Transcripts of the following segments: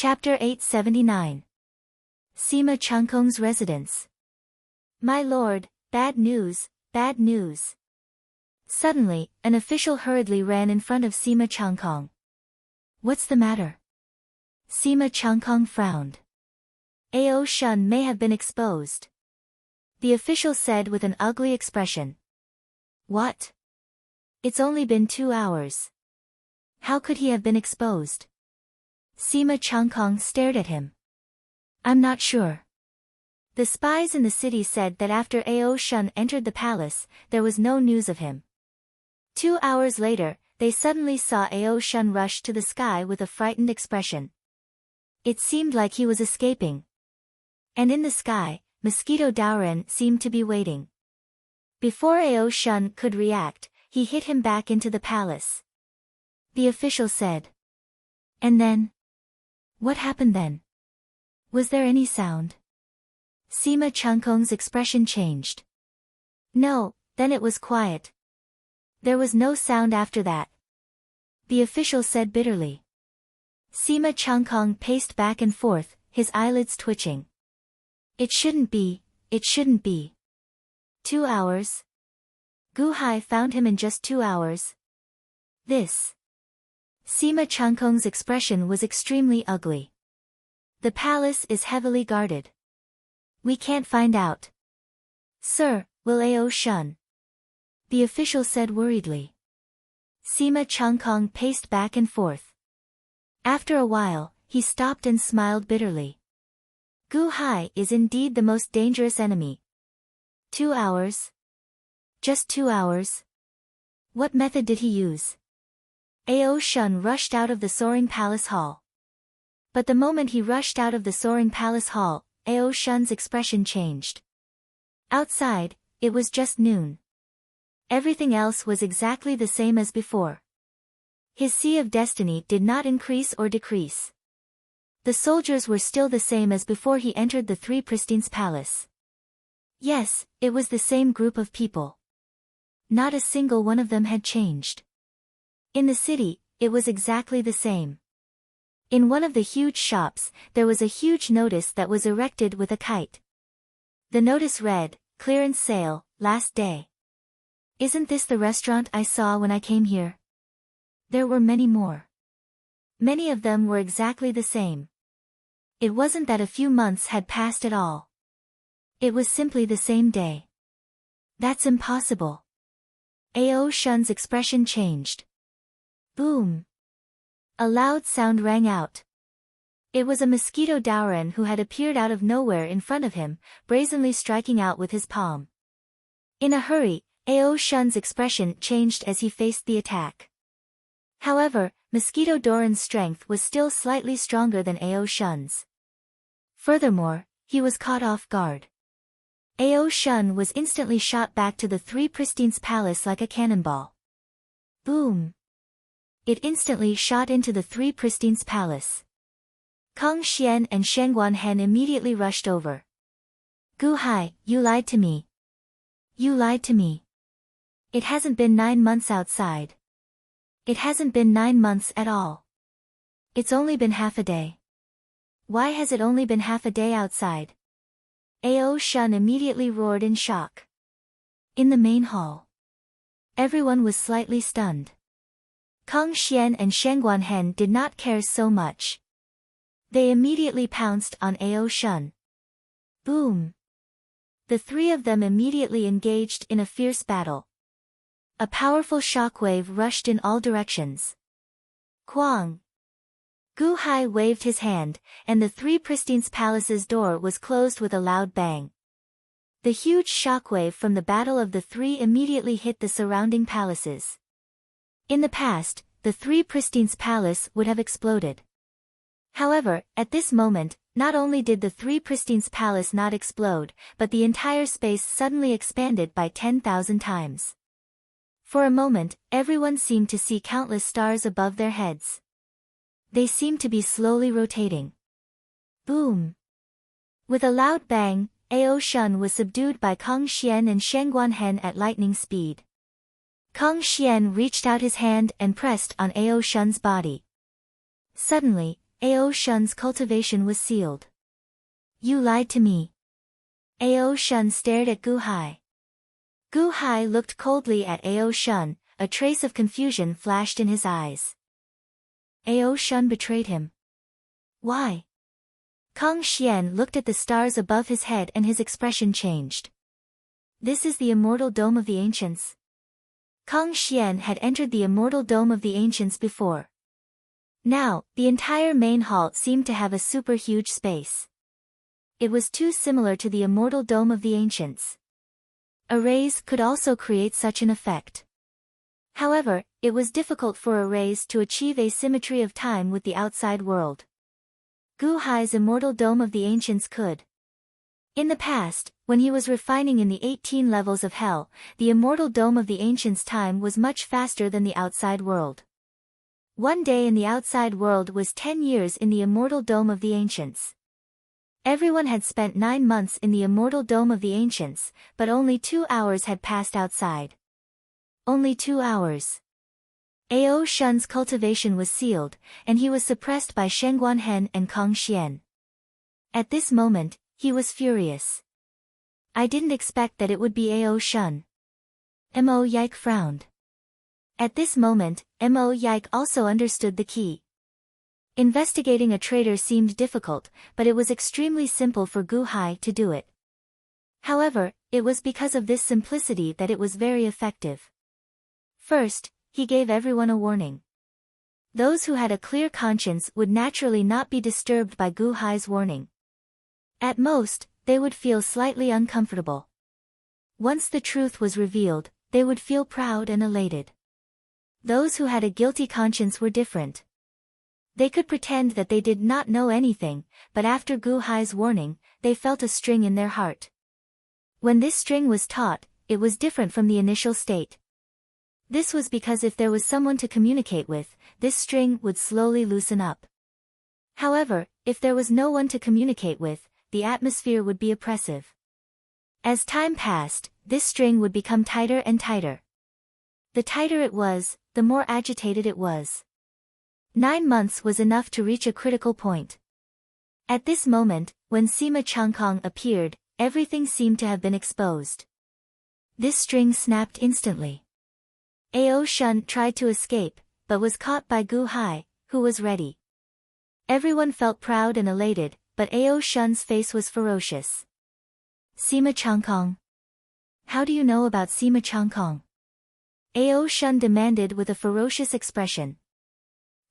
Chapter 879. Sima Changkong's residence. My lord, bad news, bad news. Suddenly, an official hurriedly ran in front of Sima Changkong. What's the matter? Sima Changkong frowned. Ao Shun may have been exposed. The official said with an ugly expression. What? It's only been 2 hours. How could he have been exposed? Sima Changkong stared at him. I'm not sure. The spies in the city said that after Ao Shun entered the palace, there was no news of him. 2 hours later, they suddenly saw Ao Shun rush to the sky with a frightened expression. It seemed like he was escaping. And in the sky, Mosquito Daoren seemed to be waiting. Before Ao Shun could react, he hit him back into the palace. The official said. And then? What happened then? Was there any sound? Sima Changkong's expression changed. No, then it was quiet. There was no sound after that. The official said bitterly. Sima Changkong paced back and forth, his eyelids twitching. It shouldn't be, it shouldn't be. 2 hours? Gu Hai found him in just 2 hours. This. Sima Changkong's expression was extremely ugly. The palace is heavily guarded. We can't find out. Sir, will Ao Shun? The official said worriedly. Sima Changkong paced back and forth. After a while, he stopped and smiled bitterly. Gu Hai is indeed the most dangerous enemy. 2 hours? Just 2 hours? What method did he use? Ao Shun rushed out of the soaring palace hall. But the moment he rushed out of the soaring palace hall, Ao Shun's expression changed. Outside, it was just noon. Everything else was exactly the same as before. His sea of destiny did not increase or decrease. The soldiers were still the same as before he entered the Three Pristine's palace. Yes, it was the same group of people. Not a single one of them had changed. In the city, it was exactly the same. In one of the huge shops, there was a huge notice that was erected with a kite. The notice read, Clearance Sale, Last Day. Isn't this the restaurant I saw when I came here? There were many more. Many of them were exactly the same. It wasn't that a few months had passed at all. It was simply the same day. That's impossible. Ao Shun's expression changed. Boom. A loud sound rang out. It was a Mosquito Daoren who had appeared out of nowhere in front of him, brazenly striking out with his palm. In a hurry, Ao Shun's expression changed as he faced the attack. However, Mosquito Daoren's strength was still slightly stronger than Ao Shun's. Furthermore, he was caught off guard. Ao Shun was instantly shot back to the Three Pristine's palace like a cannonball. Boom. It instantly shot into the Three Pristine's palace. Kong Xian and Shenguan Hen immediately rushed over. Gu Hai, you lied to me. You lied to me. It hasn't been 9 months outside. It hasn't been 9 months at all. It's only been half a day. Why has it only been half a day outside? Ao Shun immediately roared in shock. In the main hall, everyone was slightly stunned. Kong Xian and Shenguan Hen did not care so much. They immediately pounced on Ao Shun. Boom! The three of them immediately engaged in a fierce battle. A powerful shockwave rushed in all directions. Quang! Gu Hai waved his hand, and the Three Pristine's palace's door was closed with a loud bang. The huge shockwave from the Battle of the Three immediately hit the surrounding palaces. In the past, the Three Pristine's palace would have exploded. However, at this moment, not only did the Three Pristine's palace not explode, but the entire space suddenly expanded by 10,000 times. For a moment, everyone seemed to see countless stars above their heads. They seemed to be slowly rotating. Boom! With a loud bang, Ao Shun was subdued by Kong Xian and Shenguan Hen at lightning speed. Kong Xian reached out his hand and pressed on Ao Shun's body. Suddenly, Ao Shun's cultivation was sealed. You lied to me. Ao Shun stared at Gu Hai. Gu Hai looked coldly at Ao Shun, a trace of confusion flashed in his eyes. Ao Shun betrayed him. Why? Kang Xian looked at the stars above his head and his expression changed. This is the Immortal Dome of the Ancients. Kang Xian had entered the Immortal Dome of the Ancients before. Now, the entire main hall seemed to have a super huge space. It was too similar to the Immortal Dome of the Ancients. Arrays could also create such an effect. However, it was difficult for arrays to achieve asymmetry of time with the outside world. Gu Hai's Immortal Dome of the Ancients could. In the past, when he was refining in the 18 levels of hell, the Immortal Dome of the Ancients' time was much faster than the outside world. One day in the outside world was 10 years in the Immortal Dome of the Ancients. Everyone had spent 9 months in the Immortal Dome of the Ancients, but only 2 hours had passed outside. Only 2 hours. Ao Shun's cultivation was sealed, and he was suppressed by Shengguan Hen and Kang Xian. At this moment, he was furious. I didn't expect that it would be Ao Shun. Mo Yike frowned. At this moment, Mo Yike also understood the key. Investigating a traitor seemed difficult, but it was extremely simple for Gu Hai to do it. However, it was because of this simplicity that it was very effective. First, he gave everyone a warning. Those who had a clear conscience would naturally not be disturbed by Gu Hai's warning. At most, they would feel slightly uncomfortable. Once the truth was revealed, they would feel proud and elated. Those who had a guilty conscience were different. They could pretend that they did not know anything, but after Gu Hai's warning, they felt a string in their heart. When this string was taut, it was different from the initial state. This was because if there was someone to communicate with, this string would slowly loosen up. However, if there was no one to communicate with, the atmosphere would be oppressive. As time passed, this string would become tighter and tighter. The tighter it was, the more agitated it was. 9 months was enough to reach a critical point. At this moment, when Sima Changkong appeared, everything seemed to have been exposed. This string snapped instantly. Ao Shun tried to escape, but was caught by Gu Hai, who was ready. Everyone felt proud and elated, but Ao Shun's face was ferocious. Sima Changkong. How do you know about Sima Changkong? Ao Shun demanded with a ferocious expression.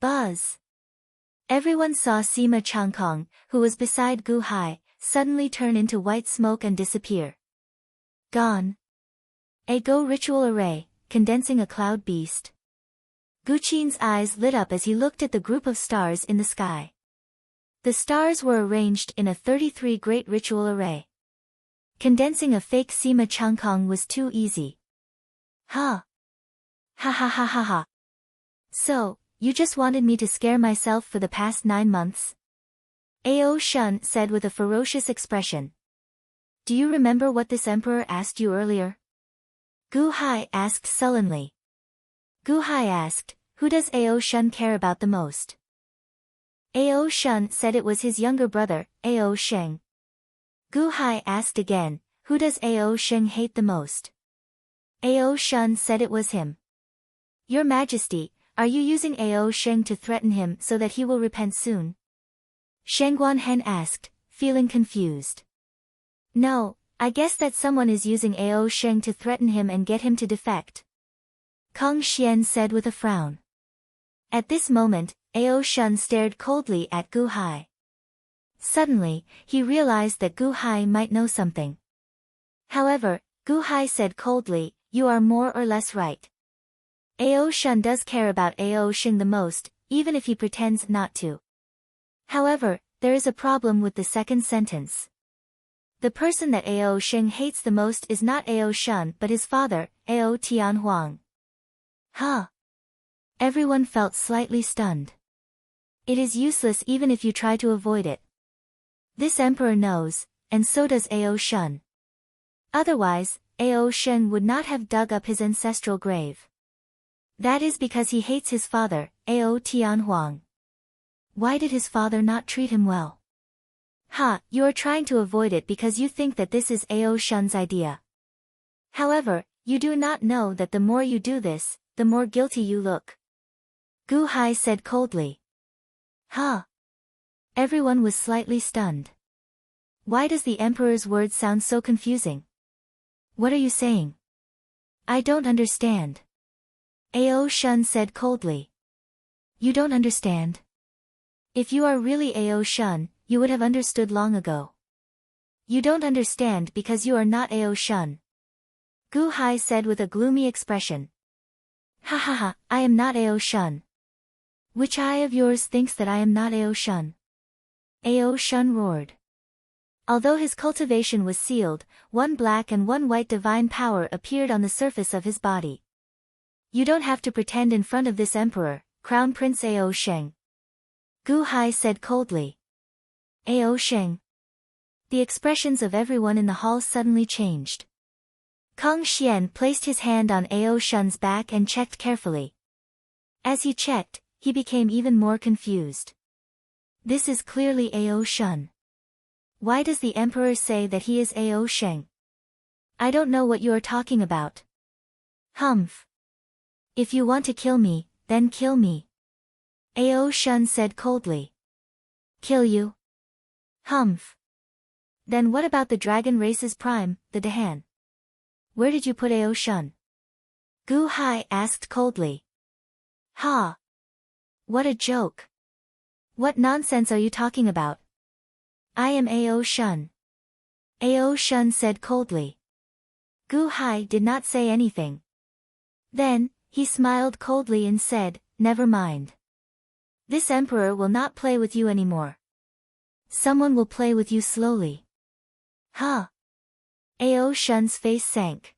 Buzz. Everyone saw Sima Changkong, who was beside Gu Hai, suddenly turn into white smoke and disappear. Gone. A Go ritual array, condensing a cloud beast. Gu Qin's eyes lit up as he looked at the group of stars in the sky. The stars were arranged in a 33 great ritual array. Condensing a fake Sima Changkong was too easy. Ha! Ha ha ha ha ha. So, you just wanted me to scare myself for the past 9 months? Ao Shun said with a ferocious expression. Do you remember what this emperor asked you earlier? Gu Hai asked sullenly. Gu Hai asked, who does Ao Shun care about the most? Ao Shun said it was his younger brother, Ao Sheng. Gu Hai asked again, who does Ao Sheng hate the most? Ao Shun said it was him. Your Majesty, are you using Ao Sheng to threaten him so that he will repent soon? Shengguan Hen asked, feeling confused. No, I guess that someone is using Ao Sheng to threaten him and get him to defect. Kang Xian said with a frown. At this moment, Ao Shun stared coldly at Gu Hai. Suddenly, he realized that Gu Hai might know something. However, Gu Hai said coldly, you are more or less right. Ao Shun does care about Ao Sheng the most, even if he pretends not to. However, there is a problem with the second sentence. The person that Ao Sheng hates the most is not Ao Shun but his father, Ao Tianhuang. Huh? Everyone felt slightly stunned. It is useless even if you try to avoid it. This emperor knows, and so does Ao Shun. Otherwise, Ao Sheng would not have dug up his ancestral grave. That is because he hates his father, Ao Tianhuang. Why did his father not treat him well? Ha, you are trying to avoid it because you think that this is Ao Shun's idea. However, you do not know that the more you do this, the more guilty you look. Gu Hai said coldly. Huh? Everyone was slightly stunned. Why does the emperor's words sound so confusing? What are you saying? I don't understand. Ao Shun said coldly. You don't understand? If you are really Ao Shun, you would have understood long ago. You don't understand because you are not Ao Shun. Gu Hai said with a gloomy expression. Ha ha ha, I am not Ao Shun. Which eye of yours thinks that I am not Ao Shun? Ao Shun roared. Although his cultivation was sealed, one black and one white divine power appeared on the surface of his body. You don't have to pretend in front of this emperor, Crown Prince Ao Sheng. Gu Hai said coldly. Ao Sheng. The expressions of everyone in the hall suddenly changed. Kong Xian placed his hand on Ao Shun's back and checked carefully. As he checked, he became even more confused. This is clearly Ao Shun. Why does the emperor say that he is Ao Sheng? I don't know what you are talking about. Humph. If you want to kill me, then kill me. Ao Shun said coldly. Kill you? Humph. Then what about the dragon race's prime, the Dahan? Where did you put Ao Shun? Gu Hai asked coldly. Ha! What a joke. What nonsense are you talking about? I am Ao Shun. Ao Shun said coldly. Gu Hai did not say anything. Then, he smiled coldly and said, never mind. This emperor will not play with you anymore. Someone will play with you slowly. Huh? Ao Shun's face sank.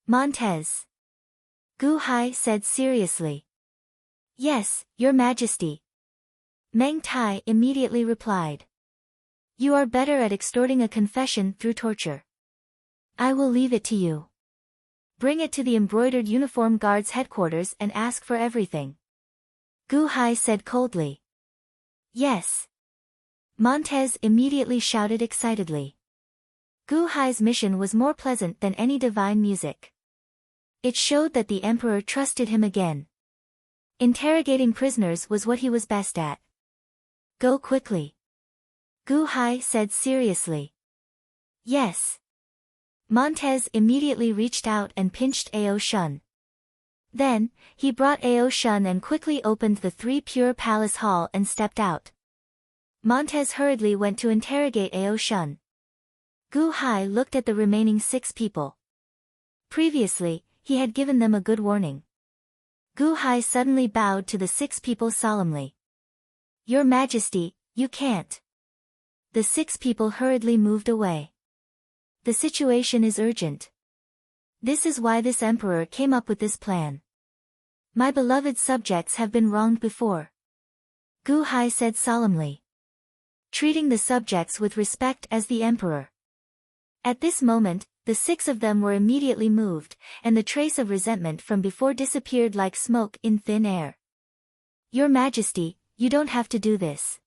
Montez. Gu Hai said seriously. Yes, your majesty. Meng Tai immediately replied. You are better at extorting a confession through torture. I will leave it to you. Bring it to the embroidered uniform guard's headquarters and ask for everything. Gu Hai said coldly. Yes. Montez immediately shouted excitedly. Gu Hai's mission was more pleasant than any divine music. It showed that the emperor trusted him again. Interrogating prisoners was what he was best at. Go quickly. Gu Hai said seriously. Yes. Montez immediately reached out and pinched Ao Shun. Then, he brought Ao Shun and quickly opened the 3 pure palace hall and stepped out. Montez hurriedly went to interrogate Ao Shun. Gu Hai looked at the remaining 6 people. Previously, he had given them a good warning. Gu Hai suddenly bowed to the 6 people solemnly. Your Majesty, you can't. The 6 people hurriedly moved away. The situation is urgent. This is why this emperor came up with this plan. My beloved subjects have been wronged before. Gu Hai said solemnly. Treating the subjects with respect as the emperor. At this moment, the 6 of them were immediately moved, and the trace of resentment from before disappeared like smoke in thin air. Your Majesty, you don't have to do this.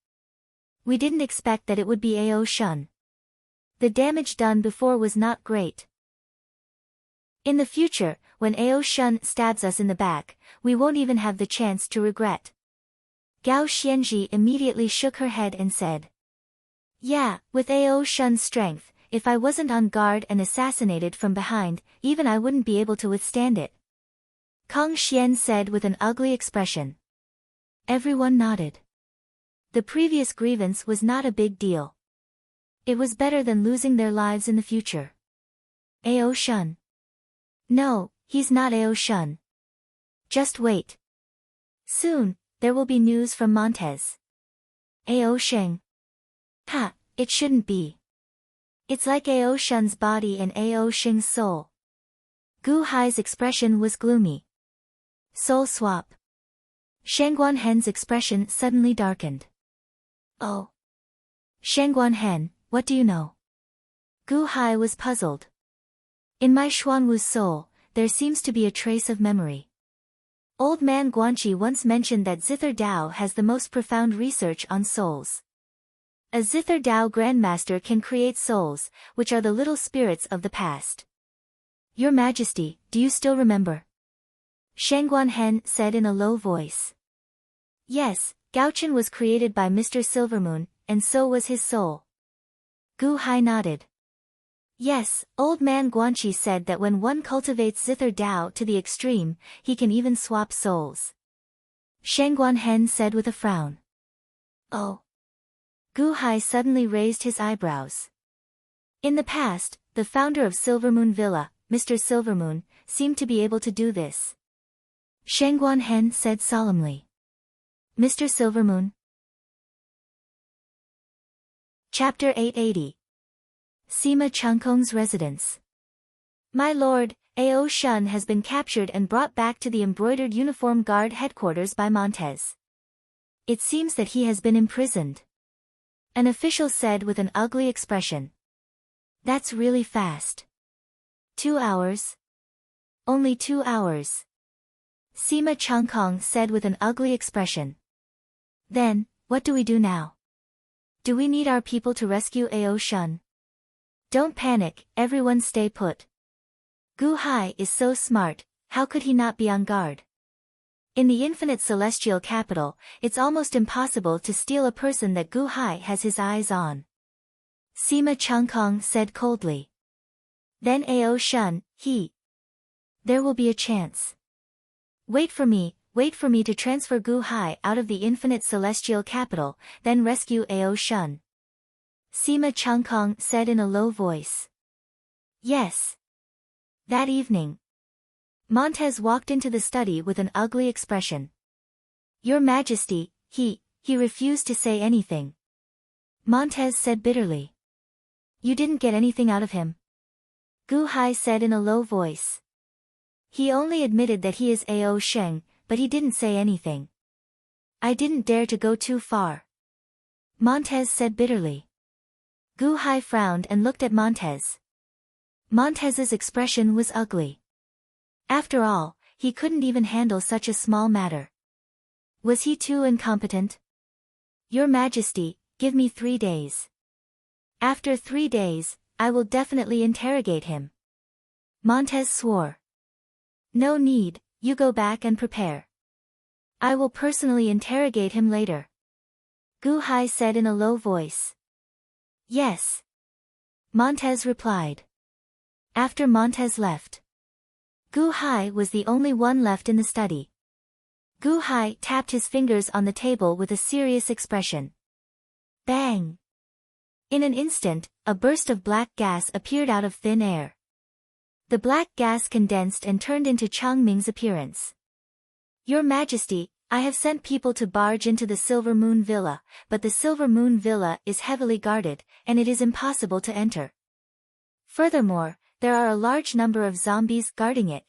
We didn't expect that it would be Ao Shun. The damage done before was not great. In the future, when Ao Shun stabs us in the back, we won't even have the chance to regret. Gao Xianji immediately shook her head and said. Yeah, with Ao Shun's strength, if I wasn't on guard and assassinated from behind, even I wouldn't be able to withstand it. Kong Xian said with an ugly expression. Everyone nodded. The previous grievance was not a big deal. It was better than losing their lives in the future. Ao Shun. No, he's not Ao Shun. Just wait. Soon, there will be news from Montez. Ao Sheng. Ha, it shouldn't be. It's like Ao Shun's body and Ao Sheng's soul. Gu Hai's expression was gloomy. Soul swap. Shangguan Hen's expression suddenly darkened. Oh. Shangguan Hen, what do you know? Gu Hai was puzzled. In my Xuanwu's soul, there seems to be a trace of memory. Old man Guanxi once mentioned that Zither Dao has the most profound research on souls. A Zither Dao Grandmaster can create souls, which are the little spirits of the past. Your Majesty, do you still remember? Shangguanhen said in a low voice. Yes, Gaochen was created by Mr. Silvermoon, and so was his soul. Gu Hai nodded. Yes, old man Guanxi said that when one cultivates Zither Dao to the extreme, he can even swap souls. Shangguanhen said with a frown. Oh. Gu Hai suddenly raised his eyebrows. In the past, the founder of Silvermoon Villa, Mr. Silvermoon, seemed to be able to do this. Shangguanhen said solemnly. Mr. Silvermoon. Chapter 880. Sima Changkong's residence. My lord, Ao Shun has been captured and brought back to the embroidered uniform guard headquarters by Montez. It seems that he has been imprisoned. An official said with an ugly expression. That's really fast. 2 hours? Only 2 hours. Sima Changkong said with an ugly expression. Then, what do we do now? Do we need our people to rescue Ao Shun? Don't panic, everyone stay put. Gu Hai is so smart, how could he not be on guard? In the infinite celestial capital, it's almost impossible to steal a person that Gu Hai has his eyes on. Sima Changkong said coldly. Then Ao Shun, there will be a chance. Wait for me to transfer Gu Hai out of the infinite celestial capital, then rescue Ao Shun. Sima Changkong said in a low voice. Yes. That evening, Montez walked into the study with an ugly expression. Your Majesty, he refused to say anything. Montez said bitterly. You didn't get anything out of him? Gu Hai said in a low voice. He only admitted that he is Ao Sheng, but he didn't say anything. I didn't dare to go too far. Montez said bitterly. Gu Hai frowned and looked at Montez. Montez's expression was ugly. After all, he couldn't even handle such a small matter. Was he too incompetent? Your Majesty, give me 3 days. After 3 days, I will definitely interrogate him. Montez swore. No need, you go back and prepare. I will personally interrogate him later. Gu Hai said in a low voice. Yes. Montez replied. After Montez left, Gu Hai was the only one left in the study. Gu Hai tapped his fingers on the table with a serious expression. Bang! In an instant, a burst of black gas appeared out of thin air. The black gas condensed and turned into Changming's appearance. Your Majesty, I have sent people to barge into the Silver Moon Villa, but the Silver Moon Villa is heavily guarded, and it is impossible to enter. Furthermore, there are a large number of zombies guarding it.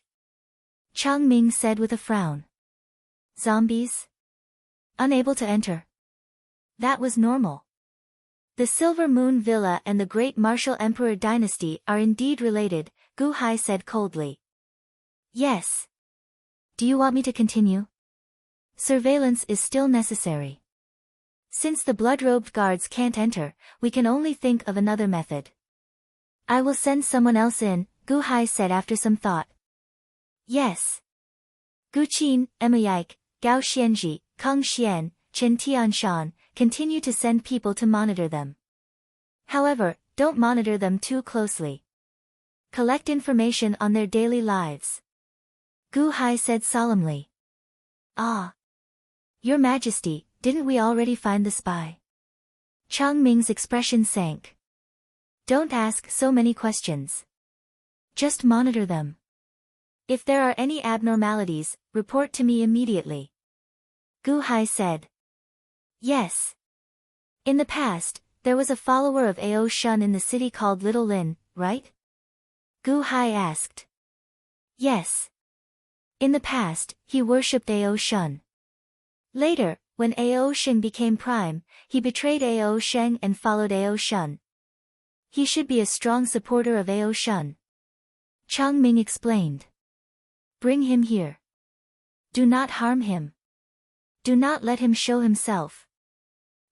Changming said with a frown. Zombies? Unable to enter. That was normal. The Silver Moon Villa and the Great Martial Emperor Dynasty are indeed related, Gu Hai said coldly. Yes. Do you want me to continue? Surveillance is still necessary. Since the blood-robed guards can't enter, we can only think of another method. I will send someone else in, Gu Hai said after some thought. Yes. Gu Qin, Emayaik, Gao Xianji, Kang Xian, Chen Tianshan, continue to send people to monitor them. However, don't monitor them too closely. Collect information on their daily lives. Gu Hai said solemnly. Ah. Your Majesty, didn't we already find the spy? Changming's expression sank. Don't ask so many questions. Just monitor them. If there are any abnormalities, report to me immediately. Gu Hai said. Yes. In the past, there was a follower of Ao Shun in the city called Little Lin, right? Gu Hai asked. Yes. In the past, he worshipped Ao Shun. Later, when Ao Sheng became prime, he betrayed Ao Sheng and followed Ao Shun. He should be a strong supporter of Ao Shun. Changming explained. Bring him here. Do not harm him. Do not let him show himself.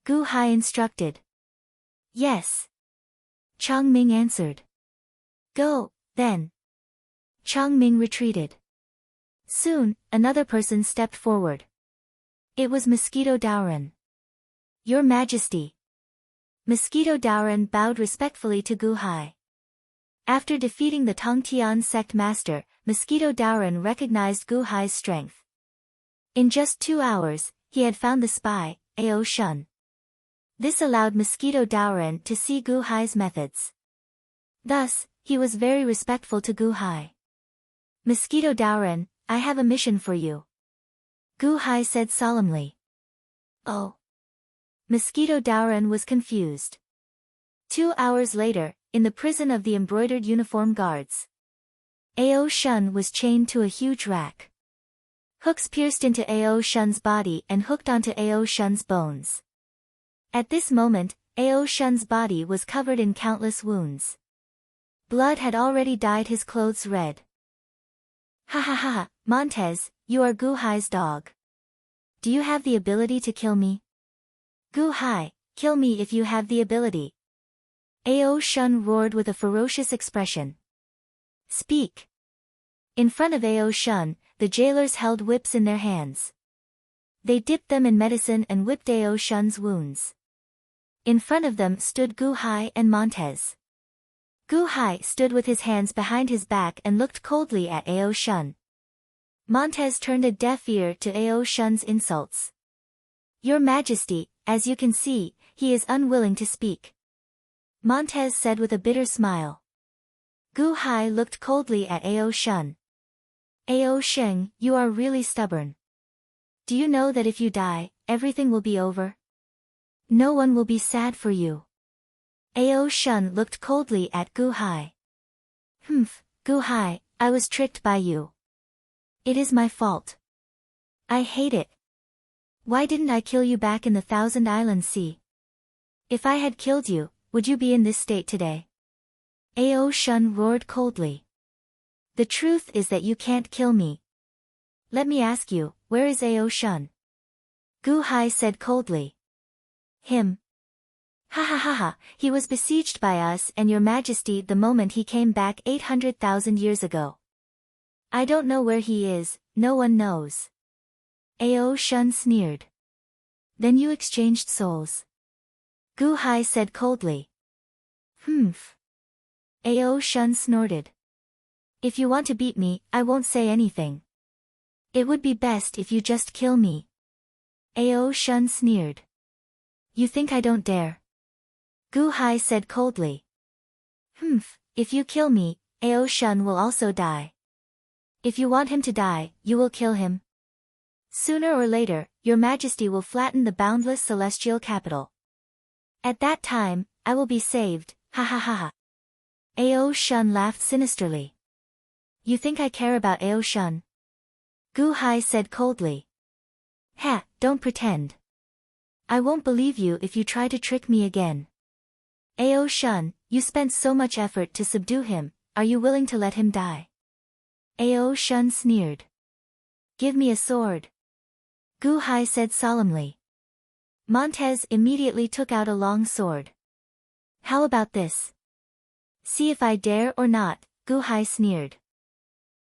Gu Hai instructed. Yes. Chang Ming answered. Go, then. Chang Ming retreated. Soon, another person stepped forward. It was Mosquito Daoran. Your Majesty. Mosquito Daoran bowed respectfully to Gu Hai. After defeating the Tongtian sect master, Mosquito Daoran recognized Gu Hai's strength. In just 2 hours, he had found the spy, Ao Shun. This allowed Mosquito Daoran to see Gu Hai's methods. Thus, he was very respectful to Gu Hai. Mosquito Daoran, I have a mission for you. Gu Hai said solemnly. Oh. Mosquito Daoran was confused. 2 hours later, in the prison of the embroidered uniform guards, Ao Shun was chained to a huge rack. Hooks pierced into Ao Shun's body and hooked onto Ao Shun's bones. At this moment, Ao Shun's body was covered in countless wounds. Blood had already dyed his clothes red. Ha ha ha, Montez, you are Gu Hai's dog. Do you have the ability to kill me? Gu Hai, kill me if you have the ability. Ao Shun roared with a ferocious expression. Speak. In front of Ao Shun, the jailers held whips in their hands. They dipped them in medicine and whipped Ao Shun's wounds. In front of them stood Gu Hai and Montez. Gu Hai stood with his hands behind his back and looked coldly at Ao Shun. Montez turned a deaf ear to Ao Shun's insults. Your Majesty, as you can see, he is unwilling to speak. Montez said with a bitter smile. Gu Hai looked coldly at Ao Shun. Ao Shun, you are really stubborn. Do you know that if you die, everything will be over? No one will be sad for you. Ao Shun looked coldly at Gu Hai. Gu Hai, I was tricked by you. It is my fault. I hate it. Why didn't I kill you back in the Thousand Island Sea? If I had killed you, would you be in this state today? Ao Shun roared coldly. The truth is that you can't kill me. Let me ask you, where is Ao Shun? Gu Hai said coldly. Him. Ha ha ha ha, he was besieged by us and your Majesty the moment he came back 800,000 years ago. I don't know where he is, no one knows. Ao Shun sneered. Then you exchanged souls. Gu Hai said coldly. Ao Shun snorted. If you want to beat me, I won't say anything. It would be best if you just kill me. Ao Shun sneered. You think I don't dare? Gu Hai said coldly. If you kill me, Ao Shun will also die. If you want him to die, you will kill him. Sooner or later, your Majesty will flatten the boundless celestial capital. At that time, I will be saved, ha ha ha ha. Ao Shun laughed sinisterly. You think I care about Ao Shun? Gu Hai said coldly. Ha, don't pretend. I won't believe you if you try to trick me again. Ao Shun, you spent so much effort to subdue him, are you willing to let him die? Ao Shun sneered. Give me a sword. Gu Hai said solemnly. Montez immediately took out a long sword. How about this? See if I dare or not, Gu Hai sneered.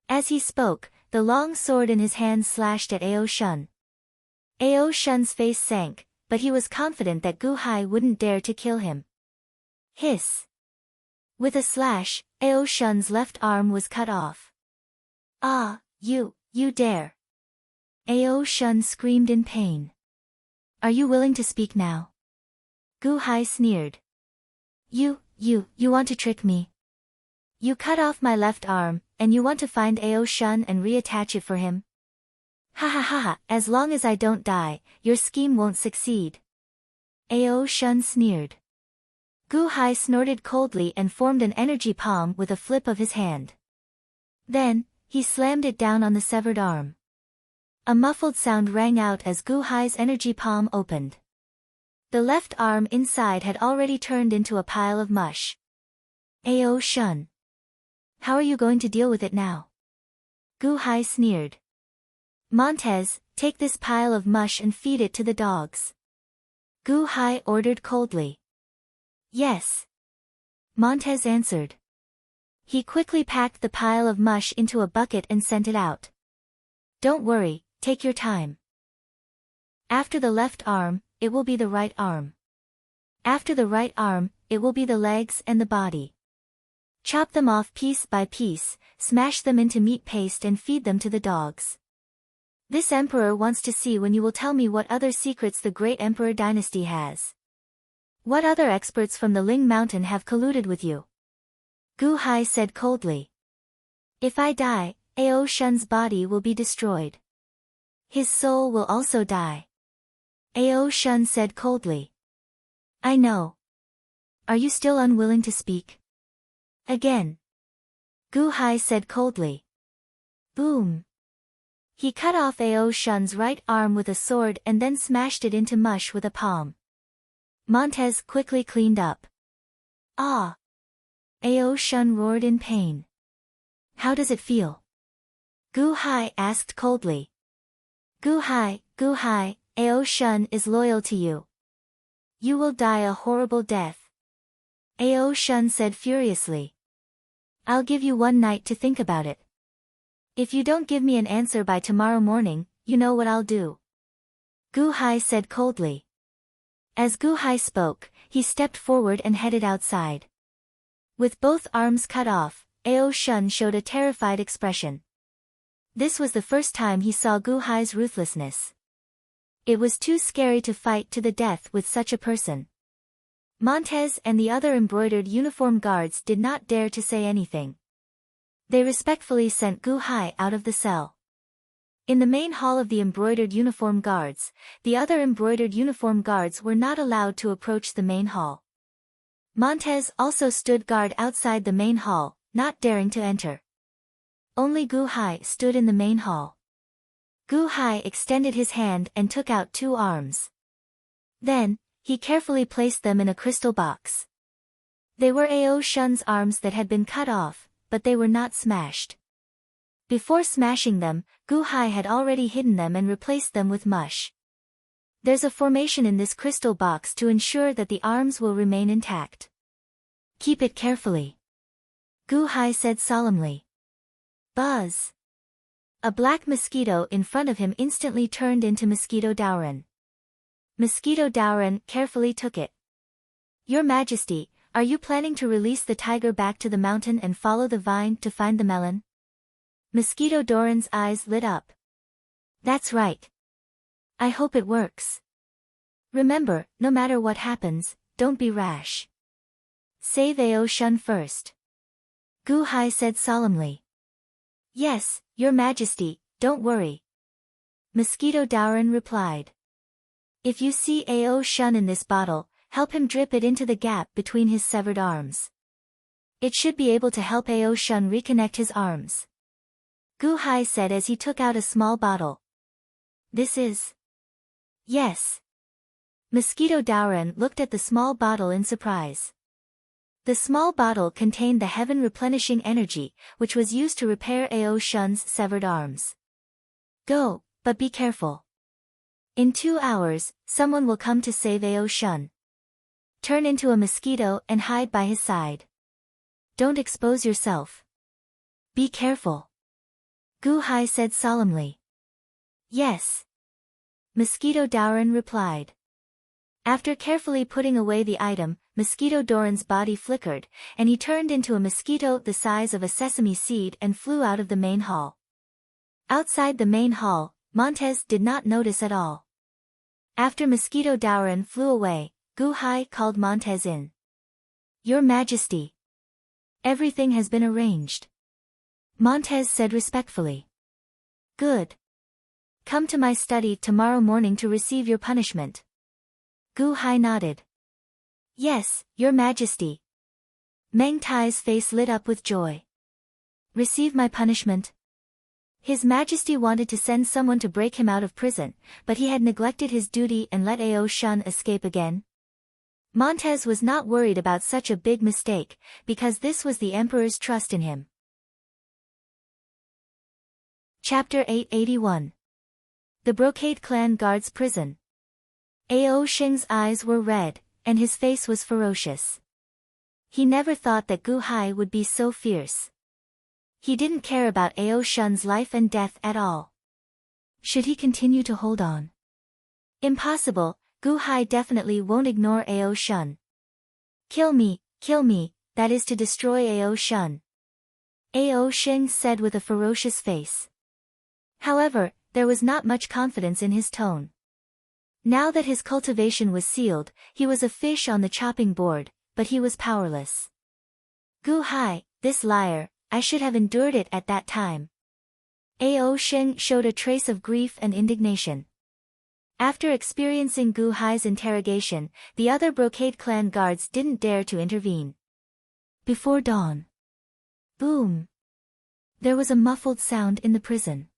As he spoke, the long sword in his hand slashed at Ao Shun. Ao Shun's face sank, but he was confident that Gu Hai wouldn't dare to kill him. Hiss. With a slash, Ao Shun's left arm was cut off. Ah, you dare. Ao Shun screamed in pain. Are you willing to speak now? Gu Hai sneered. You want to trick me? You cut off my left arm, and you want to find Ao Shun and reattach it for him? Ha ha ha ha, as long as I don't die, your scheme won't succeed. Ao Shun sneered. Gu Hai snorted coldly and formed an energy palm with a flip of his hand. Then, he slammed it down on the severed arm. A muffled sound rang out as Gu Hai's energy palm opened. The left arm inside had already turned into a pile of mush. Ao Shun. How are you going to deal with it now? Gu Hai sneered. Montez, take this pile of mush and feed it to the dogs. Gu Hai ordered coldly. Yes. Montez answered. He quickly packed the pile of mush into a bucket and sent it out. Don't worry, take your time. After the left arm, it will be the right arm. After the right arm, it will be the legs and the body. Chop them off piece by piece, smash them into meat paste and feed them to the dogs. This emperor wants to see when you will tell me what other secrets the great emperor dynasty has. What other experts from the Ling Mountain have colluded with you? Gu Hai said coldly. If I die, Ao Shun's body will be destroyed. His soul will also die. Ao Shun said coldly. I know. Are you still unwilling to speak? Again. Gu Hai said coldly. Boom. He cut off Ao Shun's right arm with a sword and then smashed it into mush with a palm. Montez quickly cleaned up. Ah! Ao Shun roared in pain. How does it feel? Gu Hai asked coldly. Gu Hai, Ao Shun is loyal to you. You will die a horrible death. Ao Shun said furiously. I'll give you one night to think about it. If you don't give me an answer by tomorrow morning, you know what I'll do. Gu Hai said coldly. As Gu Hai spoke, he stepped forward and headed outside. With both arms cut off, Ao Shun showed a terrified expression. This was the first time he saw Gu Hai's ruthlessness. It was too scary to fight to the death with such a person. Montez and the other embroidered uniform guards did not dare to say anything. They respectfully sent Gu Hai out of the cell. In the main hall of the embroidered uniform guards, the other embroidered uniform guards were not allowed to approach the main hall. Montez also stood guard outside the main hall, not daring to enter. Only Gu Hai stood in the main hall. Gu Hai extended his hand and took out 2 arms. Then, he carefully placed them in a crystal box. They were Ao Shun's arms that had been cut off, but they were not smashed. Before smashing them, Gu Hai had already hidden them and replaced them with mush. There's a formation in this crystal box to ensure that the arms will remain intact. Keep it carefully. Gu Hai said solemnly. Buzz. A black mosquito in front of him instantly turned into Mosquito Daoran. Mosquito Daoran carefully took it. Your Majesty, are you planning to release the tiger back to the mountain and follow the vine to find the melon? Mosquito Daoran's eyes lit up. That's right. I hope it works. Remember, no matter what happens, don't be rash. Save Ao Shun first. Gu Hai said solemnly. Yes, Your Majesty, don't worry. Mosquito Daoran replied. If you see Ao Shun in this bottle, help him drip it into the gap between his severed arms. It should be able to help Ao Shun reconnect his arms. Gu Hai said as he took out a small bottle. This is... Yes. Mosquito Daoran looked at the small bottle in surprise. The small bottle contained the heaven-replenishing energy, which was used to repair Ao Shun's severed arms. Go, but be careful. In 2 hours, someone will come to save Ao Shun. Turn into a mosquito and hide by his side. Don't expose yourself. Be careful. Gu Hai said solemnly. Yes. Mosquito Daoran replied. After carefully putting away the item, Mosquito Daoran's body flickered, and he turned into a mosquito the size of a sesame seed and flew out of the main hall. Outside the main hall, Montez did not notice at all. After Mosquito Daoran flew away, Gu Hai called Montez in. Your Majesty. Everything has been arranged. Montez said respectfully. Good. Come to my study tomorrow morning to receive your punishment. Gu Hai nodded. Yes, Your Majesty. Meng Tai's face lit up with joy. Receive my punishment? His Majesty wanted to send someone to break him out of prison, but he had neglected his duty and let Ao Shun escape again. Montez was not worried about such a big mistake, because this was the Emperor's trust in him. Chapter 881. The Brocade Clan Guard's prison. Ao Sheng's eyes were red, and his face was ferocious. He never thought that Gu Hai would be so fierce. He didn't care about Ao Shun's life and death at all. Should he continue to hold on? Impossible, Gu Hai definitely won't ignore Ao Shun. Kill me, that is to destroy Ao Shun. Ao Sheng said with a ferocious face. However, there was not much confidence in his tone. Now that his cultivation was sealed, he was a fish on the chopping board, but he was powerless. Gu Hai, this liar, I should have endured it at that time. Ao Sheng showed a trace of grief and indignation. After experiencing Gu Hai's interrogation, the other Brocade Clan guards didn't dare to intervene. Before dawn. Boom. There was a muffled sound in the prison.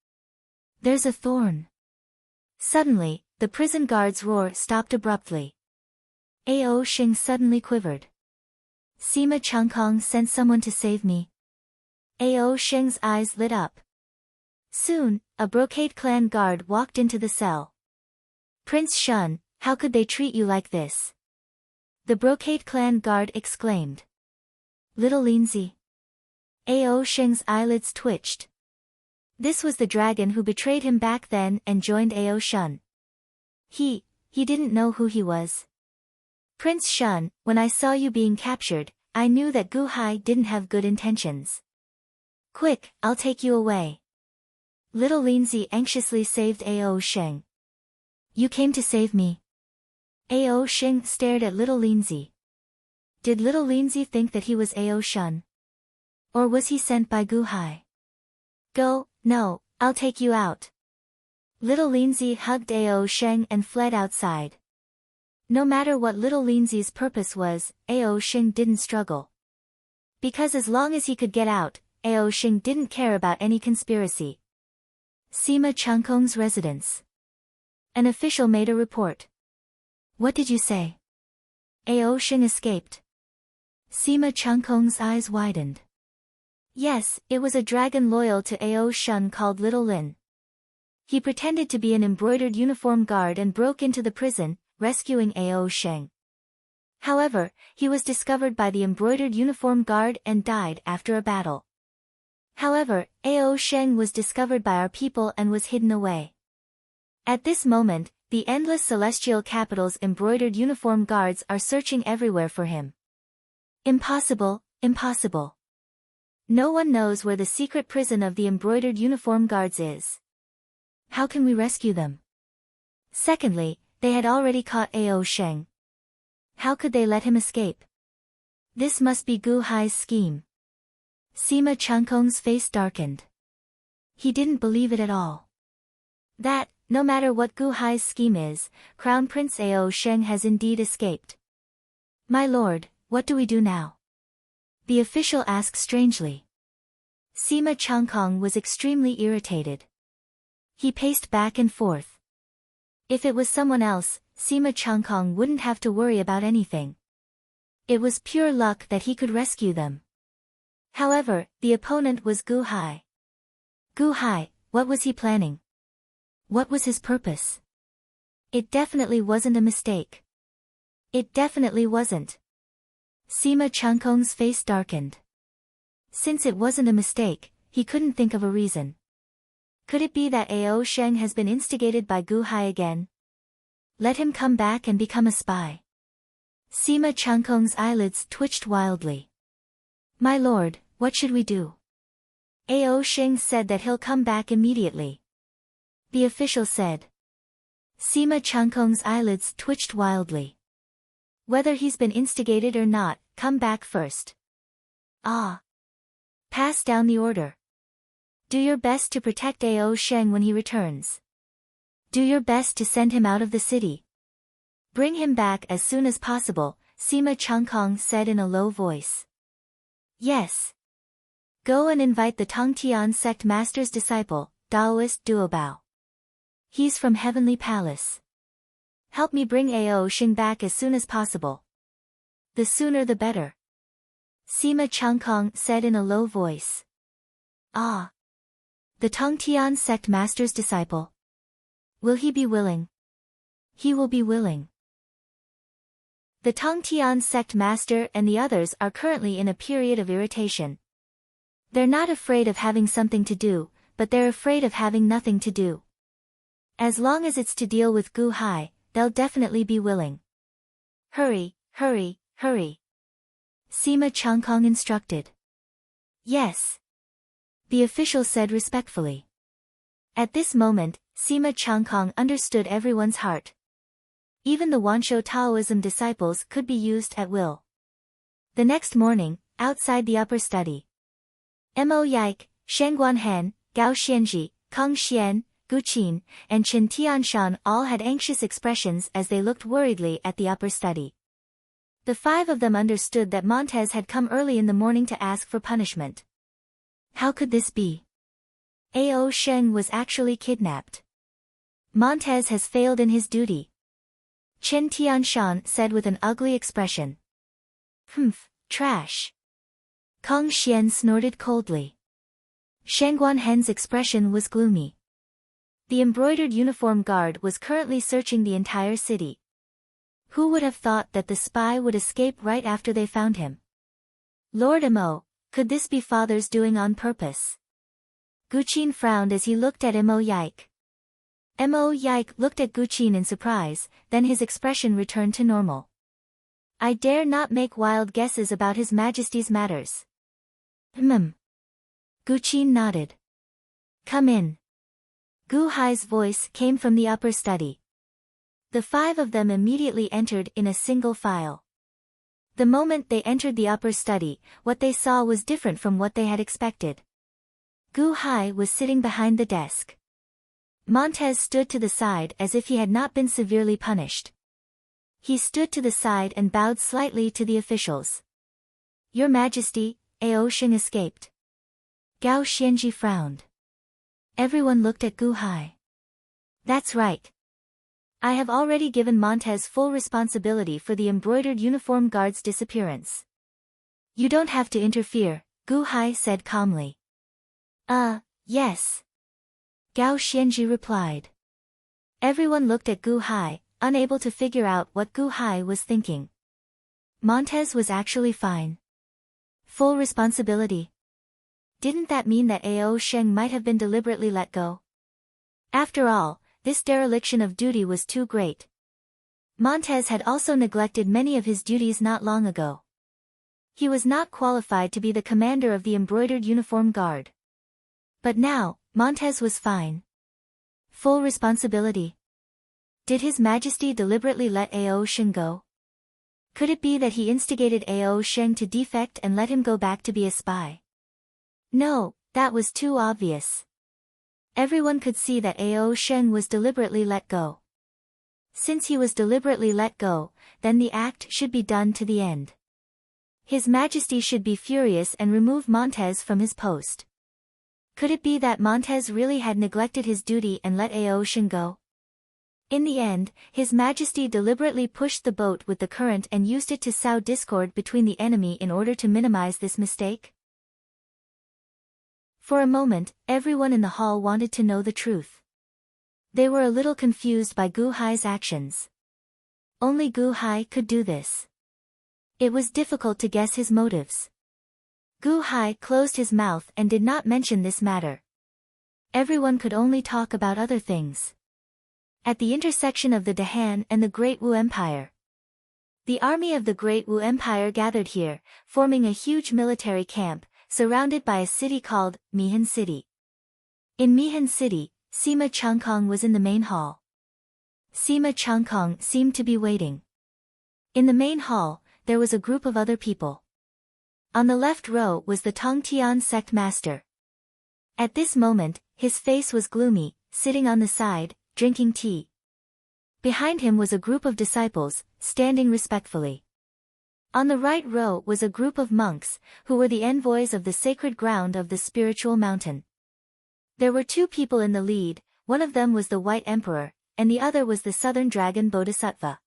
There's a thorn. Suddenly, the prison guard's roar stopped abruptly. Ao Sheng suddenly quivered. Sima Changkong sent someone to save me. Ao Sheng's eyes lit up. Soon, a Brocade Clan guard walked into the cell. Prince Shun, how could they treat you like this? The Brocade Clan guard exclaimed. Little Lindsay. Ao Sheng's eyelids twitched. This was the dragon who betrayed him back then and joined Ao Shun. He didn't know who he was. Prince Shun, when I saw you being captured, I knew that Gu Hai didn't have good intentions. Quick, I'll take you away. Little Lindsay anxiously saved Ao Sheng. You came to save me. Ao Sheng stared at Little Lindsay. Did Little Lindsay think that he was Ao Shun? Or was he sent by Gu Hai? Go, no, I'll take you out. Little Lindsay hugged Ao Sheng and fled outside. No matter what Little Lindsay's purpose was, Ao Sheng didn't struggle. Because as long as he could get out, Ao Sheng didn't care about any conspiracy. Sima Changkong's residence. An official made a report. What did you say? Ao Sheng escaped. Sima Changkong's eyes widened. Yes, it was a dragon loyal to Ao Shun called Little Lin. He pretended to be an embroidered uniform guard and broke into the prison, rescuing Ao Sheng. However, he was discovered by the embroidered uniform guard and died after a battle. However, Ao Sheng was discovered by our people and was hidden away. At this moment, the endless celestial capital's embroidered uniform guards are searching everywhere for him. Impossible, impossible. No one knows where the secret prison of the embroidered uniform guards is. How can we rescue them? Secondly, they had already caught Ao Sheng. How could they let him escape? This must be Gu Hai's scheme. Sima Changkong's face darkened. He didn't believe it at all. That, no matter what Gu Hai's scheme is, Crown Prince Ao Sheng has indeed escaped. My lord, what do we do now? The official asked strangely. Sima Changkong was extremely irritated. He paced back and forth. If it was someone else, Sima Changkong wouldn't have to worry about anything. It was pure luck that he could rescue them. However, the opponent was Gu Hai. Gu Hai, what was he planning? What was his purpose? It definitely wasn't a mistake. It definitely wasn't. Sima Changkong's face darkened. Since it wasn't a mistake, he couldn't think of a reason. Could it be that Ao Sheng has been instigated by Gu Hai again? Let him come back and become a spy. Sima Changkong's eyelids twitched wildly. My lord, what should we do? Ao Sheng said that he'll come back immediately. The official said. Sima Changkong's eyelids twitched wildly. Whether he's been instigated or not, come back first. Ah. Pass down the order. Do your best to protect Ao Sheng when he returns. Do your best to send him out of the city. Bring him back as soon as possible, Sima Changkong said in a low voice. Yes. Go and invite the Tongtian sect master's disciple, Daoist Duobao. He's from Heavenly Palace. Help me bring Ao Sheng back as soon as possible. The sooner the better. Sima Changkong said in a low voice. Ah. The Tongtian sect master's disciple. Will he be willing? He will be willing. The Tongtian sect master and the others are currently in a period of irritation. They're not afraid of having something to do, but they're afraid of having nothing to do. As long as it's to deal with Gu Hai, they'll definitely be willing. Hurry, hurry, hurry. Sima Changkong instructed. Yes. The official said respectfully. At this moment, Sima Changkong understood everyone's heart. Even the Wanshou Taoism disciples could be used at will. The next morning, outside the upper study, Mo Yike, Shen Guanhan, Gao Xianji, Kong Xian, Gu Qin, and Chen Tianshan all had anxious expressions as they looked worriedly at the upper study. The five of them understood that Montez had come early in the morning to ask for punishment. How could this be? Ao Sheng was actually kidnapped. Montez has failed in his duty. Chen Tianshan said with an ugly expression. Humph, trash. Kong Xian snorted coldly. Shen Guanhen's expression was gloomy. The embroidered uniform guard was currently searching the entire city. Who would have thought that the spy would escape right after they found him? Lord Mo, could this be father's doing on purpose? Gu Qin frowned as he looked at Mo Yike. Mo Yike looked at Gu Qin in surprise, then his expression returned to normal. I dare not make wild guesses about His Majesty's matters. Gu Qin nodded. Come in. Gu Hai's voice came from the upper study. The five of them immediately entered in a single file. The moment they entered the upper study, what they saw was different from what they had expected. Gu Hai was sitting behind the desk. Montez stood to the side as if he had not been severely punished. He stood to the side and bowed slightly to the officials. Your Majesty, Ao Sheng escaped. Gao Xianji frowned. Everyone looked at Gu Hai. That's right. I have already given Montez full responsibility for the embroidered uniform guard's disappearance. You don't have to interfere, Gu Hai said calmly. Yes. Gao Xianji replied. Everyone looked at Gu Hai, unable to figure out what Gu Hai was thinking. Montez was actually fine. Full responsibility. Didn't that mean that Ao Sheng might have been deliberately let go? After all, this dereliction of duty was too great. Montez had also neglected many of his duties not long ago. He was not qualified to be the commander of the embroidered uniform guard. But now, Montez was fine. Full responsibility. Did His Majesty deliberately let Ao Sheng go? Could it be that he instigated Ao Sheng to defect and let him go back to be a spy? No, that was too obvious. Everyone could see that Ao Sheng was deliberately let go. Since he was deliberately let go, then the act should be done to the end. His Majesty should be furious and remove Montez from his post. Could it be that Montez really had neglected his duty and let Ao Sheng go? In the end, His Majesty deliberately pushed the boat with the current and used it to sow discord between the enemy in order to minimize this mistake? For a moment, everyone in the hall wanted to know the truth. They were a little confused by Gu Hai's actions. Only Gu Hai could do this. It was difficult to guess his motives. Gu Hai closed his mouth and did not mention this matter. Everyone could only talk about other things. At the intersection of the Dahan and the Great Wu Empire. The army of the Great Wu Empire gathered here, forming a huge military camp, surrounded by a city called Mihan City. In Mihan City, Sima Changkong was in the main hall. Sima Changkong seemed to be waiting. In the main hall, there was a group of other people. On the left row was the Tongtian sect master. At this moment, his face was gloomy, sitting on the side, drinking tea. Behind him was a group of disciples, standing respectfully. On the right row was a group of monks, who were the envoys of the sacred ground of the spiritual mountain. There were two people in the lead, one of them was the White Emperor, and the other was the Southern Dragon Bodhisattva.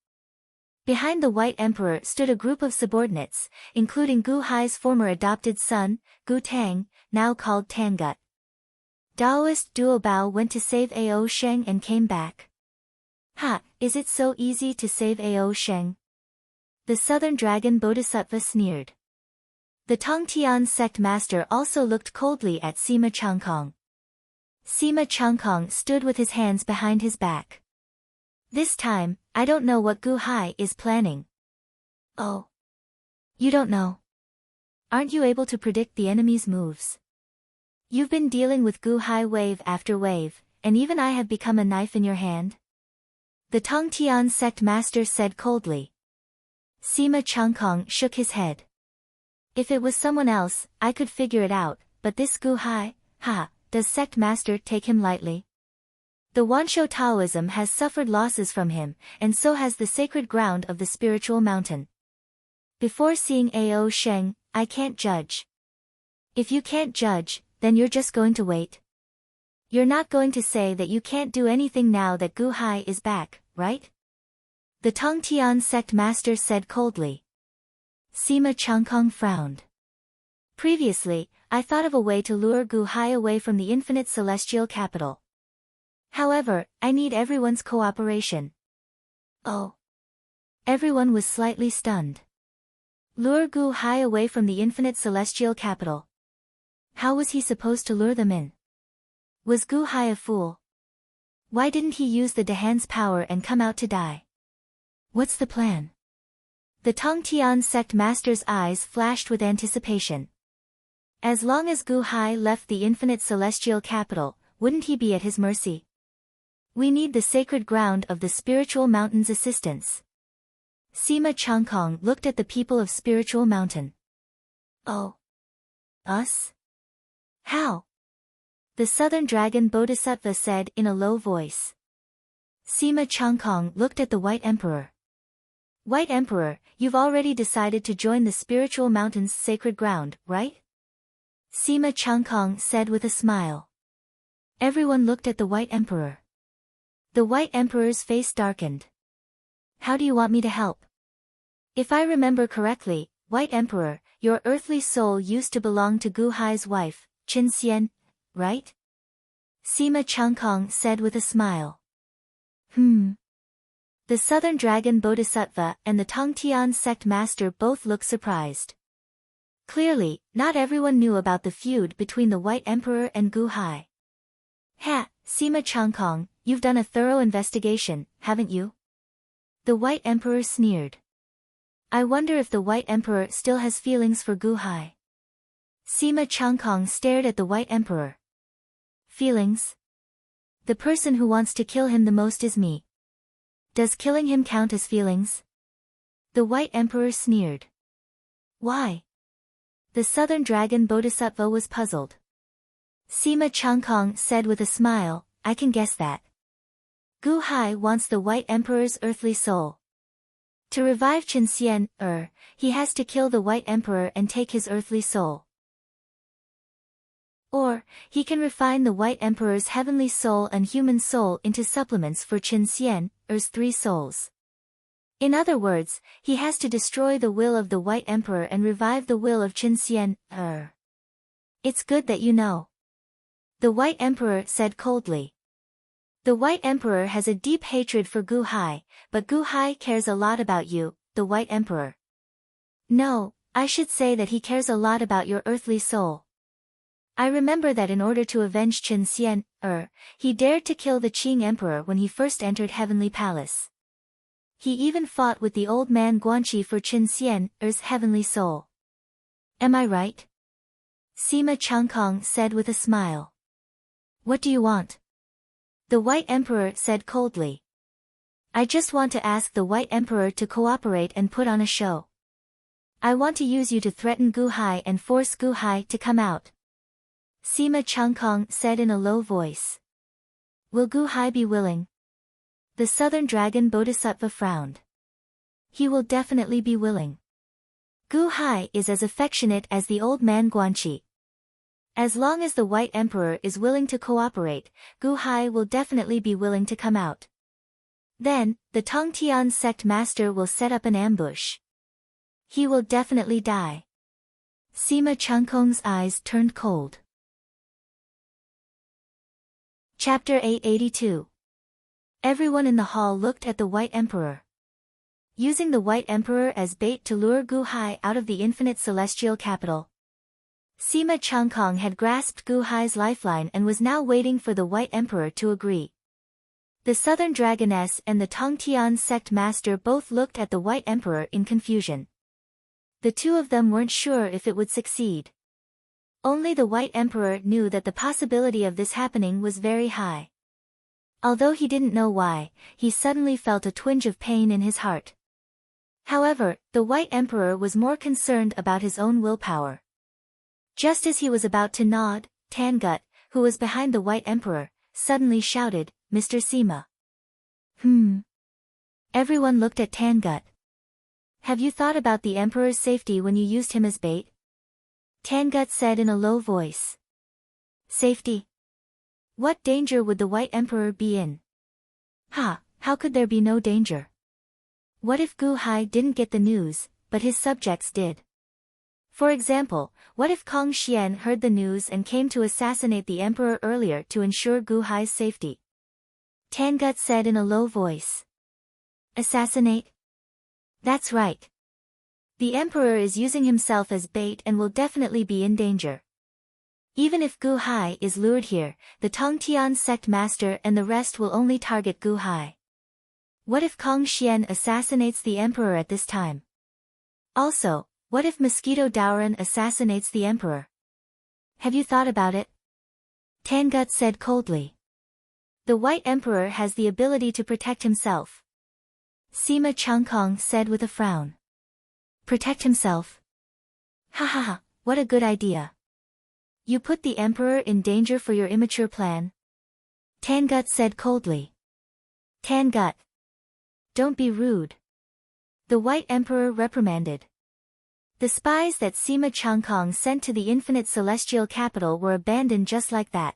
Behind the White Emperor stood a group of subordinates, including Gu Hai's former adopted son, Gu Tang, now called Tangut. Daoist Duo Bao went to save Ao Sheng and came back. Ha, is it so easy to save Ao Sheng? The Southern Dragon Bodhisattva sneered. The Tongtian sect master also looked coldly at Sima Changkong. Sima Changkong stood with his hands behind his back. This time, I don't know what Gu Hai is planning. Oh. You don't know? Aren't you able to predict the enemy's moves? You've been dealing with Gu Hai wave after wave, and even I have become a knife in your hand? The Tongtian sect master said coldly. Sima Changkong shook his head. If it was someone else, I could figure it out, but this Gu Hai, does sect master take him lightly? The Wanshou Taoism has suffered losses from him, and so has the sacred ground of the spiritual mountain. Before seeing Ao Sheng, I can't judge. If you can't judge, then you're just going to wait. You're not going to say that you can't do anything now that Gu Hai is back, right? The Tongtian sect master said coldly. Sima Changkong frowned. Previously, I thought of a way to lure Gu Hai away from the infinite celestial capital. However, I need everyone's cooperation. Oh. Everyone was slightly stunned. Lure Gu Hai away from the infinite celestial capital. How was he supposed to lure them in? Was Gu Hai a fool? Why didn't he use the Dahan's power and come out to die? What's the plan? The Tongtian sect master's eyes flashed with anticipation. As long as Gu Hai left the infinite celestial capital, wouldn't he be at his mercy? We need the sacred ground of the spiritual mountain's assistance. Sima Changkong looked at the people of spiritual mountain. Oh. Us? How? The Southern Dragon Bodhisattva said in a low voice. Sima Changkong looked at the White Emperor. White Emperor, you've already decided to join the spiritual mountain's sacred ground, right? Sima Changkong said with a smile. Everyone looked at the White Emperor. The White Emperor's face darkened. How do you want me to help? If I remember correctly, White Emperor, your earthly soul used to belong to Gu Hai's wife, Qin Xian, right? Sima Changkong said with a smile. The Southern Dragon Bodhisattva and the Tongtian sect master both looked surprised. Clearly, not everyone knew about the feud between the White Emperor and Gu Hai. Ha, Sima Changkong, you've done a thorough investigation, haven't you? The White Emperor sneered. I wonder if the White Emperor still has feelings for Gu Hai. Sima Changkong stared at the White Emperor. Feelings? The person who wants to kill him the most is me. Does killing him count as feelings? The White Emperor sneered. Why? The Southern Dragon Bodhisattva was puzzled. Sima Changkong said with a smile, I can guess that. Gu Hai wants the White Emperor's earthly soul. To revive Qin Xian, he has to kill the White Emperor and take his earthly soul. Or, he can refine the White Emperor's heavenly soul and human soul into supplements for Qin Xian's 3 souls. In other words, he has to destroy the will of the White Emperor and revive the will of Qin Xian. It's good that you know. The White Emperor said coldly. The White Emperor has a deep hatred for Gu Hai, but Gu Hai cares a lot about you, the White Emperor. No, I should say that he cares a lot about your earthly soul. I remember that in order to avenge Qin Xian, he dared to kill the Qing Emperor when he first entered Heavenly Palace. He even fought with the old man Guanxi for Qin Xian's heavenly soul. Am I right? Sima Changkong said with a smile. What do you want? The White Emperor said coldly. I just want to ask the White Emperor to cooperate and put on a show. I want to use you to threaten Gu Hai and force Gu Hai to come out. Sima Changkong said in a low voice. Will Gu Hai be willing? The Southern Dragon Bodhisattva frowned. He will definitely be willing. Gu Hai is as affectionate as the old man Guanxi. As long as the White Emperor is willing to cooperate, Gu Hai will definitely be willing to come out. Then, the Tongtian sect master will set up an ambush. He will definitely die. Sima Changkong's eyes turned cold. Chapter 882. Everyone in the hall looked at the White Emperor. Using the White Emperor as bait to lure Gu Hai out of the infinite celestial capital, Sima Changkong had grasped Gu Hai's lifeline and was now waiting for the White Emperor to agree. The Southern Dragoness and the Tongtian sect master both looked at the White Emperor in confusion. The two of them weren't sure if it would succeed. Only the White Emperor knew that the possibility of this happening was very high. Although he didn't know why, he suddenly felt a twinge of pain in his heart. However, the White Emperor was more concerned about his own willpower. Just as he was about to nod, Tangut, who was behind the White Emperor, suddenly shouted, "Mr. Sima." Everyone looked at Tangut. "Have you thought about the Emperor's safety when you used him as bait?" Tangut said in a low voice. "Safety? What danger would the White Emperor be in?" How could there be no danger? What if Gu Hai didn't get the news, but his subjects did? For example, what if Kong Xian heard the news and came to assassinate the Emperor earlier to ensure Gu Hai's safety? Tangut said in a low voice. "Assassinate? That's right. The Emperor is using himself as bait and will definitely be in danger. Even if Gu Hai is lured here, the Tongtian sect master and the rest will only target Gu Hai. What if Kong Xian assassinates the Emperor at this time? Also, what if Mosquito Daoran assassinates the Emperor? Have you thought about it?" Tangut said coldly. "The White Emperor has the ability to protect himself," Sima Changkong said with a frown. "Protect himself? What a good idea. You put the Emperor in danger for your immature plan?" Tangut said coldly. "Tangut, don't be rude," the White Emperor reprimanded. The spies that Sima Changkong sent to the infinite celestial capital were abandoned just like that.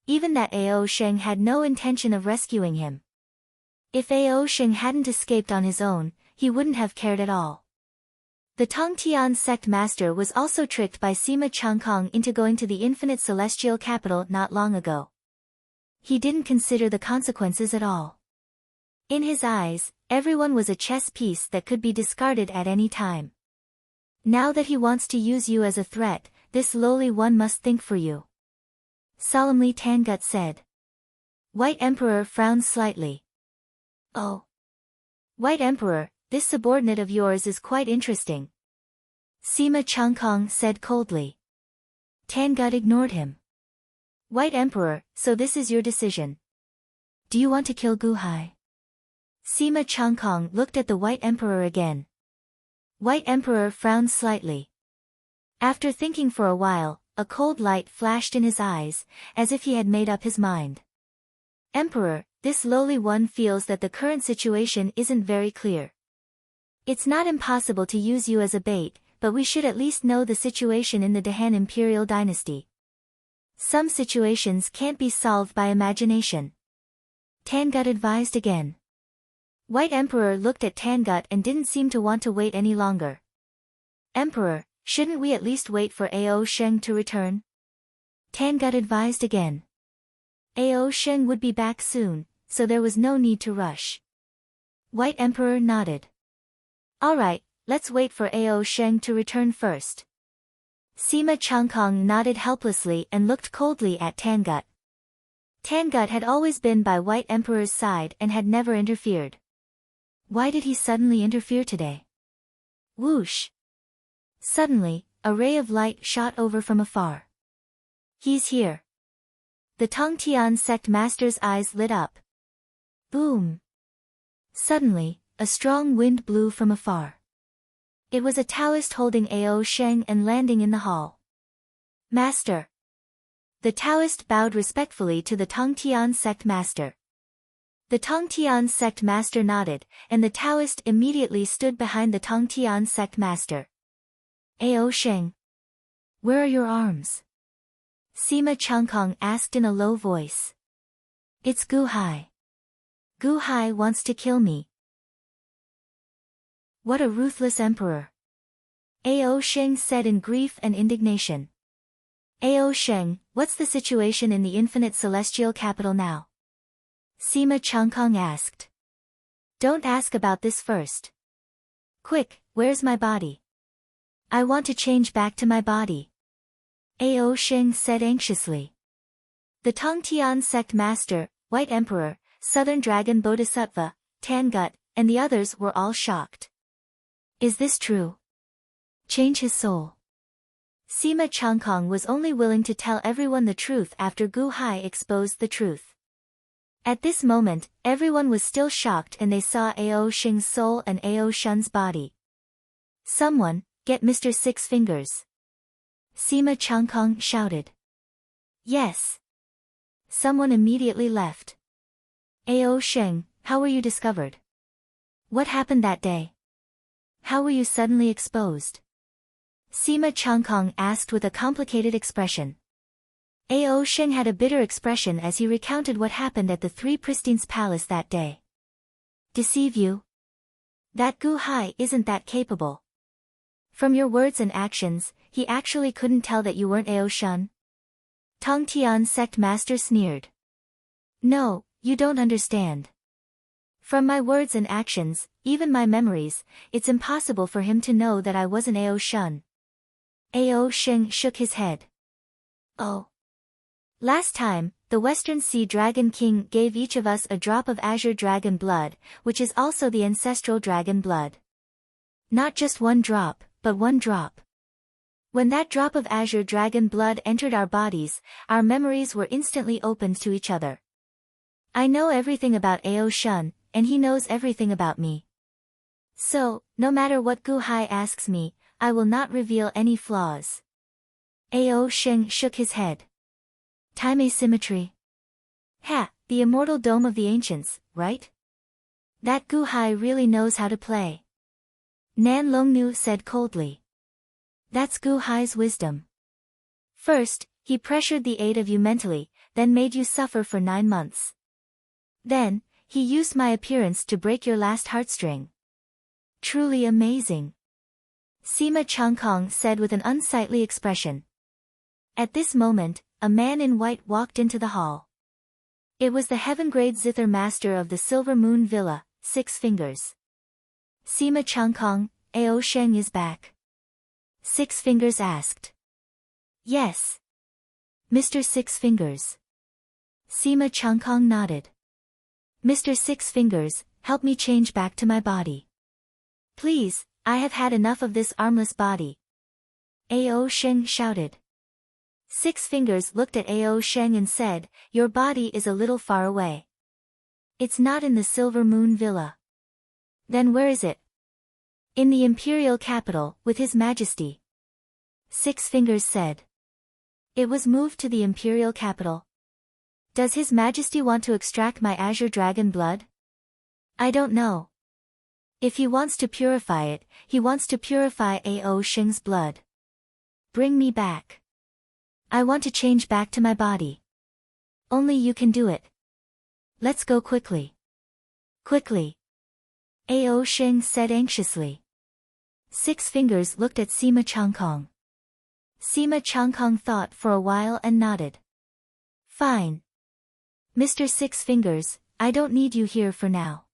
Even that Ao Sheng had no intention of rescuing him. If Ao Sheng hadn't escaped on his own, he wouldn't have cared at all. The Tongtian sect master was also tricked by Sima Changkong into going to the infinite celestial capital not long ago. He didn't consider the consequences at all. In his eyes, everyone was a chess piece that could be discarded at any time. Now that he wants to use you as a threat, this lowly one must think for you," solemnly Tangut said. White Emperor frowned slightly. "Oh. White Emperor, this subordinate of yours is quite interesting," Sima Changkong said coldly. Tangut ignored him. "White Emperor, so this is your decision. Do you want to kill Gu Hai?" Sima Changkong looked at the White Emperor again. White Emperor frowned slightly. After thinking for a while, a cold light flashed in his eyes, as if he had made up his mind. "Emperor, this lowly one feels that the current situation isn't very clear. It's not impossible to use you as a bait, but we should at least know the situation in the Dahan imperial dynasty. Some situations can't be solved by imagination," Tangut advised again. White Emperor looked at Tangut and didn't seem to want to wait any longer. "Emperor, shouldn't we at least wait for Ao Sheng to return?" Tangut advised again. Ao Sheng would be back soon, so there was no need to rush. White Emperor nodded. "All right, let's wait for Ao Sheng to return first." Sima Changkong nodded helplessly and looked coldly at Tangut. Tangut had always been by White Emperor's side and had never interfered. Why did he suddenly interfere today? Whoosh! Suddenly, a ray of light shot over from afar. "He's here." The Tongtian sect master's eyes lit up. Boom! Suddenly, a strong wind blew from afar. It was a Taoist holding Ao Sheng and landing in the hall. "Master!" The Taoist bowed respectfully to the Tongtian sect master. The Tongtian sect master nodded, and the Taoist immediately stood behind the Tongtian sect master. "Ao Sheng, where are your arms?" Sima Changkong asked in a low voice. "It's Gu Hai. Gu Hai wants to kill me." "What a ruthless emperor," Ao Sheng said in grief and indignation. Ao Sheng, what's the situation in the infinite celestial capital now? Sima Changkong asked. Don't ask about this first. Quick, where's my body? I want to change back to my body. Ao Sheng said anxiously. The Tongtian sect master, White Emperor, Southern Dragon Bodhisattva, Tangut, and the others were all shocked. Is this true? Change his soul. Sima Changkong was only willing to tell everyone the truth after Gu Hai exposed the truth. At this moment, everyone was still shocked and they saw Ao Sheng's soul and Ao Shun's body. Someone, get Mr. Six Fingers. Sima Changkong shouted. Yes. Someone immediately left. Ao Sheng, how were you discovered? What happened that day? How were you suddenly exposed? Sima Changkong asked with a complicated expression. Ao Sheng had a bitter expression as he recounted what happened at the Three Pristines Palace that day. Deceive you? That Gu Hai isn't that capable. From your words and actions, he actually couldn't tell that you weren't Ao Shun? Tongtian sect master sneered. No, you don't understand. From my words and actions, even my memories, it's impossible for him to know that I wasn't Ao Shun. Ao Sheng shook his head. Oh. Last time, the Western Sea Dragon King gave each of us a drop of azure dragon blood, which is also the ancestral dragon blood. Not just one drop, but one drop. When that drop of azure dragon blood entered our bodies, our memories were instantly opened to each other. I know everything about Ao Shun, and he knows everything about me. So, no matter what Gu Hai asks me, I will not reveal any flaws. Ao Sheng shook his head. Time asymmetry. Ha, the immortal dome of the ancients, right? That Gu Hai really knows how to play. Nan Longnu said coldly. That's Gu Hai's wisdom. First, he pressured the 8 of you mentally, then made you suffer for 9 months. Then, he used my appearance to break your last heartstring. Truly amazing. Sima Changkong said with an unsightly expression. At this moment, a man in white walked into the hall. It was the heaven-grade zither master of the Silver Moon Villa, Six Fingers. Sima Changkong, Ao Sheng is back. Six Fingers asked. Yes. Mr. Six Fingers. Sima Changkong nodded. Mr. Six Fingers, help me change back to my body. Please, I have had enough of this armless body. Ao Sheng shouted. Six Fingers looked at Ao Sheng and said, your body is a little far away. It's not in the Silver Moon Villa. Then where is it? In the imperial capital, with His Majesty. Six Fingers said. It was moved to the imperial capital. Does His Majesty want to extract my azure dragon blood? I don't know. If he wants to purify it, he wants to purify Ao Sheng's blood. Bring me back. I want to change back to my body. Only you can do it. Let's go quickly. Quickly. Ao Sheng said anxiously. Six Fingers looked at Sima Changkong. Sima Changkong thought for a while and nodded. Fine. Mr. Six Fingers, I don't need you here for now.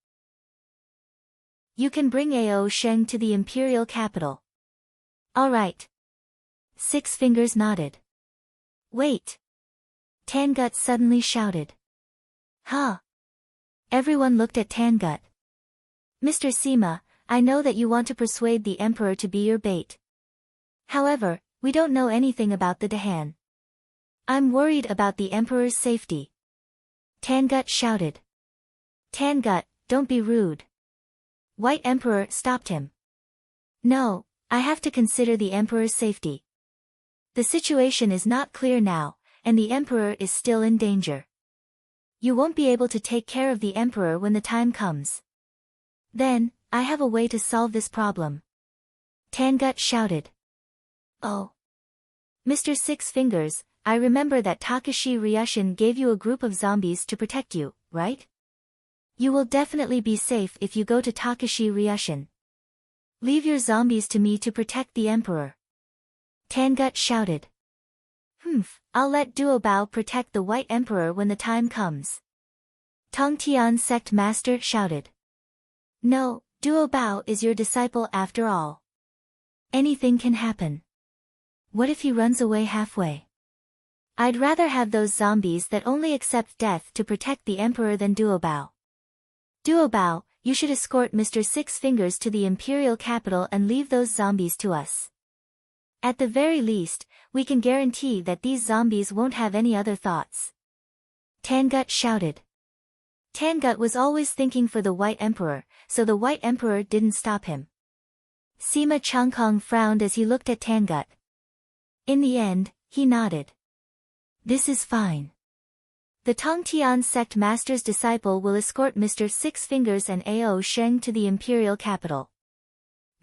You can bring Ao Sheng to the imperial capital. All right. Six Fingers nodded. Wait. Tangut suddenly shouted. Huh? Everyone looked at Tangut. Mr. Sima, I know that you want to persuade the emperor to be your bait. However, we don't know anything about the Dahan. I'm worried about the emperor's safety. Tangut shouted. Tangut, don't be rude. White Emperor stopped him. No, I have to consider the emperor's safety. The situation is not clear now, and the emperor is still in danger. You won't be able to take care of the emperor when the time comes. Then, I have a way to solve this problem. Tangut shouted. Oh. Mr. Six Fingers, I remember that Takashi Ryushin gave you a group of zombies to protect you, right? You will definitely be safe if you go to Takashi Ryushin. Leave your zombies to me to protect the emperor. Tangut shouted. I'll let Duobao protect the White Emperor when the time comes. Tongtian sect master shouted. No, Duobao is your disciple after all. Anything can happen. What if he runs away halfway? I'd rather have those zombies that only accept death to protect the Emperor than Duobao. Duobao, you should escort Mr. Six Fingers to the Imperial capital and leave those zombies to us. At the very least, we can guarantee that these zombies won't have any other thoughts. Tangut shouted. Tangut was always thinking for the White Emperor, so the White Emperor didn't stop him. Sima Changkong frowned as he looked at Tangut. In the end, he nodded. This is fine. The Tongtian sect master's disciple will escort Mr. Six Fingers and Ao Sheng to the Imperial capital.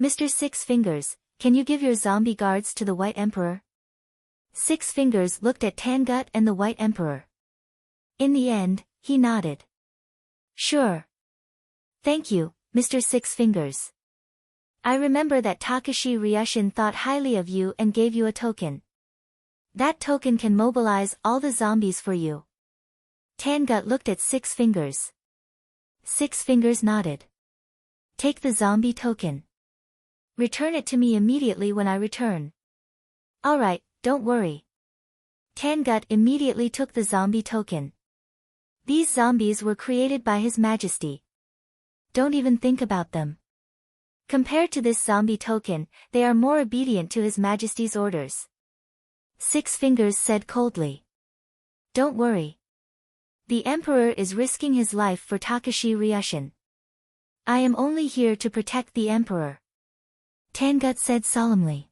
Mr. Six Fingers, can you give your zombie guards to the White Emperor? Six Fingers looked at Tangut and the White Emperor. In the end, he nodded. Sure. Thank you, Mr. Six Fingers. I remember that Takashi Ryushin thought highly of you and gave you a token. That token can mobilize all the zombies for you. Tangut looked at Six Fingers. Six Fingers nodded. Take the zombie token. Return it to me immediately when I return. Alright, don't worry. Tangut immediately took the zombie token. These zombies were created by His Majesty. Don't even think about them. Compared to this zombie token, they are more obedient to His Majesty's orders. Six Fingers said coldly. Don't worry. The Emperor is risking his life for Takashi Ryushin. I am only here to protect the Emperor. Tangut said solemnly.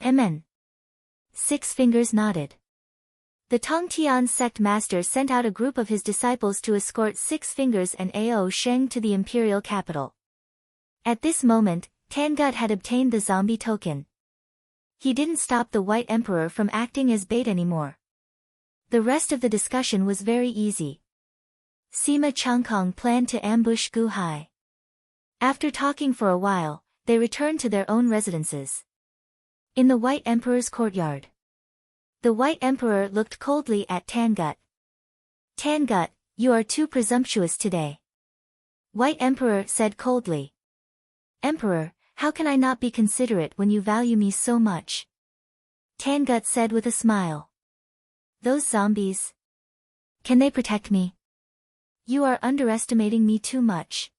Amen. Six Fingers nodded. The Tongtian sect master sent out a group of his disciples to escort Six Fingers and Ao Sheng to the Imperial capital. At this moment, Tangut had obtained the zombie token. He didn't stop the White Emperor from acting as bait anymore. The rest of the discussion was very easy. Sima Changkong planned to ambush Gu Hai. After talking for a while, they returned to their own residences. In the White Emperor's courtyard. The White Emperor looked coldly at Tangut. Tangut, you are too presumptuous today. White Emperor said coldly. Emperor, how can I not be considerate when you value me so much? Tangut said with a smile. Those zombies. Can they protect me? You are underestimating me too much.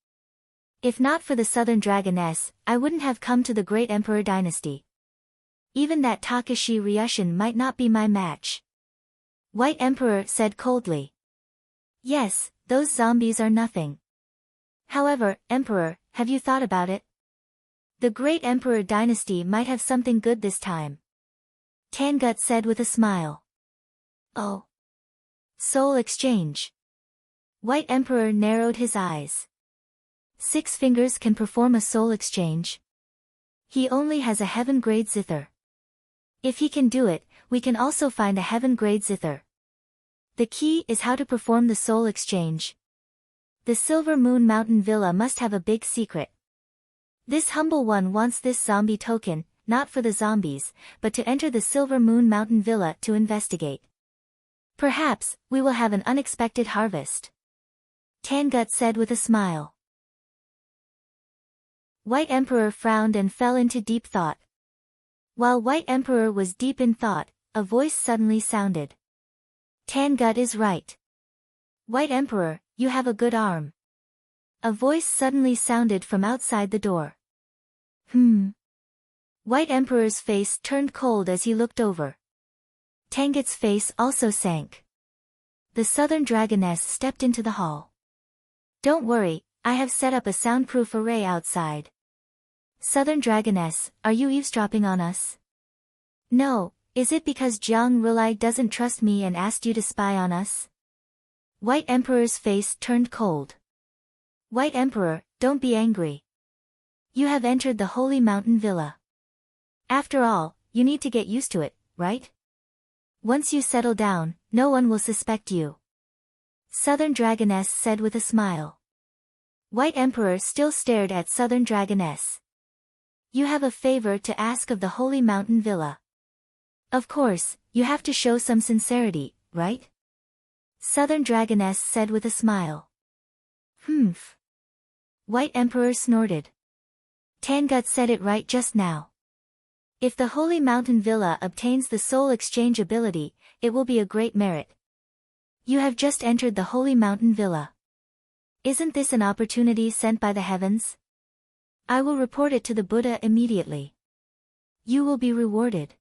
If not for the Southern Dragoness, I wouldn't have come to the Great Emperor dynasty. Even that Takashi Ryushin might not be my match. White Emperor said coldly. Yes, those zombies are nothing. However, Emperor, have you thought about it? The Great Emperor dynasty might have something good this time. Tangut said with a smile. Oh. Soul exchange. White Emperor narrowed his eyes. Six Fingers can perform a soul exchange. He only has a heaven-grade zither. If he can do it, we can also find a heaven-grade zither. The key is how to perform the soul exchange. The Silver Moon Mountain Villa must have a big secret. This humble one wants this zombie token, not for the zombies, but to enter the Silver Moon Mountain Villa to investigate. Perhaps, we will have an unexpected harvest. Tangut said with a smile. White Emperor frowned and fell into deep thought. While White Emperor was deep in thought, a voice suddenly sounded. Tangut is right. White Emperor, you have a good arm. A voice suddenly sounded from outside the door. White Emperor's face turned cold as he looked over. Tangut's face also sank. The Southern Dragoness stepped into the hall. Don't worry, I have set up a soundproof array outside. Southern Dragoness, are you eavesdropping on us? No, is it because Jiang Rulai doesn't trust me and asked you to spy on us? White Emperor's face turned cold. White Emperor, don't be angry. You have entered the Holy Mountain Villa. After all, you need to get used to it, right? Once you settle down, no one will suspect you. Southern Dragoness said with a smile. White Emperor still stared at Southern Dragoness. You have a favor to ask of the Holy Mountain Villa. Of course, you have to show some sincerity, right? Southern Dragoness said with a smile. Humph. White Emperor snorted. Tangut said it right just now. If the Holy Mountain Villa obtains the soul exchange ability, it will be a great merit. You have just entered the Holy Mountain Villa. Isn't this an opportunity sent by the heavens? I will report it to the Buddha immediately. You will be rewarded.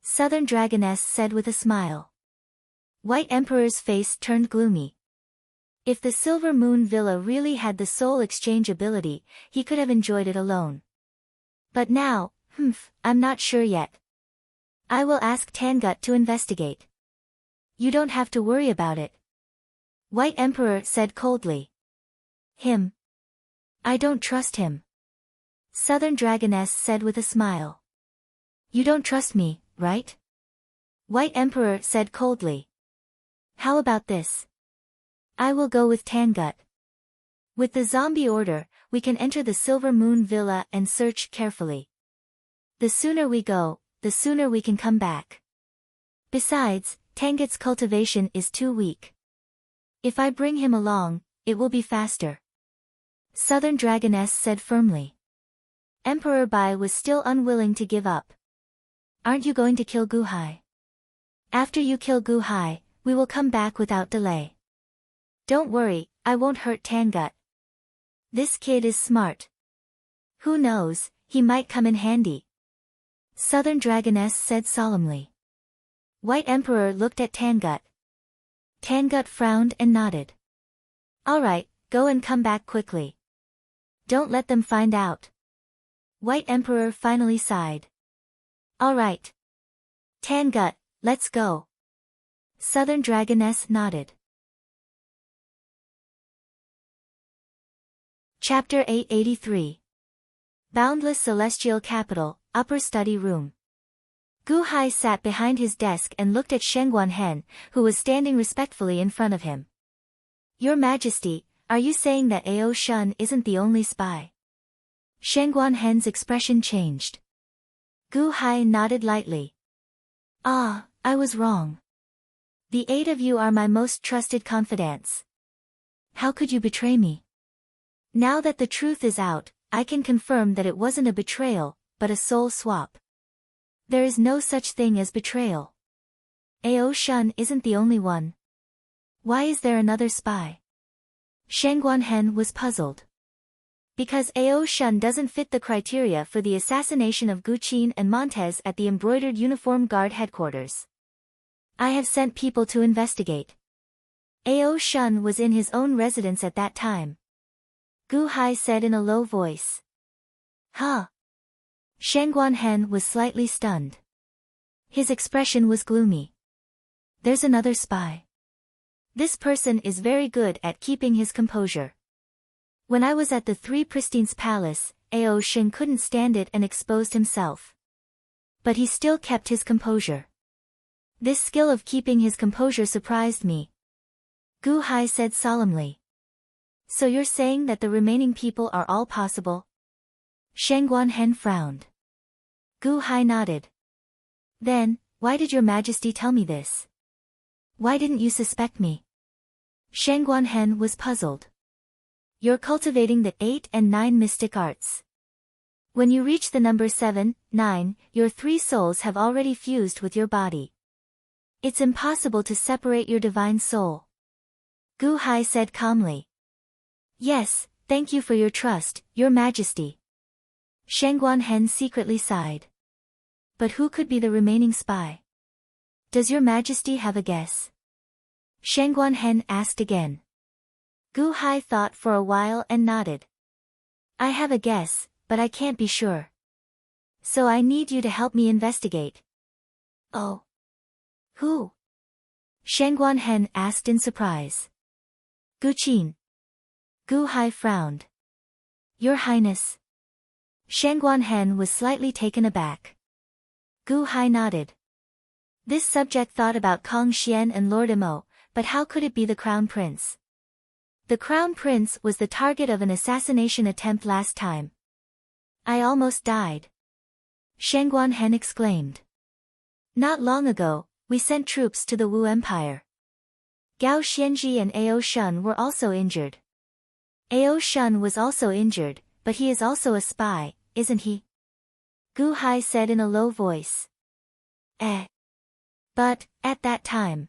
Southern Dragoness said with a smile. White Emperor's face turned gloomy. If the Silver Moon Villa really had the soul exchange ability, he could have enjoyed it alone. But now, I'm not sure yet. I will ask Tangut to investigate. You don't have to worry about it. White Emperor said coldly. Him? I don't trust him. Southern Dragoness said with a smile. You don't trust me, right? White Emperor said coldly. How about this? I will go with Tangut. With the zombie order, we can enter the Silver Moon Villa and search carefully. The sooner we go, the sooner we can come back. Besides, Tangut's cultivation is too weak. If I bring him along, it will be faster. Southern Dragoness said firmly. Emperor Bai was still unwilling to give up. Aren't you going to kill Guhai? After you kill Guhai, we will come back without delay. Don't worry, I won't hurt Tangut. This kid is smart. Who knows, he might come in handy. Southern Dragoness said solemnly. White Emperor looked at Tangut. Tangut frowned and nodded. All right, go and come back quickly. Don't let them find out. White Emperor finally sighed. All right. Tangut, let's go. Southern Dragoness nodded. Chapter 883. Boundless Celestial Capital, Upper Study Room. Gu Hai sat behind his desk and looked at Shengguan Hen, who was standing respectfully in front of him. Your Majesty, are you saying that Ao Shun isn't the only spy? Shengguan Hen's expression changed. Gu Hai nodded lightly. Ah, I was wrong. The 8 of you are my most trusted confidants. How could you betray me? Now that the truth is out, I can confirm that it wasn't a betrayal, but a soul swap. There is no such thing as betrayal. Ao Shun isn't the only one. Why is there another spy? Shengguan Hen was puzzled. Because Ao Shun doesn't fit the criteria for the assassination of Guqin and Montez at the Embroidered Uniform Guard headquarters. I have sent people to investigate. Ao Shun was in his own residence at that time. Gu Hai said in a low voice. Huh? Shengguan Hen was slightly stunned. His expression was gloomy. There's another spy. This person is very good at keeping his composure. When I was at the Three Pristines Palace, Ao Shin couldn't stand it and exposed himself. But he still kept his composure. This skill of keeping his composure surprised me. Gu Hai said solemnly. So you're saying that the remaining people are all possible? Shengguan Hen frowned. Gu Hai nodded. Then, why did your Majesty tell me this? Why didn't you suspect me? Shengguan Hen was puzzled. You're cultivating the 8 and 9 mystic arts. When you reach the number 7, 9, your 3 souls have already fused with your body. It's impossible to separate your divine soul. Gu Hai said calmly. Yes, thank you for your trust, your Majesty. Shengguan Hen secretly sighed. But who could be the remaining spy? Does your Majesty have a guess? Shengguan Hen asked again. Gu Hai thought for a while and nodded. I have a guess, but I can't be sure. So I need you to help me investigate. Oh. Who? Shengguan Hen asked in surprise. Guqin. Gu Hai frowned. Your Highness. Shengguan Hen was slightly taken aback. Gu Hai nodded. This subject thought about Kong Xian and Lord Imo, but how could it be the Crown Prince? The Crown Prince was the target of an assassination attempt last time. I almost died. Shengguan Hen exclaimed. Not long ago, we sent troops to the Wu Empire. Gao Xianji and Ao Shun were also injured. Ao Shun was also injured, but he is also a spy, isn't he? Gu Hai said in a low voice. But, at that time,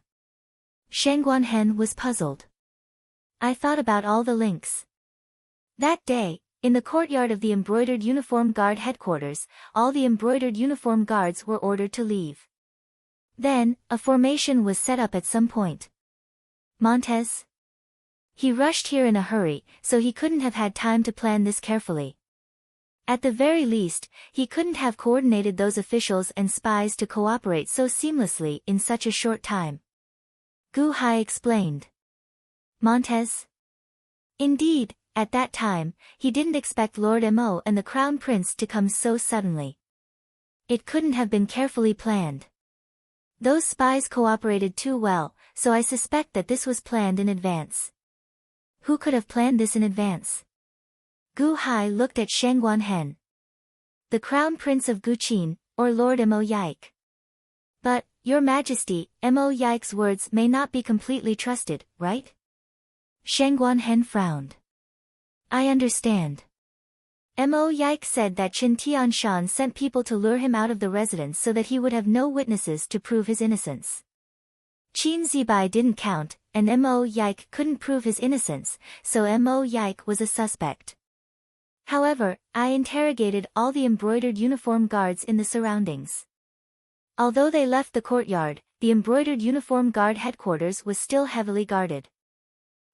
Shang Guanhen was puzzled. I thought about all the links. That day, in the courtyard of the Embroidered Uniform Guard headquarters, all the Embroidered Uniform Guards were ordered to leave. Then, a formation was set up at some point. Montez? He rushed here in a hurry, so he couldn't have had time to plan this carefully. At the very least, he couldn't have coordinated those officials and spies to cooperate so seamlessly in such a short time. Gu Hai explained. Montez? Indeed, at that time, he didn't expect Lord Mo and the Crown Prince to come so suddenly. It couldn't have been carefully planned. Those spies cooperated too well, so I suspect that this was planned in advance. Who could have planned this in advance? Gu Hai looked at Shang Guanhen. The Crown Prince of Guqin, or Lord Mo Yike. But, Your Majesty, Mo Yike's words may not be completely trusted, right? Shang Guanhen frowned. I understand. Mo Yike said that Qin Tianshan sent people to lure him out of the residence so that he would have no witnesses to prove his innocence. Qin Zibai didn't count, and Mo Yike couldn't prove his innocence, so Mo Yike was a suspect. However, I interrogated all the Embroidered Uniform Guards in the surroundings. Although they left the courtyard, the Embroidered Uniform Guard headquarters was still heavily guarded.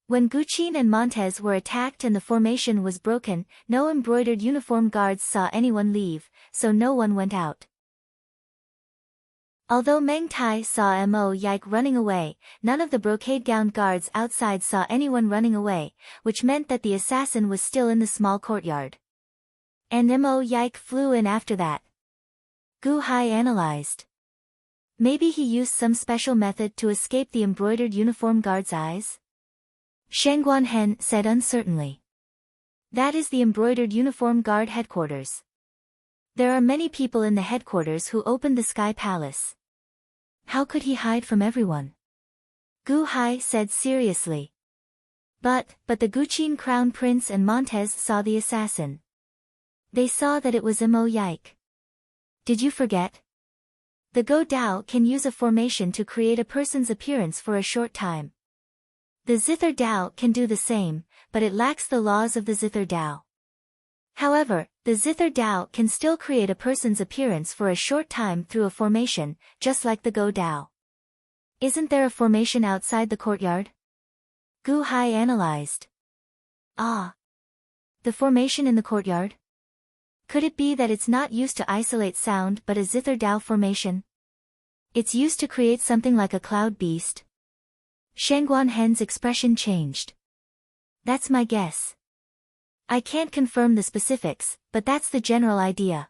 When Guqin and Montez were attacked and the formation was broken, no Embroidered Uniform Guards saw anyone leave, so no one went out. Although Meng Tai saw Mo Yike running away, none of the brocade-gowned guards outside saw anyone running away, which meant that the assassin was still in the small courtyard. And Mo Yike flew in after that. Gu Hai analyzed. Maybe he used some special method to escape the Embroidered Uniform Guard's eyes? Shang Guanhen said uncertainly. That is the Embroidered Uniform Guard headquarters. There are many people in the headquarters who opened the Sky Palace. How could he hide from everyone? Gu Hai said seriously. But the Guqin Crown Prince and Montez saw the assassin. They saw that it was Mo Yike. Did you forget? The Go Dao can use a formation to create a person's appearance for a short time. The Zither Dao can do the same, but it lacks the laws of the Zither Dao. However, the Zither Dao can still create a person's appearance for a short time through a formation, just like the Go Dao. Isn't there a formation outside the courtyard? Gu Hai analyzed. Ah. The formation in the courtyard? Could it be that it's not used to isolate sound but a Zither Dao formation? It's used to create something like a cloud beast? Shang Guanhen's expression changed. That's my guess. I can't confirm the specifics, but that's the general idea.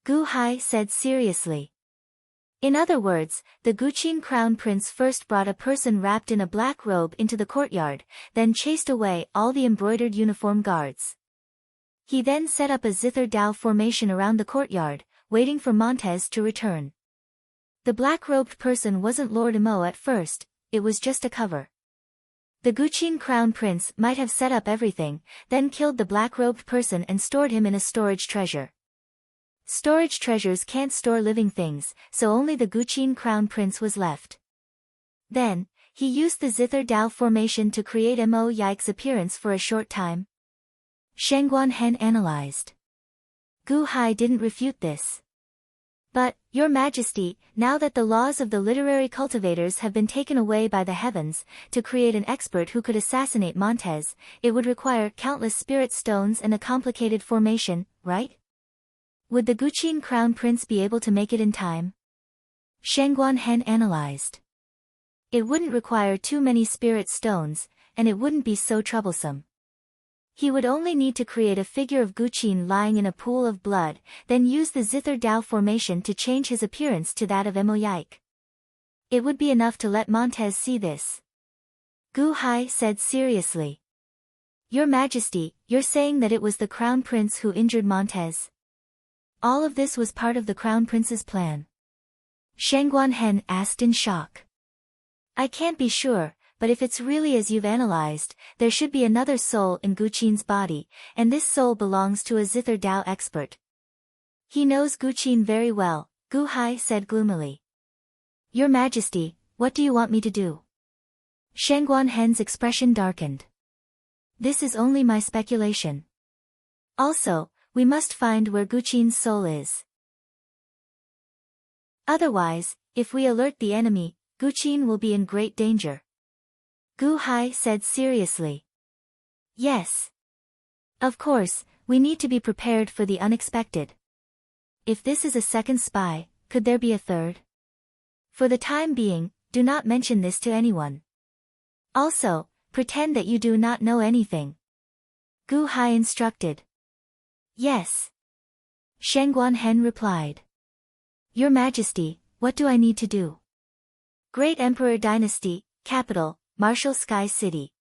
Gu Hai said seriously. In other words, the Guqin Crown Prince first brought a person wrapped in a black robe into the courtyard, then chased away all the Embroidered Uniform Guards. He then set up a Zither Dao formation around the courtyard, waiting for Montez to return. The black-robed person wasn't Lord Mo at first, it was just a cover. The Guqin Crown Prince might have set up everything, then killed the black-robed person and stored him in a storage treasure. Storage treasures can't store living things, so only the Guqin Crown Prince was left. Then, he used the Zither Dao formation to create Mo Yike's appearance for a short time. Shang Guanhen analyzed. Gu Hai didn't refute this. But, Your Majesty, now that the laws of the literary cultivators have been taken away by the heavens, to create an expert who could assassinate Montez, it would require countless spirit stones and a complicated formation, right? Would the Guqin Crown Prince be able to make it in time? Shang Guanhen analyzed. It wouldn't require too many spirit stones, and it wouldn't be so troublesome. He would only need to create a figure of Guqin lying in a pool of blood, then use the Zither Dao formation to change his appearance to that of Mo Yike. It would be enough to let Montez see this. Gu Hai said seriously. Your Majesty, you're saying that it was the Crown Prince who injured Montez? All of this was part of the Crown Prince's plan. Shangguan asked in shock. I can't be sure, but if it's really as you've analyzed, there should be another soul in Guqin's body, and this soul belongs to a Zither Dao expert. He knows Guqin very well, Gu Hai said gloomily. Your Majesty, what do you want me to do? Shangguan expression darkened. This is only my speculation. Also, we must find where Guqin's soul is. Otherwise, if we alert the enemy, Guqin will be in great danger. Gu Hai said seriously. Yes. Of course, we need to be prepared for the unexpected. If this is a second spy, could there be a third? For the time being, do not mention this to anyone. Also, pretend that you do not know anything. Gu Hai instructed. Yes. Shangguan replied. Your Majesty, what do I need to do? Great Emperor Dynasty, Capital, Martial Sky City.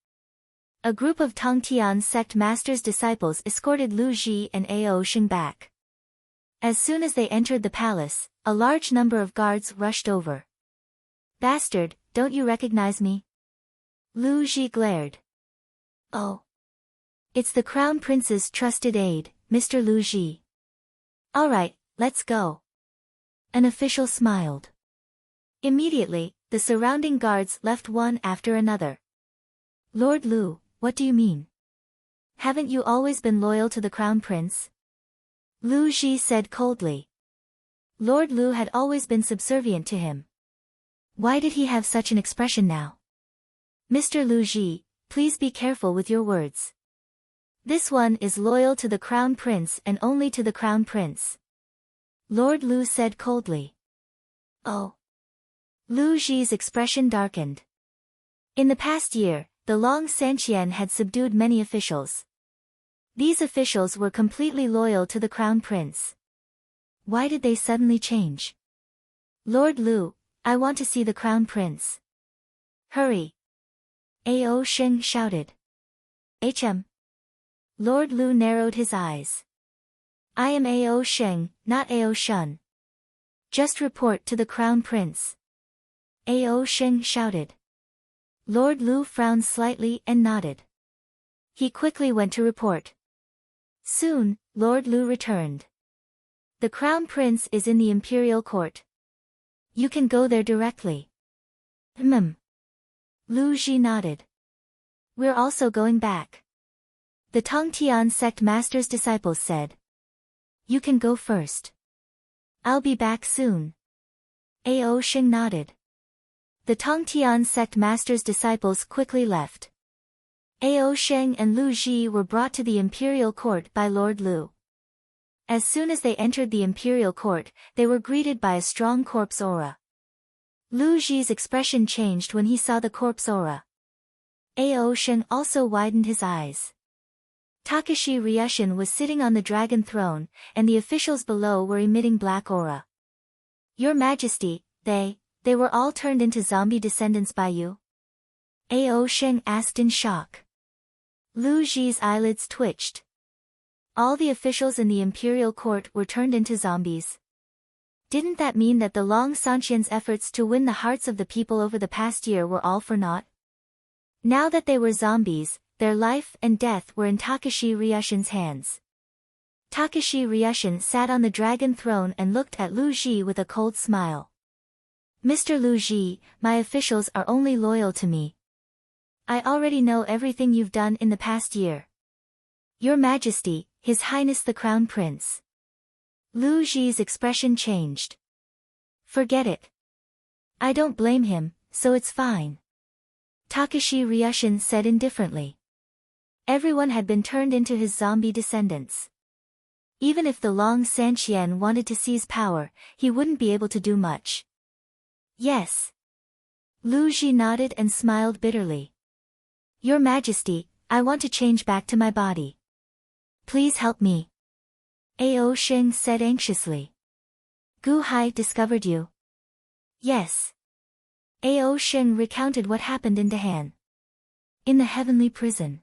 A group of Tongtian sect masters' disciples escorted Lu Ji and Ao Sheng back. As soon as they entered the palace, a large number of guards rushed over. Bastard, don't you recognize me? Lu Ji glared. Oh. It's the Crown Prince's trusted aide, Mr. Lu Ji. All right, let's go. An official smiled. Immediately, the surrounding guards left one after another. Lord Lu, what do you mean? Haven't you always been loyal to the Crown Prince? Lu Ji said coldly. Lord Lu had always been subservient to him. Why did he have such an expression now? Mr. Lu Ji, please be careful with your words. This one is loyal to the Crown Prince and only to the Crown Prince. Lord Lu said coldly. Oh. Lu Ji's expression darkened. In the past year, the Long Sanqian had subdued many officials. These officials were completely loyal to the Crown Prince. Why did they suddenly change? Lord Lu, I want to see the Crown Prince. Hurry. Ao Sheng shouted. HM. Lord Lu narrowed his eyes. I am Ao Sheng, not Ao Shun. Just report to the Crown Prince. Ao Sheng shouted. Lord Lu frowned slightly and nodded. He quickly went to report. Soon, Lord Lu returned. The Crown Prince is in the Imperial Court. You can go there directly. Lu Ji nodded. We're also going back. The Tongtian sect master's disciples said. You can go first. I'll be back soon. Ao Sheng nodded. The Tongtian sect master's disciples quickly left. Ao Sheng and Lu Ji were brought to the Imperial Court by Lord Lu. As soon as they entered the Imperial Court, they were greeted by a strong corpse aura. Lu Ji's expression changed when he saw the corpse aura. Ao Sheng also widened his eyes. Takashi Ryushin was sitting on the dragon throne, and the officials below were emitting black aura. Your Majesty, they were all turned into zombie descendants by you? Ao Sheng asked in shock. Lu Ji's eyelids twitched. All the officials in the Imperial Court were turned into zombies. Didn't that mean that the Long Sanqian's efforts to win the hearts of the people over the past year were all for naught? Now that they were zombies, their life and death were in Takashi Ryushin's hands. Takashi Ryushin sat on the dragon throne and looked at Lu Ji with a cold smile. Mr. Lu Ji, my officials are only loyal to me. I already know everything you've done in the past year. Your Majesty, His Highness the Crown Prince. Lu Ji's expression changed. Forget it. I don't blame him, so it's fine. Takashi Ryushin said indifferently. Everyone had been turned into his zombie descendants. Even if the Long Sanqian wanted to seize power, he wouldn't be able to do much. Yes. Lu Ji nodded and smiled bitterly. Your Majesty, I want to change back to my body. Please help me. Ao Sheng said anxiously. Gu Hai discovered you. Yes. Ao Sheng recounted what happened in Dahan. In the heavenly prison.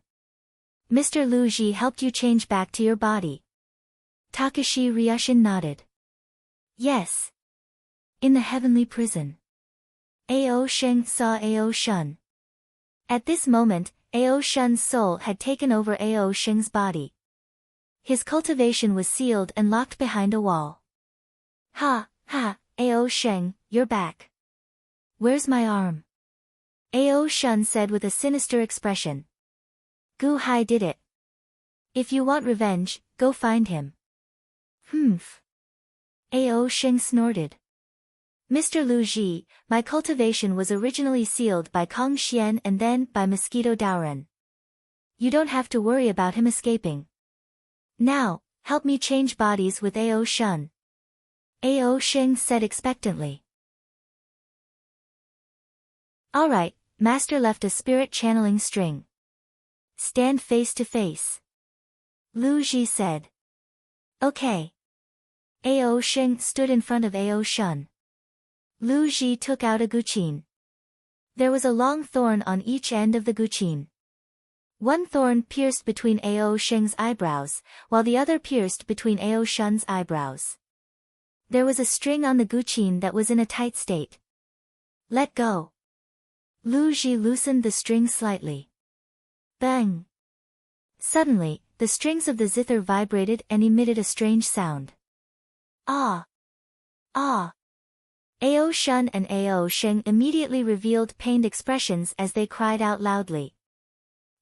Mr. Lu Ji helped you change back to your body. Takashi Ryushin nodded. Yes. In the heavenly prison. Ao Sheng saw Ao Shun. At this moment, Ao Shun's soul had taken over Ao Sheng's body. His cultivation was sealed and locked behind a wall. Ha, ha, Ao Sheng, you're back. Where's my arm? Ao Shun said with a sinister expression. Gu Hai did it. If you want revenge, go find him. Humph. Ao Sheng snorted. Mr. Lu Ji, my cultivation was originally sealed by Kong Xian and then by Mosquito Daoren. You don't have to worry about him escaping. Now, help me change bodies with Ao Shun. Ao Sheng said expectantly. Alright, Master left a spirit channeling string. Stand face to face. Lu Ji said. Okay. Ao Sheng stood in front of Ao Shun. Lu Ji took out a guqin. There was a long thorn on each end of the guqin. One thorn pierced between Ao Sheng's eyebrows, while the other pierced between Ao Shun's eyebrows. There was a string on the guqin that was in a tight state. Let go. Lu Ji loosened the string slightly. Bang! Suddenly, the strings of the zither vibrated and emitted a strange sound. Ah! Ah! Ao Shun and Ao Sheng immediately revealed pained expressions as they cried out loudly.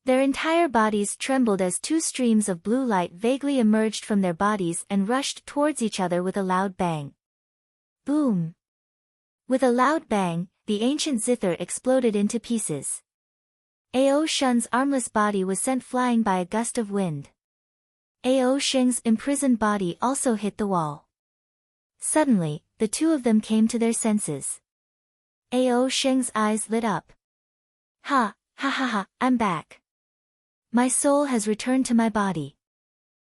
Their entire bodies trembled as two streams of blue light vaguely emerged from their bodies and rushed towards each other with a loud bang. Boom! With a loud bang, the ancient zither exploded into pieces. Ao Shun's armless body was sent flying by a gust of wind. Ao Sheng's imprisoned body also hit the wall. Suddenly, the two of them came to their senses. Ao Sheng's eyes lit up. Ha, ha ha ha, I'm back. My soul has returned to my body.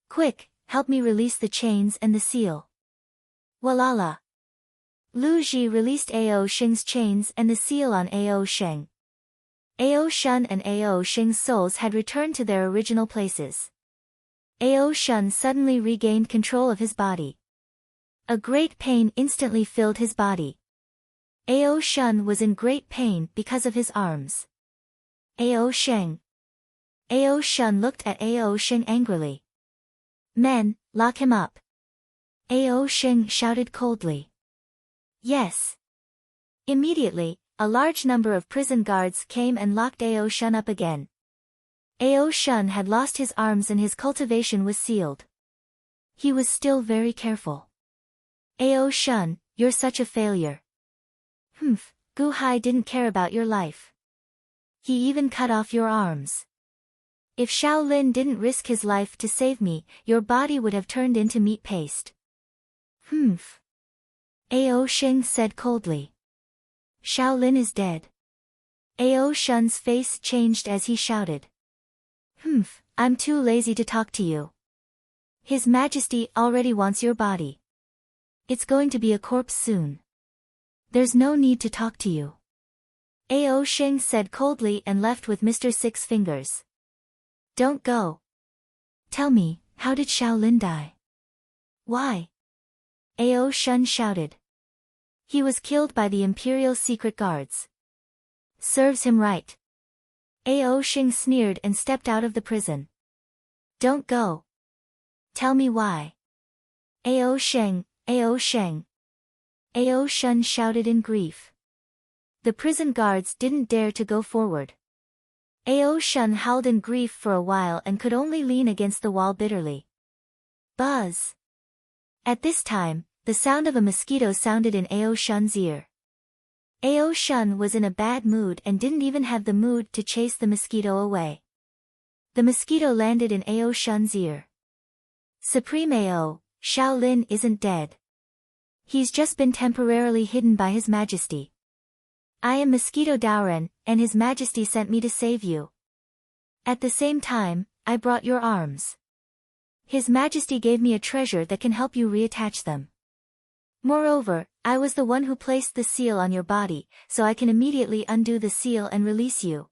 Quick, help me release the chains and the seal. Walala. Lu Ji released Ao Sheng's chains and the seal on Ao Sheng. Ao Shun and Ao Sheng's souls had returned to their original places. Ao Shun suddenly regained control of his body. A great pain instantly filled his body. Ao Shun was in great pain because of his arms. Ao Sheng. Ao Shun looked at Ao Sheng angrily. Men, lock him up. Ao Sheng shouted coldly. Yes. Immediately, a large number of prison guards came and locked Ao Shun up again. Ao Shun had lost his arms and his cultivation was sealed. He was still very careful. Ao Shun, you're such a failure. Humph, Gu Hai didn't care about your life. He even cut off your arms. If Shaolin didn't risk his life to save me, your body would have turned into meat paste. Humph. Ao Sheng said coldly. Shaolin is dead. Ao Shun's face changed as he shouted. Humph, I'm too lazy to talk to you. His Majesty already wants your body. It's going to be a corpse soon. There's no need to talk to you. Ao Sheng said coldly and left with Mr. Six Fingers. Don't go. Tell me, how did Shaolin die? Why? Ao Shun shouted. He was killed by the Imperial Secret Guards. Serves him right. Ao Sheng sneered and stepped out of the prison. Don't go. Tell me why. Ao Sheng, Ao Sheng. Ao Shun shouted in grief. The prison guards didn't dare to go forward. Ao Shun howled in grief for a while and could only lean against the wall bitterly. Buzz. At this time, the sound of a mosquito sounded in Ao Shun's ear. Ao Shun was in a bad mood and didn't even have the mood to chase the mosquito away. The mosquito landed in Ao Shun's ear. Supreme Ao, Shaolin isn't dead. He's just been temporarily hidden by His Majesty. I am Mosquito Daoren, and His Majesty sent me to save you. At the same time, I brought your arms. His Majesty gave me a treasure that can help you reattach them. Moreover, I was the one who placed the seal on your body, so I can immediately undo the seal and release you.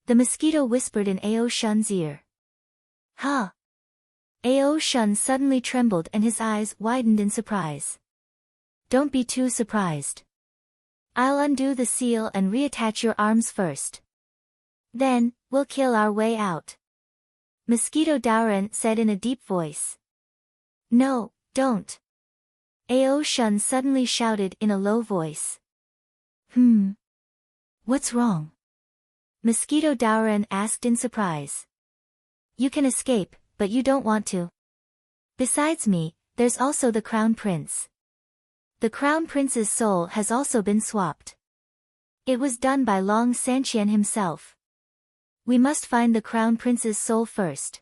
The mosquito whispered in Ao Shun's ear. Huh? Ao Shun suddenly trembled and his eyes widened in surprise. don't be too surprised. I'll undo the seal and reattach your arms first. Then, we'll kill our way out. Mosquito Daoran said in a deep voice. No, don't. Ao Shun suddenly shouted in a low voice. What's wrong? Mosquito Daoran asked in surprise. You can escape, but you don't want to. Besides me, there's also the Crown Prince. The Crown Prince's soul has also been swapped. It was done by Long Sanqian himself. We must find the Crown Prince's soul first.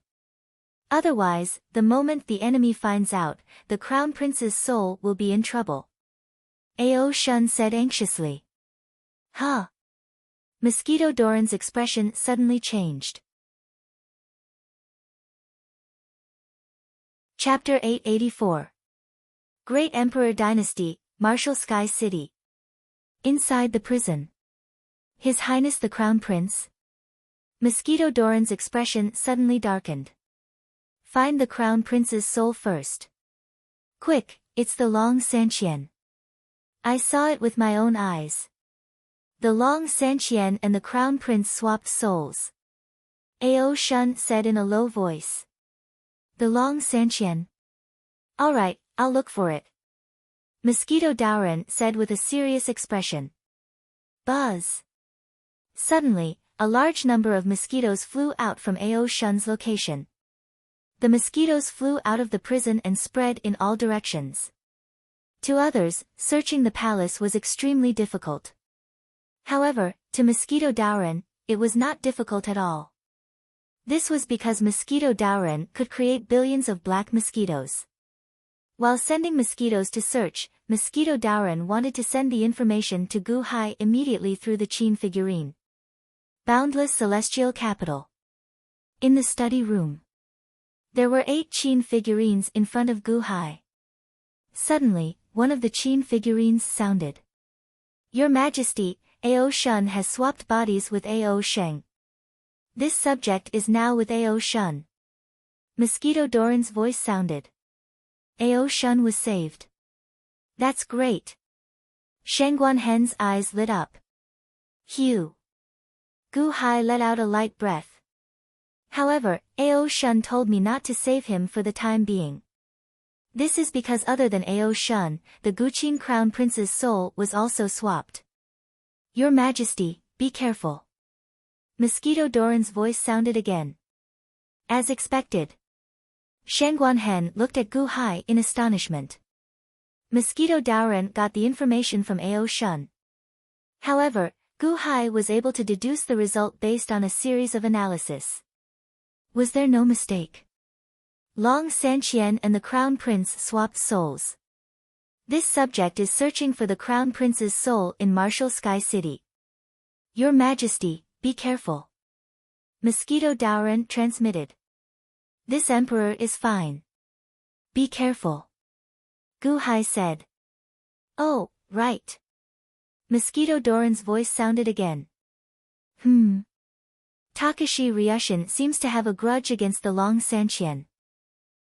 Otherwise, the moment the enemy finds out, the Crown Prince's soul will be in trouble. Ao Shun said anxiously. Huh? Mosquito Doran's expression suddenly changed. Chapter 884. Great Emperor Dynasty, Martial Sky City. Inside the prison. His Highness the Crown Prince? Mosquito Doran's expression suddenly darkened. Find the Crown Prince's soul first. Quick, it's the Long Sanqian. I saw it with my own eyes. The Long Sanqian and the Crown Prince swapped souls. Ao Shun said in a low voice. The Long Sanqian? Alright, I'll look for it. Mosquito Daoran said with a serious expression. Buzz. Suddenly, a large number of mosquitoes flew out from Ao Shun's location. The mosquitoes flew out of the prison and spread in all directions. To others, searching the palace was extremely difficult. However, to Mosquito Daoran, it was not difficult at all. This was because Mosquito Daoran could create billions of black mosquitoes. While sending mosquitoes to search, Mosquito Daoran wanted to send the information to Gu Hai immediately through the Qin figurine. Boundless Celestial Capital. In the study room. There were 8 Qin figurines in front of Gu Hai. Suddenly, one of the Qin figurines sounded. Your Majesty, Ao Shun has swapped bodies with Ao Sheng. This subject is now with Ao Shun. Mosquito Doran's voice sounded. Ao Shun was saved. That's great. Sheng Guanhen's eyes lit up. Phew. Gu Hai let out a light breath. However, Ao Shun told me not to save him for the time being. This is because other than Ao Shun, the Guqin Crown Prince's soul was also swapped. Your Majesty, be careful. Mosquito Doran's voice sounded again. As expected. Sheng Guanhen looked at Gu Hai in astonishment. Mosquito Daoran got the information from Ao Shun. However, Gu Hai was able to deduce the result based on a series of analysis. Was there no mistake? Long Sanqian and the Crown Prince swapped souls. This subject is searching for the Crown Prince's soul in Martial Sky City. Your Majesty, be careful. Mosquito Daoran transmitted. This emperor is fine. Be careful. Gu Hai said. Oh, right. Mosquito Doran's voice sounded again. Takashi Ryushin seems to have a grudge against the Long Sanqian.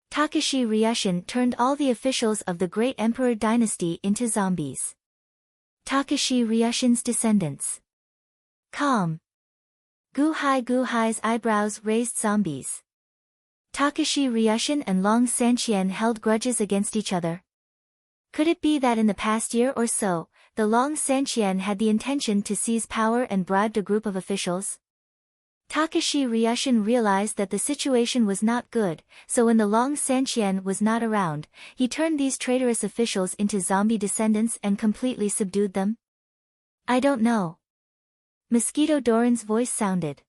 Takashi Ryushin turned all the officials of the Great Emperor Dynasty into zombies. Takashi Ryushin's descendants. Calm. Gu Hai's eyebrows raised. Zombies. Takashi Ryushin and Long Sanqian held grudges against each other. Could it be that in the past year or so, the Long Sanqian had the intention to seize power and bribed a group of officials? Takashi Ryushin realized that the situation was not good, so when the Long Sanqian was not around, he turned these traitorous officials into zombie descendants and completely subdued them. I don't know. Mosquito Doran's voice sounded.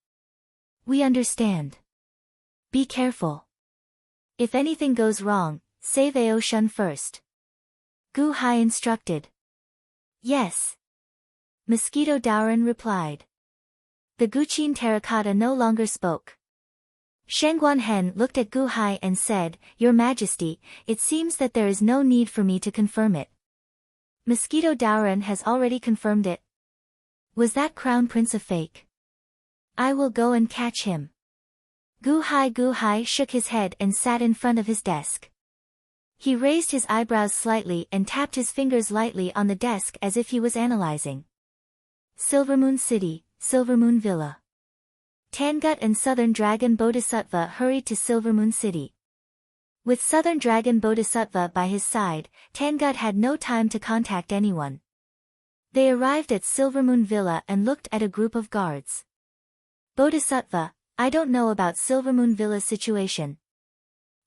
We understand. Be careful. If anything goes wrong, save Ao Shun first. Gu Hai instructed. Yes. Mosquito Daoran replied. The Guqin Terracotta no longer spoke. Sheng Guanhen looked at Gu Hai and said, Your Majesty, it seems that there is no need for me to confirm it. Mosquito Daoran has already confirmed it. Was that Crown Prince a fake? I will go and catch him. Gu Hai shook his head and sat in front of his desk. He raised his eyebrows slightly and tapped his fingers lightly on the desk as if he was analyzing. Silvermoon City, Silvermoon Villa. Tangut and Southern Dragon Bodhisattva hurried to Silvermoon City. With Southern Dragon Bodhisattva by his side, Tangut had no time to contact anyone. They arrived at Silvermoon Villa and looked at a group of guards. Bodhisattva, I don't know about Silvermoon Villa's situation.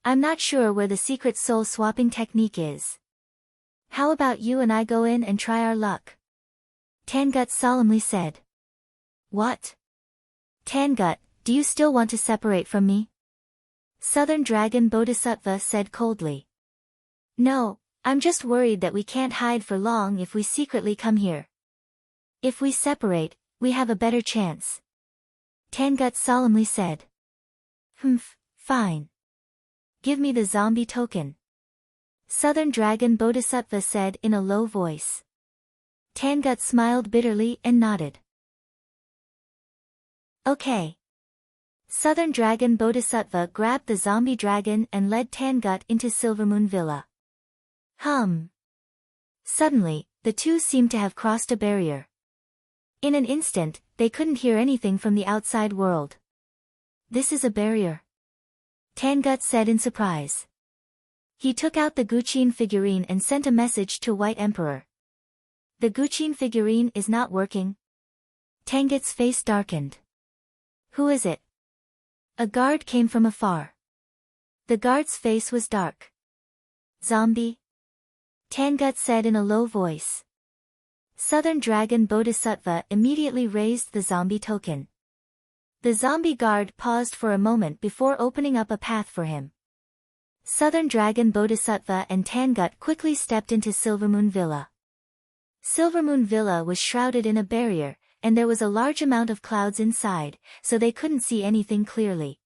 I'm not sure where the secret soul swapping technique is. How about you and I go in and try our luck? Tangut solemnly said. What? Tangut, do you still want to separate from me? Southern Dragon Bodhisattva said coldly. No, I'm just worried that we can't hide for long if we secretly come here. If we separate, we have a better chance. Tangut solemnly said. Fine. Give me the zombie token. Southern Dragon Bodhisattva said in a low voice. Tangut smiled bitterly and nodded. Okay. Southern Dragon Bodhisattva grabbed the zombie dragon and led Tangut into Silvermoon Villa. Suddenly, the two seemed to have crossed a barrier. In an instant, they couldn't hear anything from the outside world. This is a barrier? Tangut said in surprise. He took out the Guqin figurine and sent a message to White Emperor. The Guqin figurine is not working. Tangut's face darkened. Who is it? A guard came from afar. The guard's face was dark. Zombie? Tangut said in a low voice. Southern Dragon Bodhisattva immediately raised the zombie token. The zombie guard paused for a moment before opening up a path for him. Southern Dragon Bodhisattva and Tangut quickly stepped into Silvermoon Villa. Silvermoon Villa was shrouded in a barrier, and there was a large amount of clouds inside, so they couldn't see anything clearly.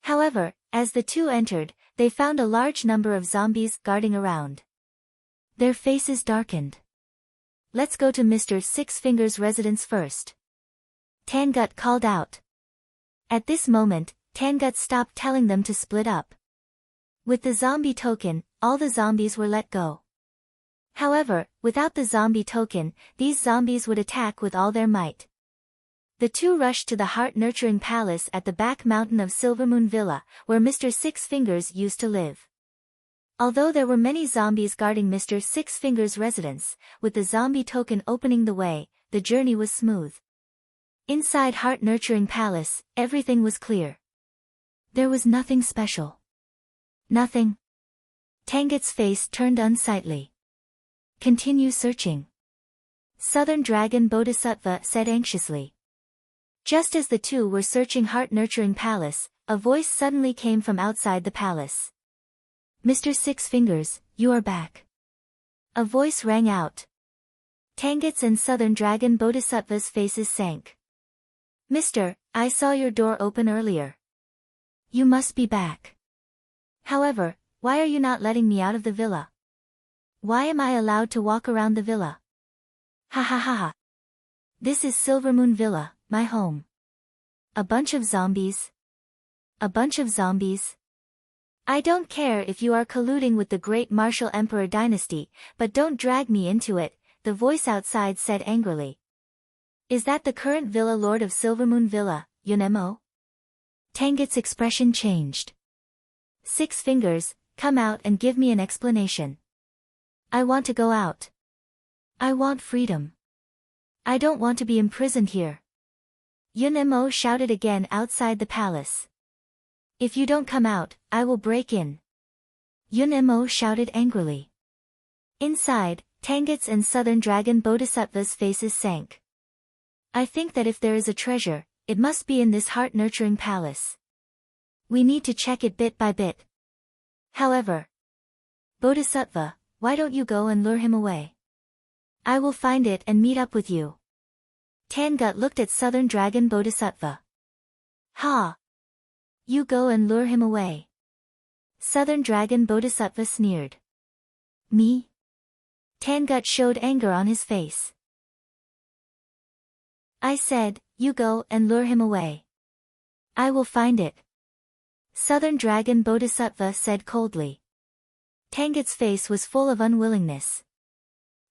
However, as the two entered, they found a large number of zombies guarding around. Their faces darkened. Let's go to Mr. Six Fingers' residence first. Tangut called out. At this moment, Tangut stopped telling them to split up. With the zombie token, all the zombies were let go. However, without the zombie token, these zombies would attack with all their might. The two rushed to the heart-nurturing palace at the back mountain of Silvermoon Villa, where Mr. Six Fingers used to live. Although there were many zombies guarding Mr. Six Fingers' residence, with the zombie token opening the way, the journey was smooth. Inside heart-nurturing palace, everything was clear. There was nothing special. Nothing. Tangut's face turned unsightly. Continue searching. Southern Dragon Bodhisattva said anxiously. Just as the two were searching heart-nurturing palace, a voice suddenly came from outside the palace. Mr. Six Fingers, you are back. A voice rang out. Tangut's and Southern Dragon Bodhisattva's faces sank. Mister, I saw your door open earlier. You must be back. However, why are you not letting me out of the villa? Why am I allowed to walk around the villa? Ha ha ha ha. This is Silvermoon Villa, my home. A bunch of zombies. A bunch of zombies. I don't care if you are colluding with the great Martial Emperor dynasty, but don't drag me into it, the voice outside said angrily. Is that the current Villa Lord of Silvermoon Villa, Yunemo? Tangut's expression changed. Six Fingers, come out and give me an explanation. I want to go out. I want freedom. I don't want to be imprisoned here. Yunemo shouted again outside the palace. If you don't come out, I will break in. Yunemo shouted angrily. Inside, Tangut's and Southern Dragon Bodhisattva's faces sank. I think that if there is a treasure, it must be in this heart-nurturing palace. We need to check it bit by bit. However, Bodhisattva, why don't you go and lure him away? I will find it and meet up with you. Tangut looked at Southern Dragon Bodhisattva. Ha! You go and lure him away. Southern Dragon Bodhisattva sneered. Me? Tangut showed anger on his face. I said, you go and lure him away. I will find it. Southern Dragon Bodhisattva said coldly. Tanget's face was full of unwillingness.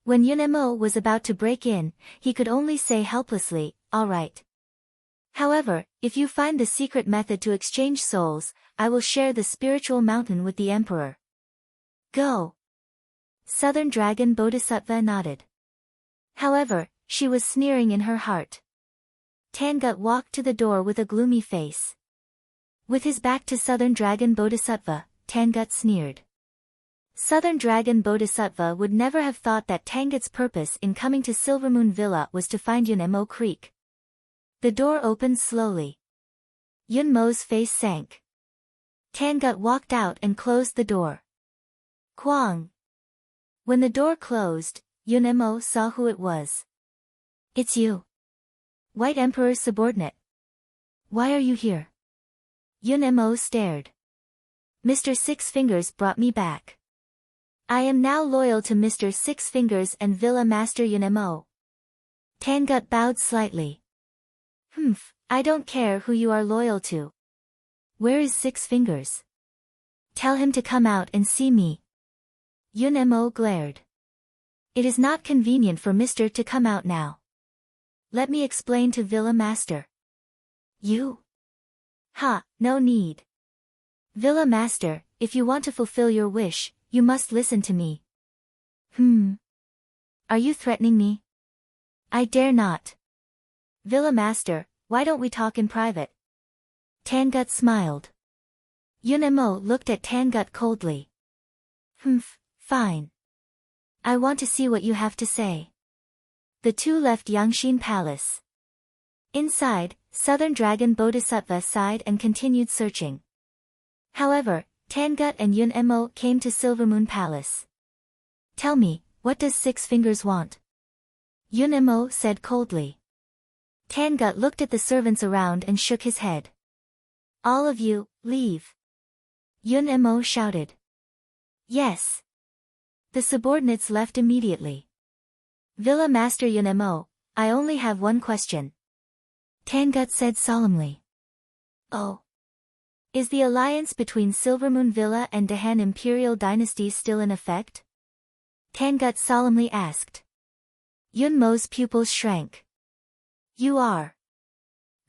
When Yunemo was about to break in, he could only say helplessly, "All right. However, if you find the secret method to exchange souls, I will share the spiritual mountain with the Emperor." "Go." Southern Dragon Bodhisattva nodded. However, she was sneering in her heart. Tangut walked to the door with a gloomy face. With his back to Southern Dragon Bodhisattva, Tangut sneered. Southern Dragon Bodhisattva would never have thought that Tangut's purpose in coming to Silvermoon Villa was to find Yunemo Creek. The door opened slowly. Yunmo's face sank. Tangut walked out and closed the door. Kwang. When the door closed, Yunemo saw who it was. "It's you. White Emperor's subordinate. Why are you here?" Yunemo stared. "Mr. Six Fingers brought me back. I am now loyal to Mr. Six Fingers and Villa Master Yunemo." Tangut bowed slightly. I don't care who you are loyal to. Where is Six Fingers? Tell him to come out and see me." Yunemo glared. "It is not convenient for Mr. to come out now. Let me explain to Villa Master." "You?" No need. Villa Master, if you want to fulfill your wish, you must listen to me." Are you threatening me?" "I dare not." "Villa Master, why don't we talk in private?" Tangut smiled. Yunemo looked at Tangut coldly. Fine. I want to see what you have to say." The two left Yangshin Palace. Inside, Southern Dragon Bodhisattva sighed and continued searching. However, Tangut and Yunemo came to Silvermoon Palace. "Tell me, what does Six Fingers want?" Yunemo said coldly. Tangut looked at the servants around and shook his head. "All of you, leave." Yunemo shouted. "Yes." The subordinates left immediately. "Villa Master Yunemo, I only have one question," Tangut said solemnly. "Oh. Is the alliance between Silvermoon Villa and Dahan Imperial Dynasty still in effect?" Tangut solemnly asked. Yunmo's pupils shrank. "You are.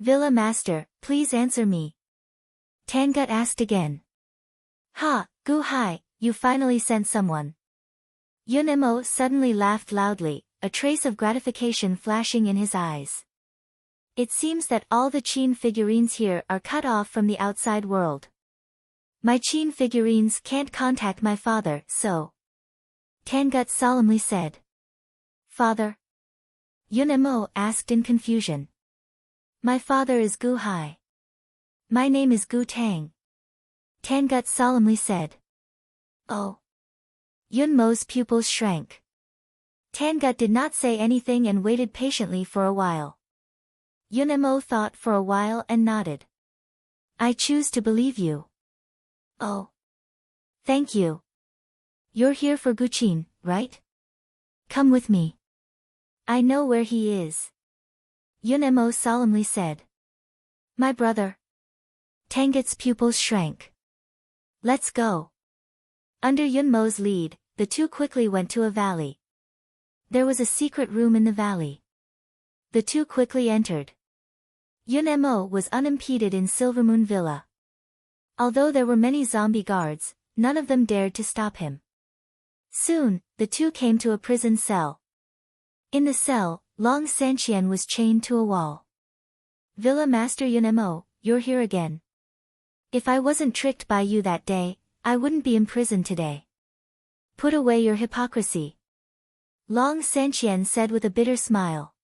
Villa Master, please answer me." Tangut asked again. Gu Hai, you finally sent someone." Yunemo suddenly laughed loudly, a trace of gratification flashing in his eyes. "It seems that all the Qin figurines here are cut off from the outside world. My Qin figurines can't contact my father, so..." Tangut solemnly said. "Father?" Yunemo asked in confusion. "My father is Gu Hai. My name is Gu Tang," Tangut solemnly said. "Oh." Yunmo's pupils shrank. Tangut did not say anything and waited patiently for a while. Yunemo thought for a while and nodded. "I choose to believe you." "Oh. Thank you. You're here for Guqin, right? Come with me. I know where he is," Yunemo solemnly said. "My brother." Tangut's pupils shrank. "Let's go." Under Yunmo's lead, the two quickly went to a valley. There was a secret room in the valley. The two quickly entered. Yunemo was unimpeded in Silvermoon Villa. Although there were many zombie guards, none of them dared to stop him. Soon, the two came to a prison cell. In the cell, Long Sanqian was chained to a wall. "Villa Master Yunemo, you're here again. If I wasn't tricked by you that day, I wouldn't be imprisoned today. Put away your hypocrisy," Long Sanqian said with a bitter smile.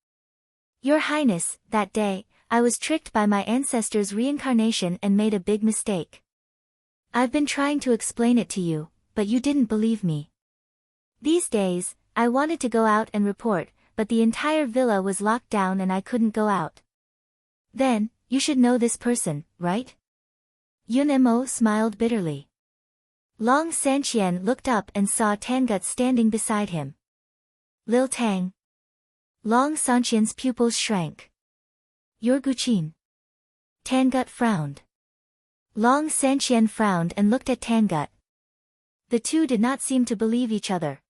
"Your Highness, that day, I was tricked by my ancestor's reincarnation and made a big mistake. I've been trying to explain it to you, but you didn't believe me. These days, I wanted to go out and report, but the entire villa was locked down and I couldn't go out. Then, you should know this person, right?" Yunemo smiled bitterly. Long Sanqian looked up and saw Tangut standing beside him. "Lil Tang." Long Sanqian's pupils shrank. "You're Guqin." Tangut frowned. Long Sanqian frowned and looked at Tangut. The two did not seem to believe each other.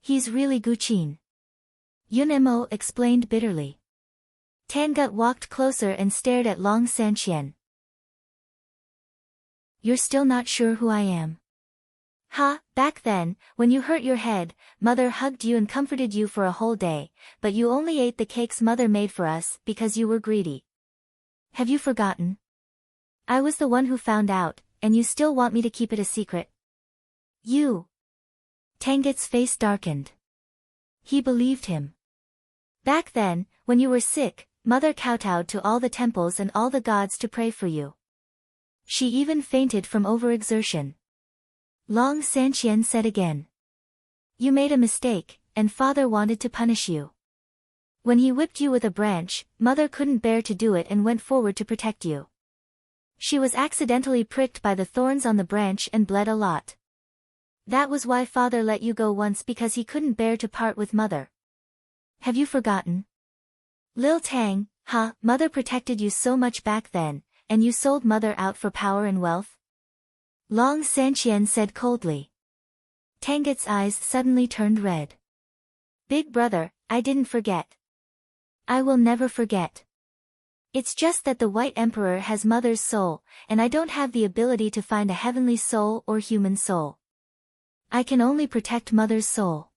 He's really Guqin. Yunemo explained bitterly. Tangut walked closer and stared at Long Sanqian. You're still not sure who I am? Ha, back then, when you hurt your head, Mother hugged you and comforted you for a whole day, but you only ate the cakes Mother made for us because you were greedy. Have you forgotten? I was the one who found out, and you still want me to keep it a secret? You. Tangut's face darkened. He believed him. Back then, when you were sick, Mother kowtowed to all the temples and all the gods to pray for you. She even fainted from overexertion. Long Sanqian said again. You made a mistake, and Father wanted to punish you. When he whipped you with a branch, Mother couldn't bear to do it and went forward to protect you. She was accidentally pricked by the thorns on the branch and bled a lot. That was why Father let you go once, because he couldn't bear to part with Mother. Have you forgotten? Lil Tang, Mother protected you so much back then, and you sold Mother out for power and wealth? Long Sanqian said coldly. Tangut's eyes suddenly turned red. Big brother, I didn't forget. I will never forget. It's just that the White Emperor has Mother's soul, and I don't have the ability to find a heavenly soul or human soul. I can only protect Mother's soul.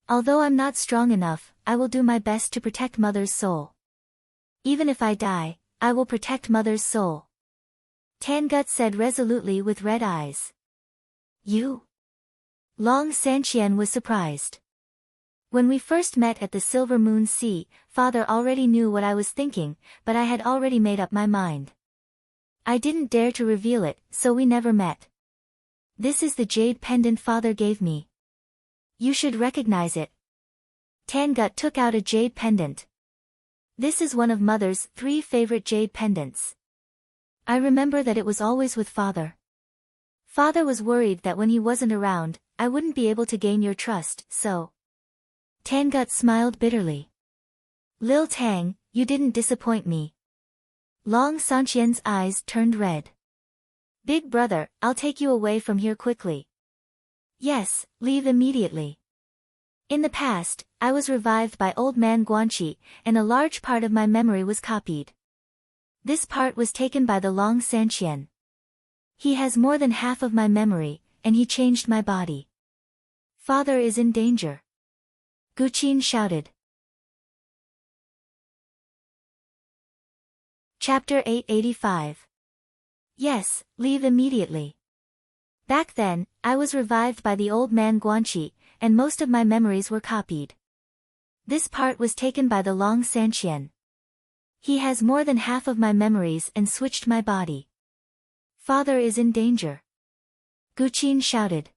Although I'm not strong enough, I will do my best to protect Mother's soul. Even if I die, I will protect Mother's soul. Tangut said resolutely with red eyes. You? Long Sanqian was surprised. When we first met at the Silver Moon Sea, Father already knew what I was thinking, but I had already made up my mind. I didn't dare to reveal it, so we never met. This is the jade pendant Father gave me. You should recognize it. Tangut took out a jade pendant. This is one of Mother's 3 favorite jade pendants. I remember that it was always with Father. Father was worried that when he wasn't around, I wouldn't be able to gain your trust, so. Tangut smiled bitterly. Lil Tang, you didn't disappoint me. Long Sanqian's eyes turned red. Big brother, I'll take you away from here quickly. Yes, leave immediately. In the past, I was revived by Old Man Guanqi, and a large part of my memory was copied. This part was taken by the Long Sanqian. He has more than half of my memory, and he changed my body. Father is in danger. Guqin shouted. Chapter 885. Yes, leave immediately. Back then, I was revived by the Old Man Guanqi, and most of my memories were copied. This part was taken by the Long Sanqian. He has more than half of my memories and switched my body. Father is in danger. Guqin shouted.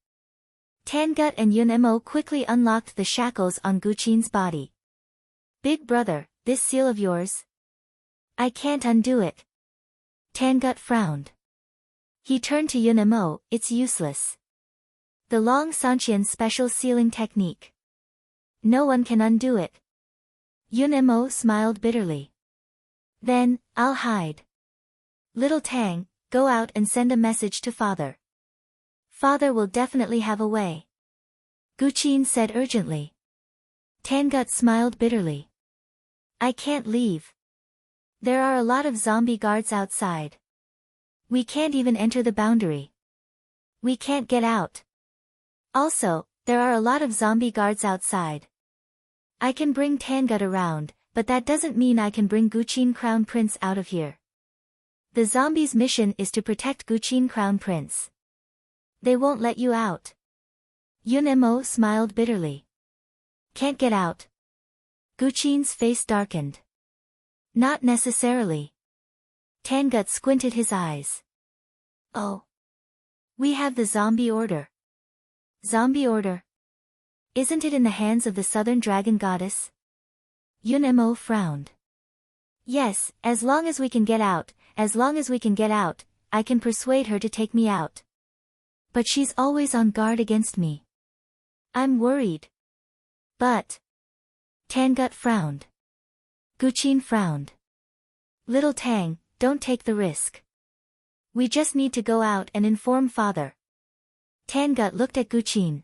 Tangut and Yunemo quickly unlocked the shackles on Guqin's body. Big brother, this seal of yours? I can't undo it. Tangut frowned. He turned to Yunemo, it's useless. The Long Sanqian's special sealing technique. No one can undo it. Yunemo smiled bitterly. Then, I'll hide. Little Tang, go out and send a message to Father. Father will definitely have a way. Guqin said urgently. Tangut smiled bitterly. I can't leave. There are a lot of zombie guards outside. We can't even enter the boundary. We can't get out. Also, there are a lot of zombie guards outside. I can bring Tangut around, but that doesn't mean I can bring Guqin Crown Prince out of here. The zombies' mission is to protect Guqin Crown Prince. They won't let you out. Yunemo smiled bitterly. Can't get out. Guqin's face darkened. Not necessarily. Tangut squinted his eyes. Oh. We have the zombie order. Zombie order? Isn't it in the hands of the Southern Dragon Goddess? Yunemo frowned. Yes, as long as we can get out, I can persuade her to take me out. But she's always on guard against me. I'm worried. But. Tangut frowned. Guqin frowned. Little Tang, don't take the risk. We just need to go out and inform Father. Tangut looked at Guqin.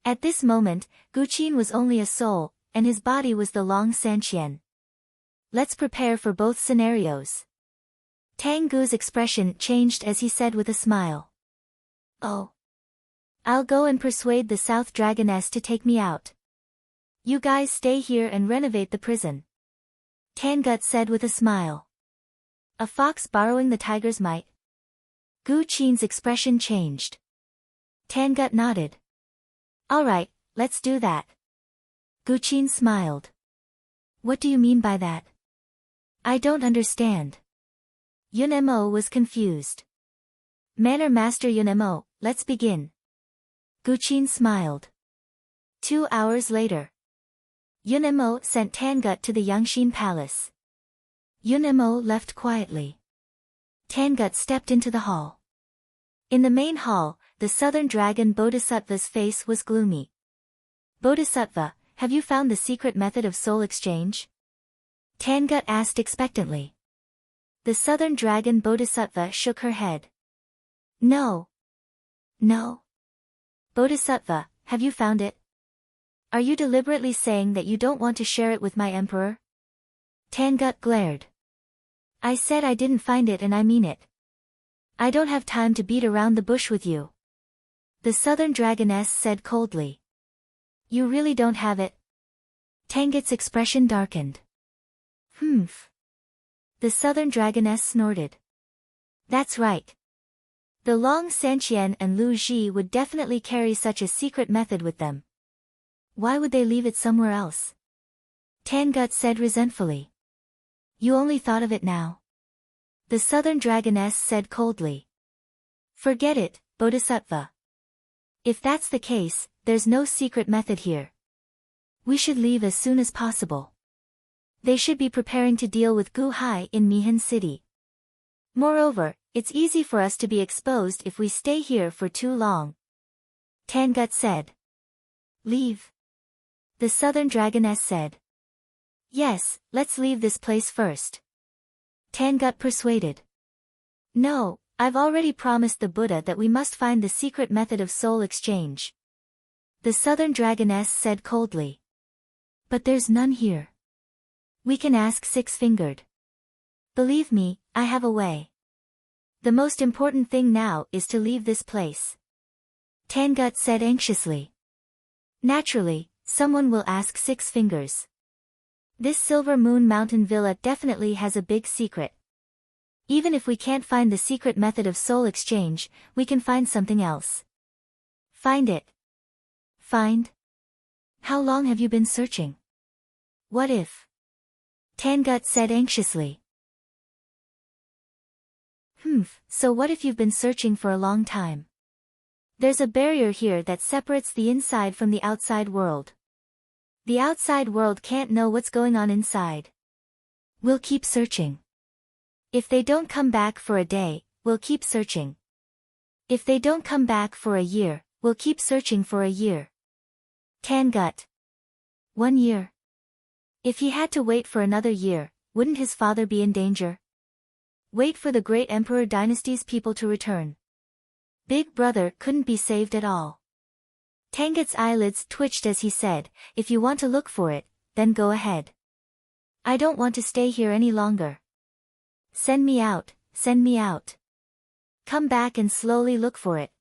At this moment, Guqin was only a soul, and his body was the Long Sanqian. Let's prepare for both scenarios. Tangu's expression changed as he said with a smile. Oh. I'll go and persuade the South Dragoness to take me out. You guys stay here and renovate the prison. Tangut said with a smile. A fox borrowing the tiger's might? Guqin's expression changed. Tangut nodded. All right, let's do that. Guqin smiled. What do you mean by that? I don't understand. Yunemo was confused. Manor Master Yunemo, let's begin. Guqin smiled. 2 hours later. Yunemo sent Tangut to the Yangshin Palace. Yunemo left quietly. Tangut stepped into the hall. In the main hall, the southern dragon Bodhisattva's face was gloomy. Bodhisattva, have you found the secret method of soul exchange? Tangut asked expectantly. The southern dragon Bodhisattva shook her head. No. No. Bodhisattva, have you found it? Are you deliberately saying that you don't want to share it with my emperor? Tangut glared. I said I didn't find it and I mean it. I don't have time to beat around the bush with you. The southern dragoness said coldly. You really don't have it? Tangut's expression darkened. Humph. The southern dragoness snorted. That's right. The Long Sanqian and Lu Ji would definitely carry such a secret method with them. Why would they leave it somewhere else? Tangut said resentfully. You only thought of it now. The southern dragoness said coldly. Forget it, Bodhisattva. If that's the case, there's no secret method here. We should leave as soon as possible. They should be preparing to deal with Gu Hai in Mihan City. Moreover, it's easy for us to be exposed if we stay here for too long. Tangut said. Leave. The southern dragoness said. Yes, let's leave this place first. Tangut persuaded. No, I've already promised the Buddha that we must find the secret method of soul exchange. The southern dragoness said coldly. But there's none here. We can ask Six-Fingered. Believe me, I have a way. The most important thing now is to leave this place. Tangut said anxiously. Naturally, someone will ask Six Fingers. This Silver Moon Mountain Villa definitely has a big secret. Even if we can't find the secret method of soul exchange, we can find something else. Find it. Find? How long have you been searching? What if? Tangut said anxiously. So what if you've been searching for a long time? There's a barrier here that separates the inside from the outside world. The outside world can't know what's going on inside. We'll keep searching. If they don't come back for a day, we'll keep searching. If they don't come back for a year, we'll keep searching for a year. Tangut. 1 year. If he had to wait for another year, wouldn't his father be in danger? Wait for the great emperor dynasty's people to return. Big brother couldn't be saved at all. Tangut's eyelids twitched as he said, if you want to look for it, then go ahead. I don't want to stay here any longer. Send me out, send me out. Come back and slowly look for it.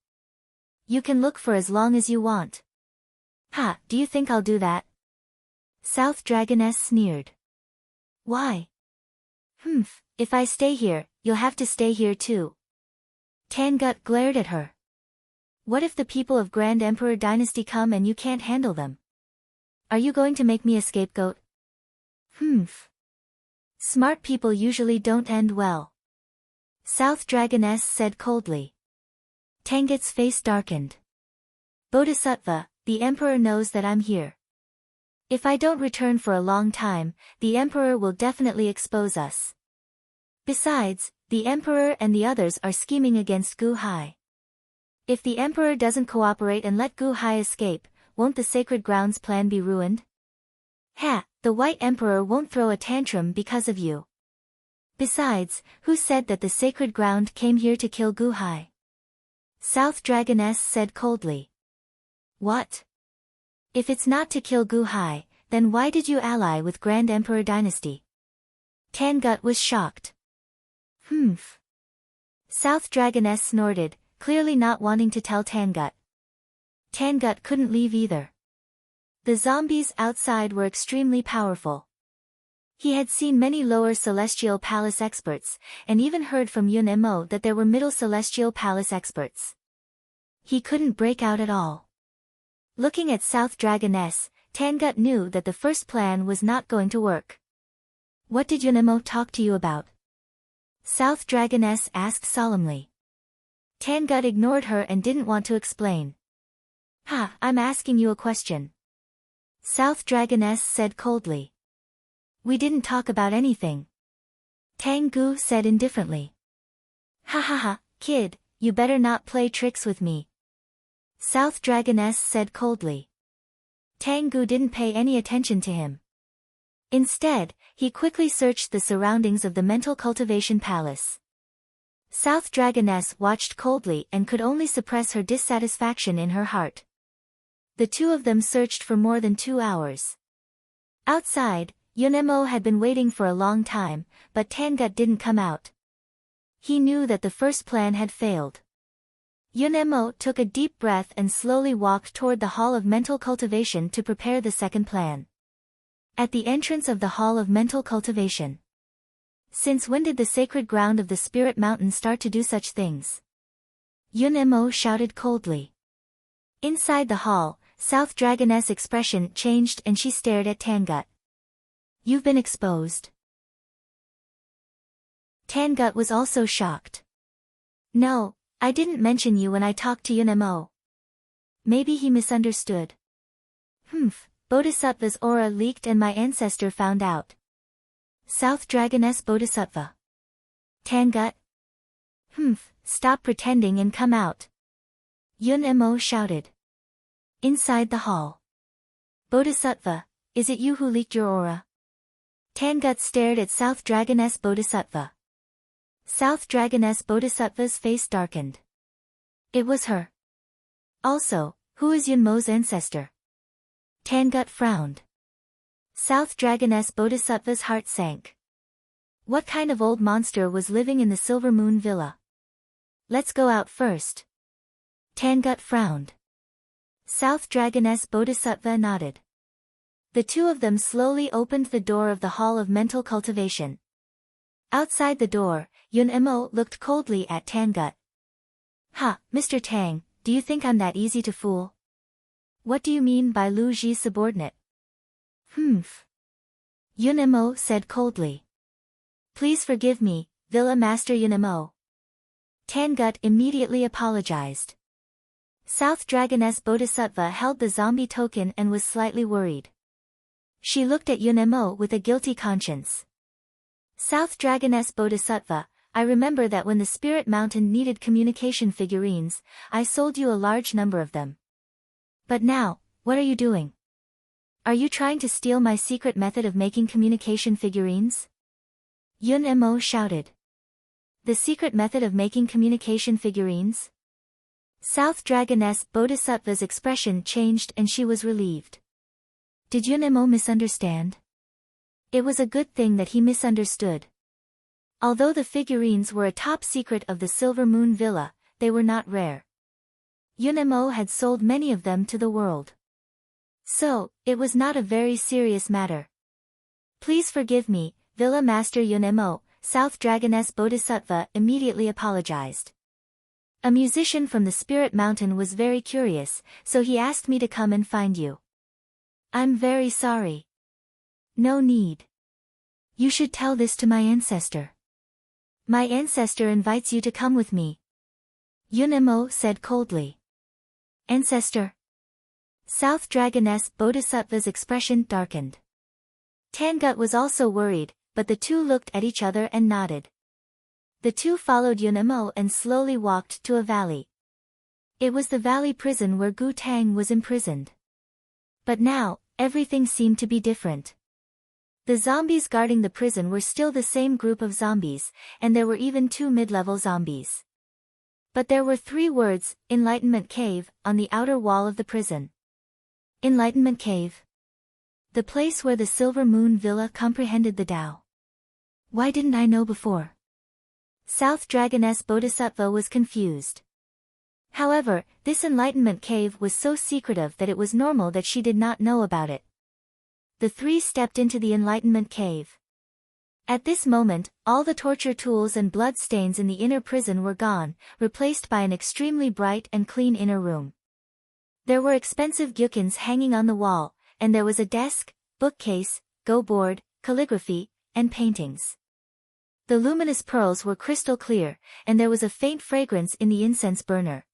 You can look for as long as you want. Ha, do you think I'll do that? South Dragoness sneered. Why? If I stay here, you'll have to stay here too. Tangut glared at her. What if the people of Grand Emperor Dynasty come and you can't handle them? Are you going to make me a scapegoat? Smart people usually don't end well. South Dragoness said coldly. Tangut's face darkened. Bodhisattva, the Emperor knows that I'm here. If I don't return for a long time, the Emperor will definitely expose us. Besides, the Emperor and the others are scheming against Gu Hai. If the Emperor doesn't cooperate and let Gu Hai escape, won't the Sacred Grounds plan be ruined? The White Emperor won't throw a tantrum because of you. Besides, who said that the Sacred Ground came here to kill Gu Hai? South Dragoness said coldly. What? If it's not to kill Gu Hai, then why did you ally with Grand Emperor Dynasty? Tangut was shocked. Humph. South Dragoness snorted, clearly not wanting to tell Tangut. Tangut couldn't leave either. The zombies outside were extremely powerful. He had seen many lower Celestial Palace experts, and even heard from Yun Mo that there were middle Celestial Palace experts. He couldn't break out at all. Looking at South Dragoness, Tangut knew that the first plan was not going to work. What did Yun Mo talk to you about? South Dragoness asked solemnly. Tangut ignored her and didn't want to explain. I'm asking you a question. South Dragoness said coldly. We didn't talk about anything. Tang Gu said indifferently. Kid, you better not play tricks with me. South Dragoness said coldly. Tang Gu didn't pay any attention to him. Instead, he quickly searched the surroundings of the mental cultivation palace. South Dragoness watched coldly and could only suppress her dissatisfaction in her heart. The two of them searched for more than 2 hours. Outside, Yun Mo had been waiting for a long time, but Tangut didn't come out. He knew that the first plan had failed. Yun Mo took a deep breath and slowly walked toward the Hall of Mental Cultivation to prepare the second plan. At the entrance of the Hall of Mental Cultivation. Since when did the sacred ground of the Spirit Mountain start to do such things? Yun Mo shouted coldly. Inside the hall, South Dragoness' expression changed and she stared at Tangut. You've been exposed. Tangut was also shocked. No, I didn't mention you when I talked to Yun Mo. Maybe he misunderstood. Bodhisattva's aura leaked and my ancestor found out. South Dragoness Bodhisattva. Tangut? Stop pretending and come out. Yun Mo shouted. Inside the hall. Bodhisattva, is it you who leaked your aura? Tangut stared at South Dragoness Bodhisattva. South Dragoness Bodhisattva's face darkened. It was her. Also, who is Yun Mo's ancestor? Tangut frowned. South Dragoness Bodhisattva's heart sank. What kind of old monster was living in the Silver Moon Villa? Let's go out first. Tangut frowned. South Dragoness Bodhisattva nodded. The two of them slowly opened the door of the Hall of Mental Cultivation. Outside the door, Yun Mo looked coldly at Tangut. Mr. Tang, do you think I'm that easy to fool? What do you mean by Lu Ji's subordinate? Yun Mo said coldly. Please forgive me, Villa Master Yun Mo. Tangut immediately apologized. South Dragoness Bodhisattva held the zombie token and was slightly worried. She looked at Yun Mo with a guilty conscience. South Dragoness Bodhisattva, I remember that when the Spirit Mountain needed communication figurines, I sold you a large number of them. But now, what are you doing? Are you trying to steal my secret method of making communication figurines? Yun Mo shouted. The secret method of making communication figurines? South Dragoness Bodhisattva's expression changed and she was relieved. Did Yun Mo misunderstand? It was a good thing that he misunderstood. Although the figurines were a top secret of the Silver Moon Villa, they were not rare. Yun Mo had sold many of them to the world. So, it was not a very serious matter. Please forgive me, Villa Master Yun Mo, South Dragoness Bodhisattva immediately apologized. A musician from the Spirit Mountain was very curious, so he asked me to come and find you. I'm very sorry. No need. You should tell this to my ancestor. My ancestor invites you to come with me. Yun Mo said coldly. Ancestor? South Dragoness Bodhisattva's expression darkened. Tangut was also worried, but the two looked at each other and nodded. The two followed Yun Mo and slowly walked to a valley. It was the valley prison where Gu Tang was imprisoned. But now, everything seemed to be different. The zombies guarding the prison were still the same group of zombies, and there were even 2 mid-level zombies. But there were 3 words, Enlightenment Cave, on the outer wall of the prison. Enlightenment Cave. The place where the Silver Moon Villa comprehended the Tao. Why didn't I know before? South Dragoness Bodhisattva was confused. However, this Enlightenment Cave was so secretive that it was normal that she did not know about it. The 3 stepped into the Enlightenment Cave. At this moment, all the torture tools and blood stains in the inner prison were gone, replaced by an extremely bright and clean inner room. There were expensive gyukins hanging on the wall, and there was a desk, bookcase, go board, calligraphy, and paintings. The luminous pearls were crystal clear, and there was a faint fragrance in the incense burner.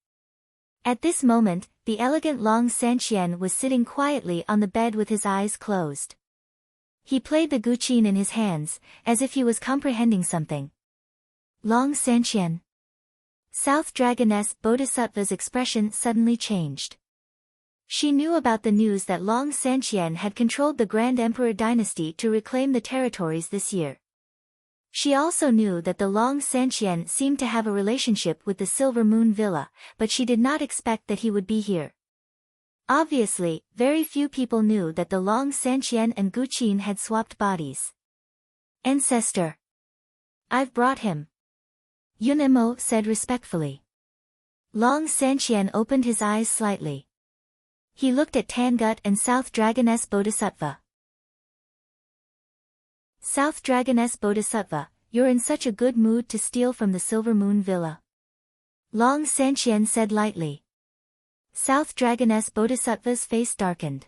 At this moment, the elegant Long Sanqian was sitting quietly on the bed with his eyes closed. He played the guqin in his hands, as if he was comprehending something. Long Sanqian. South Dragoness Bodhisattva's expression suddenly changed. She knew about the news that Long Sanqian had controlled the Grand Emperor dynasty to reclaim the territories this year. She also knew that the Long Sanqian seemed to have a relationship with the Silver Moon Villa, but she did not expect that he would be here. Obviously, very few people knew that the Long Sanqian and Guqin had swapped bodies. Ancestor. I've brought him. Yunemo said respectfully. Long Sanqian opened his eyes slightly. He looked at Tangut and South Dragoness Bodhisattva. South Dragoness Bodhisattva, you're in such a good mood to steal from the Silver Moon Villa. Long Sanqian said lightly. South Dragoness Bodhisattva's face darkened.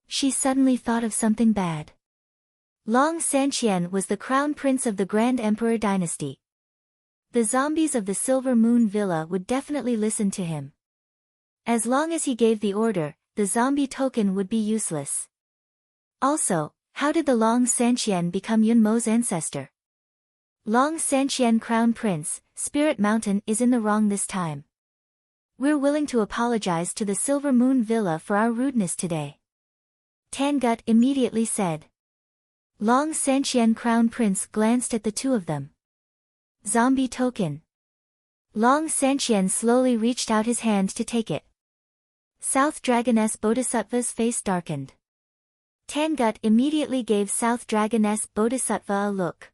She suddenly thought of something bad. Long Sanqian was the crown prince of the Grand Emperor dynasty. The zombies of the Silver Moon Villa would definitely listen to him. As long as he gave the order, the zombie token would be useless. Also, how did the Long Sanqian become Yunmo's ancestor? Long Sanqian Crown Prince, Spirit Mountain is in the wrong this time. We're willing to apologize to the Silver Moon Villa for our rudeness today. Tangut immediately said. Long Sanqian Crown Prince glanced at the 2 of them. Zombie token. Long Sanqian slowly reached out his hand to take it. South Dragoness Bodhisattva's face darkened. Tangut immediately gave South Dragoness Bodhisattva a look.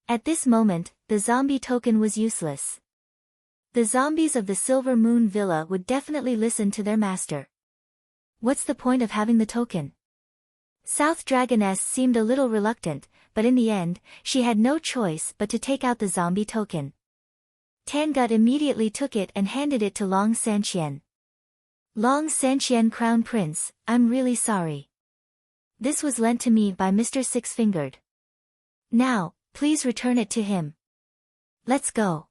At this moment, the zombie token was useless. The zombies of the Silver Moon Villa would definitely listen to their master. What's the point of having the token? South Dragoness seemed a little reluctant, but in the end, she had no choice but to take out the zombie token. Tangut immediately took it and handed it to Long Sanqian. Long Sanqian Crown Prince, I'm really sorry. This was lent to me by Mr. Six-Fingered. Now, please return it to him. Let's go.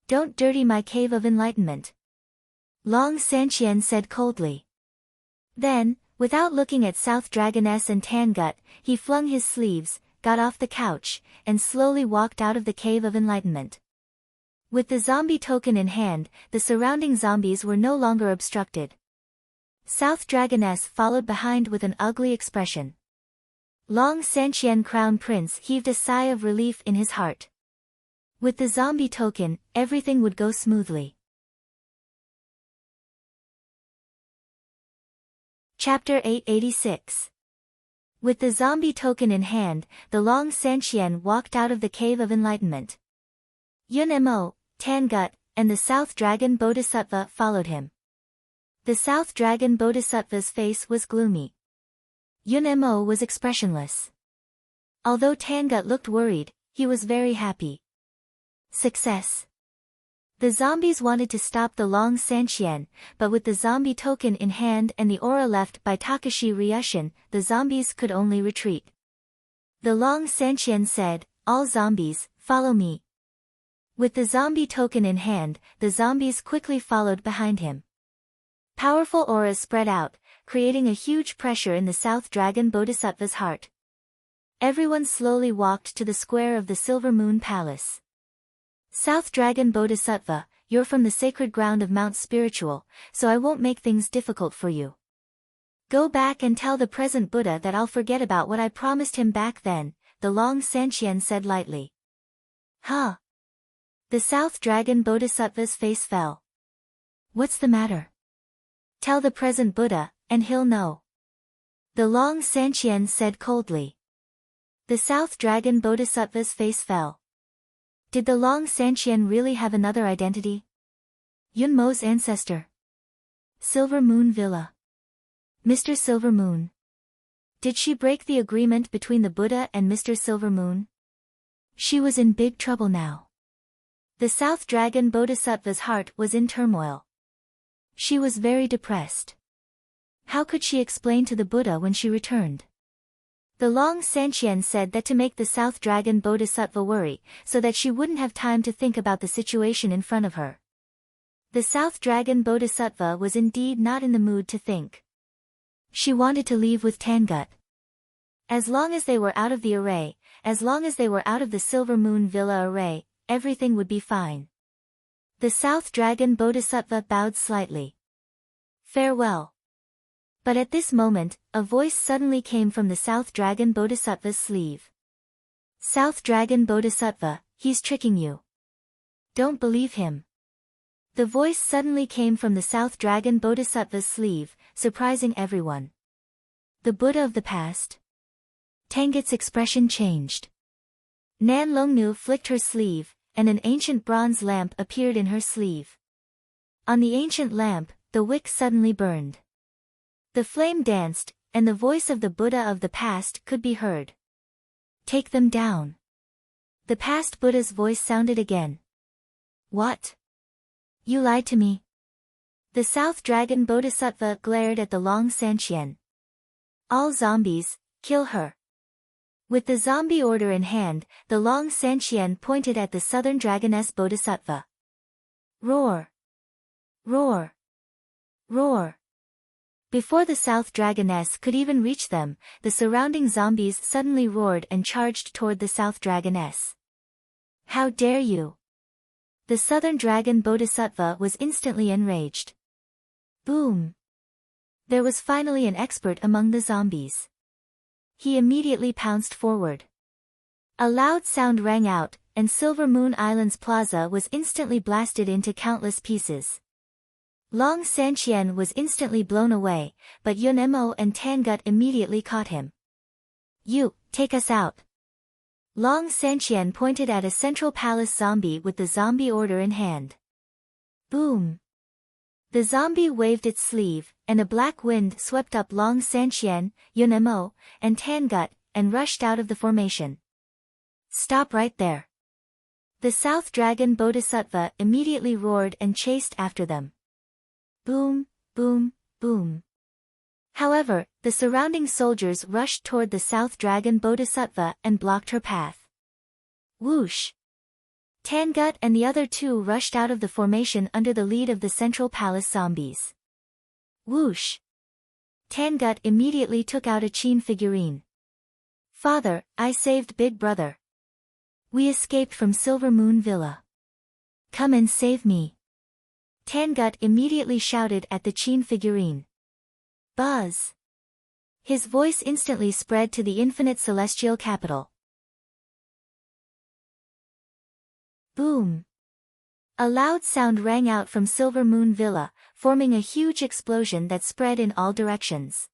Don't dirty my cave of enlightenment. Long Sanqian said coldly. Then, without looking at South Dragoness and Tangut, he flung his sleeves, got off the couch, and slowly walked out of the cave of enlightenment. With the zombie token in hand, the surrounding zombies were no longer obstructed. South Dragoness followed behind with an ugly expression. Long Sanqian Crown Prince heaved a sigh of relief in his heart. With the zombie token, everything would go smoothly. Chapter 886. With the zombie token in hand, the Long Sanqian walked out of the Cave of Enlightenment. Yunemo, Tangut, and the South Dragon Bodhisattva followed him. The South Dragon Bodhisattva's face was gloomy. Yunemo was expressionless. Although Tangut looked worried, he was very happy. Success. The zombies wanted to stop the Long Sanqian, but with the zombie token in hand and the aura left by Takashi Ryushin, the zombies could only retreat. The Long Sanqian said, all zombies, follow me. With the zombie token in hand, the zombies quickly followed behind him. Powerful auras spread out, creating a huge pressure in the South Dragon Bodhisattva's heart. Everyone slowly walked to the square of the Silver Moon Palace. South Dragon Bodhisattva, you're from the sacred ground of Mount Spiritual, so I won't make things difficult for you. Go back and tell the present Buddha that I'll forget about what I promised him back then, the Long Sanqian said lightly. Huh? The South Dragon Bodhisattva's face fell. What's the matter? Tell the present Buddha, and he'll know. The Long Santian said coldly. The South Dragon Bodhisattva's face fell. Did the Long Santian really have another identity? Yun Mo's ancestor. Silver Moon Villa. Mr. Silver Moon. Did she break the agreement between the Buddha and Mr. Silver Moon? She was in big trouble now. The South Dragon Bodhisattva's heart was in turmoil. She was very depressed. How could she explain to the Buddha when she returned? The Long Santian said that to make the South Dragon Bodhisattva worry, so that she wouldn't have time to think about the situation in front of her. The South Dragon Bodhisattva was indeed not in the mood to think. She wanted to leave with Tangut. As long as they were out of the array, as long as they were out of the Silver Moon Villa array, everything would be fine. The South Dragon Bodhisattva bowed slightly. Farewell. But at this moment, a voice suddenly came from the South Dragon Bodhisattva's sleeve. South Dragon Bodhisattva, he's tricking you. Don't believe him. The voice suddenly came from the South Dragon Bodhisattva's sleeve, surprising everyone. The Buddha of the past? Tangut's expression changed. Nan Longnu flicked her sleeve, and an ancient bronze lamp appeared in her sleeve. On the ancient lamp, the wick suddenly burned. The flame danced, and the voice of the Buddha of the past could be heard. Take them down. The past Buddha's voice sounded again. What? You lied to me. The South Dragon Bodhisattva glared at the Long Santian. All zombies, kill her. With the zombie order in hand, the Long Santian pointed at the Southern Dragoness Bodhisattva. Roar! Roar! Roar! Before the South Dragoness could even reach them, the surrounding zombies suddenly roared and charged toward the South Dragoness. How dare you! The Southern Dragon Bodhisattva was instantly enraged. Boom! There was finally an expert among the zombies. He immediately pounced forward. A loud sound rang out, and Silver Moon Island's plaza was instantly blasted into countless pieces. Long Santian was instantly blown away, but Yun Mo and Tangut immediately caught him. You, take us out. Long Santian pointed at a Central Palace zombie with the zombie order in hand. Boom! The zombie waved its sleeve, and a black wind swept up Long Santian, Yun Mo, and Tangut, and rushed out of the formation. Stop right there. The South Dragon Bodhisattva immediately roared and chased after them. Boom, boom, boom. However, the surrounding soldiers rushed toward the South Dragon Bodhisattva and blocked her path. Whoosh! Tangut and the other two rushed out of the formation under the lead of the Central Palace zombies. Whoosh! Tangut immediately took out a Qin figurine. Father, I saved Big Brother. We escaped from Silver Moon Villa. Come and save me. Tangut immediately shouted at the Qin figurine. Buzz! His voice instantly spread to the infinite celestial capital. Boom! A loud sound rang out from Silver Moon Villa, forming a huge explosion that spread in all directions.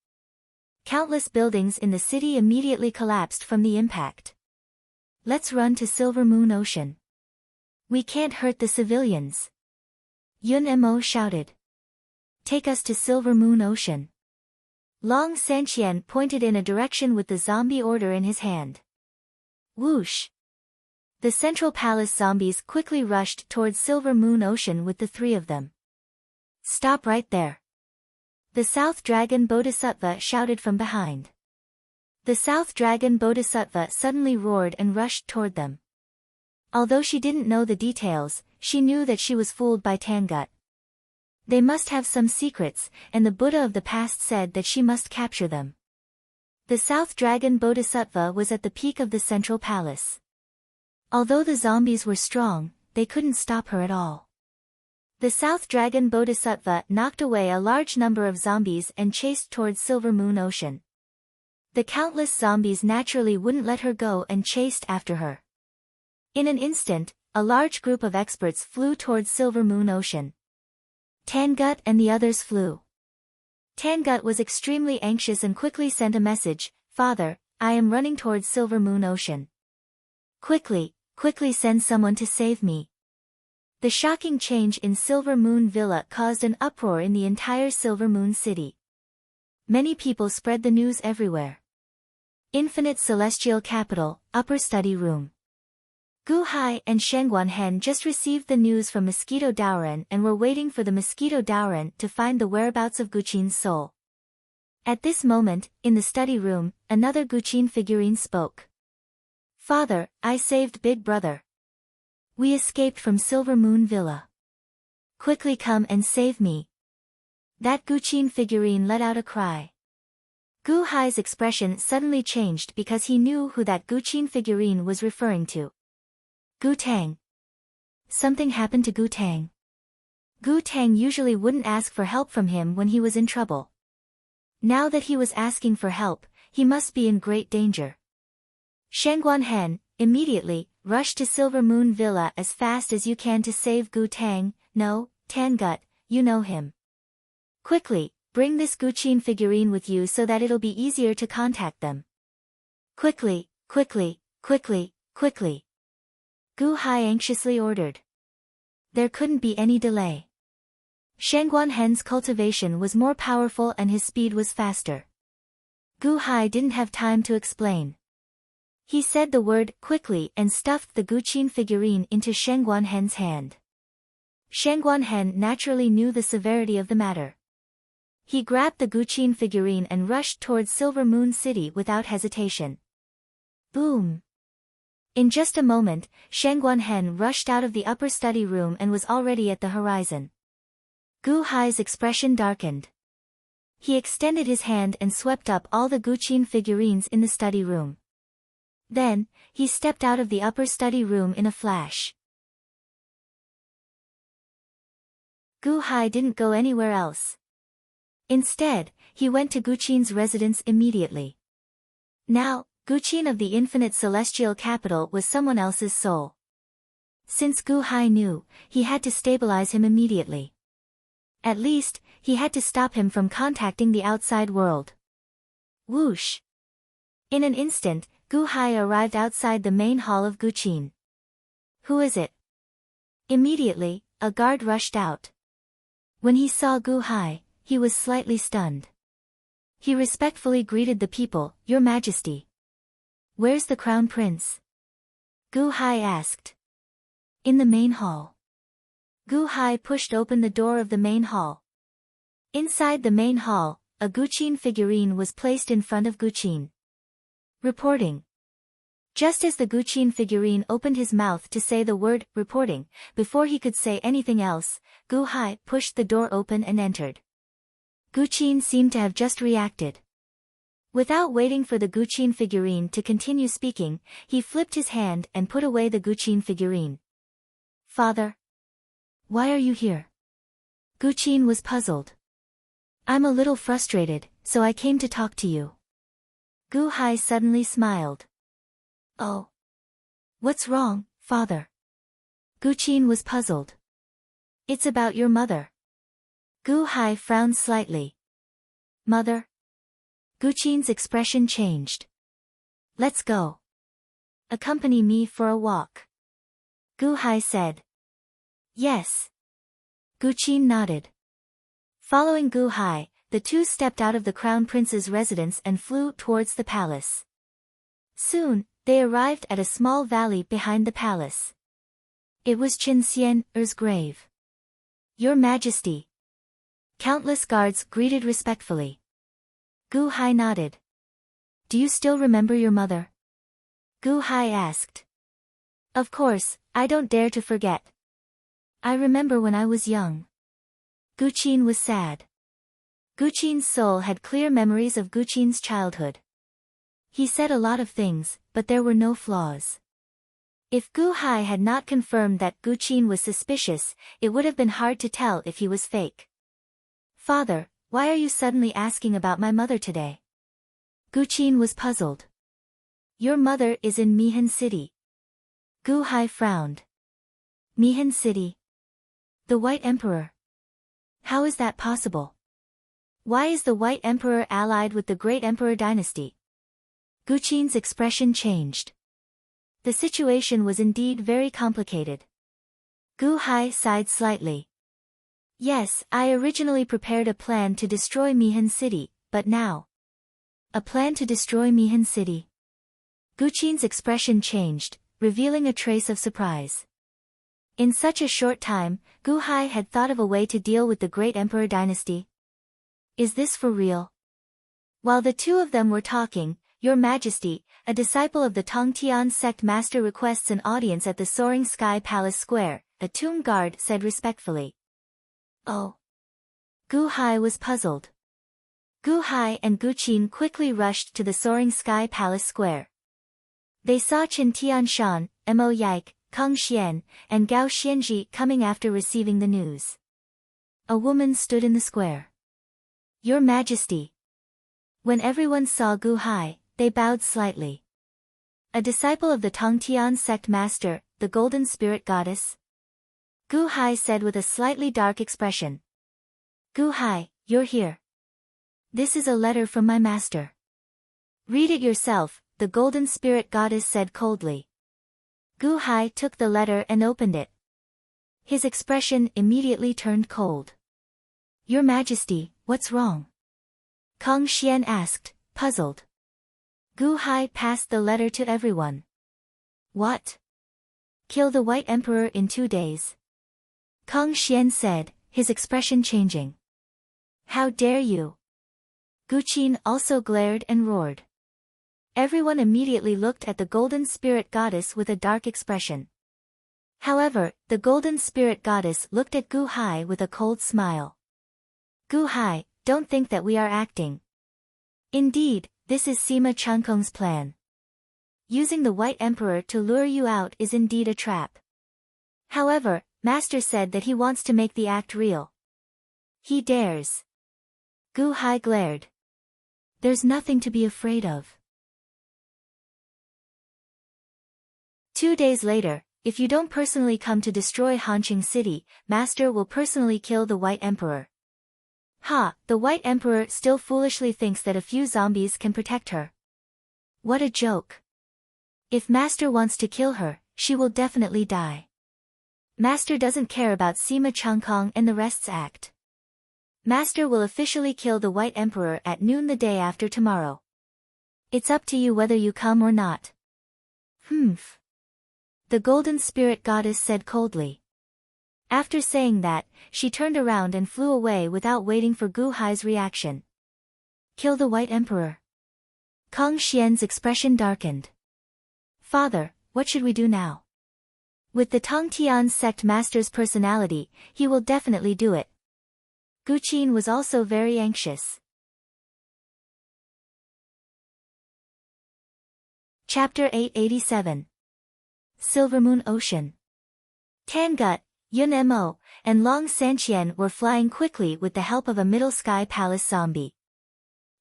Countless buildings in the city immediately collapsed from the impact. Let's run to Silver Moon Ocean. We can't hurt the civilians. Yun Mo shouted. Take us to Silver Moon Ocean. Long Santian pointed in a direction with the zombie order in his hand. Whoosh! The Central Palace zombies quickly rushed towards Silver Moon Ocean with the three of them. Stop right there. The South Dragon Bodhisattva shouted from behind. The South Dragon Bodhisattva suddenly roared and rushed toward them. Although she didn't know the details, she knew that she was fooled by Tangut. They must have some secrets, and the Buddha of the past said that she must capture them. The South Dragon Bodhisattva was at the peak of the Central Palace. Although the zombies were strong, they couldn't stop her at all. The South Dragon Bodhisattva knocked away a large number of zombies and chased towards Silver Moon Ocean. The countless zombies naturally wouldn't let her go and chased after her. In an instant, a large group of experts flew towards Silver Moon Ocean. Tangut and the others flew. Tangut was extremely anxious and quickly sent a message, "Father, I am running towards Silver Moon Ocean. Quickly, quickly send someone to save me." The shocking change in Silver Moon Villa caused an uproar in the entire Silver Moon City. Many people spread the news everywhere. Infinite Celestial Capital, Upper Study Room. Gu Hai and Shengguan Hen just received the news from Mosquito Daoren and were waiting for the Mosquito Daoren to find the whereabouts of Guqin's soul. At this moment, in the study room, another Guqin figurine spoke. "Father, I saved Big Brother. We escaped from Silver Moon Villa. Quickly come and save me." That Guqin figurine let out a cry. Gu Hai's expression suddenly changed because he knew who that Guqin figurine was referring to. Gu Tang. Something happened to Gu Tang. Gu Tang usually wouldn't ask for help from him when he was in trouble. Now that he was asking for help, he must be in great danger. Shengguan Hen, immediately, rush to Silver Moon Villa as fast as you can to save Gu Tang. "No, Tangut, you know him. Quickly, bring this Guqin figurine with you so that it'll be easier to contact them. Quickly, quickly, quickly, quickly." Gu Hai anxiously ordered. There couldn't be any delay. Shengguan Hen's cultivation was more powerful and his speed was faster. Gu Hai didn't have time to explain. He said the word "quickly" and stuffed the Guqin figurine into Shengguan Hen's hand. Shengguan Hen naturally knew the severity of the matter. He grabbed the Guqin figurine and rushed towards Silver Moon City without hesitation. Boom! In just a moment, Shengguan Hen rushed out of the upper study room and was already at the horizon. Gu Hai's expression darkened. He extended his hand and swept up all the Guqin figurines in the study room. Then, he stepped out of the upper study room in a flash. Gu Hai didn't go anywhere else. Instead, he went to Guqin's residence immediately. Now, Guqin of the Infinite Celestial Capital was someone else's soul. Since Gu Hai knew, he had to stabilize him immediately. At least, he had to stop him from contacting the outside world. Whoosh! In an instant, Gu Hai arrived outside the main hall of Guqin. "Who is it?" Immediately, a guard rushed out. When he saw Gu Hai, he was slightly stunned. He respectfully greeted the people, "Your Majesty." "Where's the Crown Prince?" Gu Hai asked. "In the main hall." Gu Hai pushed open the door of the main hall. Inside the main hall, a Guqin figurine was placed in front of Guqin. "Reporting." Just as the Guqin figurine opened his mouth to say the word "reporting," before he could say anything else, Gu Hai pushed the door open and entered. Guqin seemed to have just reacted. Without waiting for the Guqin figurine to continue speaking, he flipped his hand and put away the Guqin figurine. "Father? Why are you here?" Guqin was puzzled. "I'm a little frustrated, so I came to talk to you." Gu Hai suddenly smiled. "Oh. What's wrong, father?" Guqin was puzzled. "It's about your mother." Gu Hai frowned slightly. "Mother?" Guqin's expression changed. "Let's go. Accompany me for a walk." Gu Hai said. "Yes." Guqin nodded. Following Gu Hai, the two stepped out of the Crown Prince's residence and flew towards the palace. Soon, they arrived at a small valley behind the palace. It was Qin Xian's grave. "Your Majesty." Countless guards greeted respectfully. Gu Hai nodded. "Do you still remember your mother?" Gu Hai asked. "Of course, I don't dare to forget. I remember when I was young." Guqin was sad. Guqin's soul had clear memories of Guqin's childhood. He said a lot of things, but there were no flaws. If Gu Hai had not confirmed that Guqin was suspicious, it would have been hard to tell if he was fake. "Father, why are you suddenly asking about my mother today?" Guqin was puzzled. "Your mother is in Mihan City." Gu Hai frowned. Mihan City. The White Emperor. How is that possible? Why is the White Emperor allied with the Great Emperor dynasty? Guqin's expression changed. The situation was indeed very complicated. Gu Hai sighed slightly. Yes, I originally prepared a plan to destroy Mihan City, but now. A plan to destroy Mihan City. Guqin's expression changed, revealing a trace of surprise. In such a short time, Gu Hai had thought of a way to deal with the Great Emperor dynasty. Is this for real? While the two of them were talking, Your Majesty, a disciple of the Tongtian sect master requests an audience at the Soaring Sky Palace Square, a tomb guard said respectfully. Oh. Gu Hai was puzzled. Gu Hai and Guqin quickly rushed to the Soaring Sky Palace Square. They saw Chen Tianshan, Mo Yike, Kang Xian, and Gao Xianji coming after receiving the news. A woman stood in the square. Your Majesty. When everyone saw Gu Hai, they bowed slightly. A disciple of the Tongtian sect master, the Golden Spirit Goddess? Gu Hai said with a slightly dark expression. Gu Hai, you're here. This is a letter from my master. Read it yourself, the Golden Spirit Goddess said coldly. Gu Hai took the letter and opened it. His expression immediately turned cold. Your Majesty, what's wrong? Kang Xian asked, puzzled. Gu Hai passed the letter to everyone. What? Kill the White Emperor in 2 days. Kang Xian said, his expression changing. How dare you? Guqin also glared and roared. Everyone immediately looked at the Golden Spirit Goddess with a dark expression. However, the Golden Spirit Goddess looked at Gu Hai with a cold smile. Gu Hai, don't think that we are acting. Indeed, this is Sima Changkong's plan. Using the White Emperor to lure you out is indeed a trap. However, Master said that he wants to make the act real. He dares. Gu Hai glared. There's nothing to be afraid of. 2 days later, if you don't personally come to destroy Hanqing City, Master will personally kill the White Emperor. Ha, the White Emperor still foolishly thinks that a few zombies can protect her. What a joke. If Master wants to kill her, she will definitely die. Master doesn't care about Sima Changkong and the rest's act. Master will officially kill the White Emperor at noon the day after tomorrow. It's up to you whether you come or not. Humph. The Golden Spirit Goddess said coldly. After saying that, she turned around and flew away without waiting for Gu Hai's reaction. Kill the White Emperor. Kang Xian's expression darkened. Father, what should we do now? With the Tongtian sect master's personality, he will definitely do it. Guqin was also very anxious. Chapter 887. Silvermoon Ocean. Tangut, Yun Mo, and Long Sanqian were flying quickly with the help of a Middle Sky Palace zombie.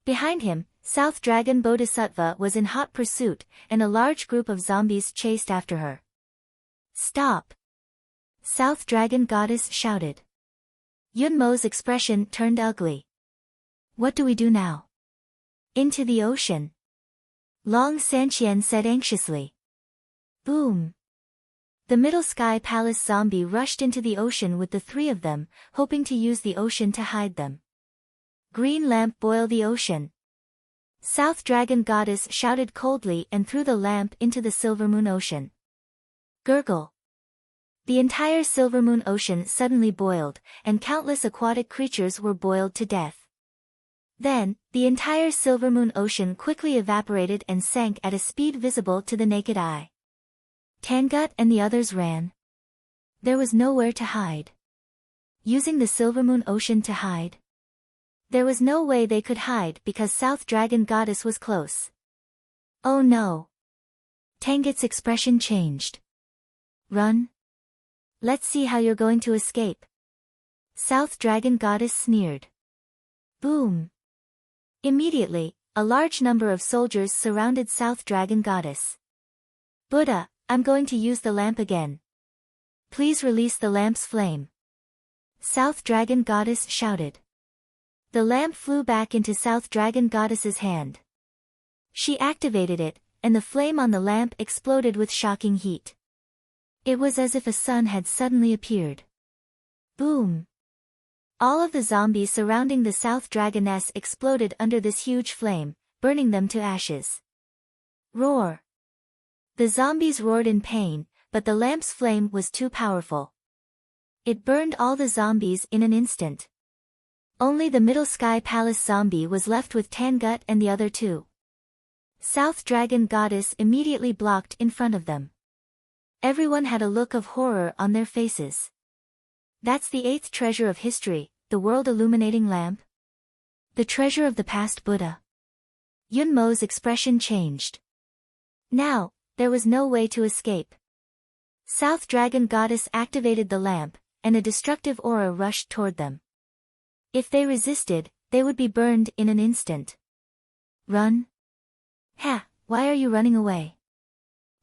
Behind him, South Dragon Bodhisattva was in hot pursuit, and a large group of zombies chased after her. Stop! South Dragon Goddess shouted. Yun Mo's expression turned ugly. What do we do now? Into the ocean. Long Sanqian said anxiously. Boom! The Middle Sky Palace zombie rushed into the ocean with the 3 of them, hoping to use the ocean to hide them. Green lamp boil the ocean. South Dragon Goddess shouted coldly and threw the lamp into the Silvermoon Ocean. Gurgle. The entire Silvermoon Ocean suddenly boiled, and countless aquatic creatures were boiled to death. Then, the entire Silvermoon Ocean quickly evaporated and sank at a speed visible to the naked eye. Tangut and the others ran. There was nowhere to hide. Using the Silvermoon Ocean to hide? There was no way they could hide because South Dragon Goddess was close. Oh no! Tangut's expression changed. Run? Let's see how you're going to escape. South Dragon Goddess sneered. Boom! Immediately, a large number of soldiers surrounded South Dragon Goddess. Buddha, I'm going to use the lamp again. Please release the lamp's flame. South Dragon Goddess shouted. The lamp flew back into South Dragon Goddess's hand. She activated it, and the flame on the lamp exploded with shocking heat. It was as if a sun had suddenly appeared. Boom! All of the zombies surrounding the South Dragoness exploded under this huge flame, burning them to ashes. Roar! The zombies roared in pain, but the lamp's flame was too powerful. It burned all the zombies in an instant. Only the Middle Sky Palace zombie was left with Tangut and the other two. South Dragon Goddess immediately blocked in front of them. Everyone had a look of horror on their faces. That's the 8th treasure of history, the world-illuminating lamp? The treasure of the past Buddha. Yunmo's expression changed. Now, there was no way to escape. South Dragon Goddess activated the lamp, and a destructive aura rushed toward them. If they resisted, they would be burned in an instant. Run? Ha, why are you running away?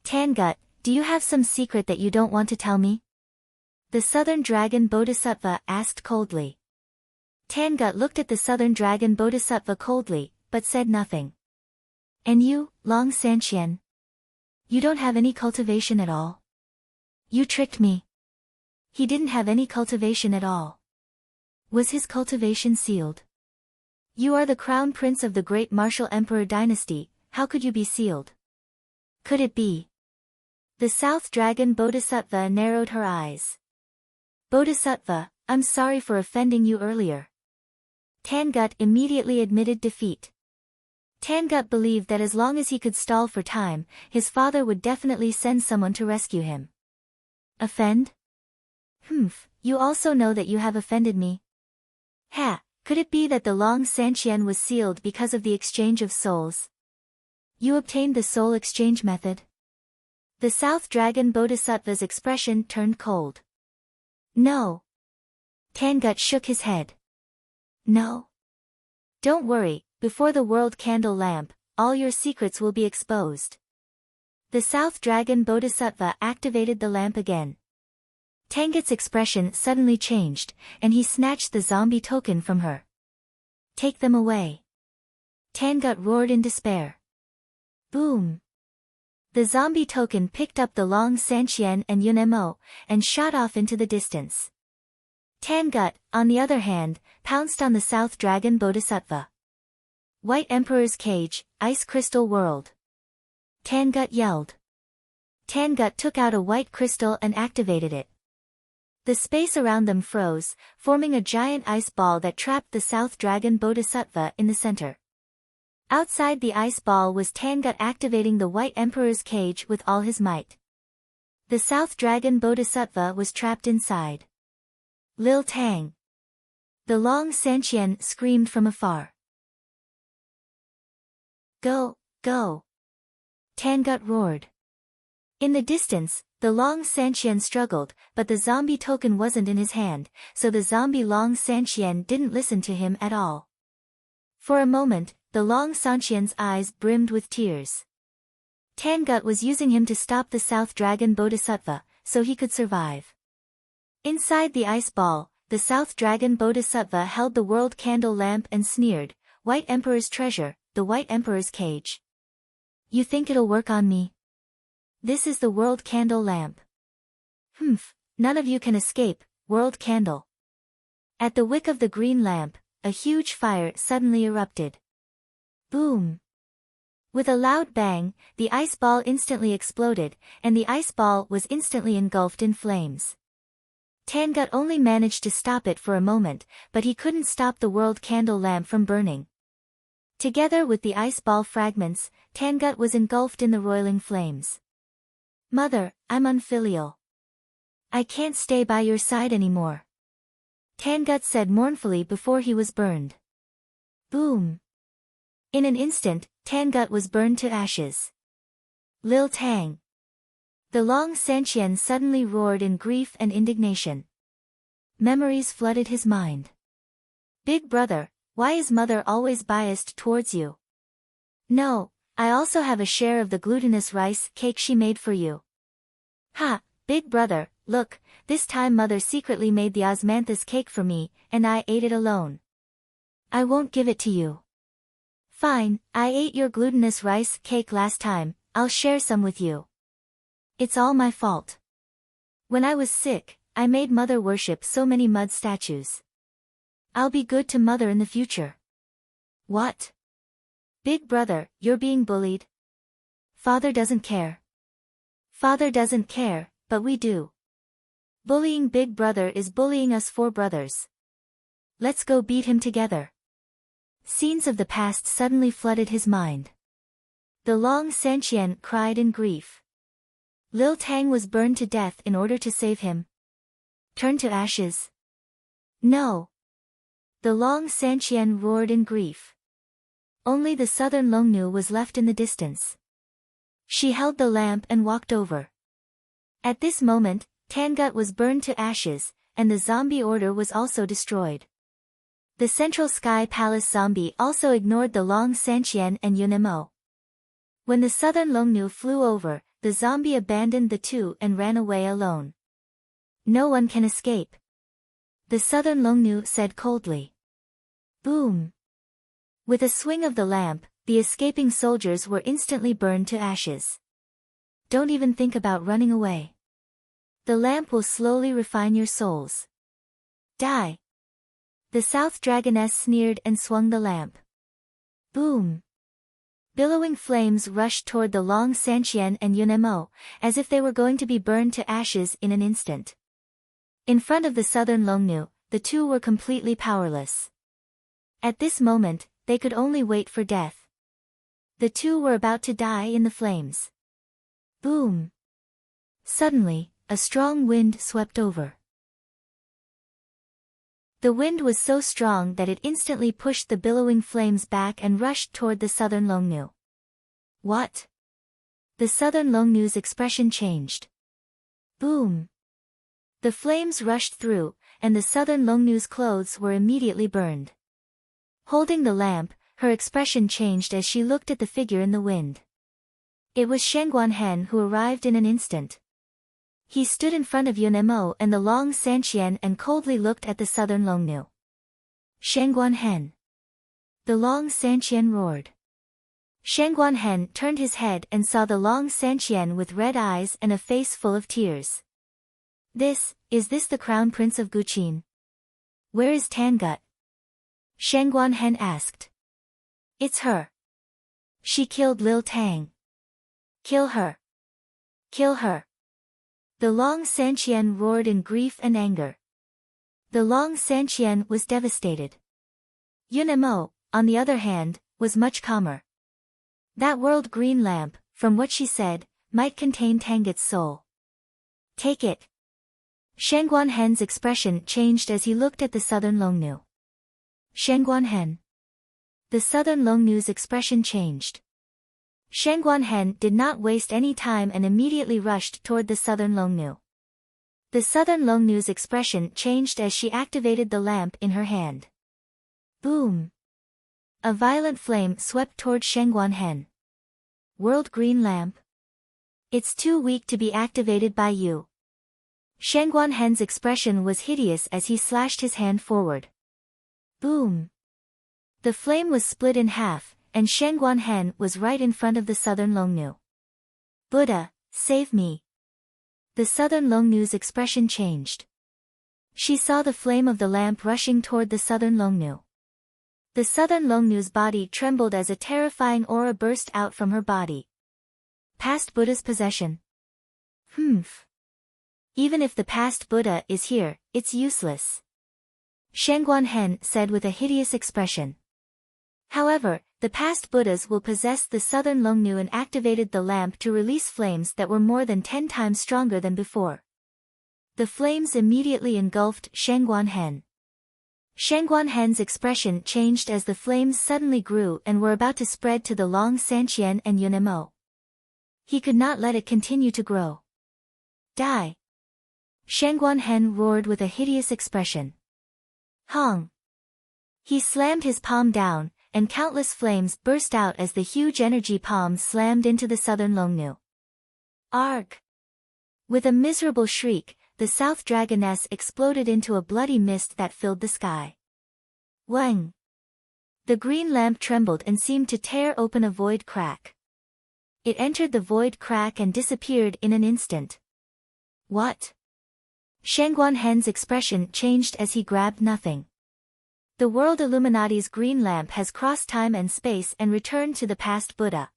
Tangut, do you have some secret that you don't want to tell me? The Southern Dragon Bodhisattva asked coldly. Tangut looked at the Southern Dragon Bodhisattva coldly, but said nothing. And you, Long Sanqian? You don't have any cultivation at all? You tricked me. He didn't have any cultivation at all. Was his cultivation sealed? You are the crown prince of the great martial emperor dynasty, how could you be sealed? Could it be? The South Dragon Bodhisattva narrowed her eyes. Bodhisattva, I'm sorry for offending you earlier. Tangut immediately admitted defeat. Tangut believed that as long as he could stall for time, his father would definitely send someone to rescue him. Offend? You also know that you have offended me. Ha, could it be that the Long Sanqian was sealed because of the exchange of souls? You obtained the soul exchange method? The South Dragon Bodhisattva's expression turned cold. No. Tangut shook his head. No. Don't worry, before the world candle lamp, all your secrets will be exposed. The South Dragon Bodhisattva activated the lamp again. Tangut's expression suddenly changed, and he snatched the zombie token from her. Take them away. Tangut roared in despair. Boom! The zombie token picked up the Long Sanqian and Yunmo, and shot off into the distance. Tangut, on the other hand, pounced on the South Dragon Bodhisattva. White Emperor's Cage, Ice Crystal World. Tangut yelled. Tangut took out a white crystal and activated it. The space around them froze, forming a giant ice ball that trapped the South Dragon Bodhisattva in the center. Outside the ice ball was Tangut activating the White Emperor's Cage with all his might. The South Dragon Bodhisattva was trapped inside. Lil Tang! The Long Sanqian screamed from afar. Go, go! Tangut roared. In the distance, the Long Sanqian struggled, but the zombie token wasn't in his hand, so the zombie Long Sanqian didn't listen to him at all. For a moment, the Long Sanqian's eyes brimmed with tears. Tangut was using him to stop the South Dragon Bodhisattva, so he could survive. Inside the ice ball, the South Dragon Bodhisattva held the world candle lamp and sneered, White Emperor's treasure, the White Emperor's cage. You think it'll work on me? This is the world candle lamp. None of you can escape, world candle. At the wick of the green lamp, a huge fire suddenly erupted. Boom! With a loud bang, the ice ball instantly exploded, and the ice ball was instantly engulfed in flames. Tangut only managed to stop it for a moment, but he couldn't stop the world candle lamp from burning. Together with the ice ball fragments, Tangut was engulfed in the roiling flames. Mother, I'm unfilial. I can't stay by your side anymore. Tangut said mournfully before he was burned. Boom! In an instant, Tangut was burned to ashes. Lil Tang! The Long Sanqian suddenly roared in grief and indignation. Memories flooded his mind. Big brother, why is mother always biased towards you? No, I also have a share of the glutinous rice cake she made for you. Ha, big brother, Look, this time mother secretly made the osmanthus cake for me, and I ate it alone. I won't give it to you. Fine, I ate your glutinous rice cake last time, I'll share some with you. It's all my fault. When I was sick, I made mother worship so many mud statues. I'll be good to mother in the future. What? Big brother, you're being bullied? Father doesn't care. Father doesn't care, but we do. Bullying big brother is bullying us four brothers. Let's go beat him together. Scenes of the past suddenly flooded his mind. The Long Sanqian cried in grief. Lil Tang was burned to death in order to save him. Turned to ashes? No. The Long Sanqian roared in grief. Only the southern Longnu was left in the distance. She held the lamp and walked over. At this moment, Tangut was burned to ashes, and the zombie order was also destroyed. The Central Sky Palace zombie also ignored the Long Sanqian and Yunemo. When the southern Longnu flew over, the zombie abandoned the two and ran away alone. No one can escape. The southern Longnu said coldly. Boom! With a swing of the lamp, the escaping soldiers were instantly burned to ashes. Don't even think about running away. The lamp will slowly refine your souls. Die! The South Dragoness sneered and swung the lamp. Boom! Billowing flames rushed toward the Long Sanqian and Yunemo, as if they were going to be burned to ashes in an instant. In front of the southern Longnu, the two were completely powerless. At this moment, they could only wait for death. The two were about to die in the flames. Boom! Suddenly, a strong wind swept over. The wind was so strong that it instantly pushed the billowing flames back and rushed toward the southern Longnu. What? The southern Longnu's expression changed. Boom! The flames rushed through, and the southern Longnu's clothes were immediately burned. Holding the lamp, her expression changed as she looked at the figure in the wind. It was Shangguanhen who arrived in an instant. He stood in front of Yunemo and the Long Sanqian and coldly looked at the southern Longnu. Shangguanhen! The Long Sanqian roared. Shangguanhen turned his head and saw the Long Sanqian with red eyes and a face full of tears. Is this the crown prince of Guqin? Where is Tangut? Shangguanhen asked. It's her. She killed Lil Tang. Kill her. Kill her. The Long Sanqian roared in grief and anger. The Long Sanqian was devastated. Yunemo, on the other hand, was much calmer. That world green lamp, from what she said, might contain Tangut's soul. Take it. Shangguanhen's expression changed as he looked at the southern Longnu. Shangguanhen. The southern Longnu's expression changed. Shangguanhen did not waste any time and immediately rushed toward the southern Longnu. The southern Longnu's expression changed as she activated the lamp in her hand. Boom! A violent flame swept toward Shangguanhen. World green lamp? It's too weak to be activated by you. Shangguanhen's expression was hideous as he slashed his hand forward. Boom! The flame was split in half, and Shangguanhen was right in front of the southern Longnu. Buddha, save me! The southern Longnu's expression changed. She saw the flame of the lamp rushing toward the southern Longnu. The southern Longnu's body trembled as a terrifying aura burst out from her body. Past Buddha's possession. Even if the past Buddha is here, it's useless. Shangguanhen said with a hideous expression. However, the past Buddhas will possess the southern Longnu and activated the lamp to release flames that were more than 10 times stronger than before. The flames immediately engulfed Shangguanhen. Shangguanhen's expression changed as the flames suddenly grew and were about to spread to the Long Sanqian and Yunemo. He could not let it continue to grow. Die! Shangguanhen roared with a hideous expression. Hong! He slammed his palm down, and countless flames burst out as the huge energy palm slammed into the southern Longnu. Arg! With a miserable shriek, the South Dragoness exploded into a bloody mist that filled the sky. Wang! The green lamp trembled and seemed to tear open a void crack. It entered the void crack and disappeared in an instant. What? Shangguanhen's expression changed as he grabbed nothing. The World Illuminati's green lamp has crossed time and space and returned to the past Buddha.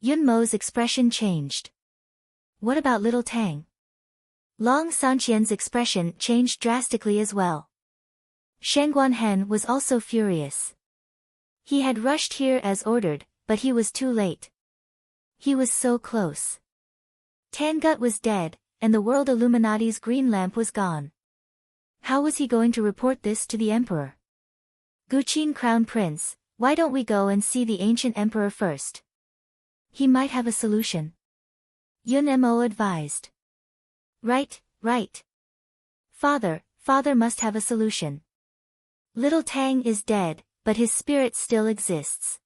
Yunmo's expression changed. What about little Tang? Long Sanqian's expression changed drastically as well. Shangguanhen was also furious. He had rushed here as ordered, but he was too late. He was so close. Tangut was dead, and the World Illuminati's green lamp was gone. How was he going to report this to the Emperor? Guqin Crown Prince, why don't we go and see the ancient Emperor first? He might have a solution. Yun Mo advised. Right. Father must have a solution. Little Tang is dead, but his spirit still exists.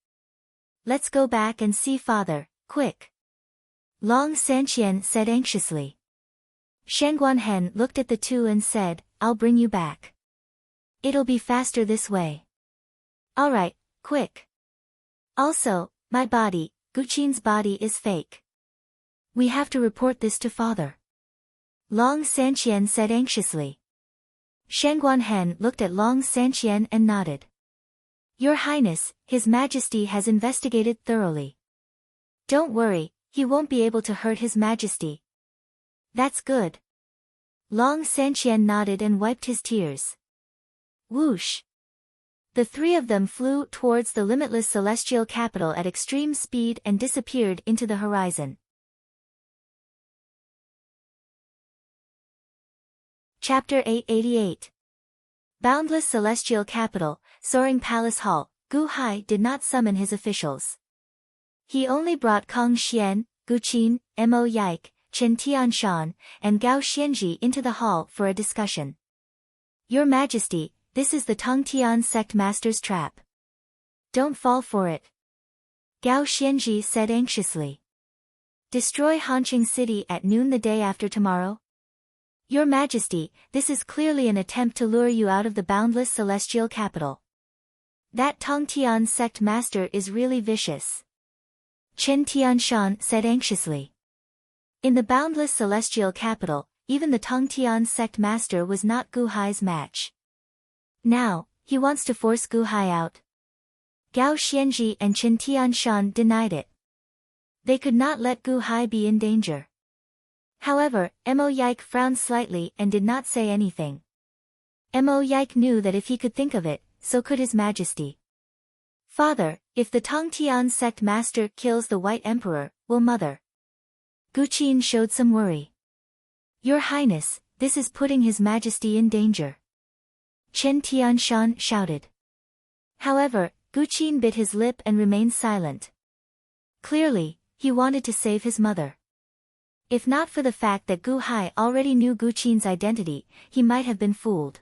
Let's go back and see father, quick. Long Sanqian said anxiously. Shangguanhen looked at the two and said, I'll bring you back. It'll be faster this way. Alright, quick. Also, my body, Guqin's body is fake. We have to report this to father. Long Sanqian said anxiously. Shangguanhen looked at Long Sanqian and nodded. Your Highness, His Majesty has investigated thoroughly. Don't worry, he won't be able to hurt His Majesty. That's good. Long Sanqian nodded and wiped his tears. Whoosh! The three of them flew towards the limitless celestial capital at extreme speed and disappeared into the horizon. Chapter 888. Boundless Celestial Capital, Soaring Palace Hall. Gu Hai did not summon his officials. He only brought Kong Xian, Guqin, Mo Yike, Chen Tianshan, and Gao Xianji into the hall for a discussion. Your Majesty, this is the Tongtian sect master's trap. Don't fall for it. Gao Xianji said anxiously. Destroy Hanqing City at noon the day after tomorrow? Your Majesty, this is clearly an attempt to lure you out of the boundless celestial capital. That Tongtian sect master is really vicious. Chen Tianshan said anxiously. In the boundless celestial capital, even the Tongtian sect master was not Gu Hai's match. Now, he wants to force Gu Hai out. Gao Xianji and Chen Tianshan denied it. They could not let Gu Hai be in danger. However, Mo Yike frowned slightly and did not say anything. Mo Yike knew that if he could think of it, so could His Majesty. Father, if the Tongtian sect master kills the White Emperor, will Mother? Guqin showed some worry. Your Highness, this is putting His Majesty in danger. Chen Tianshan shouted. However, Guqin bit his lip and remained silent. Clearly, he wanted to save his mother. If not for the fact that Gu Hai already knew Guqin's identity, he might have been fooled.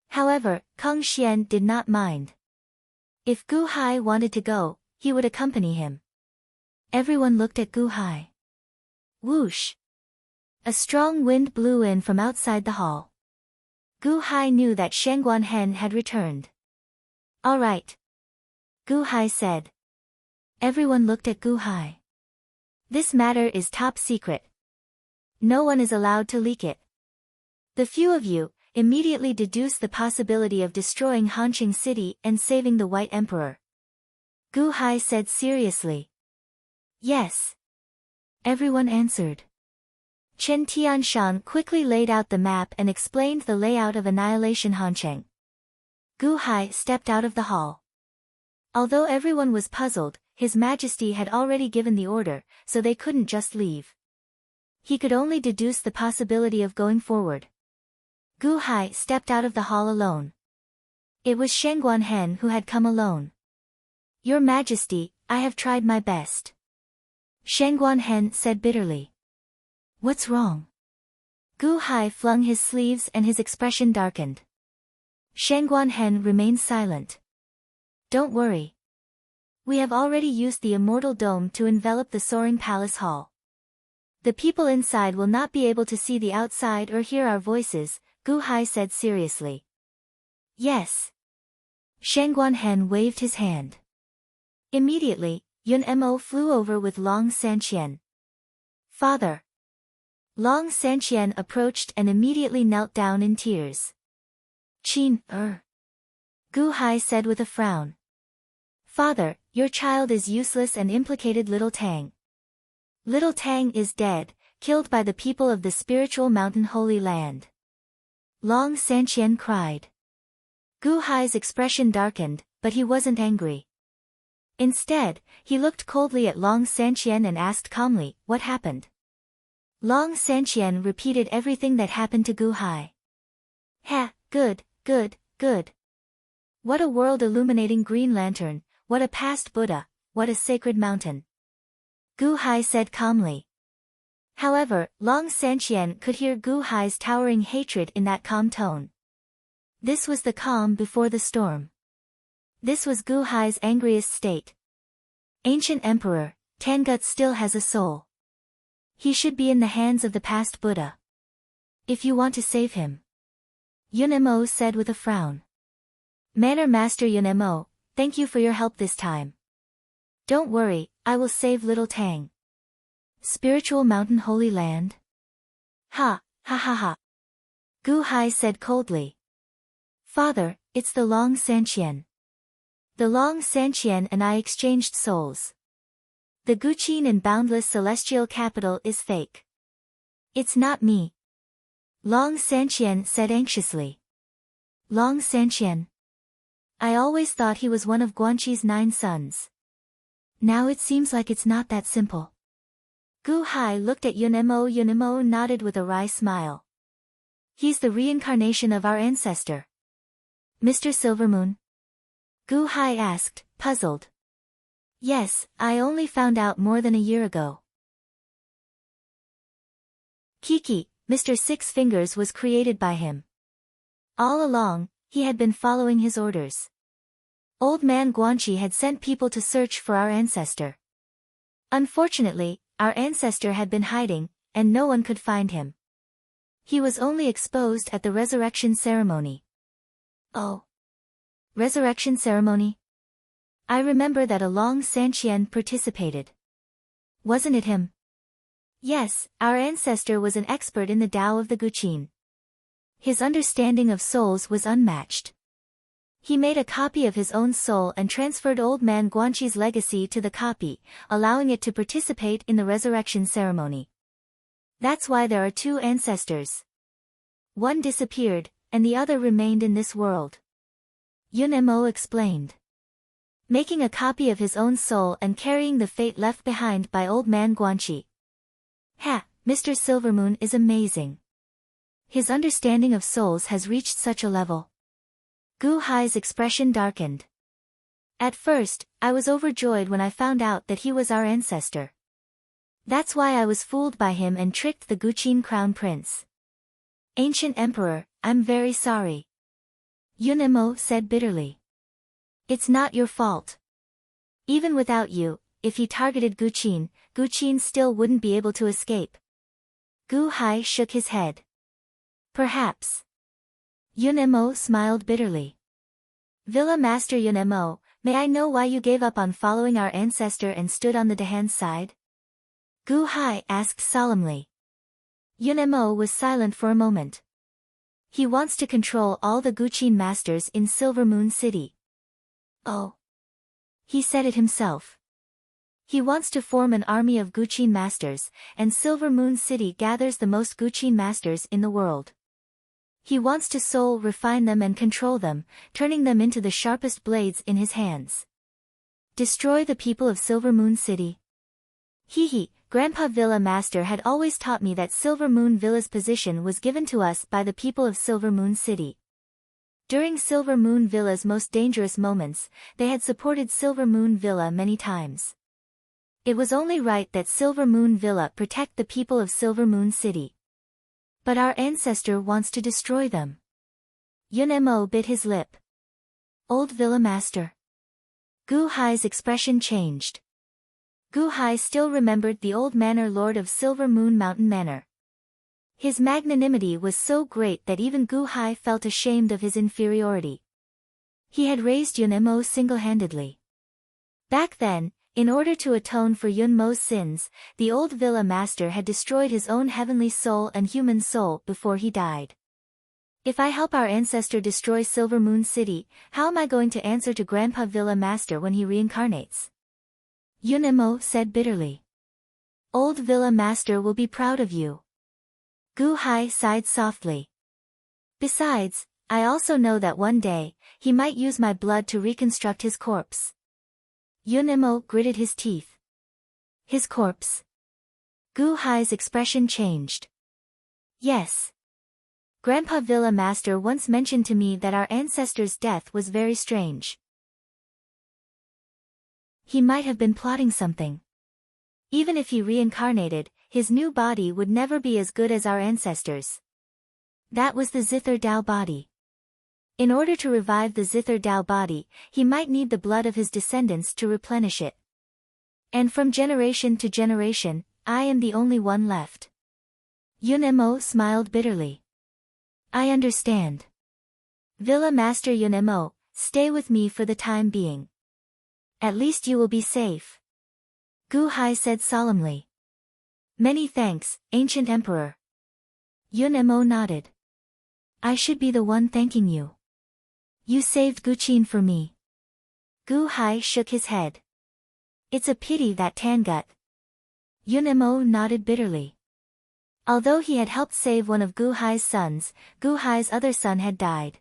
However, Kong Xian did not mind. If Gu Hai wanted to go, he would accompany him. Everyone looked at Gu Hai. Whoosh! A strong wind blew in from outside the hall. Gu Hai knew that Shangguanhen had returned. All right. Gu Hai said. Everyone looked at Gu Hai. This matter is top secret. No one is allowed to leak it. The few of you immediately deduced the possibility of destroying Hanqing City and saving the White Emperor. Gu Hai said seriously. Yes. Everyone answered. Chen Tianshan quickly laid out the map and explained the layout of Annihilation Hanqing. Gu Hai stepped out of the hall. Although everyone was puzzled, His Majesty had already given the order, so they couldn't just leave. He could only deduce the possibility of going forward. Gu Hai stepped out of the hall alone. It was Shangguanhen who had come alone. Your Majesty, I have tried my best. Shangguanhen said bitterly. What's wrong? Gu Hai flung his sleeves and his expression darkened. Shangguanhen remained silent. Don't worry. We have already used the Immortal Dome to envelop the soaring palace hall. The people inside will not be able to see the outside or hear our voices, Gu Hai said seriously. Yes. Sheng Guanhen waved his hand. Immediately, Yun Mo flew over with Long Sanqian. Father. Long Sanqian approached and immediately knelt down in tears. Qin, Gu Hai said with a frown. Father, your child is useless and implicated Little Tang. Little Tang is dead, killed by the people of the spiritual mountain Holy Land. Long Sanqian cried. Gu Hai's expression darkened, but he wasn't angry. Instead, he looked coldly at Long Sanqian and asked calmly, what happened? Long Sanqian repeated everything that happened to Gu Hai. Ha, good, good, good. What a world-illuminating green lantern, what a past Buddha, what a sacred mountain. Gu Hai said calmly. However, Long Sanqian could hear Gu Hai's towering hatred in that calm tone. This was the calm before the storm. This was Gu Hai's angriest state. Ancient Emperor, Tangut still has a soul. He should be in the hands of the past Buddha. If you want to save him. Yun Mo said with a frown. Manor Master Yun Mo, thank you for your help this time. Don't worry, I will save Little Tang. Spiritual Mountain Holy Land? Ha, ha ha ha. Gu Hai said coldly. Father, it's the Long Sanqian. The Long Sanqian and I exchanged souls. The Guqin in boundless celestial capital is fake. It's not me. Long Sanqian said anxiously. Long Sanqian. I always thought he was one of Guanqi's 9 sons. Now it seems like it's not that simple. Gu Hai looked at Yun Mo. Yun Mo nodded with a wry smile. He's the reincarnation of our ancestor. Mr. Silvermoon? Gu Hai asked, puzzled. Yes, I only found out more than a year ago. Kiki, Mr. Six Fingers was created by him. All along, he had been following his orders. Old man Guanqi had sent people to search for our ancestor. Unfortunately, our ancestor had been hiding, and no one could find him. He was only exposed at the resurrection ceremony. Oh. Resurrection ceremony? I remember that a Long Sanqian participated. Wasn't it him? Yes, our ancestor was an expert in the Tao of the Guqin. His understanding of souls was unmatched. He made a copy of his own soul and transferred old man Guanqi's legacy to the copy, allowing it to participate in the resurrection ceremony. That's why there are 2 ancestors. One disappeared, and the other remained in this world. Yun Mo explained. Making a copy of his own soul and carrying the fate left behind by old man Guanqi. Ha, Mr. Silvermoon is amazing. His understanding of souls has reached such a level. Gu Hai's expression darkened. At first, I was overjoyed when I found out that he was our ancestor. That's why I was fooled by him and tricked the Guqin crown prince. Ancient Emperor, I'm very sorry. Yun Mo said bitterly. It's not your fault. Even without you, if he targeted Guqin, Guqin still wouldn't be able to escape. Gu Hai shook his head. Perhaps. Yun Mo smiled bitterly. Villa Master Yun Mo, may I know why you gave up on following our ancestor and stood on the Dahan's side? Gu Hai asked solemnly. Yun Mo was silent for a moment. He wants to control all the Guqin masters in Silver Moon City. Oh. He said it himself. He wants to form an army of Guqin masters, and Silver Moon City gathers the most Guqin masters in the world. He wants to soul refine them and control them, turning them into the sharpest blades in his hands. Destroy the people of Silver Moon City. Hee. Grandpa Villa Master had always taught me that Silver Moon Villa's position was given to us by the people of Silver Moon City. During Silver Moon Villa's most dangerous moments, they had supported Silver Moon Villa many times. It was only right that Silver Moon Villa protect the people of Silver Moon City. But our ancestor wants to destroy them. Yun Mo bit his lip. Old Villa Master. Gu Hai's expression changed. Gu Hai still remembered the old manor lord of Silver Moon Mountain Manor. His magnanimity was so great that even Gu Hai felt ashamed of his inferiority. He had raised Yun Mo single-handedly. Back then, in order to atone for Yun Mo's sins, the old villa master had destroyed his own heavenly soul and human soul before he died. If I help our ancestor destroy Silver Moon City, how am I going to answer to Grandpa Villa Master when he reincarnates? Yun Mo said bitterly. Old Villa Master will be proud of you. Gu Hai sighed softly. Besides, I also know that one day, he might use my blood to reconstruct his corpse. Yun Mo gritted his teeth. His corpse. Gu Hai's expression changed. Yes. Grandpa Villa Master once mentioned to me that our ancestor's death was very strange. He might have been plotting something. Even if he reincarnated, his new body would never be as good as our ancestors. That was the Zither Dao body. In order to revive the Zither Dao body, he might need the blood of his descendants to replenish it. And from generation to generation, I am the only one left. Yun Mo smiled bitterly. I understand. Villa Master Yun Mo, stay with me for the time being. At least you will be safe. Gu Hai said solemnly. Many thanks, ancient emperor. Yun Mo nodded. I should be the one thanking you. You saved Guqin for me. Gu Hai shook his head. It's a pity that Tangut. Yun Mo nodded bitterly. Although he had helped save one of Gu Hai's sons, Gu Hai's other son had died.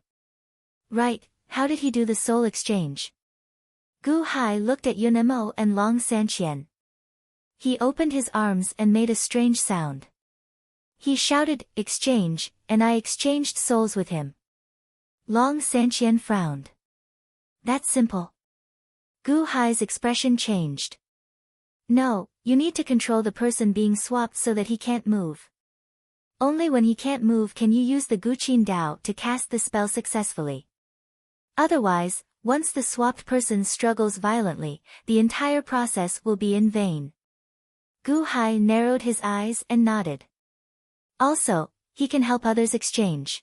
Right, how did he do the soul exchange? Gu Hai looked at Yun Mo and Long Sanqian. He opened his arms and made a strange sound. He shouted, exchange, and I exchanged souls with him. Long Sanqian frowned. That's simple. Gu Hai's expression changed. No, you need to control the person being swapped so that he can't move. Only when he can't move can you use the Guqin Dao to cast the spell successfully. Otherwise, once the swapped person struggles violently, the entire process will be in vain. Gu Hai narrowed his eyes and nodded. Also, he can help others exchange.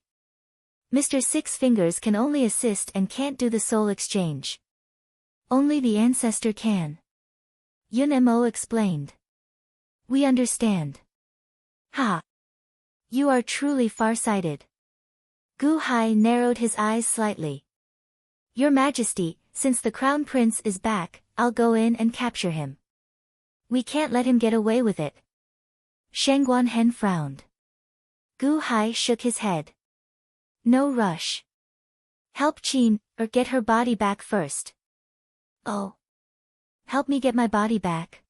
Mr. Six Fingers can only assist and can't do the soul exchange. Only the ancestor can. Yun Mo explained. We understand. Ha! You are truly far-sighted. Gu Hai narrowed his eyes slightly. Your Majesty, since the Crown Prince is back, I'll go in and capture him. We can't let him get away with it. Shangguan Hen frowned. Gu Hai shook his head. No rush. Help Qin, or get her body back first. Oh. Help me get my body back.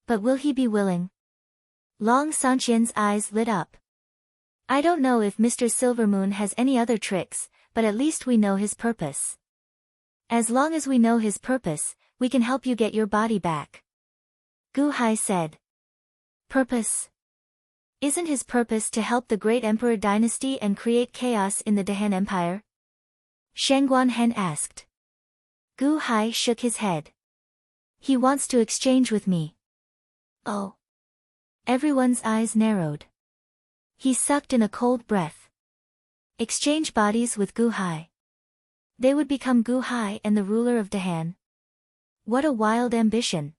But will he be willing? Long Sanqian's eyes lit up. I don't know if Mr. Silvermoon has any other tricks, but at least we know his purpose. As long as we know his purpose, we can help you get your body back. Gu Hai said. Purpose? Isn't his purpose to help the great emperor dynasty and create chaos in the Dahan Empire? Shangguan Hen asked. Gu Hai shook his head. He wants to exchange with me. Oh. Everyone's eyes narrowed. He sucked in a cold breath. Exchange bodies with Gu Hai. They would become Gu Hai and the ruler of Dahan. What a wild ambition.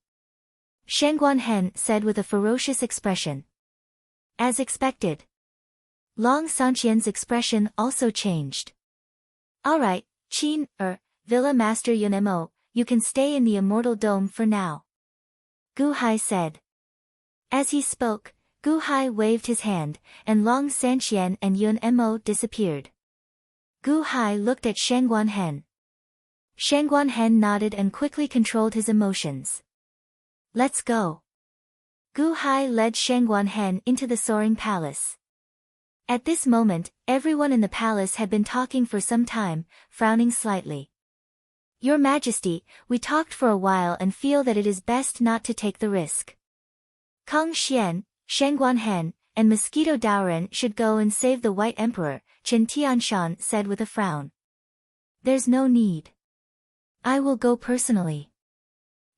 Shangguan Hen said with a ferocious expression. As expected. Long Sanqian's expression also changed. Alright, Qin, Villa Master Yun Mo, you can stay in the Immortal Dome for now. Gu Hai said. As he spoke, Gu Hai waved his hand, and Long Sanqian and Yun Mo disappeared. Gu Hai looked at Shangguan Hen. Shangguan Hen nodded and quickly controlled his emotions. Let's go. Gu Hai led Shangguan Hen into the soaring palace. At this moment, everyone in the palace had been talking for some time, frowning slightly. Your Majesty, we talked for a while and feel that it is best not to take the risk. Kong Xian, Shangguan Hen, and Mosquito Daoren should go and save the White Emperor, Chen Tianshan said with a frown. There's no need. I will go personally.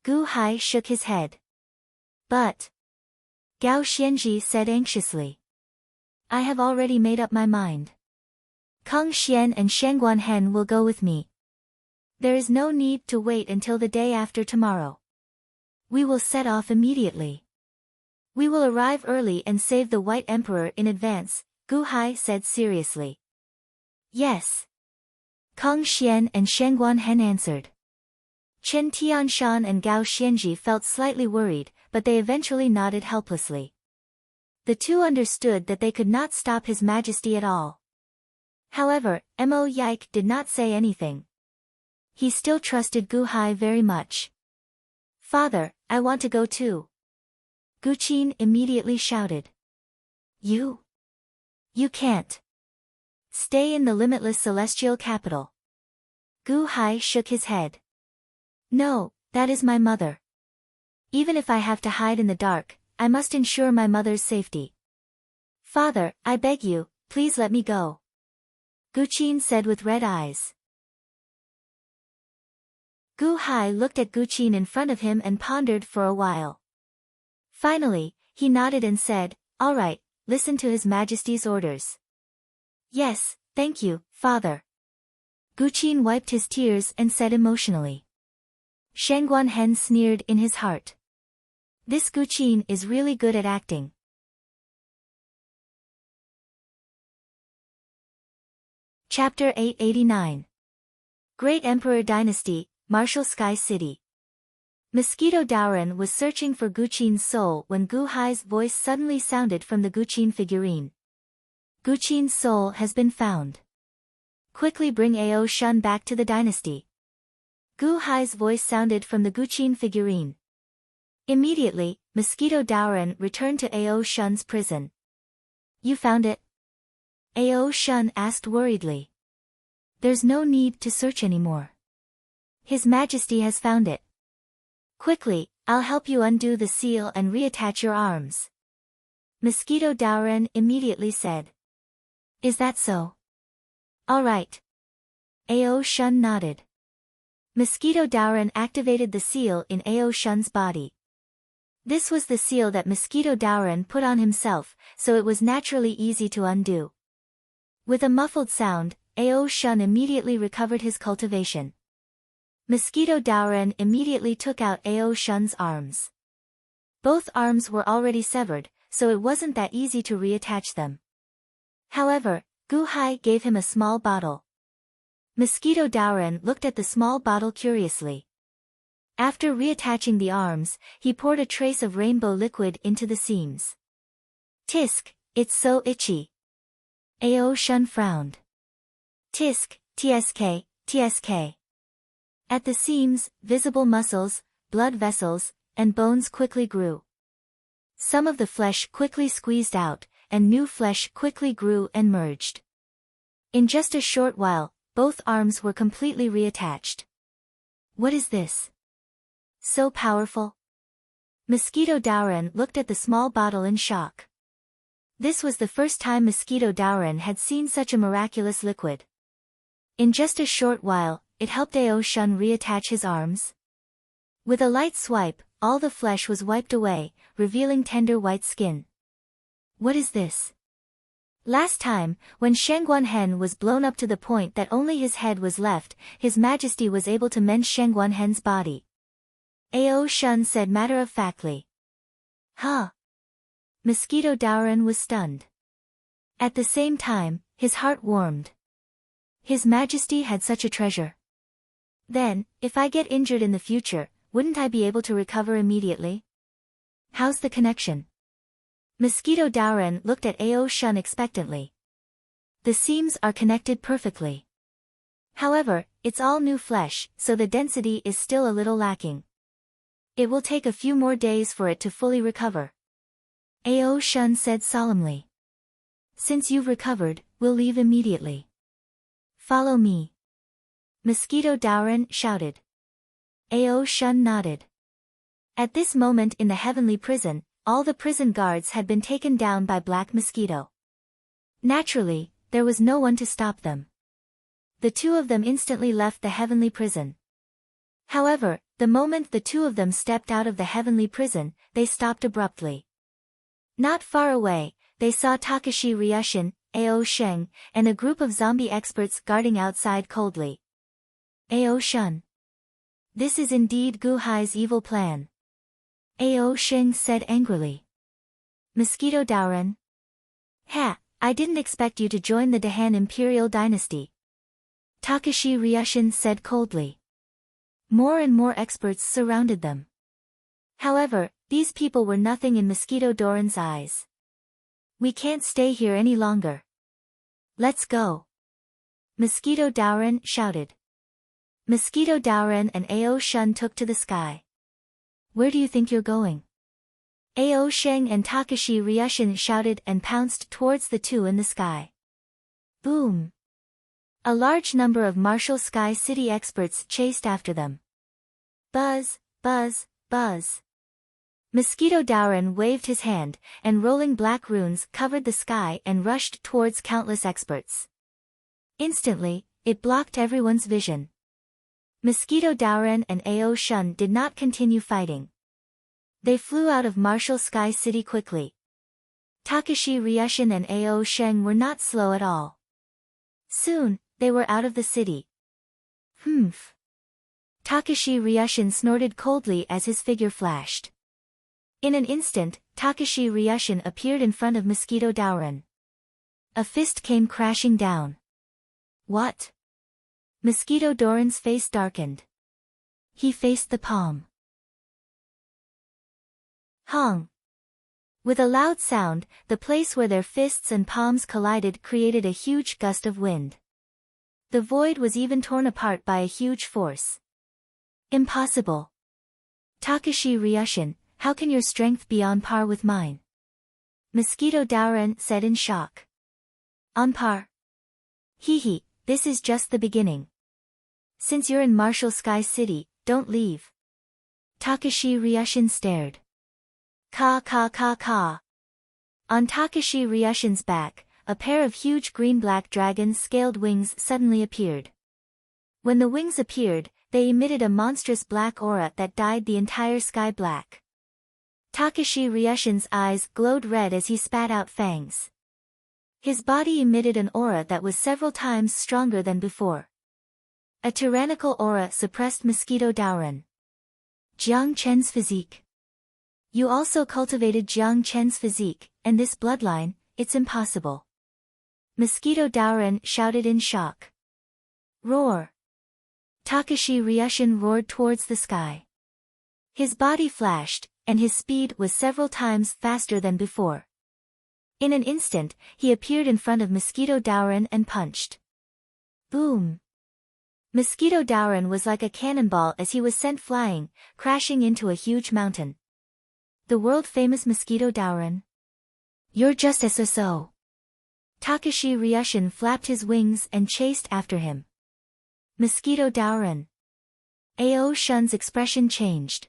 Gu Hai shook his head. But, Gao Xianji said anxiously. I have already made up my mind. Kang Xian and Shangguan Hen will go with me. There is no need to wait until the day after tomorrow. We will set off immediately. We will arrive early and save the White Emperor in advance, Gu Hai said seriously. Yes. Kang Xian and Shangguan Hen answered. Chen Tianshan and Gao Xianji felt slightly worried, but they eventually nodded helplessly. The two understood that they could not stop His Majesty at all. However, Mo Yike did not say anything. He still trusted Gu Hai very much. Father, I want to go too. Gu Qin immediately shouted. You can't. Stay in the limitless celestial capital. Gu Hai shook his head. No, that is my mother. Even if I have to hide in the dark, I must ensure my mother's safety. Father, I beg you, please let me go. Gu Qin said with red eyes. Gu Hai looked at Gu Qin in front of him and pondered for a while. Finally, he nodded and said, All right, listen to His Majesty's orders. Yes, thank you, Father. Gu Qin wiped his tears and said emotionally. Shangguan Hen sneered in his heart. This Gu Qin is really good at acting. Chapter 889. Great Emperor Dynasty, Martial Sky City. Mosquito Daoran was searching for Gu Qin's soul when Gu Hai's voice suddenly sounded from the Gu Qin figurine. Gu Qin's soul has been found. Quickly bring Ao Shun back to the dynasty. Gu Hai's voice sounded from the Gu Qin figurine. Immediately, Mosquito Daoran returned to Ao Shun's prison. You found it? Ao Shun asked worriedly. There's no need to search anymore. His Majesty has found it. Quickly, I'll help you undo the seal and reattach your arms. Mosquito Daoran immediately said. Is that so? All right. Ao Shun nodded. Mosquito Daoran activated the seal in Ao Shun's body. This was the seal that Mosquito Daoran put on himself, so it was naturally easy to undo. With a muffled sound, Ao Shun immediately recovered his cultivation. Mosquito Daoran immediately took out Ao Shun's arms. Both arms were already severed, so it wasn't that easy to reattach them. However, Gu Hai gave him a small bottle. Mosquito Daoran looked at the small bottle curiously. After reattaching the arms, he poured a trace of rainbow liquid into the seams. Tisk, it's so itchy. Ao Shun frowned. Tisk, tsk, tsk. At the seams, visible muscles, blood vessels, and bones quickly grew. Some of the flesh quickly squeezed out, and new flesh quickly grew and merged. In just a short while, both arms were completely reattached. What is this? So powerful? Mosquito Daoran looked at the small bottle in shock. This was the first time Mosquito Daoran had seen such a miraculous liquid. In just a short while, it helped Ao Shun reattach his arms. With a light swipe, all the flesh was wiped away, revealing tender white skin. What is this? Last time, when Shangguan Hen was blown up to the point that only his head was left, His Majesty was able to mend Shangguan Hen's body. Ao Shun said matter-of-factly. Huh? Mosquito Daoran was stunned. At the same time, his heart warmed. His Majesty had such a treasure. Then, if I get injured in the future, wouldn't I be able to recover immediately? How's the connection? Mosquito Daoran looked at Ao Shun expectantly. The seams are connected perfectly. However, it's all new flesh, so the density is still a little lacking. It will take a few more days for it to fully recover. Ao Shun said solemnly. Since you've recovered, we'll leave immediately. Follow me. Mosquito Daoran shouted. Ao Shun nodded. At this moment in the heavenly prison, all the prison guards had been taken down by Black Mosquito. Naturally, there was no one to stop them. The two of them instantly left the heavenly prison. However, The moment the two of them stepped out of the heavenly prison, they stopped abruptly. Not far away, they saw Takashi Ryushin, Ao Sheng, and a group of zombie experts guarding outside coldly. Ao Shun. This is indeed Guhai's evil plan. Ao Sheng said angrily. Mosquito Daoren. Ha, I didn't expect you to join the Dahan Imperial Dynasty. Takashi Ryushin said coldly. More and more experts surrounded them. However, these people were nothing in Mosquito Doran's eyes. We can't stay here any longer. Let's go. Mosquito Daoren shouted. Mosquito Daoren and Ao Shun took to the sky. Where do you think you're going? Ao Sheng and Takashi Ryushin shouted and pounced towards the two in the sky. Boom! A large number of Martial Sky City experts chased after them. Buzz, buzz, buzz. Mosquito Daoren waved his hand, and rolling black runes covered the sky and rushed towards countless experts. Instantly, it blocked everyone's vision. Mosquito Daoren and Ao Shun did not continue fighting. They flew out of Martial Sky City quickly. Takashi Ryushin and Ao Sheng were not slow at all. Soon, they were out of the city. Humph. Takashi Ryushin snorted coldly as his figure flashed. In an instant, Takashi Ryushin appeared in front of Mosquito Daoren. A fist came crashing down. What? Mosquito Doran's face darkened. He faced the palm. Hong. With a loud sound, the place where their fists and palms collided created a huge gust of wind. The void was even torn apart by a huge force. Impossible. Takashi Ryushin, how can your strength be on par with mine? Mosquito Daoren said in shock. On par? Hee, this is just the beginning. Since you're in Martial Sky City, don't leave. Takashi Ryushin stared. Ka. On Takashi Ryushin's back, a pair of huge green-black dragon-scaled wings suddenly appeared. When the wings appeared, they emitted a monstrous black aura that dyed the entire sky black. Takashi Ryushin's eyes glowed red as he spat out fangs. His body emitted an aura that was several times stronger than before. A tyrannical aura suppressed Mosquito Daoren. Jiang Chen's physique. You also cultivated Jiang Chen's physique, and this bloodline, it's impossible. Mosquito Daoren shouted in shock. Roar! Takashi Ryushin roared towards the sky. His body flashed, and his speed was several times faster than before. In an instant, he appeared in front of Mosquito Daoren and punched. Boom! Mosquito Daoren was like a cannonball as he was sent flying, crashing into a huge mountain. The world-famous Mosquito Daoren. You're just so. Takashi Ryushin flapped his wings and chased after him. Mosquito Daoren. Ao Shun's expression changed.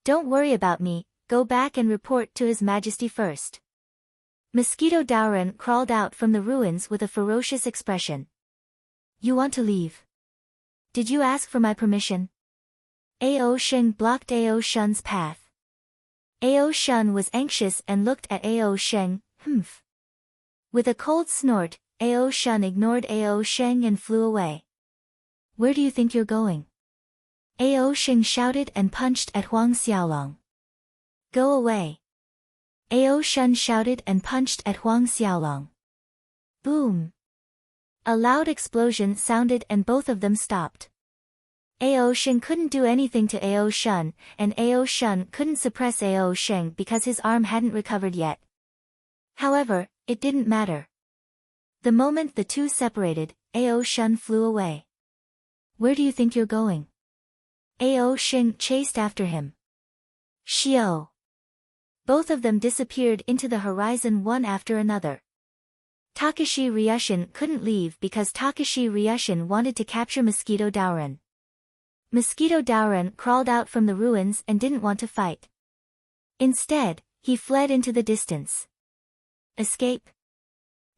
Don't worry about me, go back and report to His Majesty first. Mosquito Daoren crawled out from the ruins with a ferocious expression. You want to leave? Did you ask for my permission? Ao Sheng blocked Ao Shun's path. Ao Shun was anxious and looked at Ao Sheng, humph. With a cold snort, Ao Shun ignored Ao Sheng and flew away. Where do you think you're going? Ao Sheng shouted and punched at Huang Xiaolong. Go away. Ao Shun shouted and punched at Huang Xiaolong. Boom. A loud explosion sounded and both of them stopped. Ao Sheng couldn't do anything to Ao Shun, and Ao Shun couldn't suppress Ao Sheng because his arm hadn't recovered yet. However, it didn't matter. The moment the two separated, Ao Shun flew away. Where do you think you're going? Ao Sheng chased after him. Xiao. Both of them disappeared into the horizon one after another. Takashi Ryushin couldn't leave because Takashi Ryushin wanted to capture Mosquito Daoren. Mosquito Daoren crawled out from the ruins and didn't want to fight. Instead, he fled into the distance. Escape?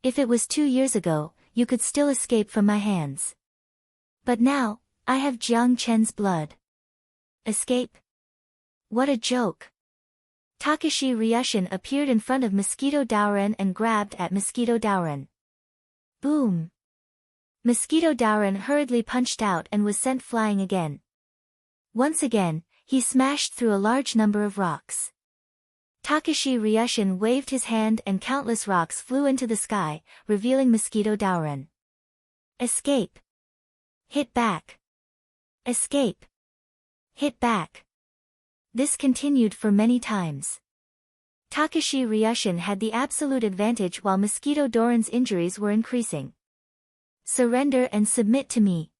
If it was 2 years ago, you could still escape from my hands. But now, I have Jiang Chen's blood. Escape? What a joke. Takashi Ryushin appeared in front of Mosquito Daoran and grabbed at Mosquito Daoran. Boom! Mosquito Daoran hurriedly punched out and was sent flying again. Once again, he smashed through a large number of rocks. Takashi Ryushin waved his hand and countless rocks flew into the sky, revealing Mosquito Daoran. Escape! Hit back! Escape! Hit back! This continued for many times. Takashi Ryushin had the absolute advantage while Mosquito Daoran's injuries were increasing. Surrender and submit to me.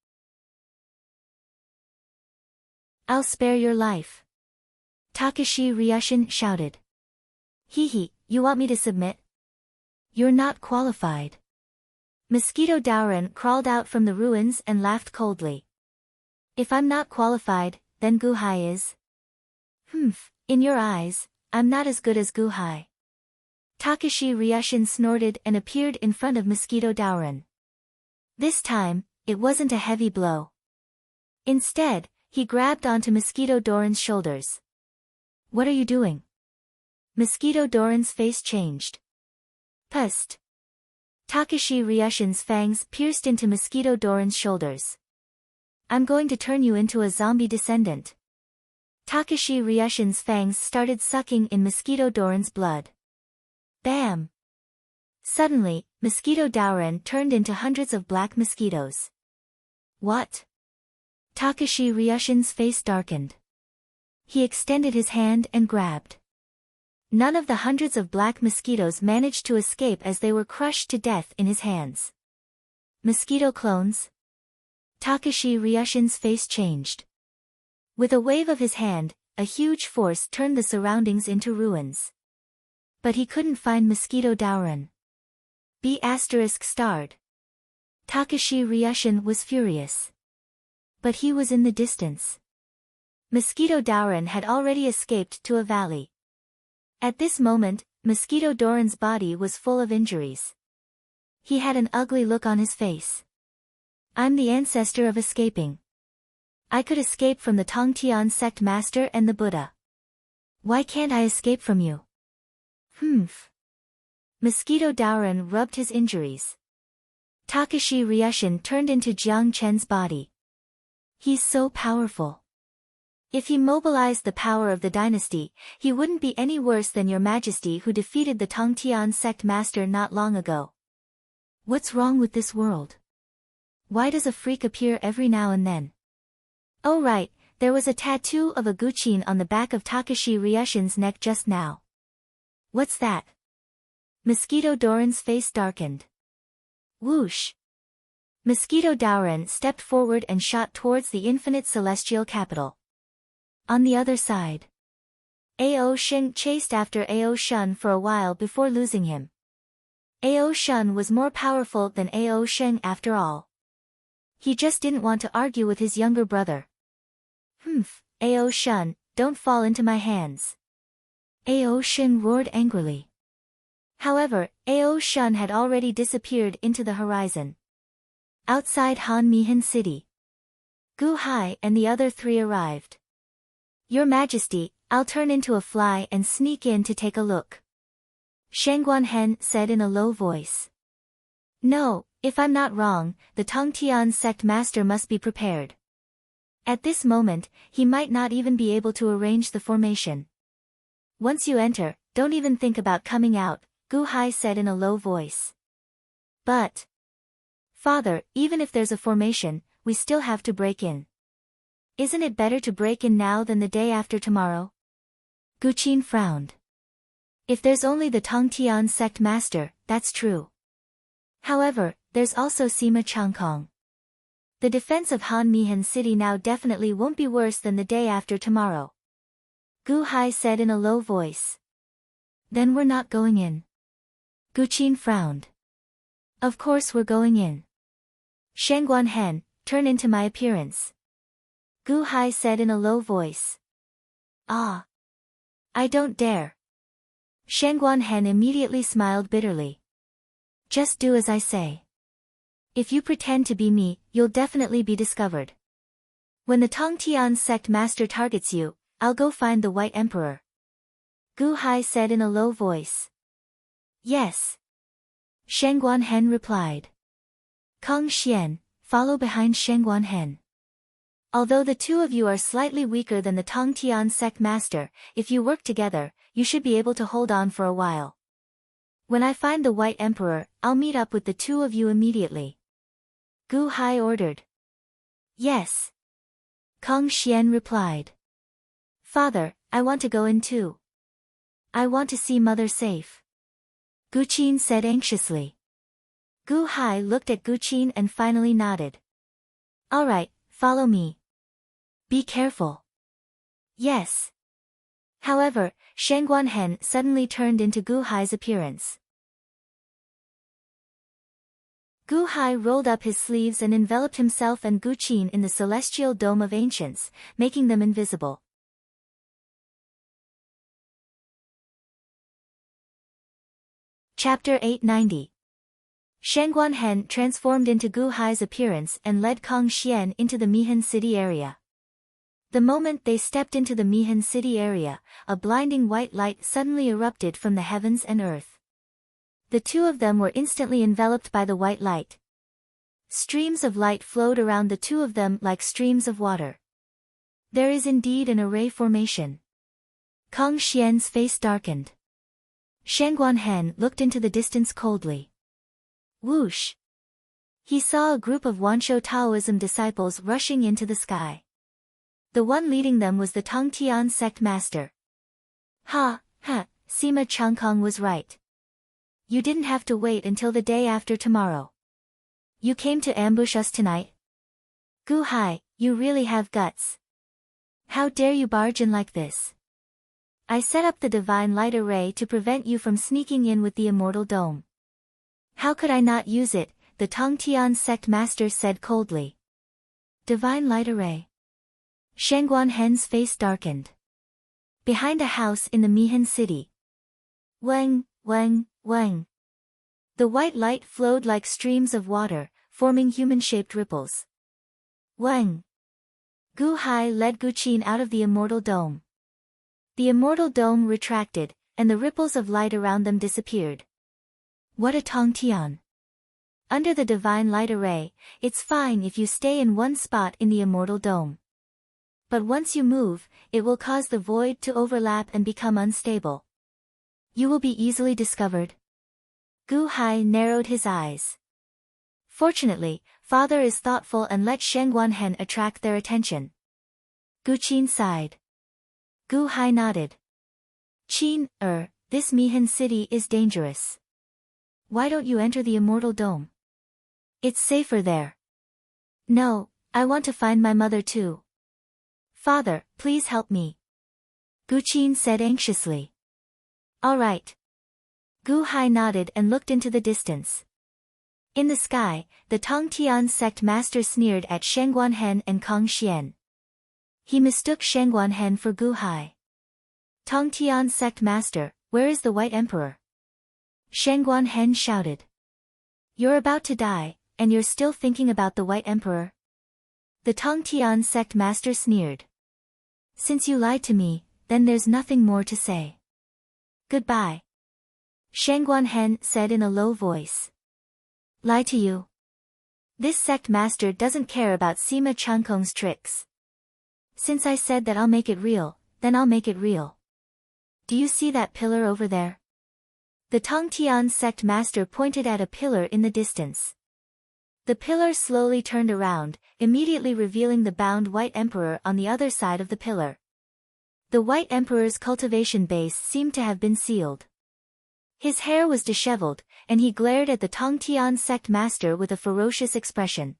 I'll spare your life. Takashi Ryushin shouted. Hehe, you want me to submit? You're not qualified. Mosquito Daoran crawled out from the ruins and laughed coldly. If I'm not qualified, then Guhai is. In your eyes, I'm not as good as Guhai. Takashi Ryushin snorted and appeared in front of Mosquito Daoran. This time, it wasn't a heavy blow. Instead, he grabbed onto Mosquito Daoran's shoulders. What are you doing? Mosquito Daoran's face changed. Pust. Takashi Ryushin's fangs pierced into Mosquito Daoran's shoulders. I'm going to turn you into a zombie descendant. Takashi Ryushin's fangs started sucking in Mosquito Daoran's blood. Bam! Suddenly, Mosquito Daoran turned into hundreds of black mosquitoes. What? Takashi Ryushin's face darkened. He extended his hand and grabbed. None of the hundreds of black mosquitoes managed to escape as they were crushed to death in his hands. Mosquito clones? Takashi Ryushin's face changed. With a wave of his hand, a huge force turned the surroundings into ruins. But he couldn't find Mosquito Daoran. B*****. Takashi Ryushin was furious. But he was in the distance. Mosquito Daoran had already escaped to a valley. At this moment, Mosquito Daoran's body was full of injuries. He had an ugly look on his face. I'm the ancestor of escaping. I could escape from the Tongtian sect master and the Buddha. Why can't I escape from you? Mosquito Daoran rubbed his injuries. Takashi Ryushin turned into Jiang Chen's body. He's so powerful. If he mobilized the power of the dynasty, he wouldn't be any worse than your majesty who defeated the Tongtian sect master not long ago. What's wrong with this world? Why does a freak appear every now and then? Oh right, there was a tattoo of a guqin on the back of Takashi Ryushin's neck just now. What's that? Mosquito Daoran's face darkened. Whoosh! Mosquito Daoran stepped forward and shot towards the infinite celestial capital. On the other side, Ao Sheng chased after Ao Shun for a while before losing him. Ao Shun was more powerful than Ao Sheng after all. He just didn't want to argue with his younger brother. Ao Shun, don't fall into my hands. Ao Sheng roared angrily. However, Ao Shun had already disappeared into the horizon. Outside Han Mihan City, Gu Hai and the other three arrived. Your Majesty, I'll turn into a fly and sneak in to take a look. Shangguan Hen said in a low voice. No, if I'm not wrong, the Tongtian sect master must be prepared. At this moment, he might not even be able to arrange the formation. Once you enter, don't even think about coming out, Gu Hai said in a low voice. But, Father, even if there's a formation, we still have to break in. Isn't it better to break in now than the day after tomorrow? Guqin frowned. If there's only the Tongtian sect master, that's true. However, there's also Sima Changkong. The defense of Han Mihan City now definitely won't be worse than the day after tomorrow. Gu Hai said in a low voice. Then we're not going in. Guqin frowned. Of course we're going in. Shangguan Hen, turn into my appearance. Gu Hai said in a low voice. Ah. I don't dare. Shangguan Hen immediately smiled bitterly. Just do as I say. If you pretend to be me, you'll definitely be discovered. When the Tongtian sect master targets you, I'll go find the White Emperor. Gu Hai said in a low voice. Yes. Shen Guanhen replied. Kong Xian, follow behind Shen Guanhen. Although the two of you are slightly weaker than the Tongtian sect master, if you work together, you should be able to hold on for a while. When I find the White Emperor, I'll meet up with the two of you immediately. Gu Hai ordered. Yes. Kong Xian replied. Father, I want to go in too. I want to see Mother safe. Gu Qin said anxiously. Gu Hai looked at Gu Qin and finally nodded. All right, follow me. Be careful. Yes. However, Shen Guanhen suddenly turned into Gu Hai's appearance. Gu Hai rolled up his sleeves and enveloped himself and Gu Qin in the celestial dome of ancients, making them invisible. Chapter 890. Shen Guanhen transformed into Gu Hai's appearance and led Kong Xian into the Mihan city area. The moment they stepped into the Mihan city area, a blinding white light suddenly erupted from the heavens and earth. The two of them were instantly enveloped by the white light. Streams of light flowed around the two of them like streams of water. There is indeed an array formation. Kong Xian's face darkened. Shen Guanhen looked into the distance coldly. Whoosh! He saw a group of Wanshou Taoism disciples rushing into the sky. The one leading them was the Tongtian sect master. Ha, Sima Changkong was right. You didn't have to wait until the day after tomorrow. You came to ambush us tonight? Gu Hai, you really have guts. How dare you barge in like this? I set up the divine light array to prevent you from sneaking in with the immortal dome. How could I not use it? The Tongtian sect master said coldly. Divine light array. Shen Guanhen's face darkened. Behind a house in the Mihan city. Weng. The white light flowed like streams of water, forming human-shaped ripples. Weng. Gu Hai led Gu Qin out of the immortal dome. The immortal dome retracted, and the ripples of light around them disappeared. What a Tongtian! Under the divine light array, it's fine if you stay in one spot in the immortal dome. But once you move, it will cause the void to overlap and become unstable. You will be easily discovered. Gu Hai narrowed his eyes. Fortunately, father is thoughtful and let Shen Guanhen attract their attention. Gu Qin sighed. Gu Hai nodded. Qin, this Mihan city is dangerous. Why don't you enter the immortal dome? It's safer there. No, I want to find my mother too. Father, please help me. Gu Qin said anxiously. All right. Gu Hai nodded and looked into the distance. In the sky, the Tongtian sect master sneered at Shen Guanhen and Kong Xian. He mistook Shen Guanhen for Gu Hai. Tongtian sect master, where is the White Emperor? Shen Guanhen shouted. You're about to die, and you're still thinking about the White Emperor? The Tongtian sect master sneered. Since you lied to me, then there's nothing more to say. Goodbye. Shen Guanhen said in a low voice. Lie to you? This sect master doesn't care about Sima Changkong's tricks. Since I said that I'll make it real, then I'll make it real. Do you see that pillar over there? The Tongtian sect master pointed at a pillar in the distance. The pillar slowly turned around, immediately revealing the bound White Emperor on the other side of the pillar. The White Emperor's cultivation base seemed to have been sealed. His hair was disheveled, and he glared at the Tongtian sect master with a ferocious expression.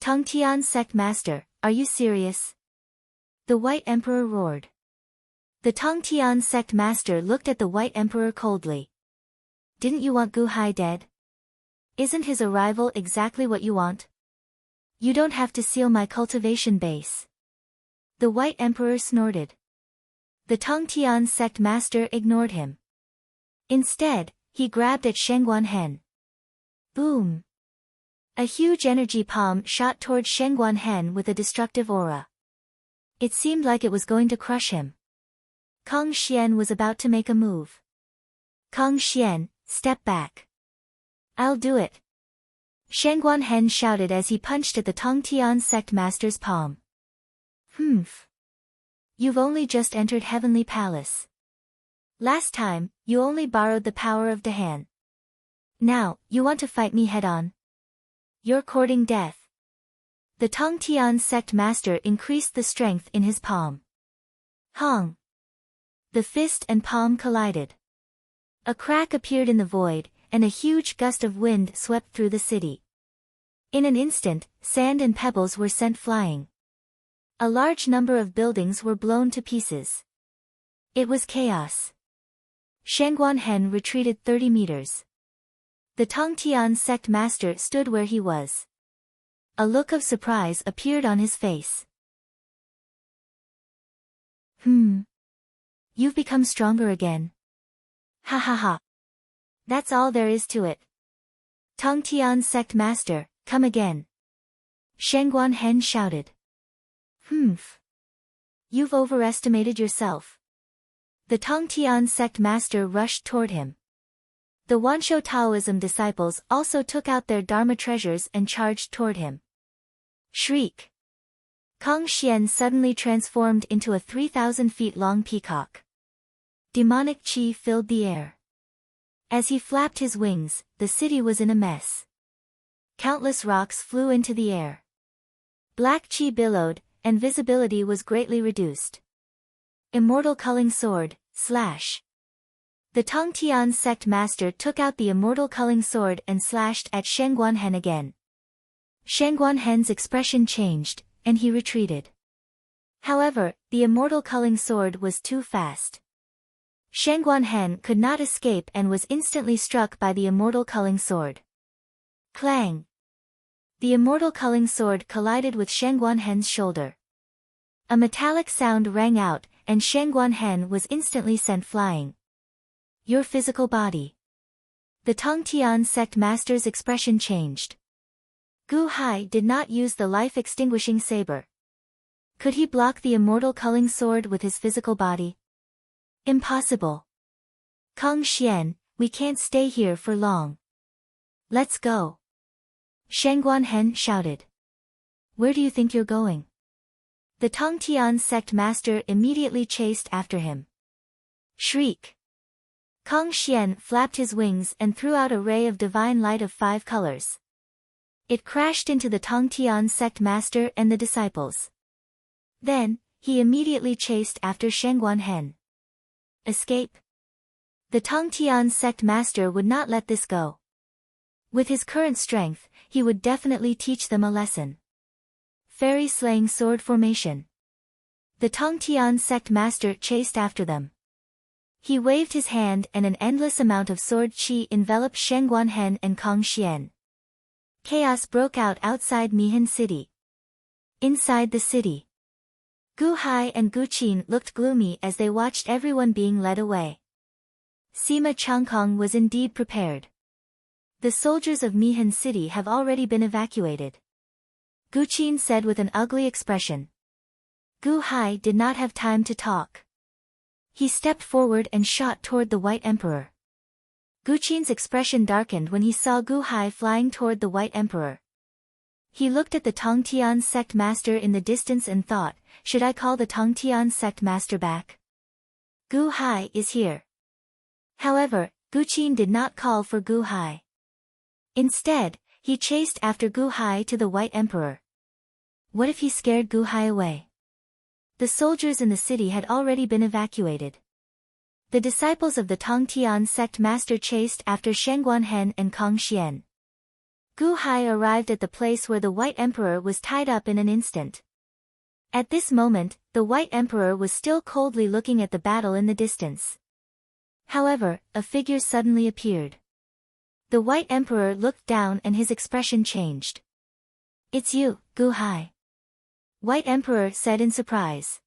Tongtian sect master, are you serious? The White Emperor roared. The Tongtian sect master looked at the White Emperor coldly. Didn't you want Gu Hai dead? Isn't his arrival exactly what you want? You don't have to seal my cultivation base. The White Emperor snorted. The Tongtian sect master ignored him. Instead, he grabbed at Shen Guanhen. Boom! A huge energy palm shot toward Shengguan with a destructive aura. It seemed like it was going to crush him. Kong Xian was about to make a move. Kong Xian, step back. I'll do it. Shengguan shouted as he punched at the Tongtian sect master's palm. Humph. You've only just entered Heavenly Palace. Last time, you only borrowed the power of Dahan. Now, you want to fight me head-on? You're courting death. The Tongtian sect master increased the strength in his palm. Hong! The fist and palm collided. A crack appeared in the void, and a huge gust of wind swept through the city. In an instant, sand and pebbles were sent flying. A large number of buildings were blown to pieces. It was chaos. Shengguan retreated 30 meters. The Tongtian sect master stood where he was. A look of surprise appeared on his face. You've become stronger again. Ha ha ha. That's all there is to it. Tongtian sect master, come again. Shengguan shouted. Humph. You've overestimated yourself. The Tongtian sect master rushed toward him. The Wanshou Taoism disciples also took out their Dharma treasures and charged toward him. Shriek. Kong Xian suddenly transformed into a 3,000 feet long peacock. Demonic qi filled the air. As he flapped his wings, the city was in a mess. Countless rocks flew into the air. Black qi billowed, and visibility was greatly reduced. Immortal culling sword, slash. The Tongtian sect master took out the immortal culling sword and slashed at Shengguan again. Shengguan expression changed, and he retreated. However, the immortal culling sword was too fast. Shengguan could not escape and was instantly struck by the immortal culling sword. Clang! The immortal culling sword collided with Shengguan shoulder. A metallic sound rang out, and Shengguan was instantly sent flying. Your physical body. The Tongtian sect master's expression changed. Gu Hai did not use the life-extinguishing saber. Could he block the immortal culling sword with his physical body? Impossible. Kong Xian, we can't stay here for long. Let's go. Shengguan shouted. Where do you think you're going? The Tongtian sect master immediately chased after him. Shriek. Kong Xian flapped his wings and threw out a ray of divine light of 5 colors. It crashed into the Tongtian sect master and the disciples. Then, he immediately chased after Shengguan. Escape? The Tongtian sect master would not let this go. With his current strength, he would definitely teach them a lesson. Fairy slaying sword formation. The Tongtian sect master chased after them. He waved his hand and an endless amount of sword qi enveloped Shengguan and Kong Xian. Chaos broke out outside Mihan City. Inside the city, Gu Hai and Gu Qin looked gloomy as they watched everyone being led away. Sima Changkong was indeed prepared. The soldiers of Mihan City have already been evacuated. Gu Qin said with an ugly expression. Gu Hai did not have time to talk. He stepped forward and shot toward the White Emperor. Gu Qin's expression darkened when he saw Gu Hai flying toward the White Emperor. He looked at the Tongtian sect master in the distance and thought, should I call the Tongtian sect master back? Gu Hai is here. However, Gu Qin did not call for Gu Hai. Instead, he chased after Gu Hai to the White Emperor. What if he scared Gu Hai away? The soldiers in the city had already been evacuated. The disciples of the Tongtian sect master chased after Shengguan and Kong Xian. Gu Hai arrived at the place where the White Emperor was tied up in an instant. At this moment, the White Emperor was still coldly looking at the battle in the distance. However, a figure suddenly appeared. The White Emperor looked down and his expression changed. It's you, Gu Hai. White Emperor said in surprise.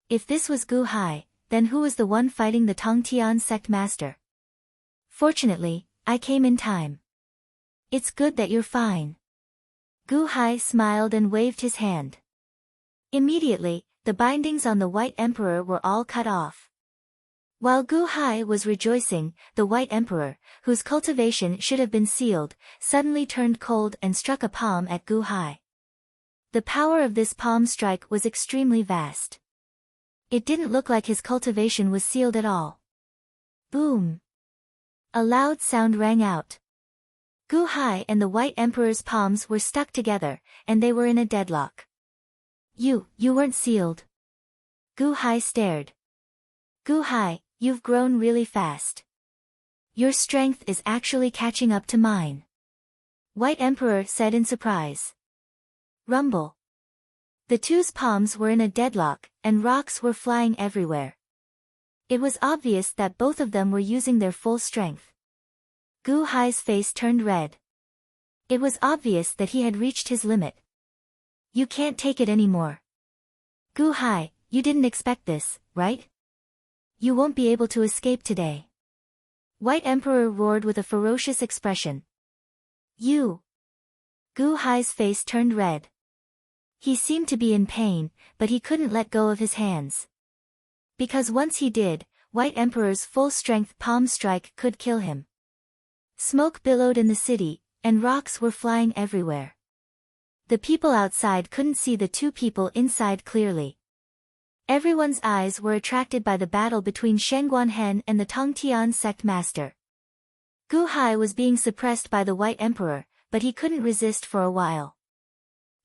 If this was Gu Hai, then who was the one fighting the Tongtian sect master? Fortunately, I came in time. It's good that you're fine. Gu Hai smiled and waved his hand. Immediately, the bindings on the White Emperor were all cut off. While Gu Hai was rejoicing, the White Emperor, whose cultivation should have been sealed, suddenly turned cold and struck a palm at Gu Hai. The power of this palm strike was extremely vast. It didn't look like his cultivation was sealed at all. Boom! A loud sound rang out. Gu Hai and the White Emperor's palms were stuck together, and they were in a deadlock. You weren't sealed. Gu Hai stared. Gu Hai, you've grown really fast. Your strength is actually catching up to mine. White Emperor said in surprise. Rumble. The two's palms were in a deadlock, and rocks were flying everywhere. It was obvious that both of them were using their full strength. Gu Hai's face turned red. It was obvious that he had reached his limit. You can't take it anymore. Gu Hai, you didn't expect this, right? You won't be able to escape today. White Emperor roared with a ferocious expression. You! Gu Hai's face turned red. He seemed to be in pain, but he couldn't let go of his hands. Because once he did, White Emperor's full-strength palm strike could kill him. Smoke billowed in the city, and rocks were flying everywhere. The people outside couldn't see the two people inside clearly. Everyone's eyes were attracted by the battle between Shengguan and the Tongtian sect master. Gu Hai was being suppressed by the White Emperor, but he couldn't resist for a while.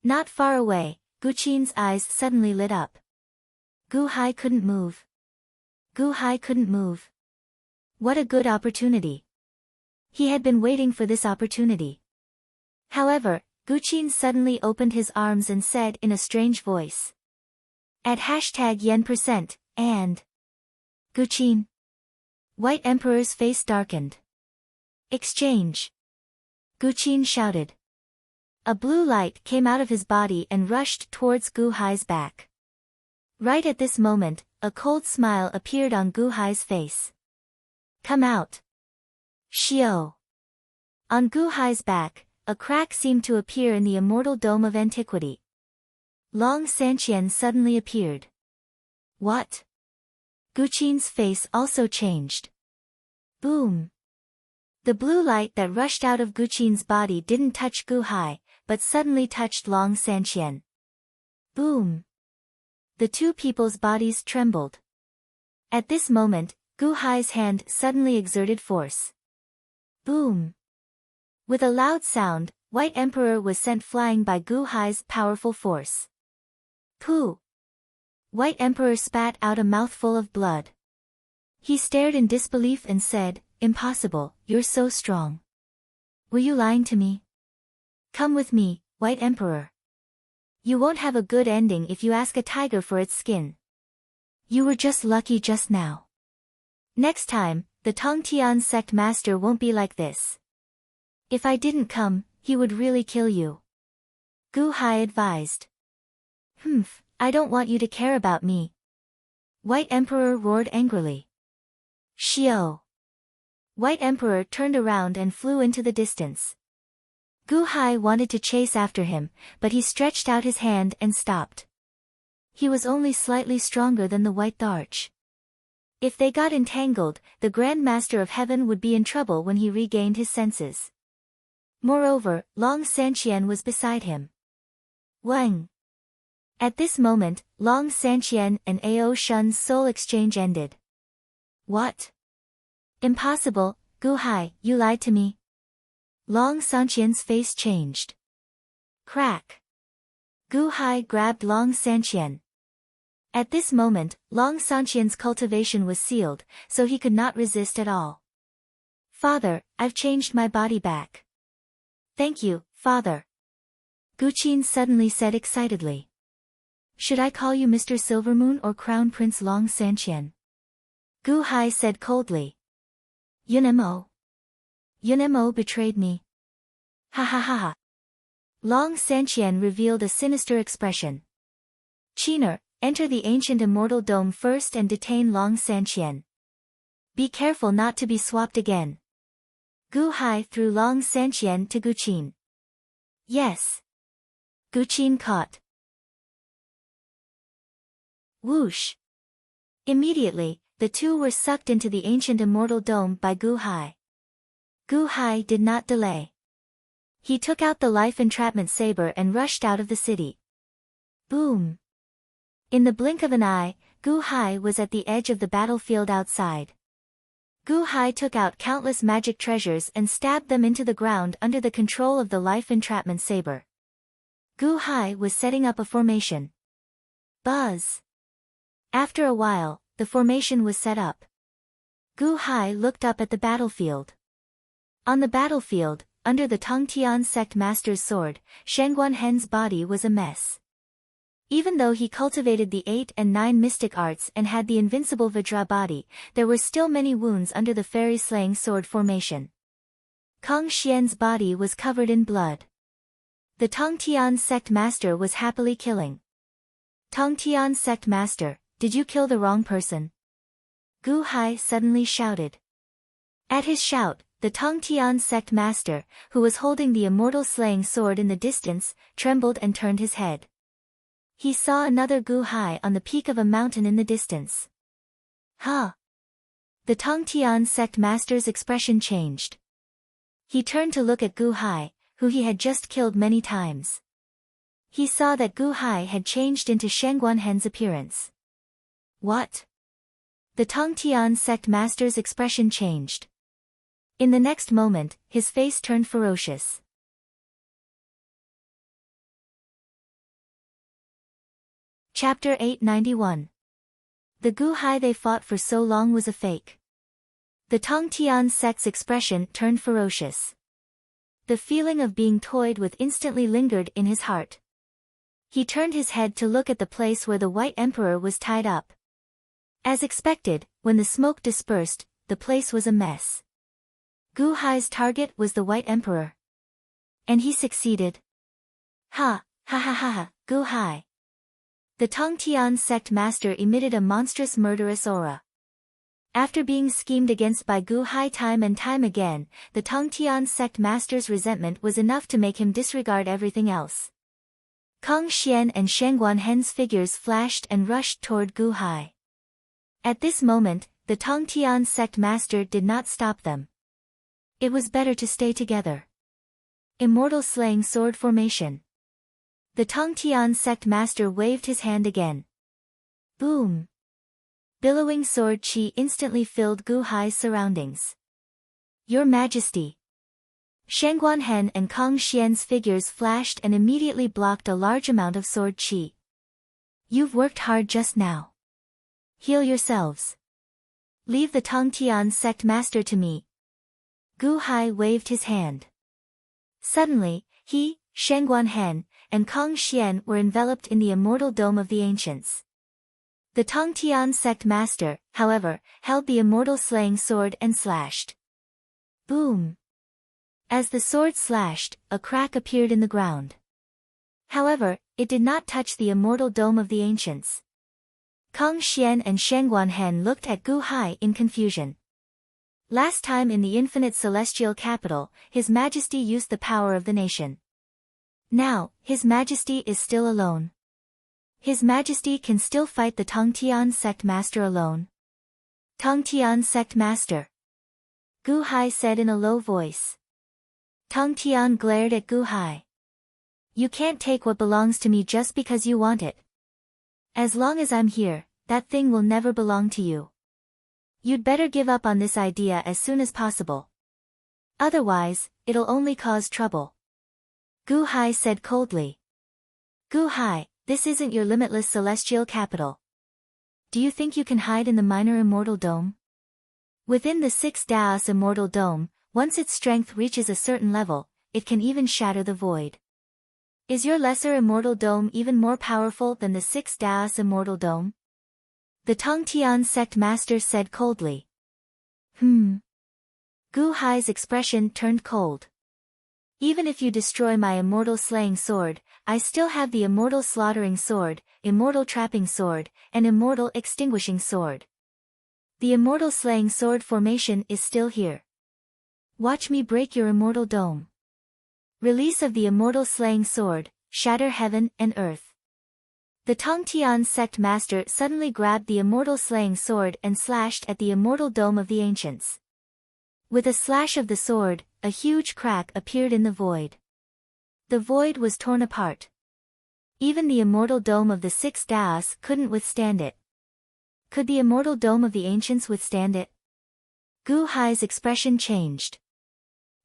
Not far away, Gu Qin's eyes suddenly lit up. Gu Hai couldn't move. Gu Hai couldn't move. What a good opportunity. He had been waiting for this opportunity. However, Gu Qin suddenly opened his arms and said in a strange voice. At #yen%, and... Gu Qin. White Emperor's face darkened. Exchange. Gu Qin shouted. A blue light came out of his body and rushed towards Gu Hai's back. Right at this moment, a cold smile appeared on Gu Hai's face. Come out. Xiao. On Gu Hai's back, a crack seemed to appear in the immortal dome of antiquity. Long Sanqian suddenly appeared. What? Gu Qin's face also changed. Boom. The blue light that rushed out of Gu Qin's body didn't touch Gu Hai, but suddenly touched Long Sanqian. Boom. The two people's bodies trembled. At this moment, Gu Hai's hand suddenly exerted force. Boom. With a loud sound, White Emperor was sent flying by Gu Hai's powerful force. Pooh! White Emperor spat out a mouthful of blood. He stared in disbelief and said, Impossible, you're so strong. Were you lying to me? Come with me, White Emperor. You won't have a good ending if you ask a tiger for its skin. You were just lucky just now. Next time, the Tongtian sect master won't be like this. If I didn't come, he would really kill you. Gu Hai advised. I don't want you to care about me. White Emperor roared angrily. Xiao. White Emperor turned around and flew into the distance. Gu Hai wanted to chase after him, but he stretched out his hand and stopped. He was only slightly stronger than the White Arch. If they got entangled, the Grand Master of Heaven would be in trouble when he regained his senses. Moreover, Long Sanqian was beside him. Wang. At this moment, Long Sanqian and Ao Shun's soul exchange ended. What? Impossible, Gu Hai, you lied to me. Long Sanqian's face changed. Crack. Gu Hai grabbed Long Sanqian. At this moment, Long Sanqian's cultivation was sealed, so he could not resist at all. Father, I've changed my body back. Thank you, Father. Gu Qin suddenly said excitedly. Should I call you Mr. Silvermoon or Crown Prince Long Sanqian? Gu Hai said coldly. Yunmo. Yunmo betrayed me. Ha ha ha ha. Long Sanqian revealed a sinister expression. Qiner, enter the ancient immortal dome first and detain Long Sanqian. Be careful not to be swapped again. Gu Hai threw Long Sanqian to Guqin. Yes. Guqin caught. Whoosh. Immediately, the two were sucked into the ancient immortal dome by Gu Hai. Gu Hai did not delay. He took out the life entrapment saber and rushed out of the city. Boom. In the blink of an eye, Gu Hai was at the edge of the battlefield outside. Gu Hai took out countless magic treasures and stabbed them into the ground under the control of the life entrapment saber. Gu Hai was setting up a formation. Buzz. After a while, the formation was set up. Gu Hai looked up at the battlefield. On the battlefield, under the Tongtian sect master's sword, Shangguan Hen's body was a mess. Even though he cultivated the 8 and 9 mystic arts and had the invincible Vajra body, there were still many wounds under the fairy-slaying sword formation. Kong Xian's body was covered in blood. The Tongtian sect master was happily killing. Tongtian sect master, did you kill the wrong person? Gu Hai suddenly shouted. At his shout, the Tongtian sect master, who was holding the immortal slaying sword in the distance, trembled and turned his head. He saw another Gu Hai on the peak of a mountain in the distance. Huh! The Tongtian sect master's expression changed. He turned to look at Gu Hai, who he had just killed many times. He saw that Gu Hai had changed into Shangguan Hen's appearance. What? The Tongtian sect master's expression changed. In the next moment, his face turned ferocious. Chapter 891. The Gu Hai they fought for so long was a fake. The Tongtian sect's expression turned ferocious. The feeling of being toyed with instantly lingered in his heart. He turned his head to look at the place where the White Emperor was tied up. As expected, when the smoke dispersed, the place was a mess. Gu Hai's target was the White Emperor. And he succeeded. Ha, ha ha ha ha, Gu Hai. The Tongtian sect master emitted a monstrous murderous aura. After being schemed against by Gu Hai time and time again, the Tongtian sect master's resentment was enough to make him disregard everything else. Kong Xian and Shangguan Hen's figures flashed and rushed toward Gu Hai. At this moment, the Tongtian sect master did not stop them. It was better to stay together. Immortal slaying sword formation. The Tongtian sect master waved his hand again. Boom! Billowing sword chi instantly filled Gu Hai's surroundings. Your Majesty! Shangguan Hen and Kong Xian's figures flashed and immediately blocked a large amount of sword chi. You've worked hard just now. Heal yourselves. Leave the Tongtian sect master to me. Gu Hai waved his hand. Suddenly, he, Shangguan Hen, and Kong Xian were enveloped in the immortal dome of the ancients. The Tongtian sect master, however, held the immortal slaying sword and slashed. Boom! As the sword slashed, a crack appeared in the ground. However, it did not touch the immortal dome of the ancients. Kong Xian and Shangguan Hen looked at Gu Hai in confusion. Last time in the infinite celestial capital, His Majesty used the power of the nation. Now, His Majesty is still alone. His Majesty can still fight the Tongtian sect master alone. Tongtian sect master. Gu Hai said in a low voice. Tongtian glared at Gu Hai. You can't take what belongs to me just because you want it. As long as I'm here, that thing will never belong to you. You'd better give up on this idea as soon as possible. Otherwise, it'll only cause trouble. Gu Hai said coldly. Gu Hai, this isn't your limitless celestial capital. Do you think you can hide in the minor immortal dome? Within the 6 Daos immortal dome, once its strength reaches a certain level, it can even shatter the void. Is your lesser immortal dome even more powerful than the 6 Daos immortal dome? The Tongtian sect master said coldly. Gu Hai's expression turned cold. Even if you destroy my immortal slaying sword, I still have the immortal slaughtering sword, immortal trapping sword, and immortal extinguishing sword. The immortal slaying sword formation is still here. Watch me break your immortal dome. Release of the immortal slaying sword, shatter heaven and earth. The Tongtian sect master suddenly grabbed the immortal slaying sword and slashed at the immortal dome of the ancients. With a slash of the sword, a huge crack appeared in the void. The void was torn apart. Even the immortal dome of the six Daos couldn't withstand it. Could the immortal dome of the ancients withstand it? Gu Hai's expression changed.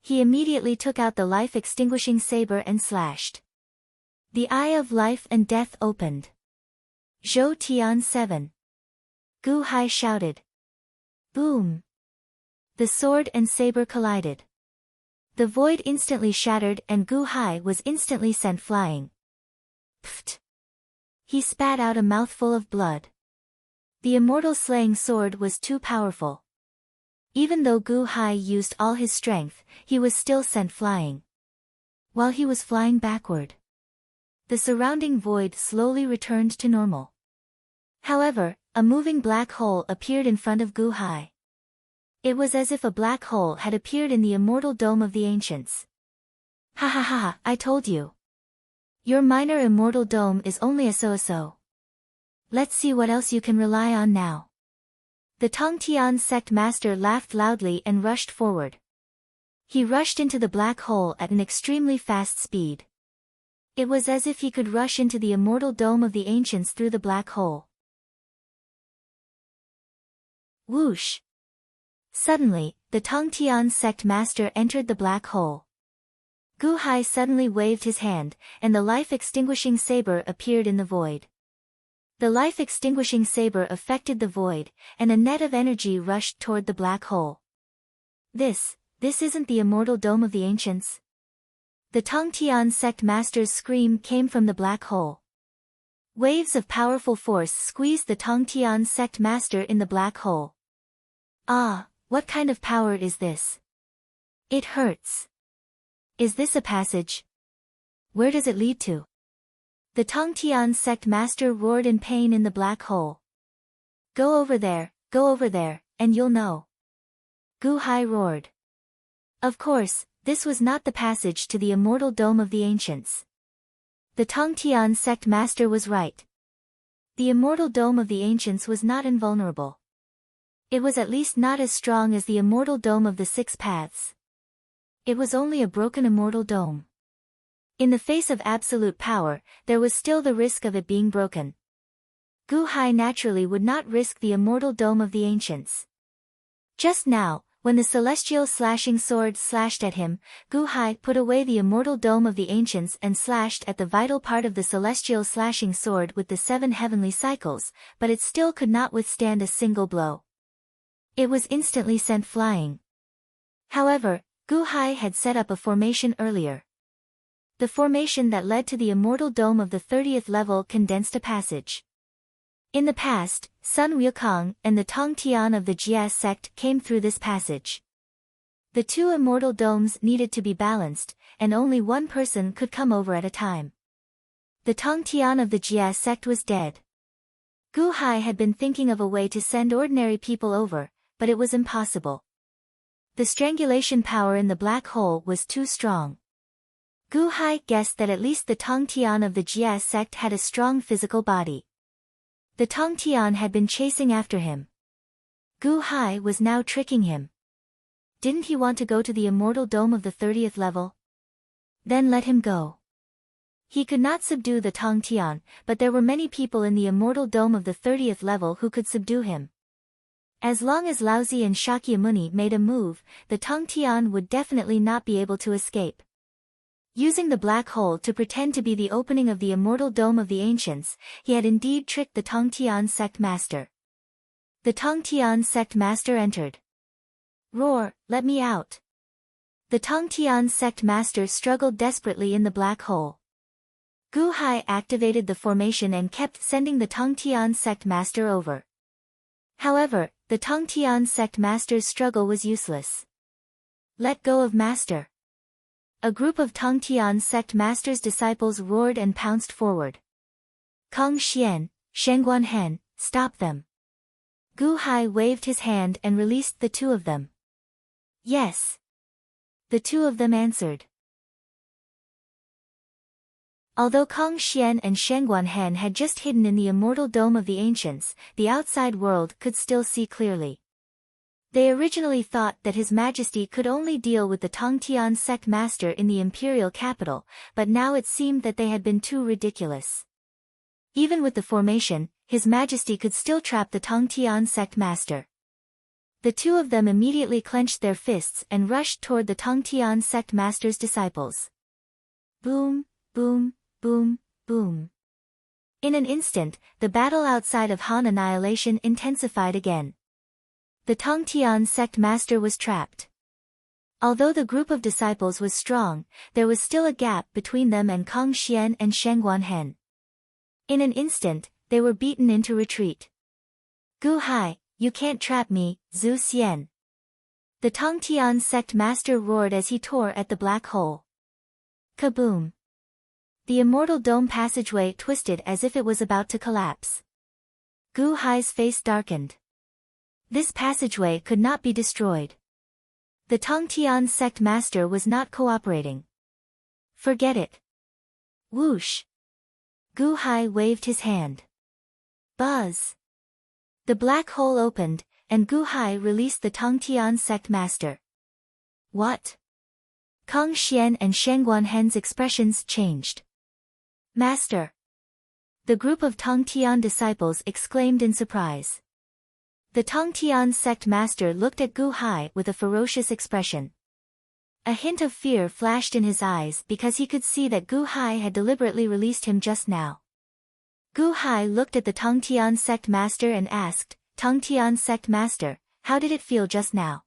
He immediately took out the life-extinguishing saber and slashed. The eye of life and death opened. Zhou Tian 7. Gu Hai shouted. Boom! The sword and saber collided. The void instantly shattered and Gu Hai was instantly sent flying. Pfft! He spat out a mouthful of blood. The immortal slaying sword was too powerful. Even though Gu Hai used all his strength, he was still sent flying. While he was flying backward, the surrounding void slowly returned to normal. However, a moving black hole appeared in front of Gu Hai. It was as if a black hole had appeared in the immortal dome of the ancients. Ha ha ha ha, I told you. Your minor immortal dome is only a so-so. Let's see what else you can rely on now. The Tongtian sect master laughed loudly and rushed forward. He rushed into the black hole at an extremely fast speed. It was as if he could rush into the immortal dome of the ancients through the black hole. Whoosh! Suddenly, the Tongtian sect master entered the black hole. Gu Hai suddenly waved his hand, and the life-extinguishing saber appeared in the void. The life-extinguishing saber affected the void, and a net of energy rushed toward the black hole. This isn't the immortal dome of the ancients? The Tongtian sect master's scream came from the black hole. Waves of powerful force squeezed the Tongtian sect master in the black hole. Ah, what kind of power is this? It hurts. Is this a passage? Where does it lead to? The Tongtian sect master roared in pain in the black hole. Go over there, and you'll know. Gu Hai roared. Of course, this was not the passage to the immortal dome of the ancients. The Tongtian sect master was right. The immortal dome of the ancients was not invulnerable. It was at least not as strong as the immortal dome of the six paths. It was only a broken immortal dome. In the face of absolute power, there was still the risk of it being broken. Gu Hai naturally would not risk the immortal dome of the ancients. Just now, when the celestial slashing sword slashed at him, Gu Hai put away the immortal dome of the ancients and slashed at the vital part of the celestial slashing sword with the 7 heavenly cycles, but it still could not withstand a single blow. It was instantly sent flying. However, Gu Hai had set up a formation earlier. The formation that led to the immortal dome of the 30th level condensed a passage. In the past, Sun Wukong and the Tongtian of the Jia sect came through this passage. The two immortal domes needed to be balanced, and only one person could come over at a time. The Tongtian of the Jia sect was dead. Gu Hai had been thinking of a way to send ordinary people over, but it was impossible. The strangulation power in the black hole was too strong. Gu Hai guessed that at least the Tongtian of the Jia sect had a strong physical body. The Tongtian had been chasing after him. Gu Hai was now tricking him. Didn't he want to go to the immortal dome of the 30th level? Then let him go. He could not subdue the Tongtian, but there were many people in the immortal dome of the 30th level who could subdue him. As long as Laozi and Shakyamuni made a move, the Tongtian would definitely not be able to escape. Using the black hole to pretend to be the opening of the immortal dome of the ancients, he had indeed tricked the Tongtian sect master. The Tongtian sect master entered. Roar, let me out. The Tongtian sect master struggled desperately in the black hole. Gu Hai activated the formation and kept sending the Tongtian sect master over. However, the Tongtian sect master's struggle was useless. Let go of master. A group of Tongtian sect master's disciples roared and pounced forward. Kong Xian, Shengguan Hen, stop them. Gu Hai waved his hand and released the two of them. Yes. The two of them answered. Although Kong Xian and Shengguan Hen had just hidden in the immortal dome of the ancients, the outside world could still see clearly. They originally thought that His Majesty could only deal with the Tongtian sect master in the imperial capital, but now it seemed that they had been too ridiculous. Even with the formation, His Majesty could still trap the Tongtian sect master. The two of them immediately clenched their fists and rushed toward the Tongtian sect master's disciples. Boom, boom, boom, boom. In an instant, the battle outside of Han Annihilation intensified again. The Tongtian sect master was trapped. Although the group of disciples was strong, there was still a gap between them and Kong Xian and Shengguan Hen. In an instant, they were beaten into retreat. Gu Hai, you can't trap me, Zhu Xian. The Tongtian sect master roared as he tore at the black hole. Kaboom! The immortal dome passageway twisted as if it was about to collapse. Gu Hai's face darkened. This passageway could not be destroyed. The Tongtian sect master was not cooperating. Forget it. Whoosh! Gu Hai waved his hand. Buzz! The black hole opened, and Gu Hai released the Tongtian sect master. What? Kong Xian and Shengguan Hen's expressions changed. Master! The group of Tongtian disciples exclaimed in surprise. The Tongtian sect master looked at Gu Hai with a ferocious expression. A hint of fear flashed in his eyes because he could see that Gu Hai had deliberately released him just now. Gu Hai looked at the Tongtian sect master and asked, Tongtian sect master, how did it feel just now?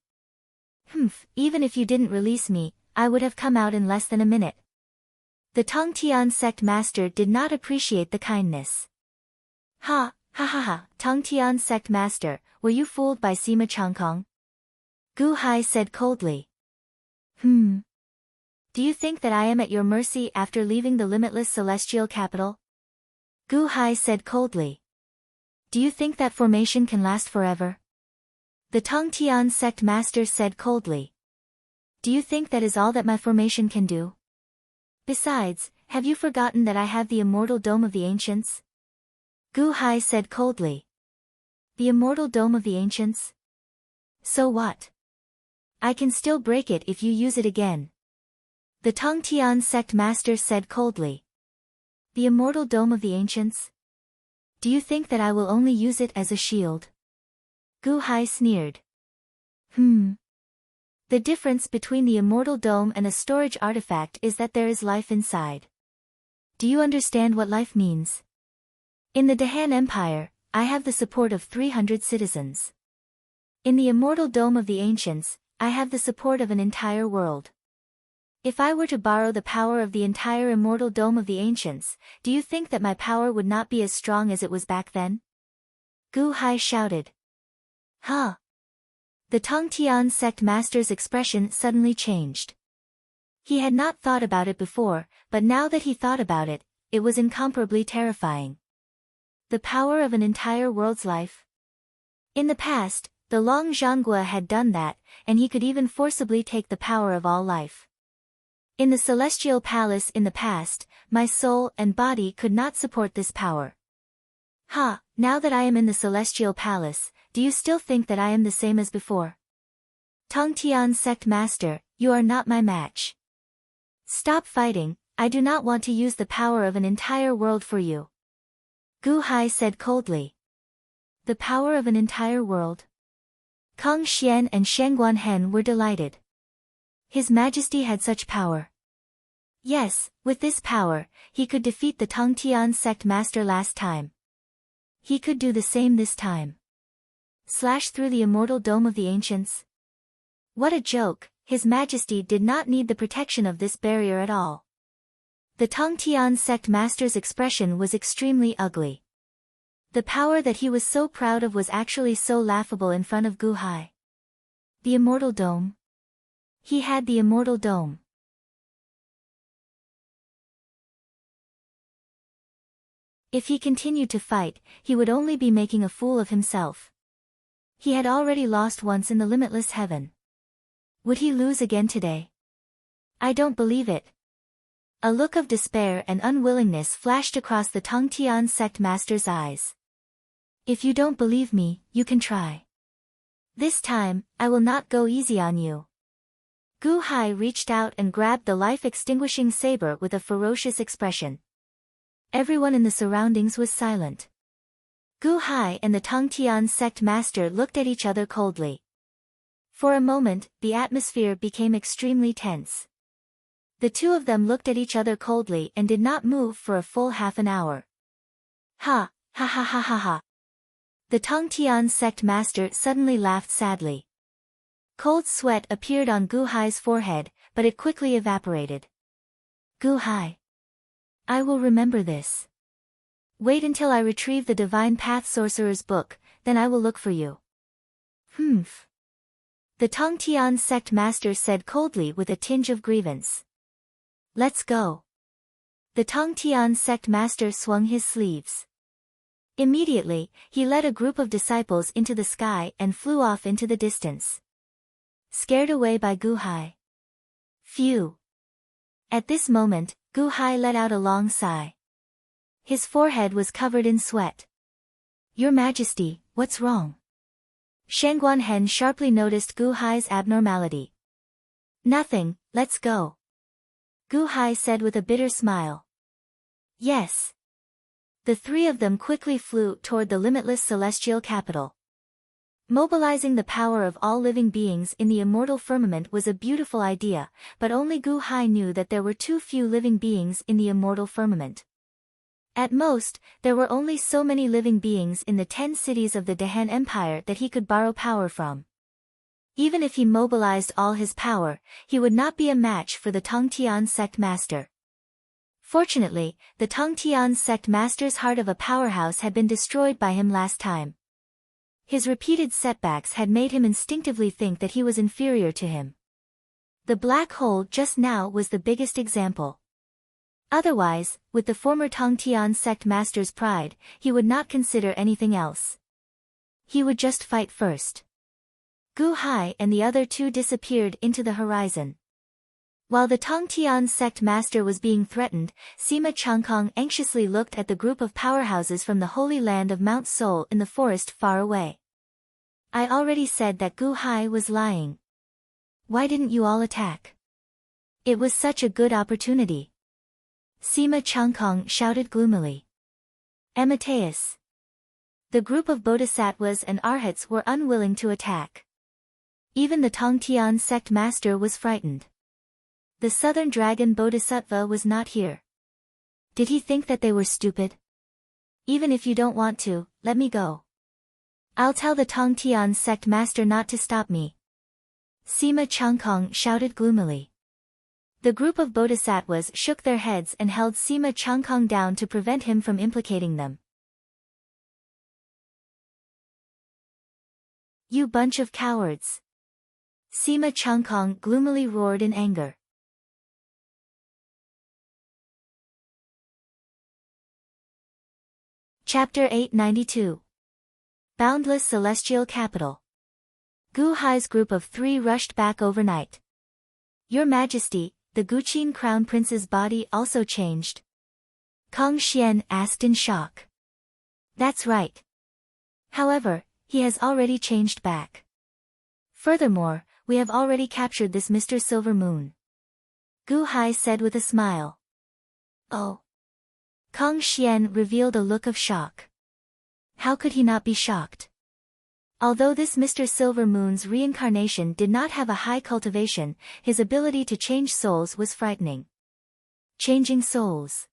Even if you didn't release me, I would have come out in less than a minute. The Tongtian sect master did not appreciate the kindness. Ha, ha ha ha, Tongtian sect master, were you fooled by Sima Changkong? Gu Hai said coldly. Do you think that I am at your mercy after leaving the limitless celestial capital? Gu Hai said coldly. Do you think that formation can last forever? The Tongtian sect master said coldly. Do you think that is all that my formation can do? Besides, have you forgotten that I have the immortal dome of the ancients? Gu Hai said coldly. The immortal dome of the ancients? So what? I can still break it if you use it again. The Tongtian sect master said coldly. The immortal dome of the ancients? Do you think that I will only use it as a shield? Gu Hai sneered. The difference between the immortal dome and a storage artifact is that there is life inside. Do you understand what life means? In the Dahan Empire, I have the support of 300 citizens. In the immortal dome of the ancients, I have the support of an entire world. If I were to borrow the power of the entire immortal dome of the ancients, do you think that my power would not be as strong as it was back then? Gu Hai shouted. Huh! The Tongtian sect master's expression suddenly changed. He had not thought about it before, but now that he thought about it, it was incomparably terrifying. The power of an entire world's life? In the past, the Long Zhanggua had done that, and he could even forcibly take the power of all life. In the Celestial Palace in the past, my soul and body could not support this power. Now that I am in the Celestial Palace, do you still think that I am the same as before? Tongtian sect master, you are not my match. Stop fighting, I do not want to use the power of an entire world for you. Gu Hai said coldly. The power of an entire world? Kong Xian and Shengguan Hen were delighted. His Majesty had such power. Yes, with this power, he could defeat the Tongtian sect master last time. He could do the same this time. Slash through the immortal dome of the ancients? What a joke, His Majesty did not need the protection of this barrier at all. The Tongtian sect master's expression was extremely ugly. The power that he was so proud of was actually so laughable in front of Gu Hai. The immortal dome? He had the immortal dome. If he continued to fight, he would only be making a fool of himself. He had already lost once in the limitless heaven. Would he lose again today? I don't believe it. A look of despair and unwillingness flashed across the Tongtian sect master's eyes. If you don't believe me, you can try. This time, I will not go easy on you. Gu Hai reached out and grabbed the life-extinguishing saber with a ferocious expression. Everyone in the surroundings was silent. Gu Hai and the Tongtian sect master looked at each other coldly. For a moment, the atmosphere became extremely tense. The two of them looked at each other coldly and did not move for a full half an hour. Ha, ha ha ha ha ha. The Tongtian sect master suddenly laughed sadly. Cold sweat appeared on Gu Hai's forehead, but it quickly evaporated. Gu Hai. I will remember this. Wait until I retrieve the Divine Path Sorcerer's book, then I will look for you. Humph. The Tongtian sect master said coldly with a tinge of grievance. Let's go. The Tongtian sect master swung his sleeves. Immediately, he led a group of disciples into the sky and flew off into the distance. Scared away by Gu Hai. Phew. At this moment, Gu Hai let out a long sigh. His forehead was covered in sweat. Your Majesty, what's wrong? Shenguanhen sharply noticed Gu Hai's abnormality. Nothing, let's go. Gu Hai said with a bitter smile. Yes. The three of them quickly flew toward the limitless celestial capital. Mobilizing the power of all living beings in the immortal firmament was a beautiful idea, but only Gu Hai knew that there were too few living beings in the immortal firmament. At most, there were only so many living beings in the 10 cities of the Dahan Empire that he could borrow power from. Even if he mobilized all his power, he would not be a match for the Tongtian sect master. Fortunately, the Tongtian sect master's heart of a powerhouse had been destroyed by him last time. His repeated setbacks had made him instinctively think that he was inferior to him. The black hole just now was the biggest example. Otherwise, with the former Tongtian sect master's pride, he would not consider anything else. He would just fight first. Gu Hai and the other two disappeared into the horizon. While the Tongtian sect master was being threatened, Sima Changkong anxiously looked at the group of powerhouses from the holy land of Mount Sol in the forest far away. I already said that Gu Hai was lying. Why didn't you all attack? It was such a good opportunity. Sima Changkong shouted gloomily. Amateus. The group of bodhisattvas and arhats were unwilling to attack. Even the Tongtian sect master was frightened. The southern dragon bodhisattva was not here. Did he think that they were stupid? Even if you don't want to, let me go. I'll tell the Tongtian sect master not to stop me. Sima Changkong shouted gloomily. The group of bodhisattvas shook their heads and held Sima Changkong down to prevent him from implicating them. You bunch of cowards. Sima Changkong gloomily roared in anger. Chapter 892. Boundless Celestial Capital. Gu Hai's group of 3 rushed back overnight. Your Majesty, the Guqin Crown Prince's body also changed. Kong Xian asked in shock. That's right. However, he has already changed back. Furthermore, we have already captured this Mr. Silver Moon. Gu Hai said with a smile. Oh. Kong Xian revealed a look of shock. How could he not be shocked? Although this Mr. Silver Moon's reincarnation did not have a high cultivation, his ability to change souls was frightening. Changing souls.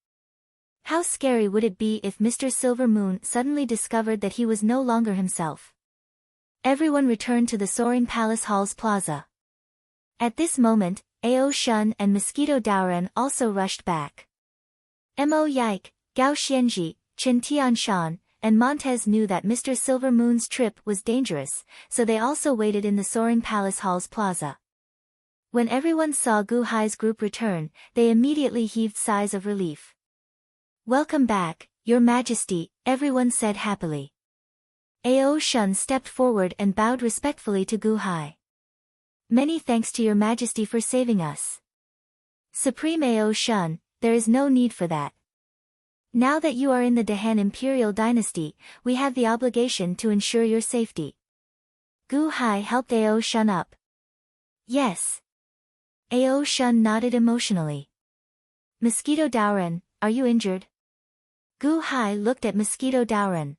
How scary would it be if Mr. Silver Moon suddenly discovered that he was no longer himself? Everyone returned to the Soaring Palace Hall's plaza. At this moment, Ao Shun and Mosquito Daoren also rushed back. Mo Yike, Gao Xianji, Chen Tianshan, and Montez knew that Mr. Silver Moon's trip was dangerous, so they also waited in the Soaring Palace Hall's plaza. When everyone saw Gu Hai's group return, they immediately heaved sighs of relief. Welcome back, Your Majesty, everyone said happily. Ao Shun stepped forward and bowed respectfully to Gu Hai. Many thanks to Your Majesty for saving us. Supreme Ao Shun, there is no need for that. Now that you are in the Dahan Imperial Dynasty, we have the obligation to ensure your safety. Gu Hai helped Ao Shun up. Yes. Ao Shun nodded emotionally. Mosquito Daoran, are you injured? Gu Hai looked at Mosquito Daoran.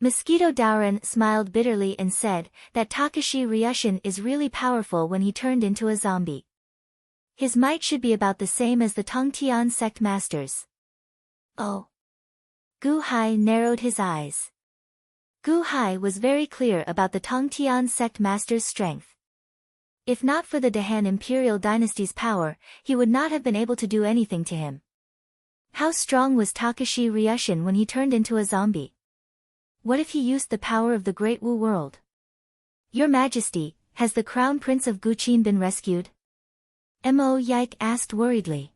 Mosquito Daoran smiled bitterly and said that Takashi Ryushin is really powerful when he turned into a zombie. His might should be about the same as the Tongtian sect masters. Oh. Gu Hai narrowed his eyes. Gu Hai was very clear about the Tongtian sect master's strength. If not for the Dahan Imperial Dynasty's power, he would not have been able to do anything to him. How strong was Takashi Ryushin when he turned into a zombie? What if he used the power of the Great Wu world? Your Majesty, has the Crown Prince of Guqin been rescued? Mo Yike asked worriedly.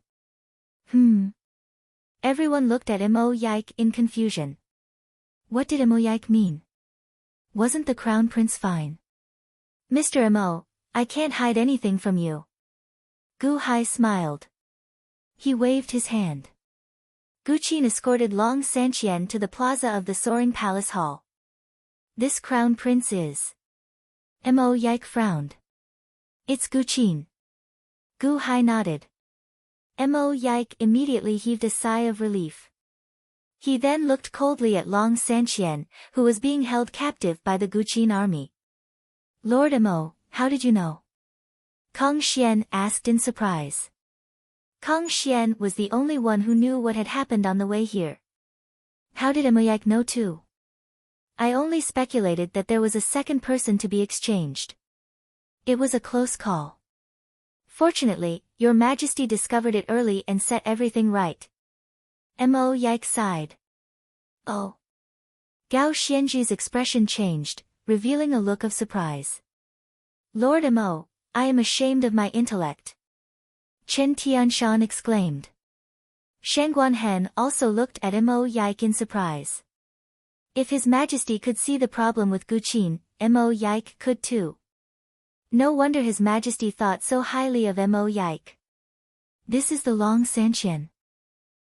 Everyone looked at Mo Yike in confusion. What did Mo Yike mean? Wasn't the Crown Prince fine? Mr. Mo, I can't hide anything from you. Gu Hai smiled. He waved his hand. Guqin escorted Long Sanqian to the plaza of the Soaring Palace Hall. This Crown Prince is... Mo Yike frowned. It's Guqin. Gu Hai nodded. Mo Yike immediately heaved a sigh of relief. He then looked coldly at Long Sanqian, who was being held captive by the Guqin army. Lord Mo, how did you know? Kong Xian asked in surprise. Kong Xian was the only one who knew what had happened on the way here. How did Mo Yike know too? I only speculated that there was a second person to be exchanged. It was a close call. Fortunately, Your Majesty discovered it early and set everything right. Mo Yike sighed. Oh. Gao Xianji's expression changed, revealing a look of surprise. Lord Mo, I am ashamed of my intellect. Chen Tianshan exclaimed. Shangguanhen also looked at Mo Yike in surprise. If His Majesty could see the problem with Guqin, Mo Yike could too. No wonder His Majesty thought so highly of Mo Yike. This is the Long Sanqian.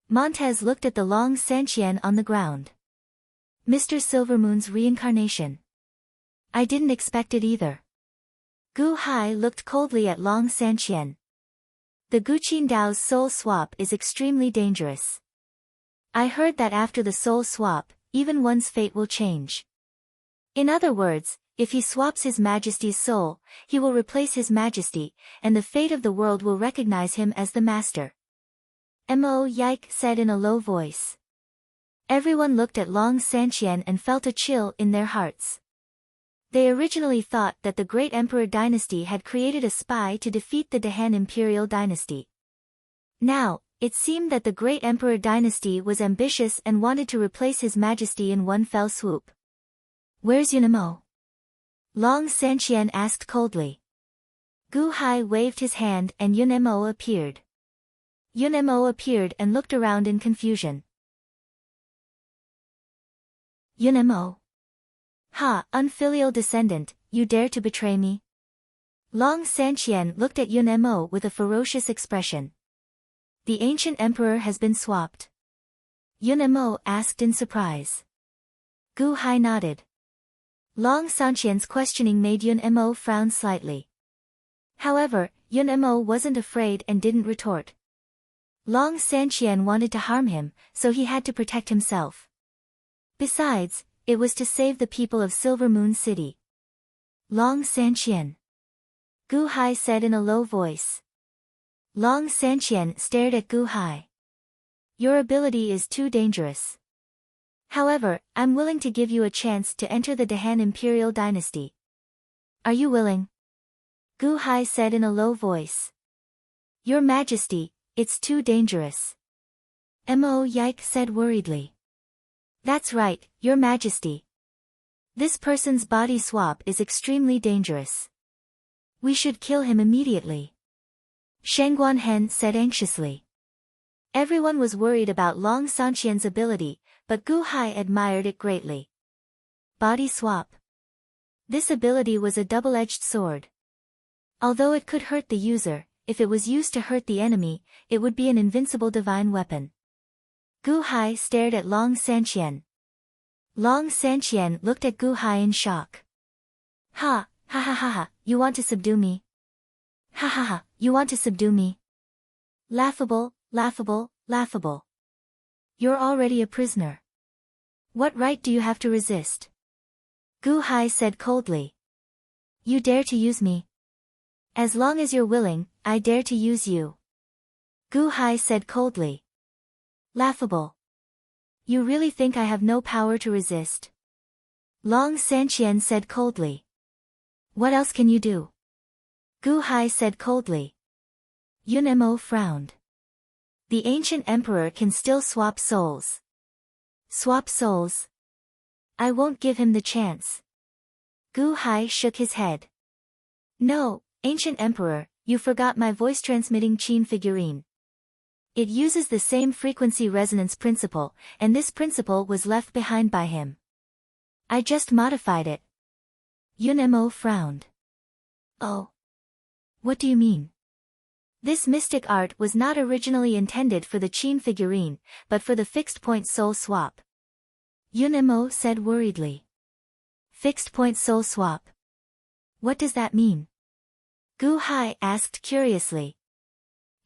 Montez looked at the Long Sanqian on the ground. Mr. Silvermoon's reincarnation. I didn't expect it either. Gu Hai looked coldly at Long Sanqian. The Guqin Dao's soul swap is extremely dangerous. I heard that after the soul swap, even one's fate will change. In other words, if he swaps His Majesty's soul, he will replace His Majesty, and the fate of the world will recognize him as the master. Mo Yike said in a low voice. Everyone looked at Long Sanqian and felt a chill in their hearts. They originally thought that the Great Emperor Dynasty had created a spy to defeat the Dahan Imperial Dynasty. Now, it seemed that the Great Emperor Dynasty was ambitious and wanted to replace His Majesty in one fell swoop. Where's Yunamo? Long Sanqian asked coldly. Gu Hai waved his hand and Yunamo appeared. Yunamo appeared and looked around in confusion. Yunamo. Ha, unfilial descendant, you dare to betray me? Long Sanqian looked at Yunemo with a ferocious expression. The ancient emperor has been swapped. Yunemo asked in surprise. Gu Hai nodded. Long Sanqian's questioning made Yunemo frown slightly. However, Yunemo wasn't afraid and didn't retort. Long Sanqian wanted to harm him, so he had to protect himself. Besides, it was to save the people of Silver Moon City. Long Sanqian. Gu Hai said in a low voice. Long Sanqian stared at Gu Hai. Your ability is too dangerous. However, I'm willing to give you a chance to enter the Dahan Imperial Dynasty. Are you willing? Gu Hai said in a low voice. Your Majesty, it's too dangerous. Mo Yike said worriedly. That's right, Your Majesty. This person's body swap is extremely dangerous. We should kill him immediately. Shangguanhen said anxiously. Everyone was worried about Long Sanqian's ability, but Gu Hai admired it greatly. Body swap. This ability was a double-edged sword. Although it could hurt the user, if it was used to hurt the enemy, it would be an invincible divine weapon. Gu Hai stared at Long Sanqian. Long Sanqian looked at Gu Hai in shock. Ha, ha ha ha ha, you want to subdue me? Ha ha ha, you want to subdue me? Laughable, laughable, laughable. You're already a prisoner. What right do you have to resist? Gu Hai said coldly. You dare to use me? As long as you're willing, I dare to use you. Gu Hai said coldly. Laughable. You really think I have no power to resist? Long Sanqian said coldly. What else can you do? Gu Hai said coldly. Yun Mo frowned. The ancient emperor can still swap souls. Swap souls? I won't give him the chance. Gu Hai shook his head. No, ancient emperor, you forgot my voice-transmitting Qin figurine. It uses the same frequency resonance principle, and this principle was left behind by him. I just modified it. Yun Mo frowned. Oh. What do you mean? This mystic art was not originally intended for the Qin figurine, but for the fixed-point soul swap. Yun Mo said worriedly. Fixed-point soul swap. What does that mean? Gu Hai asked curiously.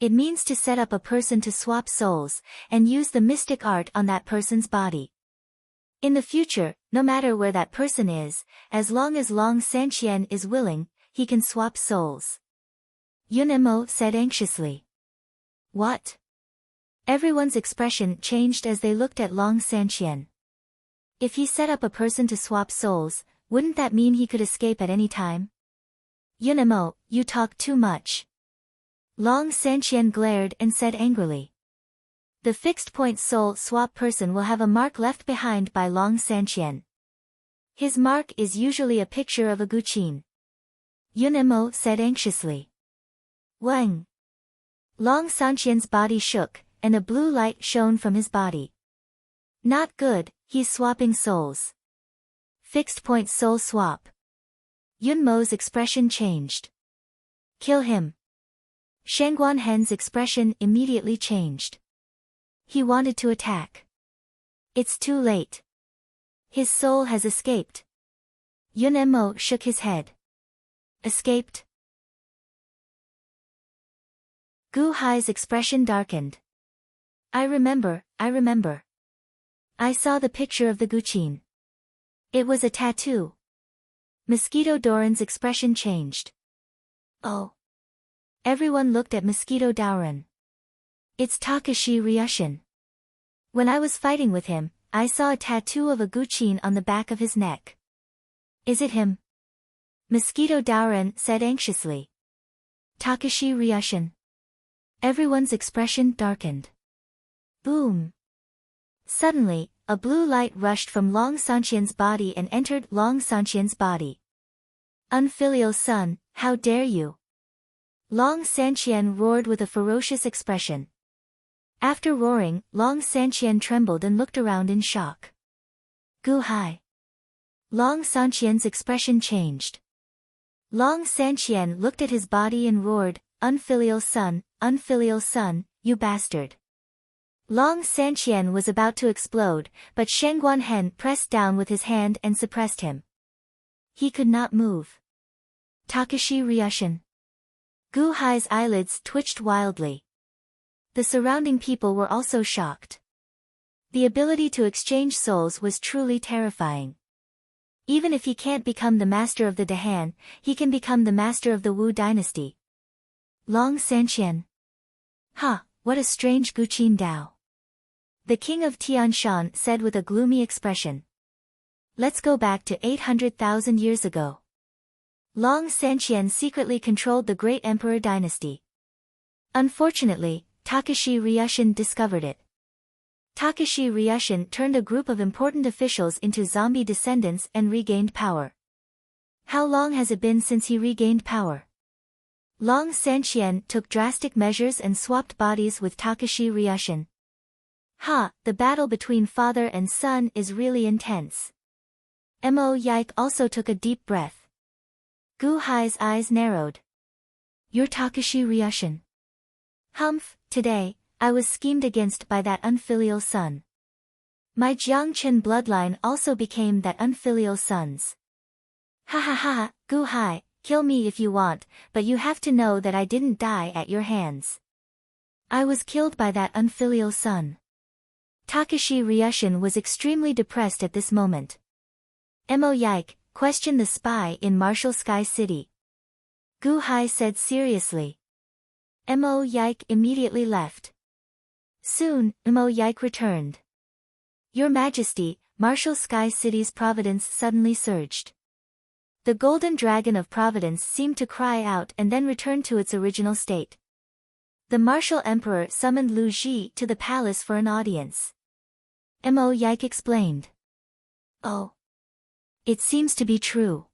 It means to set up a person to swap souls, and use the mystic art on that person's body. In the future, no matter where that person is, as long as Long Sanqian is willing, he can swap souls. Yun Mo said anxiously. What? Everyone's expression changed as they looked at Long Sanqian. If he set up a person to swap souls, wouldn't that mean he could escape at any time? Yun Mo, you talk too much. Long Sanqian glared and said angrily. The fixed-point soul swap person will have a mark left behind by Long Sanqian. His mark is usually a picture of a guqin. Yun Mo said anxiously. Wang. Long Sanqian's body shook, and a blue light shone from his body. Not good, he's swapping souls. Fixed-point soul swap. Yun Mo's expression changed. Kill him. Shangguan Hen's expression immediately changed. He wanted to attack. It's too late. His soul has escaped. Yun Mo shook his head. Escaped? Gu Hai's expression darkened. I remember. I saw the picture of the guqin. It was a tattoo. Mosquito Doran's expression changed. Oh. Everyone looked at Mosquito Doran. It's Takashi Ryushin. When I was fighting with him, I saw a tattoo of a guqin on the back of his neck. Is it him? Mosquito Doran said anxiously. Takashi Ryushin. Everyone's expression darkened. Boom. Suddenly, a blue light rushed from Long Sanqian's body and entered Long Sanqian's body. Unfilial son, how dare you! Long Sanqian roared with a ferocious expression. After roaring, Long Sanqian trembled and looked around in shock. Gu Hai. Long Sanqian's expression changed. Long Sanqian looked at his body and roared, unfilial son, you bastard. Long Sanqian was about to explode, but Shangguan Hen pressed down with his hand and suppressed him. He could not move. Takashi Ryushin. Gu Hai's eyelids twitched wildly. The surrounding people were also shocked. The ability to exchange souls was truly terrifying. Even if he can't become the master of the Dahan, he can become the master of the Wu dynasty. Long Sanqian. Ha, what a strange guqin Dao. The king of Tianshan said with a gloomy expression. Let's go back to 800,000 years ago. Long Sanqian secretly controlled the great emperor dynasty. Unfortunately, Takashi Ryushin discovered it. Takashi Ryushin turned a group of important officials into zombie descendants and regained power. How long has it been since he regained power? Long Sanqian took drastic measures and swapped bodies with Takashi Ryushin. Ha, the battle between father and son is really intense. Mo Yike also took a deep breath. Gu Hai's eyes narrowed. You're Takashi Ryushin. Humph, today, I was schemed against by that unfilial son. My Jiangchen bloodline also became that unfilial son's. Ha ha ha, Gu-hai, kill me if you want, but you have to know that I didn't die at your hands. I was killed by that unfilial son. Takashi Ryushin was extremely depressed at this moment. Mo Yike, question the spy in Martial Sky City. Gu-hai said seriously. Mo Yike immediately left. Soon, Mo Yike returned. Your Majesty, Martial Sky City's providence suddenly surged. The golden dragon of providence seemed to cry out and then return to its original state. The martial emperor summoned Lu Ji to the palace for an audience. Mo Yike explained. Oh. It seems to be true.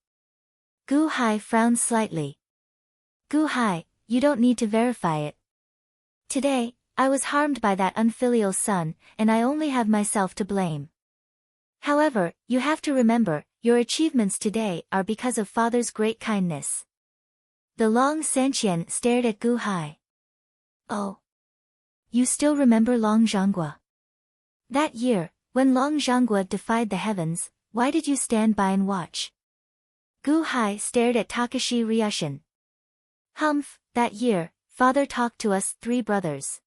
Gu-hai frowned slightly. Gu-hai, you don't need to verify it. Today, I was harmed by that unfilial son, and I only have myself to blame. However, you have to remember, your achievements today are because of father's great kindness. The Long Sanqian stared at Gu-hai. Oh. You still remember Long Zhanghua? That year, when Long Zhanghua defied the heavens, why did you stand by and watch? Gu-hai stared at Takashi Ryushin. Humph, that year, father talked to us 3 brothers.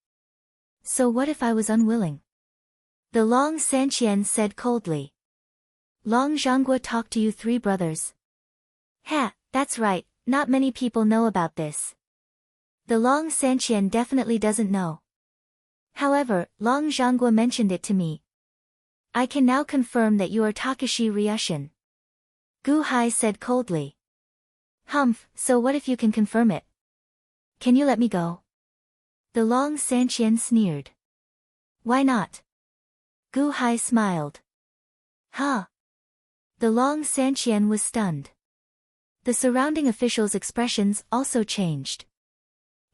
So what if I was unwilling? The Long Sanqian said coldly. Long Zhanghua talked to you 3 brothers. Ha, that's right, not many people know about this. The Long Sanqian definitely doesn't know. However, Long Zhanghua mentioned it to me. I can now confirm that you are Takashi Ryushin. Gu-hai said coldly. Humph, so what if you can confirm it? Can you let me go? The Long Sanqian sneered. Why not? Gu-hai smiled. Huh? The Long Sanqian was stunned. The surrounding officials' expressions also changed.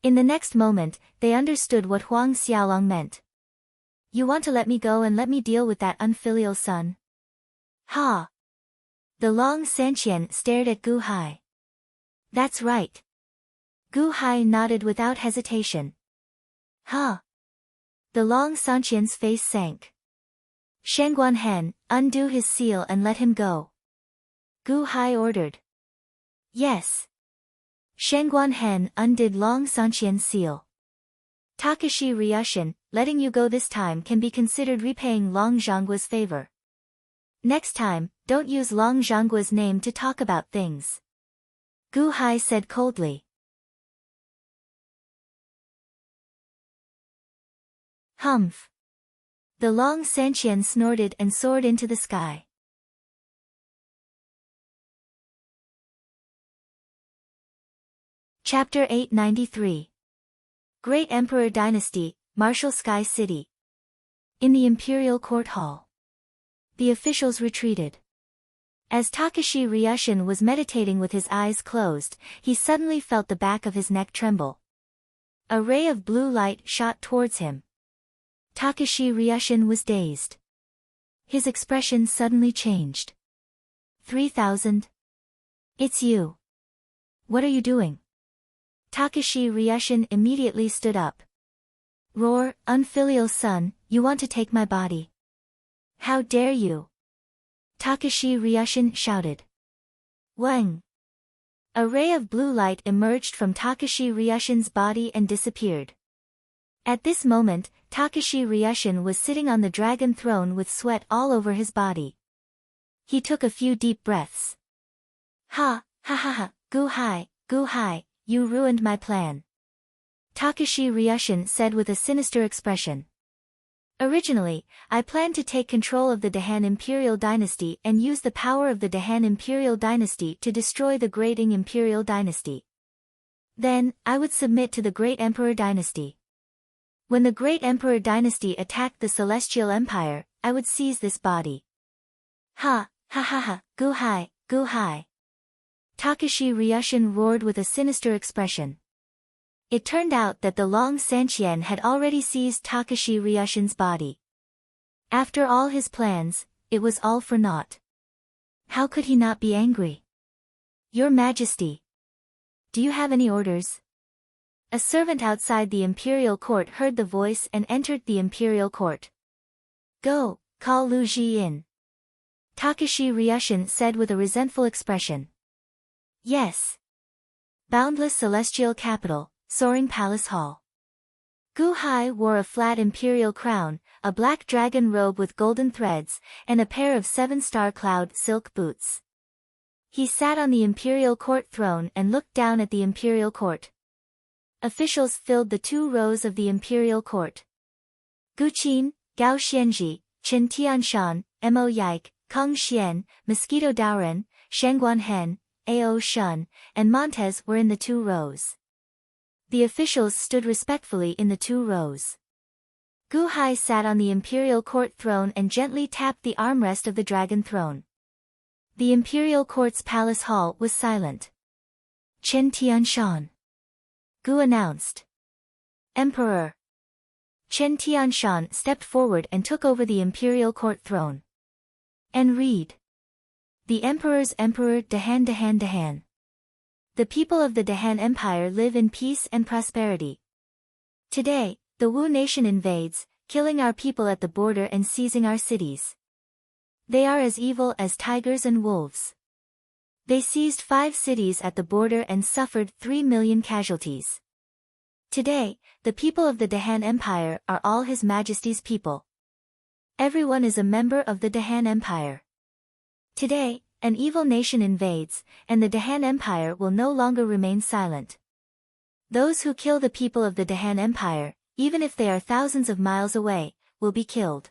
In the next moment, they understood what Huang Xiaolong meant. You want to let me go and let me deal with that unfilial son? Ha! The Long Sanqian stared at Gu-hai. That's right. Gu-hai nodded without hesitation. Huh? The Long Sanqian's face sank. Shangguan, undo his seal and let him go. Gu-hai ordered. Yes. Shangguan undid Long Sanqian's seal. Takashi Ryushin, letting you go this time can be considered repaying Long Zhanggua's favor. Next time, don't use Long Zhanggua's name to talk about things. Gu-hai said coldly. Humph. The Long Sanqian snorted and soared into the sky. Chapter 893. Great Emperor Dynasty, Martial Sky City. In the Imperial Court Hall. The officials retreated. As Takashi Ryushin was meditating with his eyes closed, he suddenly felt the back of his neck tremble. A ray of blue light shot towards him. Takashi Ryushin was dazed. His expression suddenly changed. 3000. It's you. What are you doing? Takashi Ryushin immediately stood up. Roar, unfilial son, you want to take my body? How dare you? Takashi Ryushin shouted. Wang! A ray of blue light emerged from Takashi Ryushin's body and disappeared. At this moment, Takashi Ryushin was sitting on the dragon throne with sweat all over his body. He took a few deep breaths. Ha, ha ha ha, Gu-hai, Gu-hai, you ruined my plan. Takashi Ryushin said with a sinister expression. Originally, I planned to take control of the Dahan Imperial Dynasty and use the power of the Dahan Imperial Dynasty to destroy the Great Ing Imperial Dynasty. Then, I would submit to the Great Emperor Dynasty. When the Great Emperor Dynasty attacked the Celestial Empire, I would seize this body. Ha, ha ha ha, Gu-hai, Gu-hai. Takashi Ryushin roared with a sinister expression. It turned out that the Long Sanqian had already seized Takashi Ryushin's body. After all his plans, it was all for naught. How could he not be angry? Your Majesty. Do you have any orders? A servant outside the imperial court heard the voice and entered the imperial court. Go, call Lu Ji in. Takashi Ryushin said with a resentful expression. Yes. Boundless celestial capital, soaring palace hall. Gu Hai wore a flat imperial crown, a black dragon robe with golden threads, and a pair of 7-star cloud silk boots. He sat on the imperial court throne and looked down at the imperial court. Officials filled the 2 rows of the imperial court. Gu Qin, Gao Xianji, Chen Tianshan, Mo Yike, Kong Xian, Mosquito Daoren, Shangguan Hen, Ao Shun, and Montez were in the 2 rows. The officials stood respectfully in the 2 rows. Gu Hai sat on the imperial court throne and gently tapped the armrest of the dragon throne. The imperial court's palace hall was silent. Chen Tianshan. Gu announced. Emperor. Chen Tianshan stepped forward and took over the imperial court throne. And read. The Emperor's Emperor Dahan Dahan Dahan. The people of the Dahan Empire live in peace and prosperity. Today, the Wu nation invades, killing our people at the border and seizing our cities. They are as evil as tigers and wolves. They seized 5 cities at the border and suffered 3 million casualties. Today, the people of the Dahan Empire are all His Majesty's people. Everyone is a member of the Dahan Empire. Today, an evil nation invades, and the Dahan Empire will no longer remain silent. Those who kill the people of the Dahan Empire, even if they are thousands of miles away, will be killed.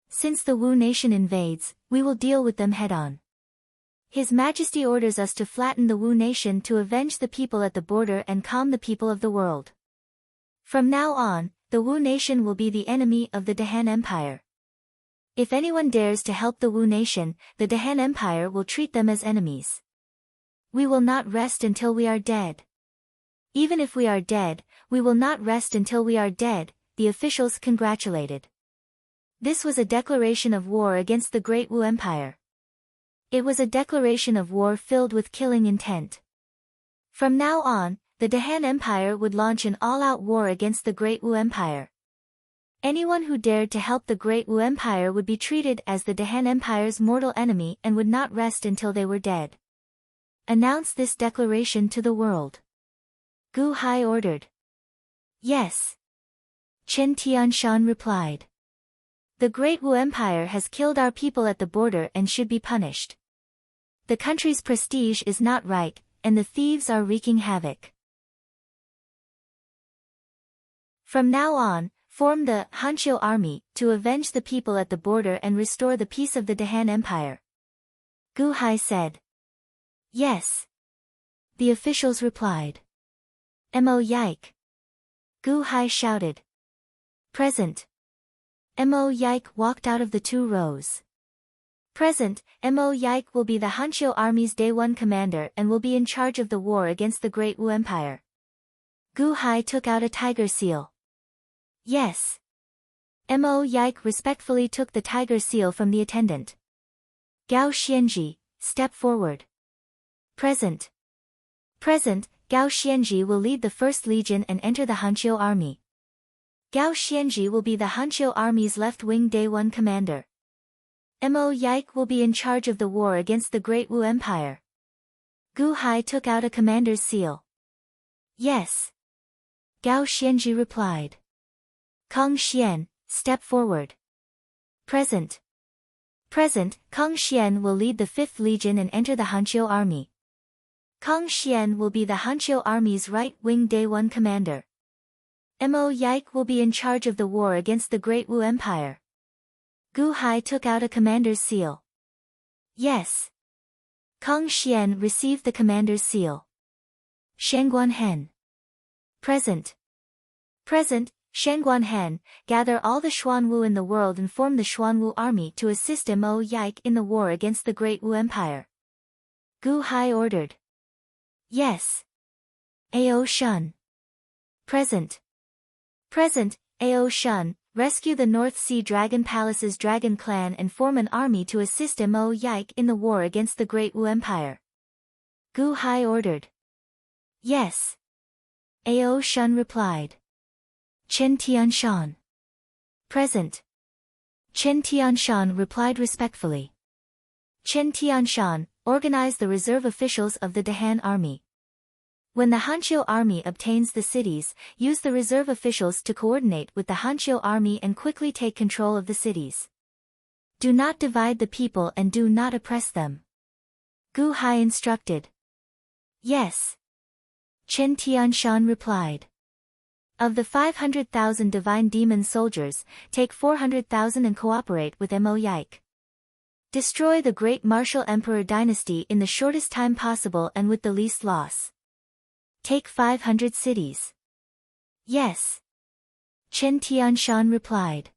Since the Wu nation invades, we will deal with them head-on. His Majesty orders us to flatten the Wu nation to avenge the people at the border and calm the people of the world. From now on, the Wu nation will be the enemy of the Dahan Empire. If anyone dares to help the Wu nation, the Dahan Empire will treat them as enemies. We will not rest until we are dead. Even if we are dead, we will not rest until we are dead, the officials congratulated. This was a declaration of war against the Great Wu Empire. It was a declaration of war filled with killing intent. From now on, the Dahan Empire would launch an all-out war against the Great Wu Empire. Anyone who dared to help the Great Wu Empire would be treated as the Dahan Empire's mortal enemy and would not rest until they were dead. Announce this declaration to the world. Gu Hai ordered. Yes. Chen Tianshan replied. The Great Wu Empire has killed our people at the border and should be punished. The country's prestige is not right, and the thieves are wreaking havoc. From now on, form the Hanqiu army to avenge the people at the border and restore the peace of the Dahan Empire. Gu Hai said. Yes. The officials replied. Mo Yike. Gu Hai shouted. Present. Mo Yike walked out of the 2 rows. Present, Mo Yike will be the Hanqiu Army's Day 1 commander and will be in charge of the war against the Great Wu Empire. Gu Hai took out a tiger seal. Yes. Mo Yike respectfully took the tiger seal from the attendant. Gao Xianji, step forward. Present. Present, Gao Xianji will lead the 1st Legion and enter the Hanqiu Army. Gao Xianji will be the Hanqiu Army's left-wing Day 1 commander. Mo Yike will be in charge of the war against the Great Wu Empire. Gu Hai took out a commander's seal. Yes. Gao Xianji replied. Kong Xian, step forward. Present. Present, Kong Xian will lead the 5th Legion and enter the Hanqiu Army. Kong Xian will be the Hanqiu Army's right-wing Day 1 commander. Mo Yike will be in charge of the war against the Great Wu Empire. Gu Hai took out a commander's seal. Yes. Kong Xian received the commander's seal. Shangguan Hen. Present. Present, Shangguan Hen, gather all the Xuanwu in the world and form the Xuanwu army to assist Mo Yike in the war against the Great Wu Empire. Gu Hai ordered. Yes. Ao Shun. Present. Present, Ao Shun, rescue the North Sea Dragon Palace's Dragon Clan and form an army to assist Mo Yike in the war against the Great Wu Empire. Gu Hai ordered. Yes. Ao Shun replied. Chen Tianshan. Present. Chen Tianshan replied respectfully. Chen Tianshan organized the reserve officials of the Dahan army. When the Hanqiu army obtains the cities, use the reserve officials to coordinate with the Hanqiu army and quickly take control of the cities. Do not divide the people and do not oppress them. Gu Hai instructed. Yes. Chen Tianshan replied. Of the 500,000 divine demon soldiers, take 400,000 and cooperate with Mo Yike. Destroy the great martial emperor dynasty in the shortest time possible and with the least loss. Take 500 cities. Yes. Chen Tianshan replied.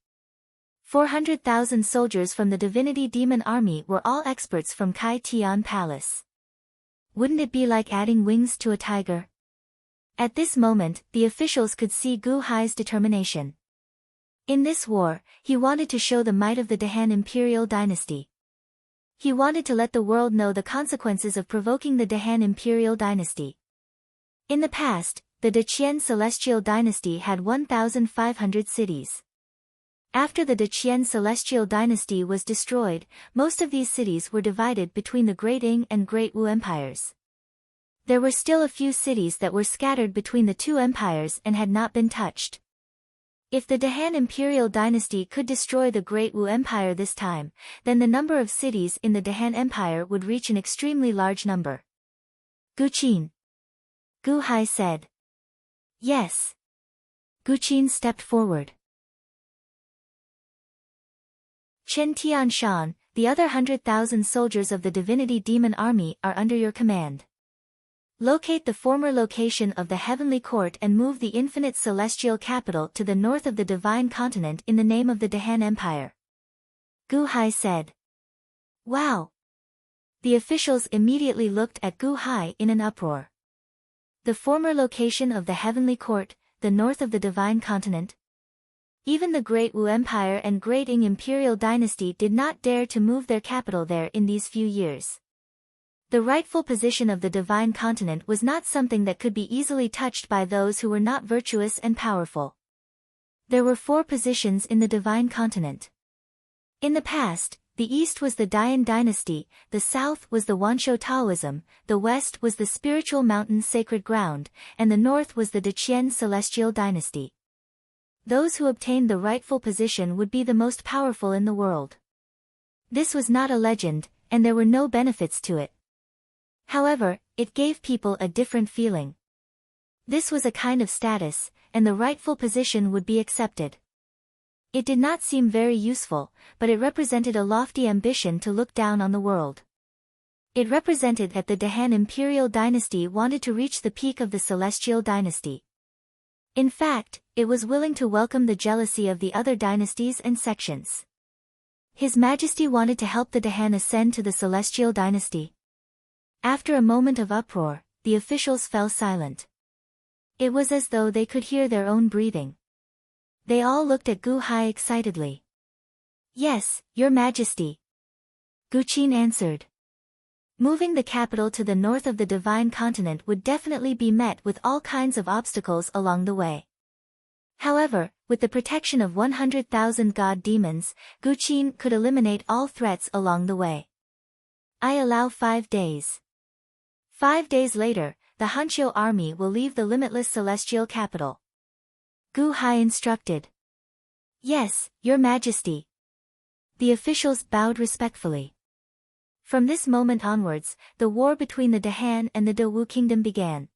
400,000 soldiers from the divinity demon army were all experts from Kai Tian Palace. Wouldn't it be like adding wings to a tiger? At this moment, the officials could see Gu Hai's determination. In this war, he wanted to show the might of the Dahan imperial dynasty. He wanted to let the world know the consequences of provoking the Dahan imperial dynasty. In the past, the Deqian celestial dynasty had 1,500 cities. After the Deqian celestial dynasty was destroyed, most of these cities were divided between the Great Ying and Great Wu empires. There were still a few cities that were scattered between the two empires and had not been touched. If the Dahan imperial dynasty could destroy the Great Wu empire this time, then the number of cities in the Dahan empire would reach an extremely large number. Guqin. Gu Hai said. Yes. Guqin stepped forward. Chen Tianshan, the other 100,000 soldiers of the divinity demon army are under your command. Locate the former location of the heavenly court and move the infinite celestial capital to the north of the divine continent in the name of the Dahan Empire. Gu Hai said. Wow! The officials immediately looked at Gu Hai in an uproar. The former location of the heavenly court, the north of the divine continent? Even the Great Wu Empire and Great Ying imperial dynasty did not dare to move their capital there in these few years. The rightful position of the divine continent was not something that could be easily touched by those who were not virtuous and powerful. There were 4 positions in the divine continent. In the past, the east was the Dayan dynasty, the south was the Wanshou Taoism, the west was the spiritual mountain sacred ground, and the north was the Deqian celestial dynasty. Those who obtained the rightful position would be the most powerful in the world. This was not a legend, and there were no benefits to it. However, it gave people a different feeling. This was a kind of status, and the rightful position would be accepted. It did not seem very useful, but it represented a lofty ambition to look down on the world. It represented that the Dahan imperial dynasty wanted to reach the peak of the celestial dynasty. In fact, it was willing to welcome the jealousy of the other dynasties and sections. His Majesty wanted to help the Dahan ascend to the celestial dynasty. After a moment of uproar, the officials fell silent. It was as though they could hear their own breathing. They all looked at Gu Hai excitedly. Yes, Your Majesty. Guqin answered. Moving the capital to the north of the divine continent would definitely be met with all kinds of obstacles along the way. However, with the protection of 100,000 god demons, Guqin could eliminate all threats along the way. I allow 5 days. 5 days later, the Hanqiu army will leave the limitless celestial capital. Gu Hai instructed. Yes, Your Majesty. The officials bowed respectfully. From this moment onwards, the war between the Dahan and the Dawu kingdom began.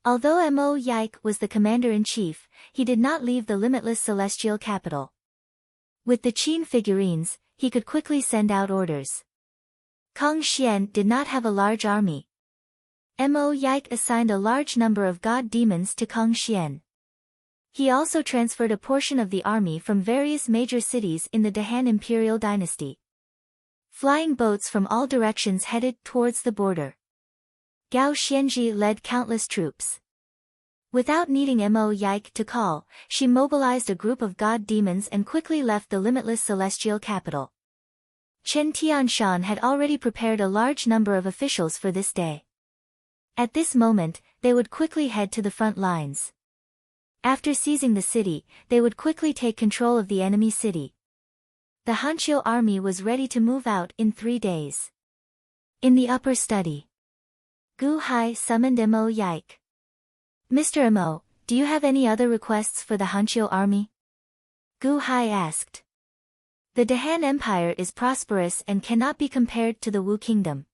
Although Mo Yike was the commander-in-chief, he did not leave the limitless celestial capital. With the Qin figurines, he could quickly send out orders. Kong Xian did not have a large army. Mo Yike assigned a large number of god demons to Kong Xian. He also transferred a portion of the army from various major cities in the Dahan imperial dynasty. Flying boats from all directions headed towards the border. Gao Xianji led countless troops. Without needing Mo Yike to call, she mobilized a group of god demons and quickly left the limitless celestial capital. Chen Tianshan had already prepared a large number of officials for this day. At this moment, they would quickly head to the front lines. After seizing the city, they would quickly take control of the enemy city. The Hanqiu army was ready to move out in 3 days. In the upper study, Gu Hai summoned Mo Yike. Mr. Mo, do you have any other requests for the Hanqiu army? Gu Hai asked. The Dahan Empire is prosperous and cannot be compared to the Wu Kingdom.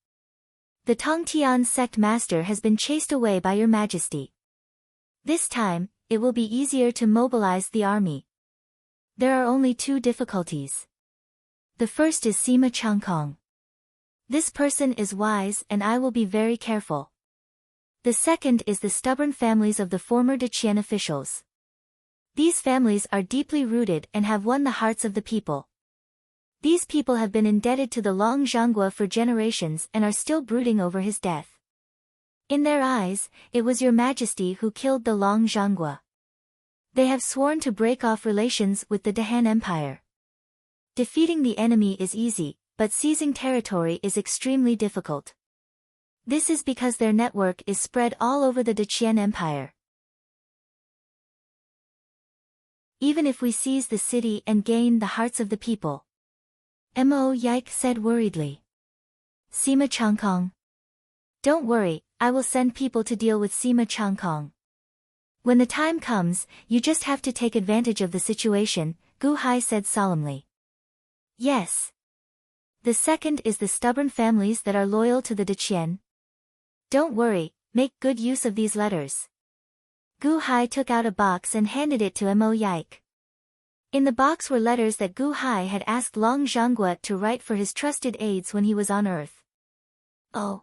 The Tongtian sect master has been chased away by your majesty. This time, it will be easier to mobilize the army. There are only 2 difficulties. The first is Sima Changkong. This person is wise and I will be very careful. The second is the stubborn families of the former Daqian officials. These families are deeply rooted and have won the hearts of the people. These people have been indebted to the Long Zhanggua for generations and are still brooding over his death. In their eyes, it was your majesty who killed the Long Zhanggua. They have sworn to break off relations with the Dahan Empire. Defeating the enemy is easy, but seizing territory is extremely difficult. This is because their network is spread all over the Daqian Empire. Even if we seize the city and gain the hearts of the people, Mo Yike said worriedly. Sima Changkong. Don't worry, I will send people to deal with Sima Changkong. When the time comes, you just have to take advantage of the situation, Gu Hai said solemnly. Yes. The second is the stubborn families that are loyal to the Daqian. Don't worry, make good use of these letters. Gu Hai took out a box and handed it to Mo Yike. In the box were letters that Gu Hai had asked Long Zhanggua to write for his trusted aides when he was on Earth. Oh.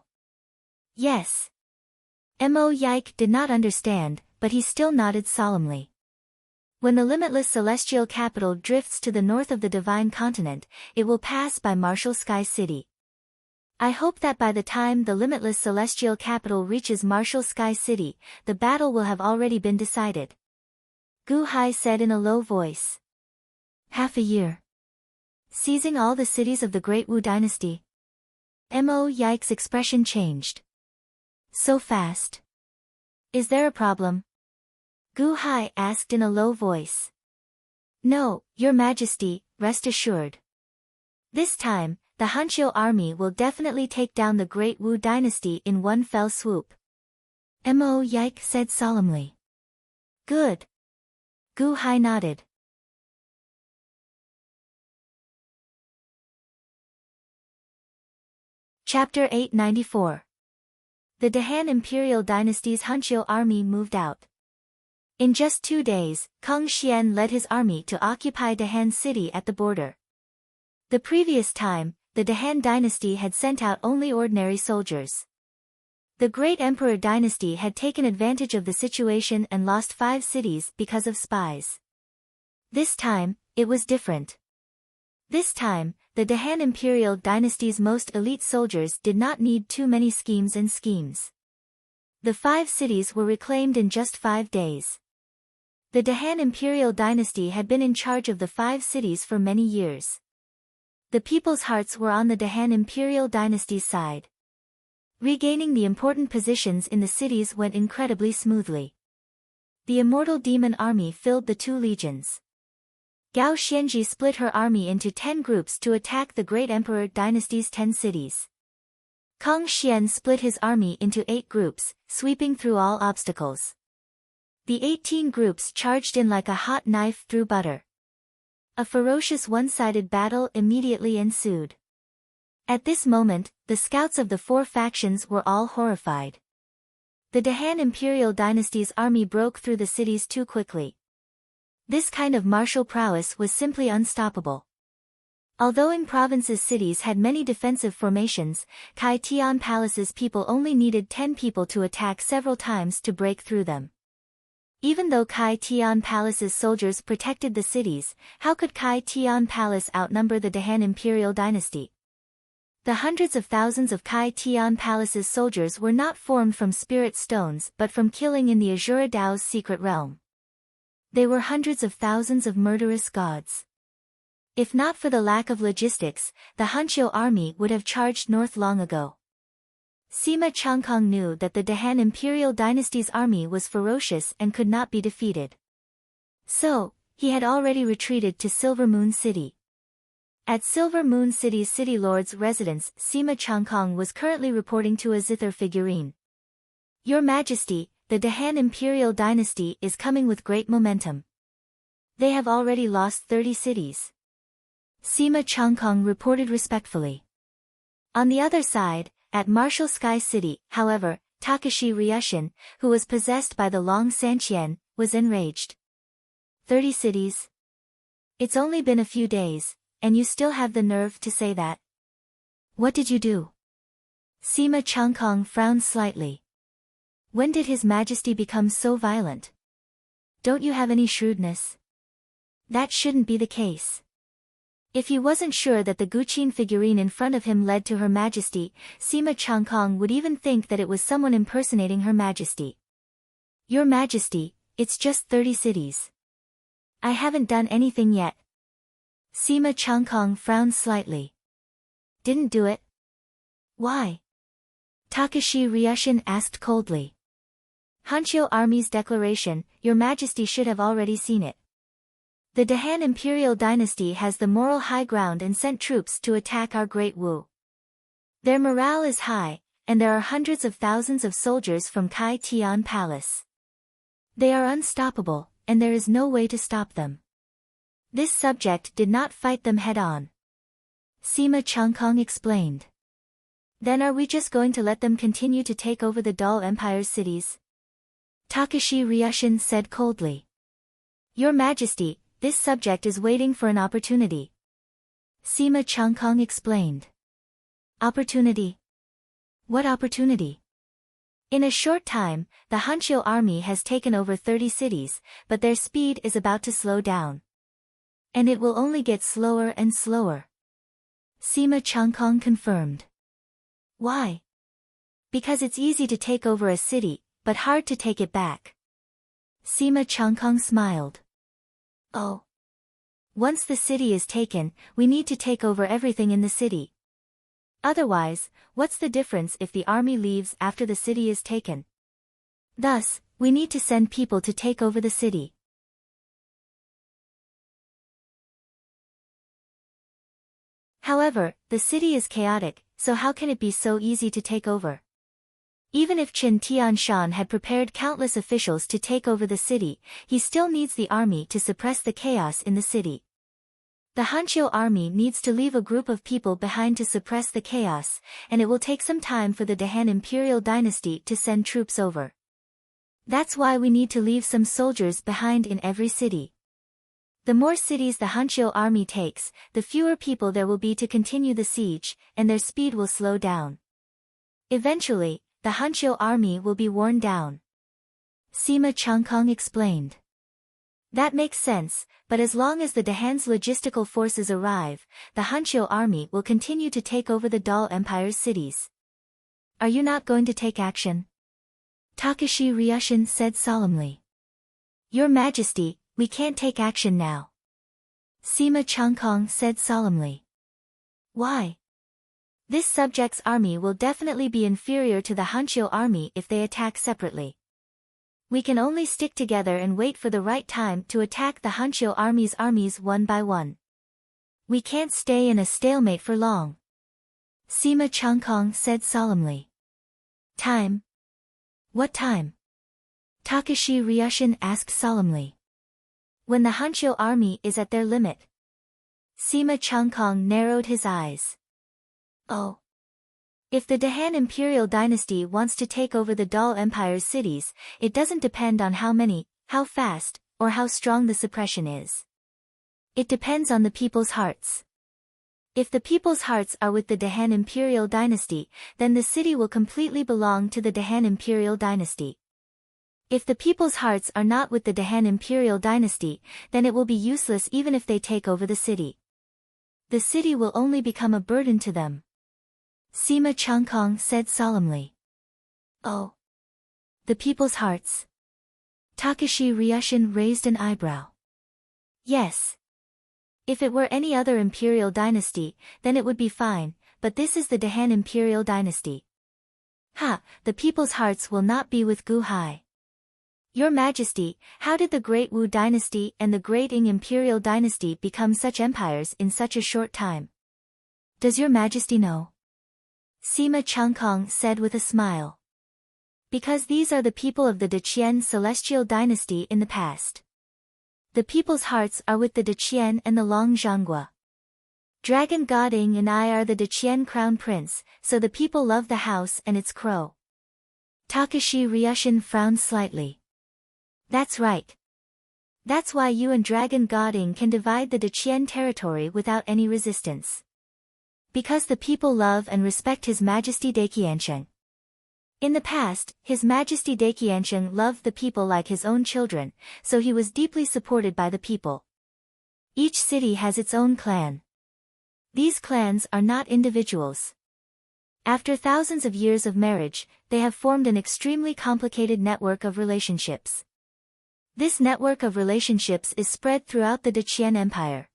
Yes. Mo Yike did not understand, but he still nodded solemnly. When the limitless celestial capital drifts to the north of the divine continent, it will pass by Martial Sky City. I hope that by the time the limitless celestial capital reaches Martial Sky City, the battle will have already been decided. Gu Hai said in a low voice. Half a year. Seizing all the cities of the Great Wu Dynasty. Mo Yike's expression changed. So fast. Is there a problem? Gu Hai asked in a low voice. No, your majesty, rest assured. This time, the Hanqiu army will definitely take down the Great Wu Dynasty in one fell swoop. Mo Yike said solemnly. Good. Gu Hai nodded. Chapter 894. The Dahan Imperial Dynasty's Hanqiu army moved out. In just 2 days, Kang Xian led his army to occupy Dahan City at the border. The previous time, the Dahan dynasty had sent out only ordinary soldiers. The Great Emperor dynasty had taken advantage of the situation and lost 5 cities because of spies. This time, it was different. This time, the Dahan Imperial dynasty's most elite soldiers did not need too many schemes. The 5 cities were reclaimed in just 5 days. The Dahan Imperial dynasty had been in charge of the 5 cities for many years. The people's hearts were on the Dahan Imperial dynasty's side. Regaining the important positions in the cities went incredibly smoothly. The Immortal Demon Army filled the 2 legions. Gao Xianji split her army into 10 groups to attack the Great Emperor dynasty's 10 cities. Kang Xian split his army into 8 groups, sweeping through all obstacles. The 18 groups charged in like a hot knife through butter. A ferocious one-sided battle immediately ensued. At this moment, the scouts of the 4 factions were all horrified. The Dahan Imperial dynasty's army broke through the cities too quickly. This kind of martial prowess was simply unstoppable. Although Ing Province's cities had many defensive formations, Kai Tian Palace's people only needed 10 people to attack several times to break through them. Even though Kai Tian Palace's soldiers protected the cities, how could Kai Tian Palace outnumber the Dahan Imperial dynasty? The hundreds of thousands of Kai Tian Palace's soldiers were not formed from spirit stones but from killing in the Azura Dao's secret realm. They were hundreds of thousands of murderous gods. If not for the lack of logistics, the Hanqiu army would have charged north long ago. Sima Changkong knew that the Dahan imperial dynasty's army was ferocious and could not be defeated. So, he had already retreated to Silver Moon City. At Silver Moon City's city lord's residence, Sima Changkong was currently reporting to a zither figurine. Your Majesty, the Dahan imperial dynasty is coming with great momentum. They have already lost 30 cities. Sima Changkong reported respectfully. On the other side, at Martial Sky City, however, Takashi Ryushin, who was possessed by the Long Sanqian, was enraged. 30 cities? It's only been a few days, and you still have the nerve to say that? What did you do? Sima Changkong frowned slightly. When did His Majesty become so violent? Don't you have any shrewdness? That shouldn't be the case. If he wasn't sure that the Guqin figurine in front of him led to Her Majesty, Sima Changkong would even think that it was someone impersonating Her Majesty. Your Majesty, it's just 30 cities. I haven't done anything yet. Sima Changkong frowned slightly. Didn't do it? Why? Takashi Ryushin asked coldly. Hanshio Army's declaration, Your Majesty should have already seen it. The Dahan imperial dynasty has the moral high ground and sent troops to attack our Great Wu. Their morale is high, and there are hundreds of thousands of soldiers from Kai Tian Palace. They are unstoppable, and there is no way to stop them. This subject did not fight them head-on. Sima Changkong explained. Then are we just going to let them continue to take over the Dal Empire's cities? Takashi Ryushin said coldly. Your Majesty, this subject is waiting for an opportunity. Sima Changkong explained. Opportunity? What opportunity? In a short time, the Hanshio army has taken over 30 cities, but their speed is about to slow down. And it will only get slower and slower. Sima Changkong confirmed. Why? Because it's easy to take over a city, but hard to take it back. Sima Changkong smiled. Oh. Once the city is taken, we need to take over everything in the city. Otherwise, what's the difference if the army leaves after the city is taken? Thus, we need to send people to take over the city. However, the city is chaotic, so how can it be so easy to take over? Even if Qin Tianshan had prepared countless officials to take over the city, he still needs the army to suppress the chaos in the city. The Hanshio army needs to leave a group of people behind to suppress the chaos, and it will take some time for the Dahan imperial dynasty to send troops over. That's why we need to leave some soldiers behind in every city. The more cities the Hanshio army takes, the fewer people there will be to continue the siege, and their speed will slow down. Eventually, the Hanshio army will be worn down. Sima Changkong explained. That makes sense, but as long as the Dahan's logistical forces arrive, the Hanshio army will continue to take over the Dal Empire's cities. Are you not going to take action? Takashi Ryushin said solemnly. Your Majesty, we can't take action now. Sima Changkong said solemnly. Why? This subject's army will definitely be inferior to the Hanshio army if they attack separately. We can only stick together and wait for the right time to attack the Hanshio army's armies one by one. We can't stay in a stalemate for long. Sima Changkong said solemnly. Time? What time? Takashi Ryushin asked solemnly. When the Hanshio army is at their limit. Sima Changkong narrowed his eyes. Oh. If the Dahan imperial dynasty wants to take over the Dal Empire's cities, it doesn't depend on how many, how fast, or how strong the suppression is. It depends on the people's hearts. If the people's hearts are with the Dahan imperial dynasty, then the city will completely belong to the Dahan imperial dynasty. If the people's hearts are not with the Dahan imperial dynasty, then it will be useless even if they take over the city. The city will only become a burden to them. Sima Changkong said solemnly. Oh. The people's hearts. Takashi Ryushin raised an eyebrow. Yes. If it were any other imperial dynasty, then it would be fine, but this is the Dahan imperial dynasty. Ha, the people's hearts will not be with Gu Hai. Your Majesty, how did the Great Wu dynasty and the Great Ing imperial dynasty become such empires in such a short time? Does your Majesty know? Sima Changkong said with a smile. Because these are the people of the Deqian celestial dynasty in the past. The people's hearts are with the Deqian and the Long Zhanghua. Dragon God Ing and I are the Deqian crown prince, so the people love the house and its crow. Takashi Ryushin frowned slightly. That's right. That's why you and Dragon God Ing can divide the Deqian territory without any resistance. Because the people love and respect His Majesty Deqiansheng. In the past, His Majesty Deqiansheng loved the people like his own children, so he was deeply supported by the people. Each city has its own clan. These clans are not individuals. After thousands of years of marriage, they have formed an extremely complicated network of relationships. This network of relationships is spread throughout the Deqian Empire.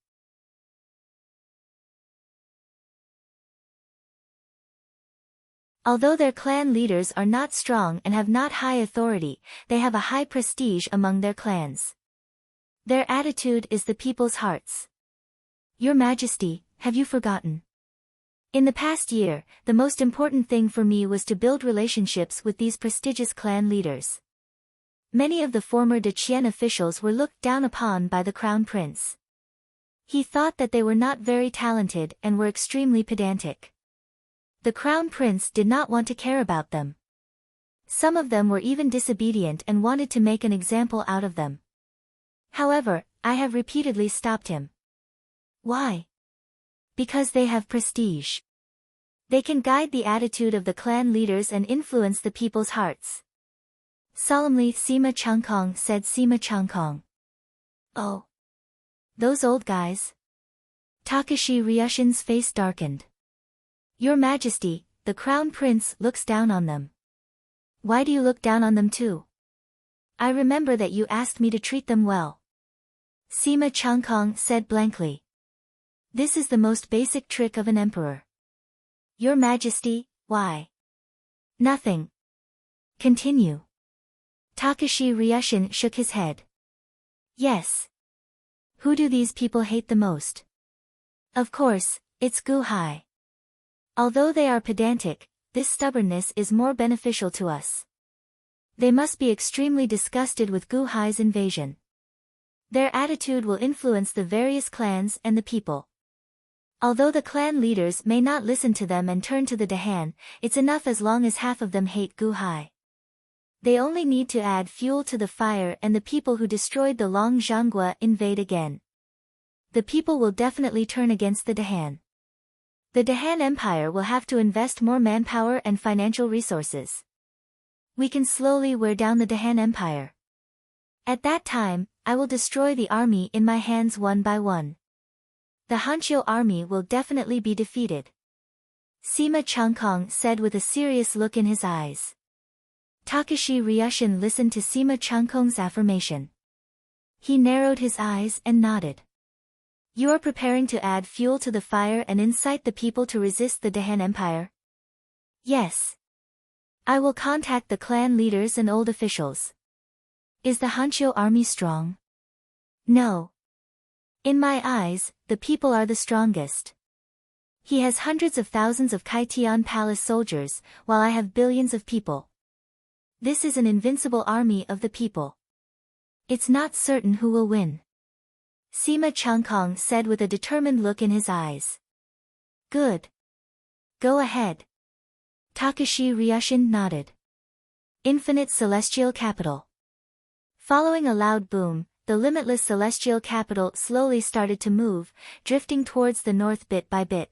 Although their clan leaders are not strong and have not high authority, they have a high prestige among their clans. Their attitude is the people's hearts. Your Majesty, have you forgotten? In the past year, the most important thing for me was to build relationships with these prestigious clan leaders. Many of the former Deqian officials were looked down upon by the crown prince. He thought that they were not very talented and were extremely pedantic. The crown prince did not want to care about them. Some of them were even disobedient and wanted to make an example out of them. However, I have repeatedly stopped him. Why? Because they have prestige. They can guide the attitude of the clan leaders and influence the people's hearts. Solemnly Sima Changkong said. Sima Changkong. Oh. Those old guys? Takashi Ryushin's face darkened. Your Majesty, the crown prince looks down on them. Why do you look down on them too? I remember that you asked me to treat them well. Sima Changkong said blankly. This is the most basic trick of an emperor. Your Majesty, why? Nothing. Continue. Takashi Ryushin shook his head. Yes. Who do these people hate the most? Of course, it's Gu Hai. Although they are pedantic, this stubbornness is more beneficial to us. They must be extremely disgusted with Gu Hai's invasion. Their attitude will influence the various clans and the people. Although the clan leaders may not listen to them and turn to the Dahan, it's enough as long as half of them hate Gu Hai. They only need to add fuel to the fire and the people who destroyed the Long Zhanghua invade again. The people will definitely turn against the Dahan. The Dahan Empire will have to invest more manpower and financial resources. We can slowly wear down the Dahan Empire. At that time, I will destroy the army in my hands one by one. The Hanqiu army will definitely be defeated. Sima Changkong said with a serious look in his eyes. Takashi Ryushin listened to Sima Changkong's affirmation. He narrowed his eyes and nodded. You are preparing to add fuel to the fire and incite the people to resist the Dahan Empire? Yes. I will contact the clan leaders and old officials. Is the Hanqiu army strong? No. In my eyes, the people are the strongest. He has hundreds of thousands of Kaitian palace soldiers, while I have billions of people. This is an invincible army of the people. It's not certain who will win. Sima Changkong said with a determined look in his eyes. Good. Go ahead. Takashi Ryushin nodded. Infinite Celestial Capital. Following a loud boom, the limitless celestial capital slowly started to move, drifting towards the north bit by bit.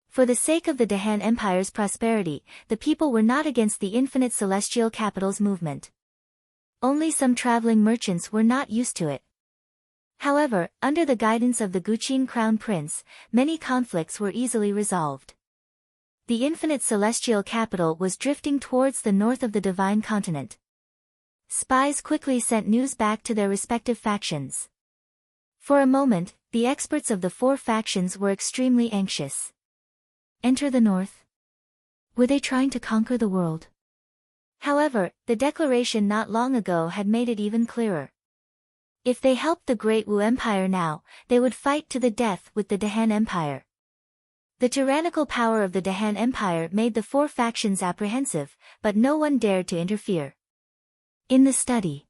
For the sake of the Dahan Empire's prosperity, the people were not against the infinite celestial capital's movement. Only some traveling merchants were not used to it. However, under the guidance of the Guqin crown prince, many conflicts were easily resolved. The infinite celestial capital was drifting towards the north of the divine continent. Spies quickly sent news back to their respective factions. For a moment, the experts of the four factions were extremely anxious. Enter the north. Were they trying to conquer the world? However, the declaration not long ago had made it even clearer. If they helped the Great Wu Empire now, they would fight to the death with the Dahan Empire. The tyrannical power of the Dahan Empire made the four factions apprehensive, but no one dared to interfere. In the study,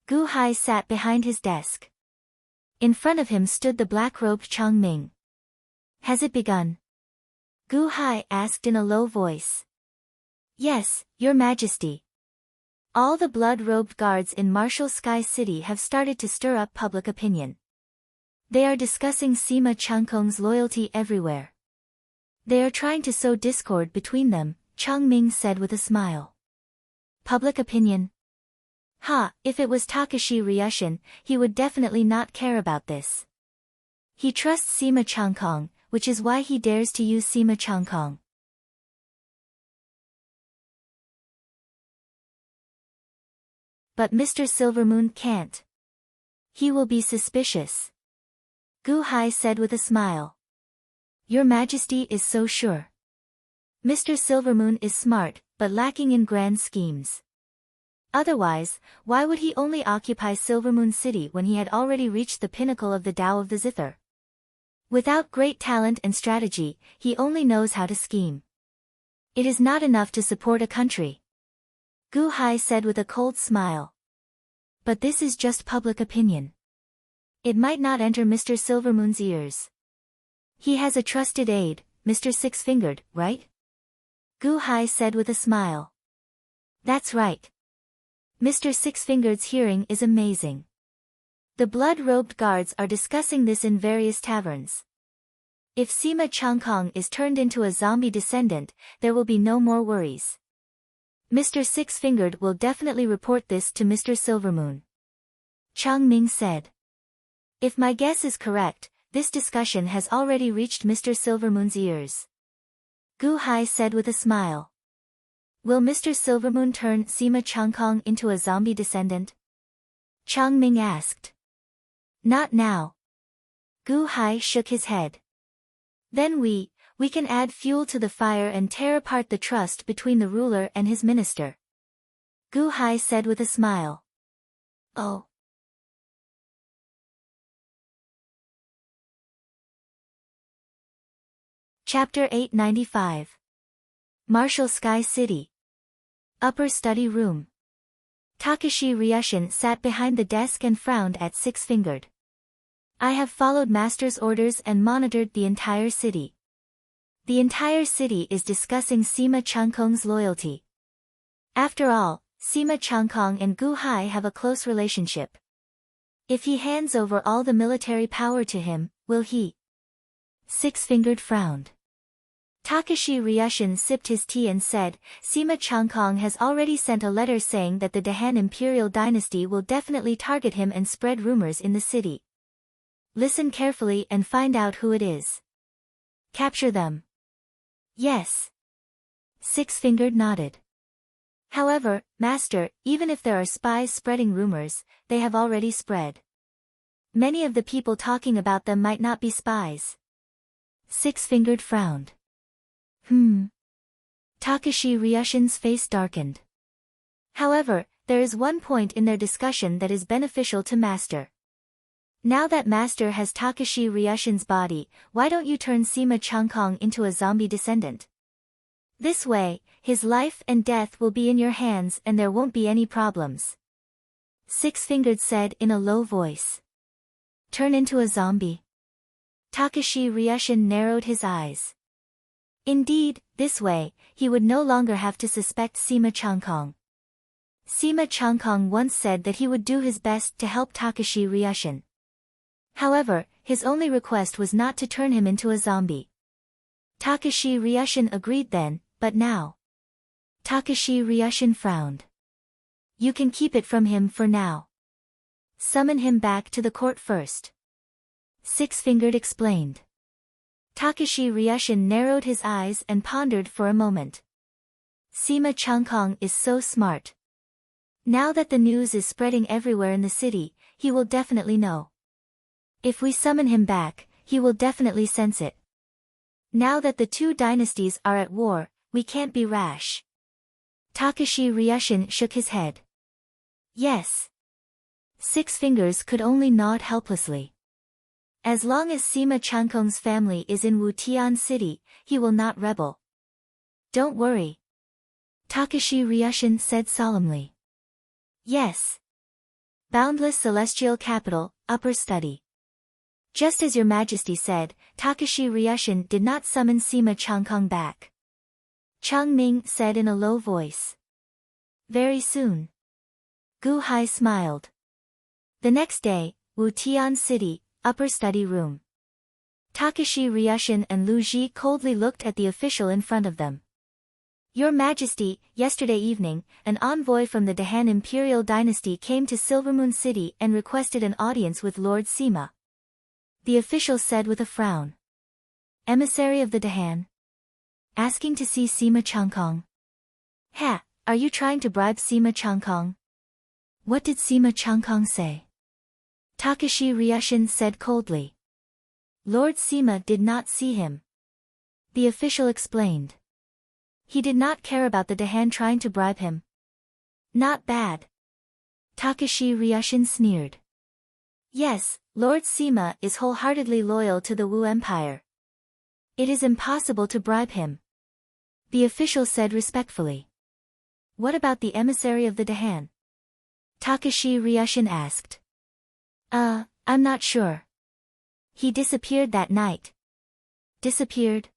Gu Hai sat behind his desk. In front of him stood the black-robed Chang Ming. Has it begun? Gu Hai asked in a low voice. Yes, Your Majesty. All the blood-robed guards in Martial Sky City have started to stir up public opinion. They are discussing Sima Changkong's loyalty everywhere. They are trying to sow discord between them, Chang Ming said with a smile. Public opinion? If it was Takashi Ryushin, he would definitely not care about this. He trusts Sima Changkong, which is why he dares to use Sima Changkong. But Mr. Silvermoon can't. He will be suspicious. Gu Hai said with a smile. Your Majesty is so sure. Mr. Silvermoon is smart, but lacking in grand schemes. Otherwise, why would he only occupy Silvermoon City when he had already reached the pinnacle of the Tao of the Zither? Without great talent and strategy, he only knows how to scheme. It is not enough to support a country. Gu Hai said with a cold smile. But this is just public opinion. It might not enter Mr. Silvermoon's ears. He has a trusted aide, Mr. Six-Fingered, right? Gu Hai said with a smile. That's right. Mr. Six-Fingered's hearing is amazing. The blood-robed guards are discussing this in various taverns. If Sima Changkong is turned into a zombie descendant, there will be no more worries. Mr. Six-Fingered will definitely report this to Mr. Silvermoon. Chang Ming said. If my guess is correct, this discussion has already reached Mr. Silvermoon's ears. Gu Hai said with a smile. Will Mr. Silvermoon turn Sima Changkong into a zombie descendant? Chang Ming asked. Not now. Gu Hai shook his head. Then we can add fuel to the fire and tear apart the trust between the ruler and his minister. Gu Hai said with a smile. Oh. Chapter 895. Martial Sky City. Upper Study Room. Takashi Ryushin sat behind the desk and frowned at Six-Fingered. I have followed Master's orders and monitored the entire city. The entire city is discussing Sima Changkong's loyalty. After all, Sima Changkong and Gu Hai have a close relationship. If he hands over all the military power to him, will he? Six-Fingered frowned. Takashi Ryushin sipped his tea and said, Sima Changkong has already sent a letter saying that the Dahan imperial dynasty will definitely target him and spread rumors in the city. Listen carefully and find out who it is. Capture them. Yes. Six-Fingered nodded. However, Master, even if there are spies spreading rumors, they have already spread. Many of the people talking about them might not be spies. Six-Fingered frowned. Takashi Ryushin's face darkened. However, there is one point in their discussion that is beneficial to Master. Now that Master has Takashi Ryushin's body, why don't you turn Sima Changkong into a zombie descendant? This way, his life and death will be in your hands and there won't be any problems. Six-Fingered said in a low voice. Turn into a zombie. Takashi Ryushin narrowed his eyes. Indeed, this way, he would no longer have to suspect Sima Changkong. Sima Changkong once said that he would do his best to help Takashi Ryushin. However, his only request was not to turn him into a zombie. Takashi Ryushin agreed then, but now. Takashi Ryushin frowned. You can keep it from him for now. Summon him back to the court first. Six-Fingered explained. Takashi Ryushin narrowed his eyes and pondered for a moment. Sima Changkong is so smart. Now that the news is spreading everywhere in the city, he will definitely know. If we summon him back, he will definitely sense it. Now that the two dynasties are at war, we can't be rash. Takashi Ryushin shook his head. Yes. Six Fingers could only nod helplessly. As long as Sima Chankong's family is in Wutian City, he will not rebel. Don't worry. Takashi Ryushin said solemnly. Yes. Boundless Celestial Capital, Upper Study. Just as your majesty said, Takashi Ryushin did not summon Sima Chankong back. Chang Ming said in a low voice. Very soon. Gu Hai smiled. The next day, Wutian City, Upper Study Room. Takashi Ryushin and Lu Ji coldly looked at the official in front of them. Your Majesty, yesterday evening, an envoy from the Dahan Imperial Dynasty came to Silvermoon City and requested an audience with Lord Sima. The official said with a frown. Emissary of the Dahan? Asking to see Sima Chankong. Ha, are you trying to bribe Sima Chankong? What did Sima Chankong say? Takashi Ryushin said coldly. Lord Sima did not see him. The official explained. He did not care about the Dahan trying to bribe him. Not bad. Takashi Ryushin sneered. Yes, Lord Sima is wholeheartedly loyal to the Wu Empire. It is impossible to bribe him. The official said respectfully. What about the emissary of the Dahan? Takashi Ryushin asked. I'm not sure. He disappeared that night. Disappeared?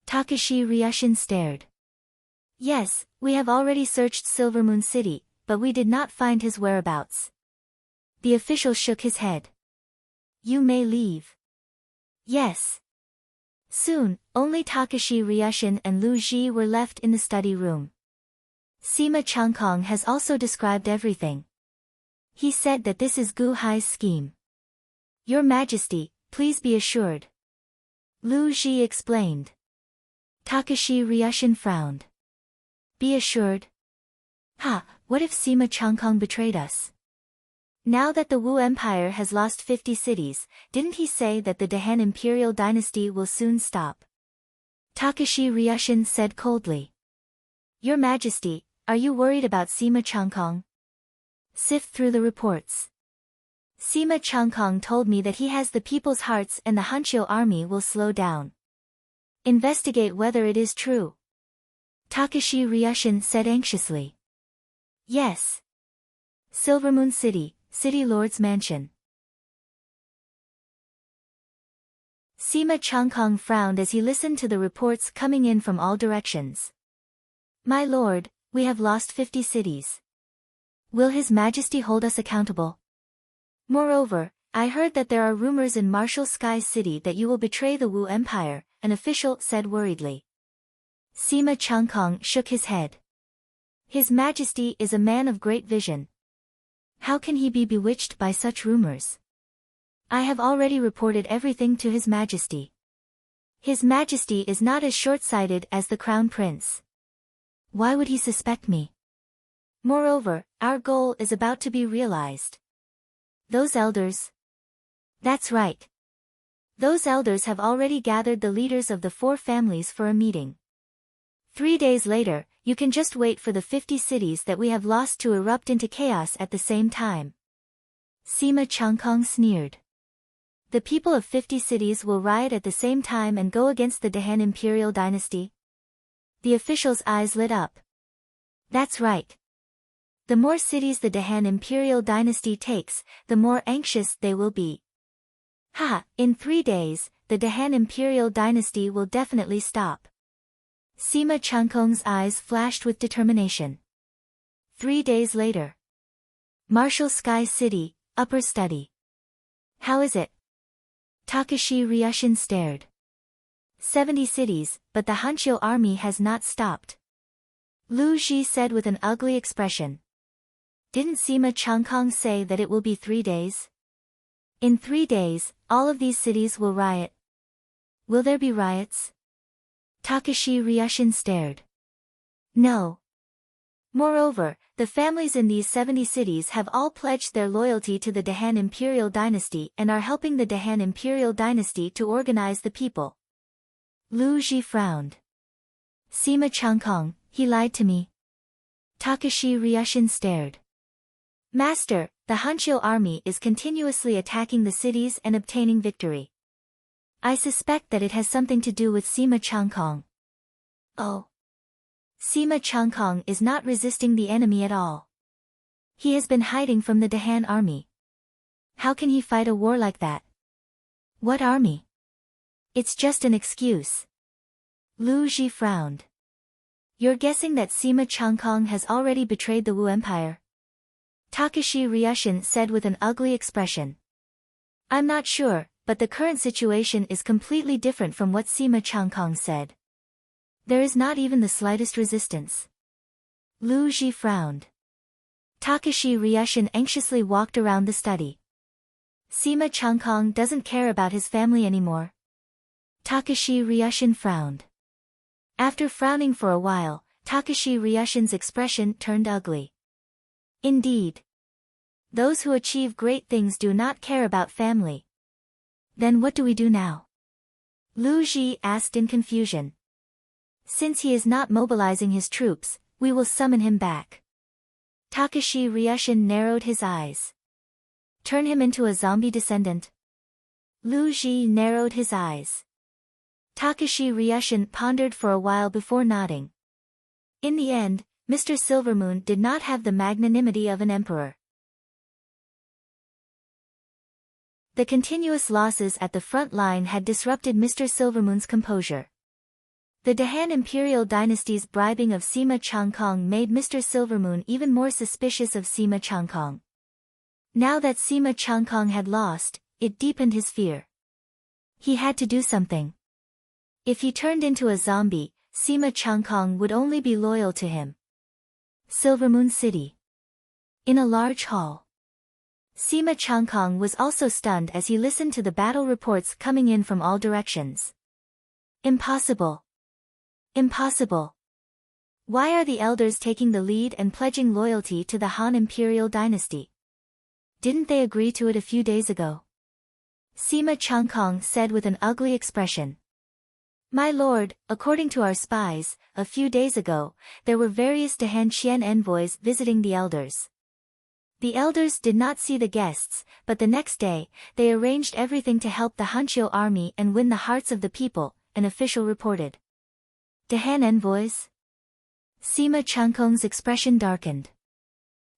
Takashi Ryushin stared. Yes, we have already searched Silvermoon City, but we did not find his whereabouts. The official shook his head. You may leave. Yes. Soon, only Takashi Ryushin and Lu Ji were left in the study room. Sima Chankong has also described everything. He said that this is Gu Hai's scheme. Your Majesty, please be assured. Lu Ji explained. Takashi Ryushin frowned. Be assured? What if Sima Chankong betrayed us? Now that the Wu Empire has lost 50 cities, didn't he say that the Dahan Imperial Dynasty will soon stop? Takashi Ryushin said coldly. Your Majesty, are you worried about Sima Chankong? Sift through the reports. Sima Chankong told me that he has the people's hearts and the Hanqiu army will slow down. Investigate whether it is true. Takashi Ryushin said anxiously. Yes. Silvermoon City, City Lord's Mansion. Sima Chankong frowned as he listened to the reports coming in from all directions. My lord, we have lost 50 cities. Will His Majesty hold us accountable? Moreover, I heard that there are rumors in Martial Sky City that you will betray the Wu Empire, an official said worriedly. Sima Chankong shook his head. His Majesty is a man of great vision. How can he be bewitched by such rumors? I have already reported everything to His Majesty. His Majesty is not as short-sighted as the Crown Prince. Why would he suspect me? Moreover, our goal is about to be realized. Those elders? That's right. Those elders have already gathered the leaders of the 4 families for a meeting. 3 days later, you can just wait for the 50 cities that we have lost to erupt into chaos at the same time. Sima Chankong sneered. The people of 50 cities will riot at the same time and go against the Dahan Imperial Dynasty? The official's eyes lit up. That's right. The more cities the Dahan Imperial Dynasty takes, the more anxious they will be. In 3 days, the Dahan Imperial Dynasty will definitely stop. Sima Chankong's eyes flashed with determination. 3 days later. Martial Sky City, Upper Study. How is it? Takashi Ryushin stared. 70 cities, but the Hanqiu army has not stopped. Lu Ji said with an ugly expression. Didn't Sima Chankong say that it will be 3 days? In 3 days, all of these cities will riot. Will there be riots? Takashi Ryushin stared. No. Moreover, the families in these 70 cities have all pledged their loyalty to the Dahan Imperial Dynasty and are helping the Dahan Imperial Dynasty to organize the people. Lu Ji frowned. Sima Changkong, he lied to me. Takashi Ryushin stared. Master, the Hanshio army is continuously attacking the cities and obtaining victory. I suspect that it has something to do with Sima Changkong. Oh. Sima Changkong is not resisting the enemy at all. He has been hiding from the Dahan army. How can he fight a war like that? What army? It's just an excuse. Lu Ji frowned. You're guessing that Sima Changkong has already betrayed the Wu Empire? Takashi Ryushin said with an ugly expression. I'm not sure, but the current situation is completely different from what Sima Changkong said. There is not even the slightest resistance. Lu Ji frowned. Takashi Ryushin anxiously walked around the study. Sima Changkong doesn't care about his family anymore. Takashi Ryushin frowned. After frowning for a while, Takashi Ryushin's expression turned ugly. Indeed. Those who achieve great things do not care about family. Then what do we do now? Lu Ji asked in confusion. Since he is not mobilizing his troops, we will summon him back. Takashi Ryushin narrowed his eyes. Turn him into a zombie descendant? Lu Ji narrowed his eyes. Takashi Ryushin pondered for a while before nodding. In the end, Mr. Silvermoon did not have the magnanimity of an emperor. The continuous losses at the front line had disrupted Mr. Silvermoon's composure. The Dahan Imperial Dynasty's bribing of Sima Changkong made Mr. Silvermoon even more suspicious of Sima Changkong. Now that Sima Changkong had lost, it deepened his fear. He had to do something. If he turned into a zombie, Sima Changkong would only be loyal to him. Silvermoon City. In a large hall. Sima Changkong was also stunned as he listened to the battle reports coming in from all directions. Impossible. Impossible. Why are the elders taking the lead and pledging loyalty to the Han Imperial Dynasty? Didn't they agree to it a few days ago? Sima Changkong said with an ugly expression. My lord, according to our spies, a few days ago, there were various Dahan Qian envoys visiting the elders. The elders did not see the guests, but the next day, they arranged everything to help the Hanshio army and win the hearts of the people, an official reported. Dahan envoys? Sima Changkong's expression darkened.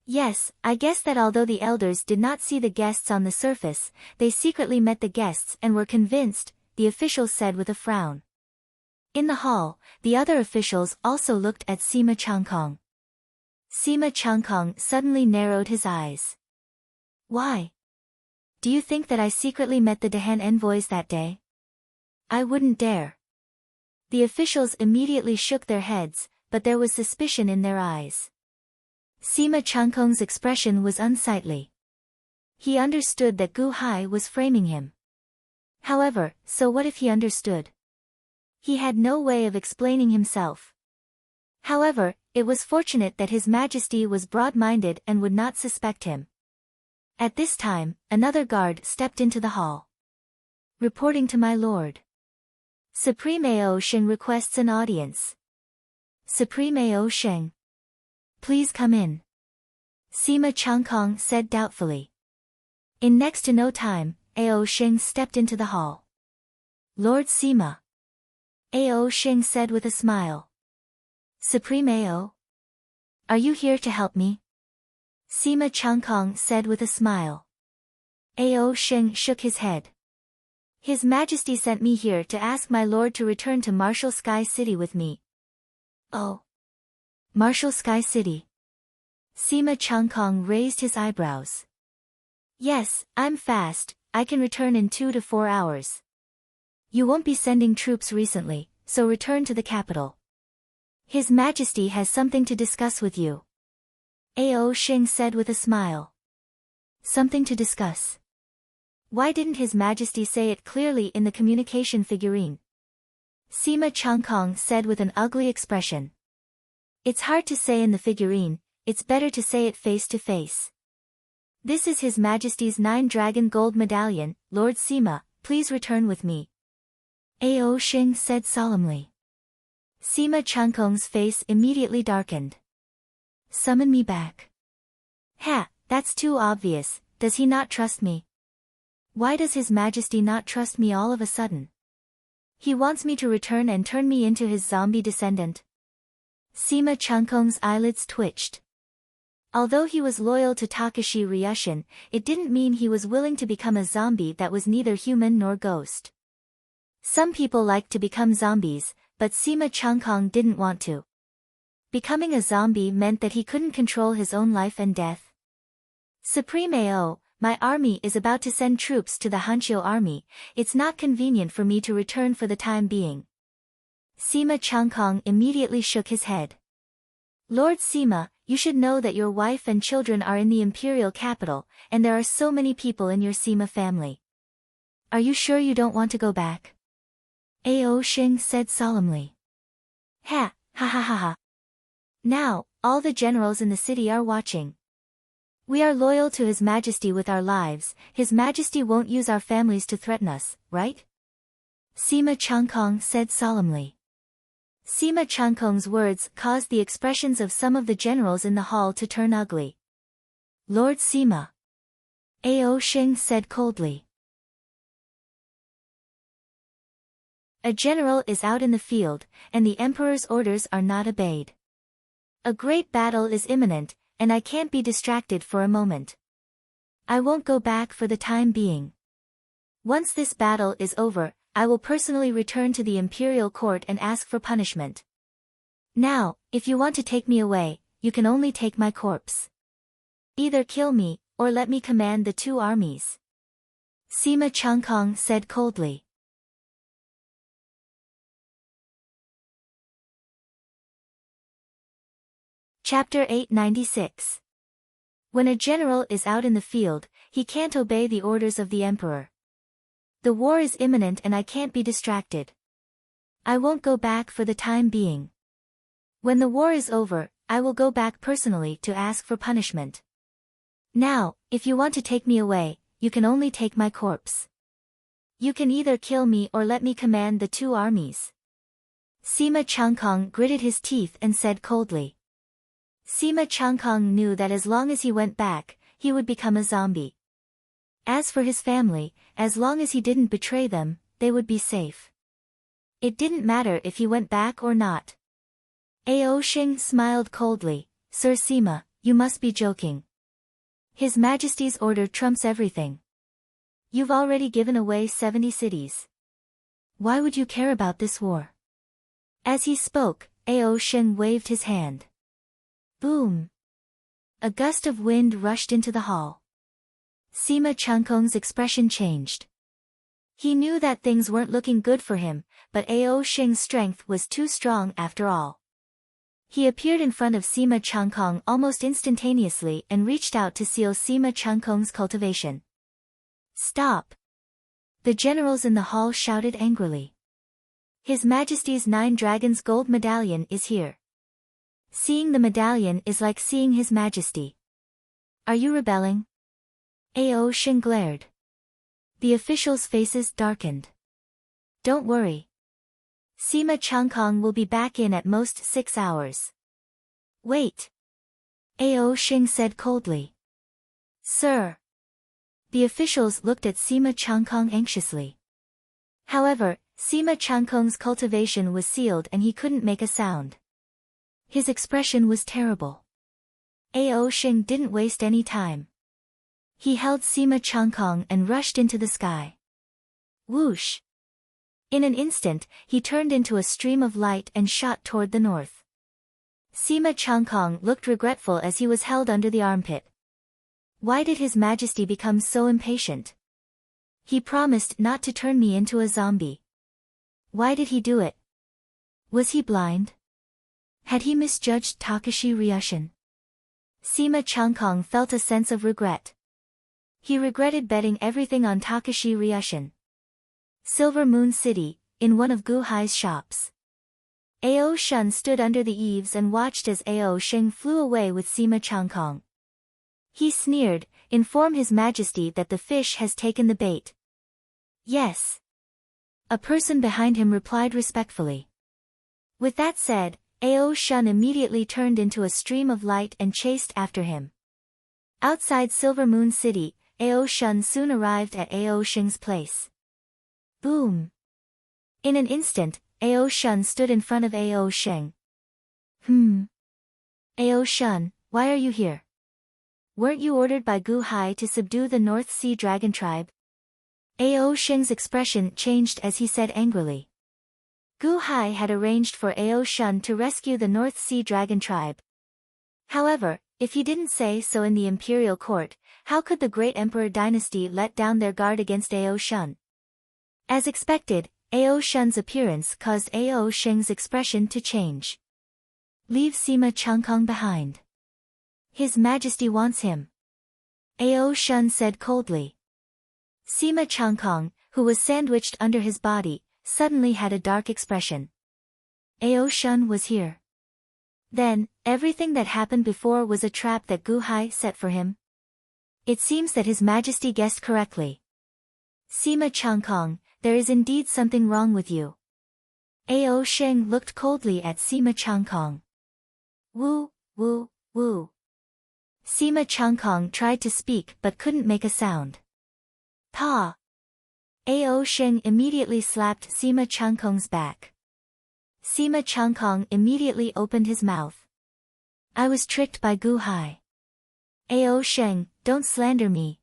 Yes, I guess that although the elders did not see the guests on the surface, they secretly met the guests and were convinced, the official said with a frown. In the hall, the other officials also looked at Sima Changkong. Sima Changkong suddenly narrowed his eyes. Why? Do you think that I secretly met the Dahan envoys that day? I wouldn't dare. The officials immediately shook their heads, but there was suspicion in their eyes. Sima Changkong's expression was unsightly. He understood that Gu Hai was framing him. However, so what if he understood? He had no way of explaining himself. However, it was fortunate that His Majesty was broad-minded and would not suspect him. At this time, another guard stepped into the hall. Reporting to my lord. Supreme Ao Sheng requests an audience. Supreme Ao Sheng. Please come in. Sima Changkong said doubtfully. In next to no time, Ao Sheng stepped into the hall. Lord Sima. Ao Sheng said with a smile. Supreme Ao? Are you here to help me? Sima Changkong said with a smile. Ao Sheng shook his head. His Majesty sent me here to ask my lord to return to Martial Sky City with me. Oh. Martial Sky City. Sima Changkong raised his eyebrows. Yes, I'm fast, I can return in 2 to 4 hours. You won't be sending troops recently, so return to the capital. His Majesty has something to discuss with you. Ao Sheng said with a smile. Something to discuss. Why didn't His Majesty say it clearly in the communication figurine? Sima Changkong said with an ugly expression. It's hard to say in the figurine, it's better to say it face to face. This is His Majesty's 9-dragon gold medallion, Lord Sima, please return with me. Ao Sheng said solemnly. Sima Changkong's face immediately darkened. Summon me back. Ha, that's too obvious, does he not trust me? Why does His Majesty not trust me all of a sudden? He wants me to return and turn me into his zombie descendant. Sima Changkong's eyelids twitched. Although he was loyal to Takashi Ryushin, it didn't mean he was willing to become a zombie that was neither human nor ghost. Some people like to become zombies, but Sima Changkong didn't want to. Becoming a zombie meant that he couldn't control his own life and death. Supreme AO, my army is about to send troops to the Hanshio army, it's not convenient for me to return for the time being. Sima Changkong immediately shook his head. Lord Sima, you should know that your wife and children are in the imperial capital, and there are so many people in your Sima family. Are you sure you don't want to go back? Ao Xing said solemnly. Ha ha ha. Now, all the generals in the city are watching. We are loyal to His Majesty with our lives, His Majesty won't use our families to threaten us, right? Sima Changkong said solemnly. Sima Changkong's words caused the expressions of some of the generals in the hall to turn ugly. Lord Sima. Ao Xing said coldly. A general is out in the field, and the Emperor's orders are not obeyed. A great battle is imminent, and I can't be distracted for a moment. I won't go back for the time being. Once this battle is over, I will personally return to the imperial court and ask for punishment. Now, if you want to take me away, you can only take my corpse. Either kill me, or let me command the two armies. Sima Changkong said coldly. Chapter 896. When a general is out in the field, he can't obey the orders of the emperor. The war is imminent and I can't be distracted. I won't go back for the time being. When the war is over, I will go back personally to ask for punishment. Now, if you want to take me away, you can only take my corpse. You can either kill me or let me command the two armies. Sima Changkong gritted his teeth and said coldly. Sima Changkong knew that as long as he went back, he would become a zombie. As for his family, as long as he didn't betray them, they would be safe. It didn't matter if he went back or not. Ao Xing smiled coldly. Sir Sima, you must be joking. His Majesty's order trumps everything. You've already given away 70 cities. Why would you care about this war? As he spoke, Ao Xing waved his hand. Boom! A gust of wind rushed into the hall. Sima Changkong's expression changed. He knew that things weren't looking good for him, but Ao Xing's strength was too strong after all. He appeared in front of Sima Changkong almost instantaneously and reached out to seal Sima Changkong's cultivation. Stop! The generals in the hall shouted angrily. His Majesty's 9 Dragons gold medallion is here. Seeing the medallion is like seeing His Majesty. Are you rebelling? Ao Xing glared. The officials' faces darkened. Don't worry. Sima Changkong will be back in at most 6 hours. Wait. Ao Xing said coldly. Sir. The officials looked at Sima Changkong anxiously. However, Sima Changkong's cultivation was sealed and he couldn't make a sound. His expression was terrible. Ao Xing didn't waste any time. He held Sima Changkong and rushed into the sky. Whoosh! In an instant, he turned into a stream of light and shot toward the north. Sima Changkong looked regretful as he was held under the armpit. Why did His Majesty become so impatient? He promised not to turn me into a zombie. Why did he do it? Was he blind? Had he misjudged Takashi Ryushin? Sima Changkong felt a sense of regret. He regretted betting everything on Takashi Ryushin. Silver Moon City, in one of Gu Hai's shops. Ao Shun stood under the eaves and watched as Ao Xing flew away with Sima Changkong. He sneered, inform His Majesty that the fish has taken the bait. Yes. A person behind him replied respectfully. With that said, Ao Shun immediately turned into a stream of light and chased after him. Outside Silver Moon City, Ao Shun soon arrived at Ao Sheng's place. Boom! In an instant, Ao Shun stood in front of Ao Sheng. Ao Shun, why are you here? Weren't you ordered by Gu Hai to subdue the North Sea Dragon tribe? Ao Sheng's expression changed as he said angrily. Gu Hai had arranged for Ao Shun to rescue the North Sea Dragon tribe. However, if he didn't say so in the imperial court, how could the great emperor dynasty let down their guard against Ao Shun? As expected, Ao Shun's appearance caused Ao Sheng's expression to change. Leave Sima Changkong behind. His Majesty wants him. Ao Shun said coldly. Sima Changkong, who was sandwiched under his body, suddenly had a dark expression. Ao Shun was here. Then, everything that happened before was a trap that Gu Hai set for him. It seems that His Majesty guessed correctly. Sima Changkong, there is indeed something wrong with you. Ao Sheng looked coldly at Sima Changkong. Woo, woo, woo. Sima Changkong tried to speak but couldn't make a sound. Pa! Ao Sheng immediately slapped Sima Changkong's back. Sima Changkong immediately opened his mouth. I was tricked by Gu Hai. Ao Sheng, don't slander me.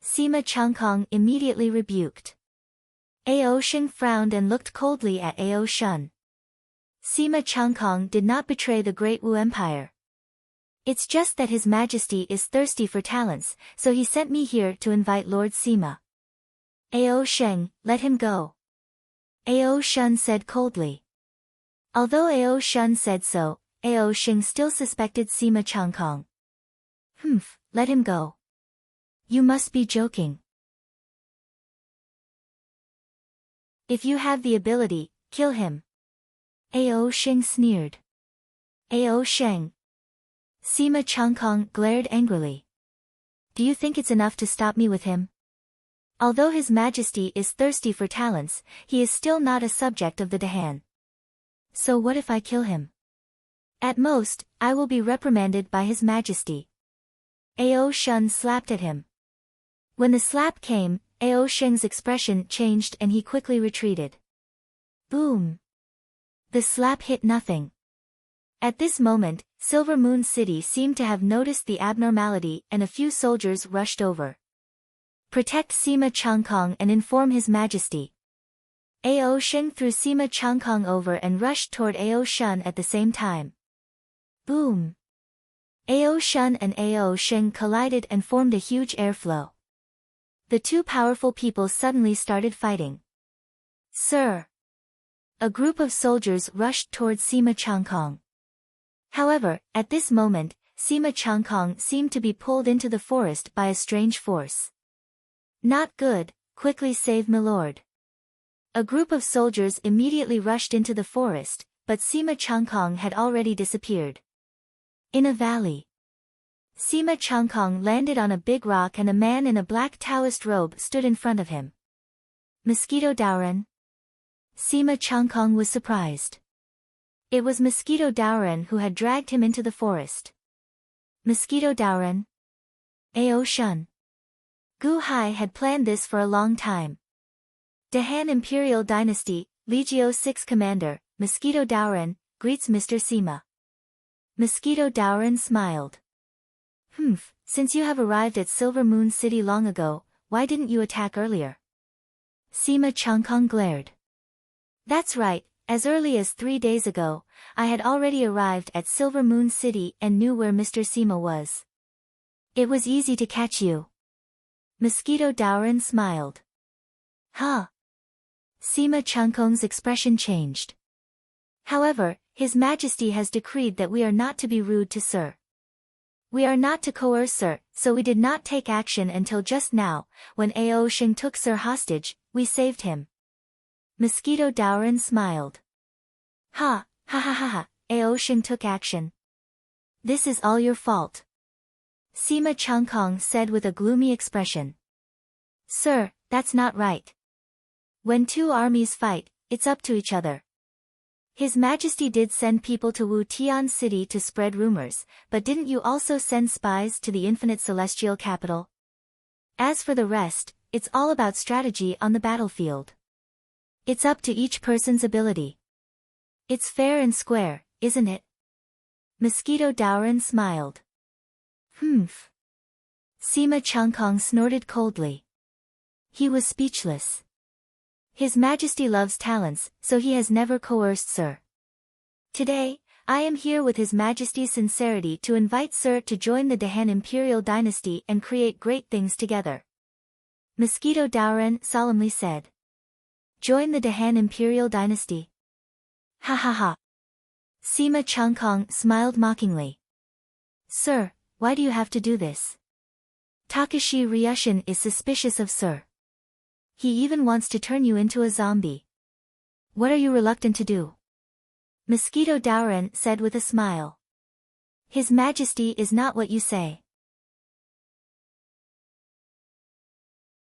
Sima Changkong immediately rebuked. Ao Sheng frowned and looked coldly at Ao Shun. Sima Changkong did not betray the Great Wu Empire. It's just that His Majesty is thirsty for talents, so he sent me here to invite Lord Sima. Ao Sheng, let him go. Ao Shun said coldly. Although Ao Shun said so, Ao Sheng still suspected Sima Changkong. Let him go. You must be joking. If you have the ability, kill him. Ao Sheng sneered. Ao Sheng. Sima Changkong glared angrily. Do you think it's enough to stop me with him? Although His Majesty is thirsty for talents, he is still not a subject of the Dahan. So what if I kill him? At most, I will be reprimanded by His Majesty. Ao Shun slapped at him. When the slap came, Ao Sheng's expression changed and he quickly retreated. Boom! The slap hit nothing. At this moment, Silver Moon City seemed to have noticed the abnormality and a few soldiers rushed over. Protect Sima Changkong and inform His Majesty. Ao Sheng threw Sima Changkong over and rushed toward Ao Shun at the same time. Boom! Ao Shun and Ao Sheng collided and formed a huge airflow. The two powerful people suddenly started fighting. Sir! A group of soldiers rushed toward Sima Changkong. However, at this moment, Sima Changkong seemed to be pulled into the forest by a strange force. Not good, quickly save milord. A group of soldiers immediately rushed into the forest, but Sima Changkong had already disappeared. In a valley. Sima Changkong landed on a big rock and a man in a black Taoist robe stood in front of him. Mosquito Daoren? Sima Changkong was surprised. It was Mosquito Daoren who had dragged him into the forest. Mosquito Daoren? Ao Shun. Gu Hai had planned this for a long time. Dahan Imperial Dynasty, Legio 6 Commander, Mosquito Daoren, greets Mr. Sima. Mosquito Daoren smiled. Since you have arrived at Silver Moon City long ago, why didn't you attack earlier? Sima Changkong glared. That's right, as early as 3 days ago, I had already arrived at Silver Moon City and knew where Mr. Sima was. It was easy to catch you. Mosquito Daoren smiled. Huh? Sima Changkong's expression changed. However, His Majesty has decreed that we are not to be rude to Sir. We are not to coerce Sir, so we did not take action until just now, when Ao Sheng took Sir hostage, we saved him. Mosquito Daoren smiled. Ha, ha ha ha ha, Ao Sheng took action. This is all your fault. Sima Changkong said with a gloomy expression. Sir, that's not right. When two armies fight, it's up to each other. His Majesty did send people to Wu Tian City to spread rumors, but didn't you also send spies to the infinite celestial capital? As for the rest, it's all about strategy on the battlefield. It's up to each person's ability. It's fair and square, isn't it? Mosquito Daoran smiled. Humph. Sima Changkong snorted coldly. He was speechless. His Majesty loves talents, so he has never coerced Sir. Today, I am here with His Majesty's sincerity to invite Sir to join the Dahan Imperial Dynasty and create great things together. Mosquito Daoran solemnly said. Join the Dahan Imperial Dynasty. Ha ha ha. Sima Changkong smiled mockingly. Sir, why do you have to do this? Takashi Ryushin is suspicious of Sir. He even wants to turn you into a zombie. What are you reluctant to do? Mosquito Daoran said with a smile. His Majesty is not what you say.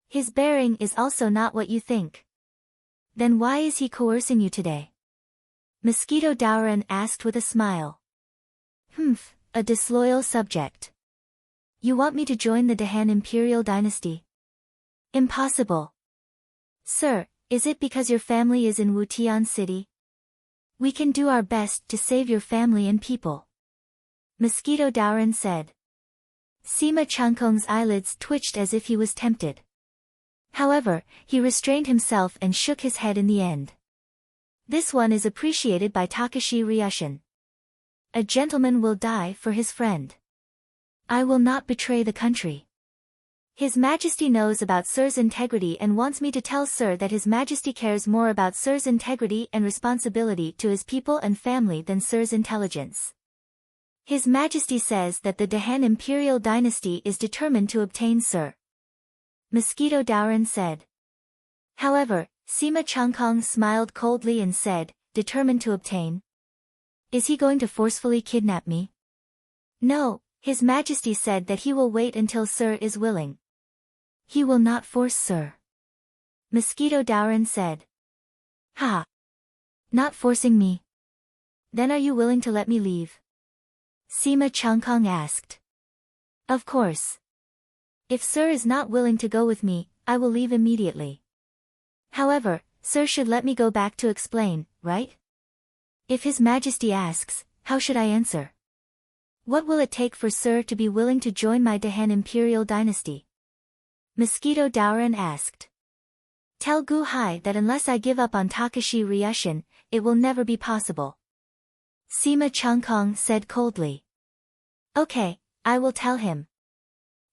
His bearing is also not what you think. Then why is he coercing you today? Mosquito Daoran asked with a smile. Humph, a disloyal subject. You want me to join the Dahan Imperial Dynasty? Impossible. Sir, is it because your family is in Wutian City? We can do our best to save your family and people. Mosquito Daoran said. Sima Changkong's eyelids twitched as if he was tempted. However, he restrained himself and shook his head in the end. This one is appreciated by Takashi Ryushin. A gentleman will die for his friend. I will not betray the country. His Majesty knows about Sir's integrity and wants me to tell Sir that His Majesty cares more about Sir's integrity and responsibility to his people and family than Sir's intelligence. His Majesty says that the Dahan Imperial Dynasty is determined to obtain Sir. Mosquito Daoran said. However, Sima Changkong smiled coldly and said, determined to obtain? Is he going to forcefully kidnap me? No, His Majesty said that he will wait until Sir is willing. He will not force Sir. Mosquito Daoran said. Ha! Not forcing me. Then are you willing to let me leave? Sima Changkong asked. Of course. If Sir is not willing to go with me, I will leave immediately. However, Sir should let me go back to explain, right? If His Majesty asks, how should I answer? What will it take for Sir to be willing to join my Dahan Imperial Dynasty? Mosquito Daoran asked. Tell Gu Hai that unless I give up on Takashi Ryushin, it will never be possible. Sima Changkong said coldly. Okay, I will tell him.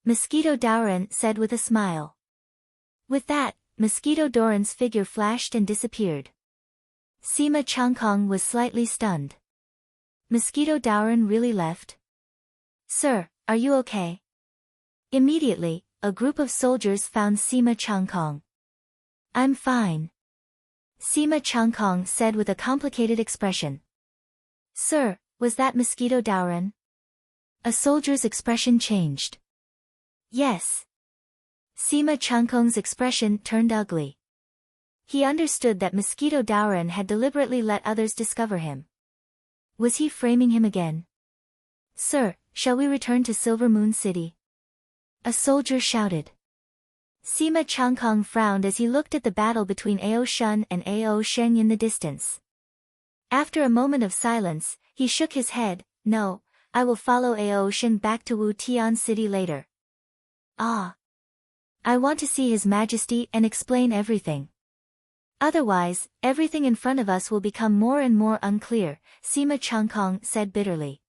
Mosquito Daoran said with a smile. With that, Mosquito Daoran's figure flashed and disappeared. Sima Changkong was slightly stunned. Mosquito Daoran really left? Sir, are you okay? Immediately, a group of soldiers found Sima Changkong. I'm fine. Sima Changkong said with a complicated expression. Sir, was that Mosquito Daoran? A soldier's expression changed. Yes. Sima Changkong's expression turned ugly. He understood that Mosquito Daoran had deliberately let others discover him. Was he framing him again? Sir, shall we return to Silver Moon City? A soldier shouted. Sima Changkong frowned as he looked at the battle between Ao Shun and Ao Sheng in the distance. After a moment of silence, he shook his head. No, I will follow Ao Sheng back to Wu Tian City later. Ah. I want to see His Majesty and explain everything. Otherwise, everything in front of us will become more and more unclear, Sima Changkong said bitterly.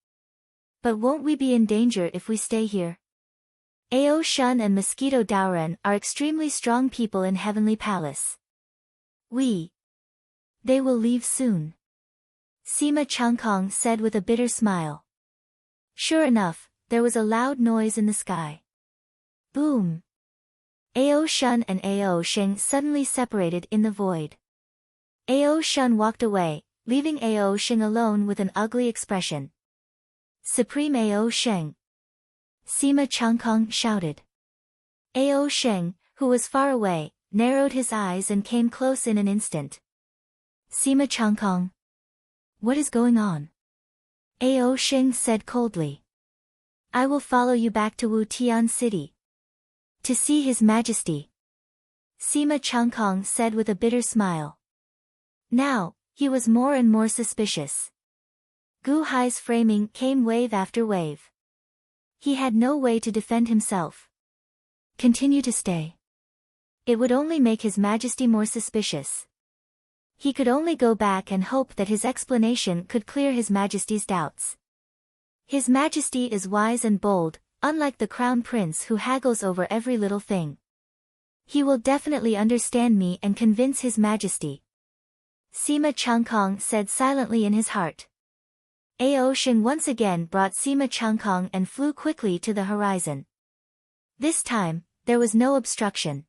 But won't we be in danger if we stay here? Ao Shun and Mosquito Daoran are extremely strong people in Heavenly Palace. They will leave soon. Sima Changkong said with a bitter smile. Sure enough, there was a loud noise in the sky. Boom! Ao Shun and Ao Sheng suddenly separated in the void. Ao Shun walked away, leaving Ao Sheng alone with an ugly expression. Supreme Ao Sheng! Sima Changkong shouted. Ao Sheng, who was far away, narrowed his eyes and came close in an instant. Sima Changkong. What is going on? Ao Xing said coldly. I will follow you back to Wu Tian City. To see His Majesty. Sima Changkong said with a bitter smile. Now, he was more and more suspicious. Gu Hai's framing came wave after wave. He had no way to defend himself. Continue to stay. It would only make His Majesty more suspicious. He could only go back and hope that his explanation could clear His Majesty's doubts. His Majesty is wise and bold, unlike the Crown Prince who haggles over every little thing. He will definitely understand me and convince His Majesty. Sima Changkong said silently in his heart. Ao Xing once again brought Sima Changkong and flew quickly to the horizon. This time, there was no obstruction.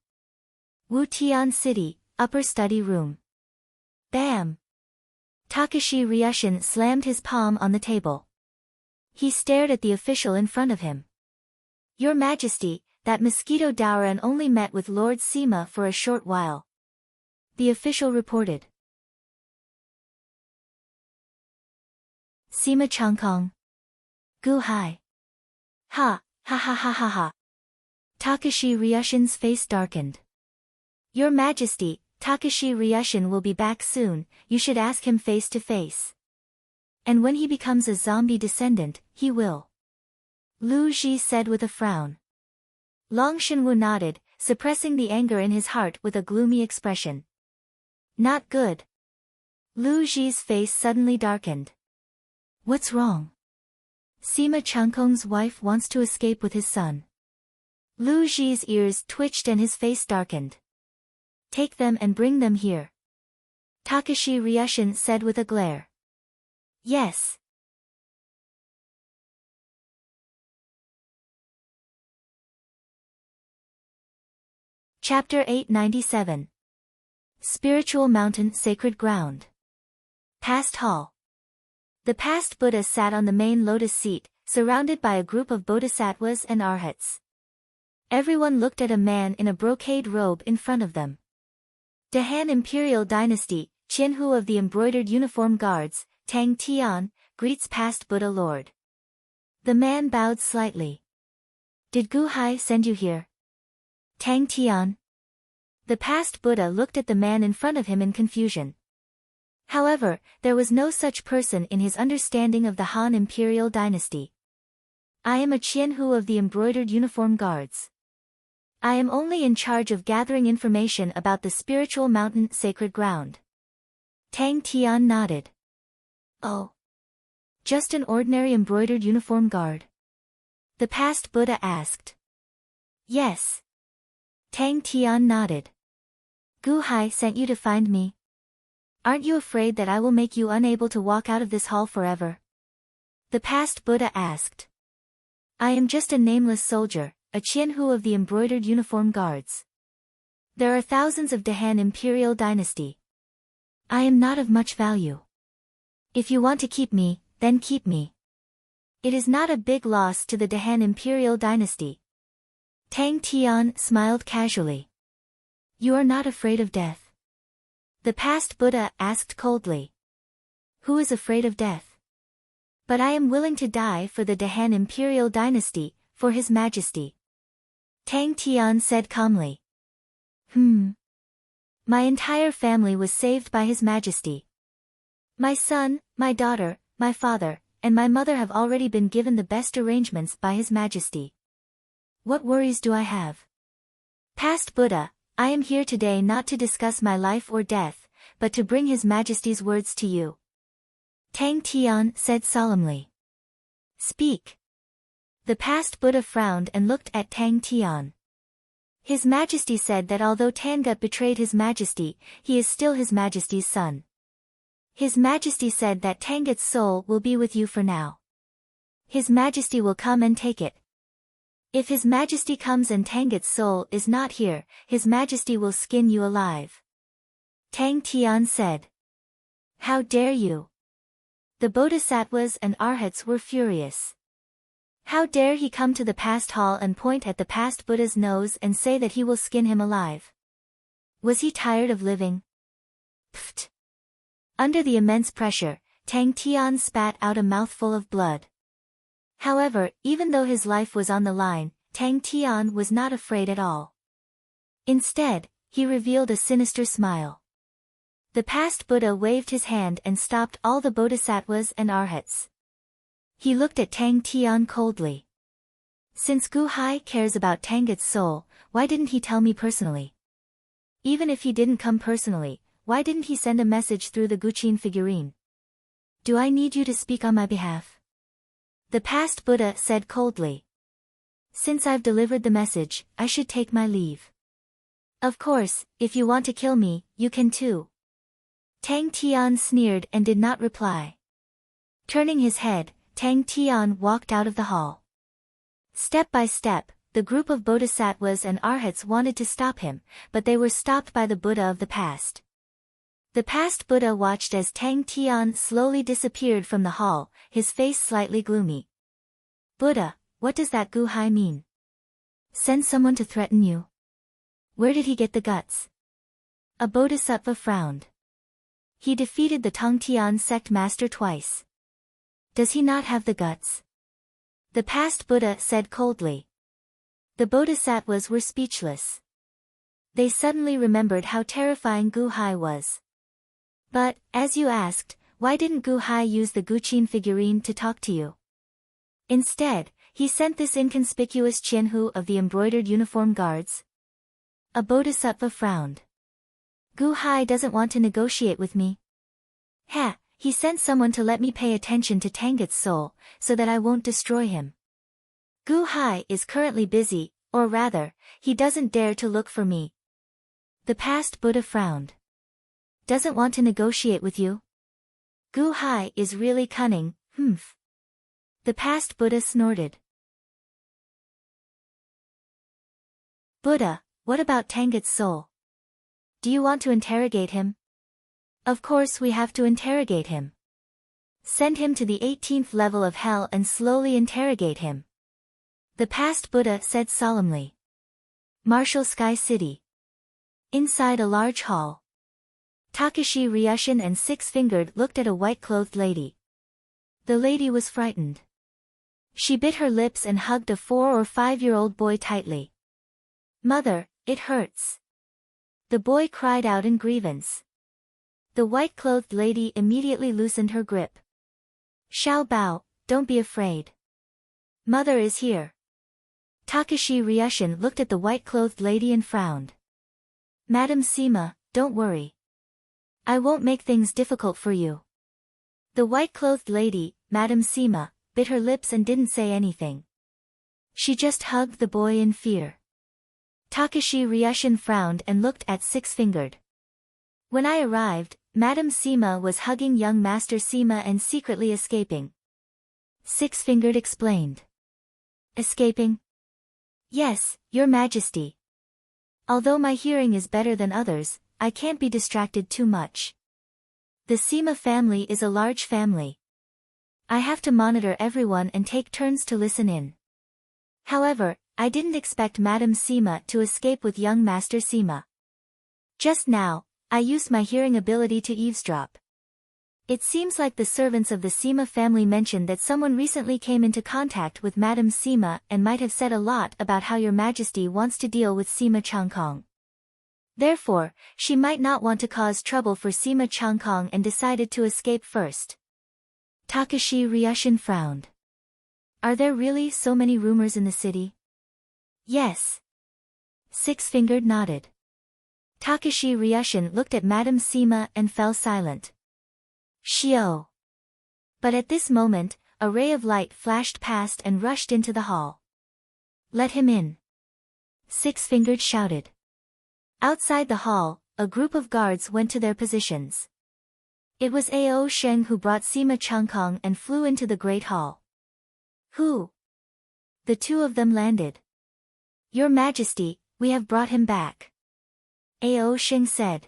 Wu Tian City, upper study room. Bam! Takashi Ryushin slammed his palm on the table. He stared at the official in front of him. Your Majesty, that mosquito Daoran only met with Lord Sima for a short while. The official reported. Sima Changkong. Gu Hai. Ha, ha ha ha ha ha. Takashi Ryushin's face darkened. Your Majesty, Takashi Ryushin will be back soon, you should ask him face to face. And when he becomes a zombie descendant, he will. Lu Ji said with a frown. Long Shenwu nodded, suppressing the anger in his heart with a gloomy expression. Not good. Lu Ji's face suddenly darkened. What's wrong? Sima Changkong's wife wants to escape with his son. Lu Ji's ears twitched and his face darkened. Take them and bring them here. Takashi Ryushin said with a glare. Yes. Chapter 897. Spiritual Mountain Sacred Ground. Past Hall. The past Buddha sat on the main lotus seat, surrounded by a group of bodhisattvas and arhats. Everyone looked at a man in a brocade robe in front of them. Han Imperial Dynasty, Qianhu of the Embroidered Uniform Guards, Tang Tian, greets past Buddha Lord. The man bowed slightly. Did Gu Hai send you here? Tang Tian. The past Buddha looked at the man in front of him in confusion. However, there was no such person in his understanding of the Han Imperial Dynasty. I am a Qianhu of the Embroidered Uniform Guards. I am only in charge of gathering information about the spiritual mountain sacred ground. Tang Tian nodded. Oh. Just an ordinary embroidered uniform guard? The past Buddha asked. Yes. Tang Tian nodded. Gu Hai sent you to find me? Aren't you afraid that I will make you unable to walk out of this hall forever? The past Buddha asked. I am just a nameless soldier, a Qianhu of the Embroidered Uniform Guards. There are thousands of Han Imperial Dynasty. I am not of much value. If you want to keep me, then keep me. It is not a big loss to the Han Imperial Dynasty. Tang Tian smiled casually. You are not afraid of death? The past Buddha asked coldly. Who is afraid of death? But I am willing to die for the Han Imperial Dynasty, for His Majesty. Tang Tian said calmly. My entire family was saved by His Majesty. My son, my daughter, my father, and my mother have already been given the best arrangements by His Majesty. What worries do I have? Past Buddha, I am here today not to discuss my life or death, but to bring His Majesty's words to you. Tang Tian said solemnly. Speak. The past Buddha frowned and looked at Tang Tian. His Majesty said that although Tangut betrayed His Majesty, he is still His Majesty's son. His Majesty said that Tangut's soul will be with you for now. His Majesty will come and take it. If His Majesty comes and Tangut's soul is not here, His Majesty will skin you alive. Tang Tian said. How dare you? The bodhisattvas and arhats were furious. How dare he come to the past hall and point at the past Buddha's nose and say that he will skin him alive? Was he tired of living? Pfft. Under the immense pressure, Tang Tian spat out a mouthful of blood. However, even though his life was on the line, Tang Tian was not afraid at all. Instead, he revealed a sinister smile. The past Buddha waved his hand and stopped all the bodhisattvas and arhats. He looked at Tang Tian coldly. Since Gu Hai cares about Tanget's soul, why didn't he tell me personally? Even if he didn't come personally, why didn't he send a message through the Guqin figurine? Do I need you to speak on my behalf? The past Buddha said coldly. Since I've delivered the message, I should take my leave. Of course, if you want to kill me, you can too. Tang Tian sneered and did not reply. Turning his head, Tang Tian walked out of the hall. Step by step, the group of bodhisattvas and arhats wanted to stop him, but they were stopped by the Buddha of the past. The past Buddha watched as Tang Tian slowly disappeared from the hall, his face slightly gloomy. Buddha, what does that Gu Hai mean? Send someone to threaten you? Where did he get the guts? A bodhisattva frowned. He defeated the Tongtian sect master twice. Does he not have the guts? The past Buddha said coldly. The bodhisattvas were speechless. They suddenly remembered how terrifying Gu Hai was. But, as you asked, why didn't Gu Hai use the Guqin figurine to talk to you? Instead, he sent this inconspicuous Qianhu of the embroidered uniform guards. A bodhisattva frowned. Gu Hai doesn't want to negotiate with me. Ha, he sent someone to let me pay attention to Tanget's soul, so that I won't destroy him. Gu Hai is currently busy, or rather, he doesn't dare to look for me. The past Buddha frowned. Doesn't want to negotiate with you? Gu Hai is really cunning, humph. The past Buddha snorted. Buddha, what about Tanget's soul? Do you want to interrogate him? Of course we have to interrogate him. Send him to the 18th level of hell and slowly interrogate him. The past Buddha said solemnly. Martial Sky City. Inside a large hall. Takashi Ryushin and Six-Fingered looked at a white-clothed lady. The lady was frightened. She bit her lips and hugged a 4 or 5-year-old boy tightly. Mother, it hurts. The boy cried out in grievance. The white-clothed lady immediately loosened her grip. Xiao Bao, don't be afraid. Mother is here. Takashi Ryushin looked at the white-clothed lady and frowned. Madam Sima, don't worry. I won't make things difficult for you. The white-clothed lady, Madam Sima, bit her lips and didn't say anything. She just hugged the boy in fear. Takashi Ryushin frowned and looked at Six-Fingered. When I arrived, Madam Sima was hugging young Master Sima and secretly escaping. Six-Fingered explained. Escaping? Yes, Your Majesty. Although my hearing is better than others, I can't be distracted too much. The Sima family is a large family. I have to monitor everyone and take turns to listen in. However, I didn't expect Madam Sima to escape with young Master Sima. Just now, I used my hearing ability to eavesdrop. It seems like the servants of the Sima family mentioned that someone recently came into contact with Madam Sima and might have said a lot about how Your Majesty wants to deal with Sima Changkong. Therefore, she might not want to cause trouble for Sima Changkong and decided to escape first. Takashi Ryushin frowned. Are there really so many rumors in the city? Yes. Six-Fingered nodded. Takashi Ryushin looked at Madam Sima and fell silent. Shio. But at this moment, a ray of light flashed past and rushed into the hall. Let him in. Six-Fingered shouted. Outside the hall, a group of guards went to their positions. It was Ao Sheng who brought Sima Changkong and flew into the great hall. Who? The two of them landed. Your Majesty, we have brought him back. Ao Sheng said.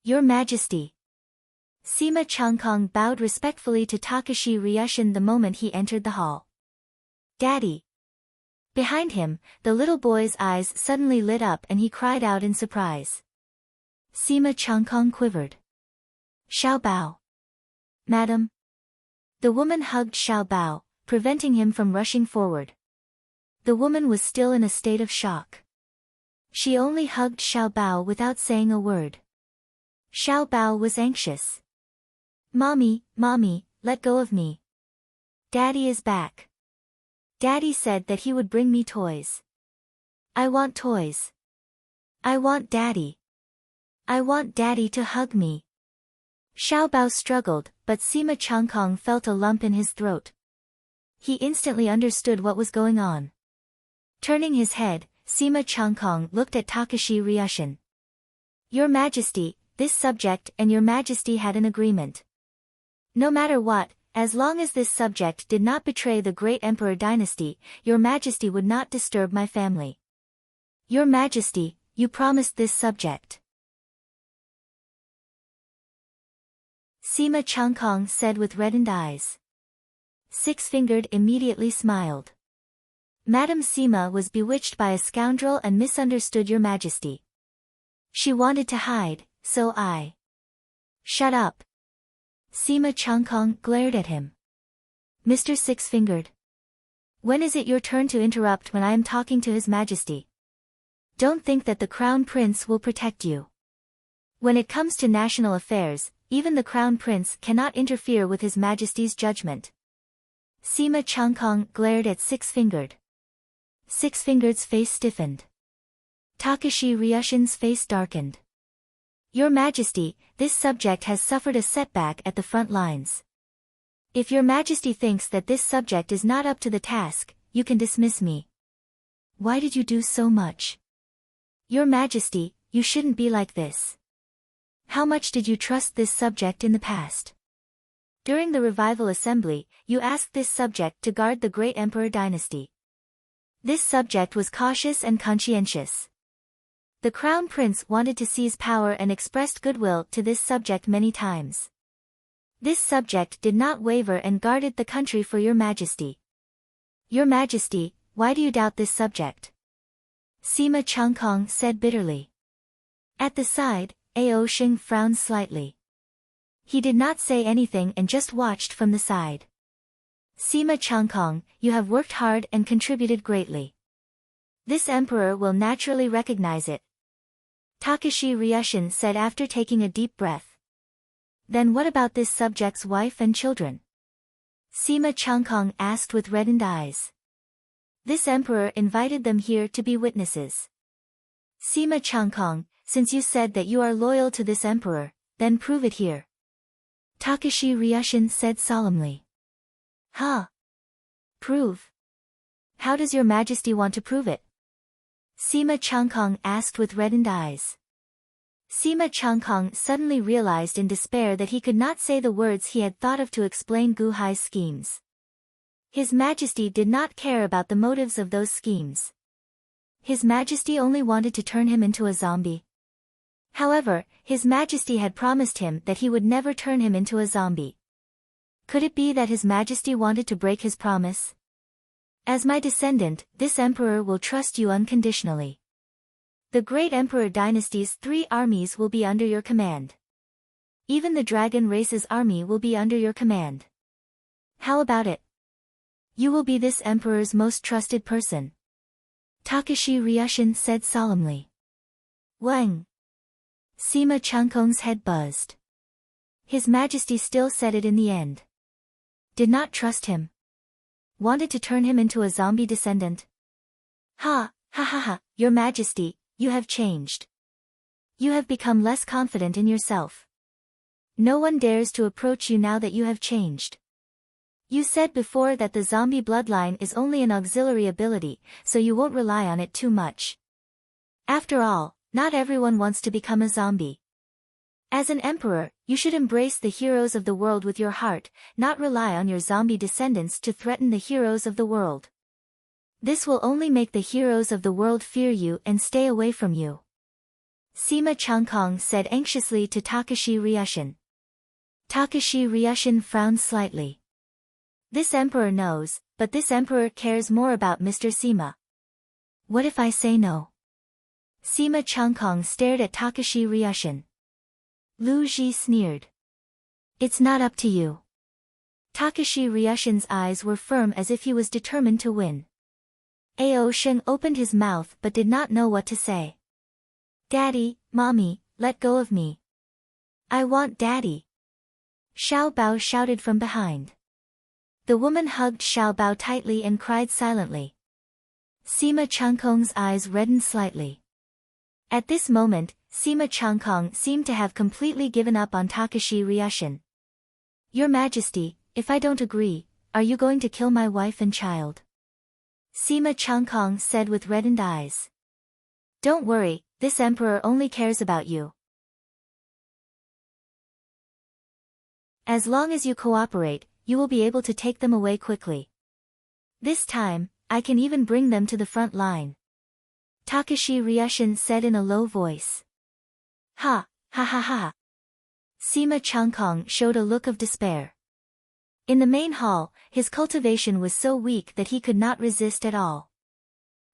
Your Majesty. Sima Changkong bowed respectfully to Takashi Ryushin the moment he entered the hall. Daddy. Behind him, the little boy's eyes suddenly lit up and he cried out in surprise. Sima Changkong quivered. Xiao Bao. Madam. The woman hugged Xiao Bao, preventing him from rushing forward. The woman was still in a state of shock. She only hugged Xiao Bao without saying a word. Xiao Bao was anxious. Mommy, let go of me. Daddy is back. Daddy said that he would bring me toys. I want toys. I want Daddy. I want Daddy to hug me. Xiao Bao struggled, but Sima Changkong felt a lump in his throat. He instantly understood what was going on. Turning his head, Sima Changkong looked at Takashi Ryushin. Your Majesty, this subject and Your Majesty had an agreement. No matter what, as long as this subject did not betray the great Emperor dynasty, Your Majesty would not disturb my family. Your Majesty, you promised this subject. Sima Changkong said with reddened eyes. Six-Fingered immediately smiled. Madame Sima was bewitched by a scoundrel and misunderstood Your Majesty. She wanted to hide, so I. Shut up. Sima Changkong glared at him. Mr. Six-Fingered. When is it your turn to interrupt when I am talking to His Majesty? Don't think that the Crown Prince will protect you. When it comes to national affairs, even the Crown Prince cannot interfere with His Majesty's judgment. Sima Changkong glared at Six-Fingered. Six-Fingered's face stiffened. Takashi Ryushin's face darkened. Your Majesty, this subject has suffered a setback at the front lines. If Your Majesty thinks that this subject is not up to the task, you can dismiss me. Why did you do so much? Your Majesty, you shouldn't be like this. How much did you trust this subject in the past? During the revival assembly, you asked this subject to guard the great Emperor dynasty. This subject was cautious and conscientious. The Crown Prince wanted to seize power and expressed goodwill to this subject many times. This subject did not waver and guarded the country for Your Majesty. Your Majesty, why do you doubt this subject? Sima Changkong said bitterly. At the side, Ao Xing frowned slightly. He did not say anything and just watched from the side. Sima Changkong, you have worked hard and contributed greatly. This emperor will naturally recognize it. Takashi Ryushin said after taking a deep breath. Then what about this subject's wife and children? Sima Changkong asked with reddened eyes. This emperor invited them here to be witnesses. Sima Changkong, since you said that you are loyal to this emperor, then prove it here. Takashi Ryushin said solemnly. Huh? Prove? How does Your Majesty want to prove it? Sima Changkong asked with reddened eyes. Sima Changkong suddenly realized in despair that he could not say the words he had thought of to explain Gu Hai's schemes. His Majesty did not care about the motives of those schemes. His Majesty only wanted to turn him into a zombie. However, His Majesty had promised him that he would never turn him into a zombie. Could it be that His Majesty wanted to break his promise? As my descendant, this emperor will trust you unconditionally. The great emperor dynasty's 3 armies will be under your command. Even the dragon race's army will be under your command. How about it? You will be this emperor's most trusted person. Takashi Ryushin said solemnly. Wang. Sima Changkong's head buzzed. His Majesty still said it in the end. Did not trust him. Wanted to turn him into a zombie descendant. Ha, Your Majesty, you have changed. You have become less confident in yourself. No one dares to approach you now that you have changed. You said before that the zombie bloodline is only an auxiliary ability, so you won't rely on it too much. After all, not everyone wants to become a zombie. As an emperor, you should embrace the heroes of the world with your heart, not rely on your zombie descendants to threaten the heroes of the world. This will only make the heroes of the world fear you and stay away from you. Sima Changkong said anxiously to Takashi Ryushin. Takashi Ryushin frowned slightly. This emperor knows, but this emperor cares more about Mr. Sima. What if I say no? Sima Changkong stared at Takashi Ryushin. Lu Ji sneered. It's not up to you. Takashi Ryushin's eyes were firm as if he was determined to win. Ao Sheng opened his mouth but did not know what to say. Daddy, Mommy, let go of me. I want Daddy. Xiao Bao shouted from behind. The woman hugged Xiao Bao tightly and cried silently. Sima Changkong's eyes reddened slightly. At this moment, Sima Changkong seemed to have completely given up on Takashi Ryushin. Your Majesty, if I don't agree, are you going to kill my wife and child? Sima Changkong said with reddened eyes. Don't worry, this emperor only cares about you. As long as you cooperate, you will be able to take them away quickly. This time, I can even bring them to the front line. Takashi Ryushin said in a low voice. Ha, ha ha ha. Sima Changkong showed a look of despair. In the main hall, his cultivation was so weak that he could not resist at all.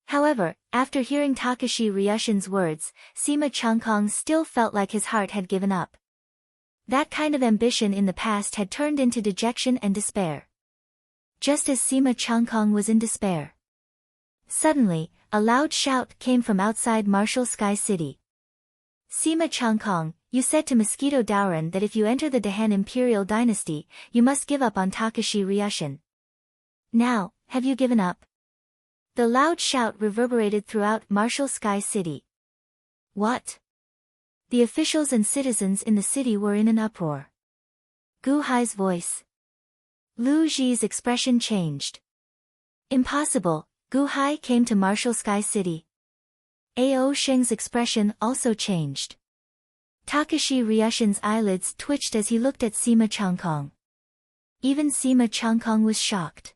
However, after hearing Takashi Ryushin's words, Sima Changkong still felt like his heart had given up. That kind of ambition in the past had turned into dejection and despair. Just as Sima Changkong was in despair. Suddenly, a loud shout came from outside Martial Sky City. Sima Changkong, you said to Mosquito Daoran that if you enter the Dahan Imperial Dynasty, you must give up on Takashi Ryushin. Now, have you given up? The loud shout reverberated throughout Martial Sky City. What? The officials and citizens in the city were in an uproar. Gu Hai's voice. Lu Ji's expression changed. Impossible, Gu Hai came to Martial Sky City. Ao Sheng's expression also changed. Takashi Ryushin's eyelids twitched as he looked at Sima Changkong. Even Sima Changkong was shocked.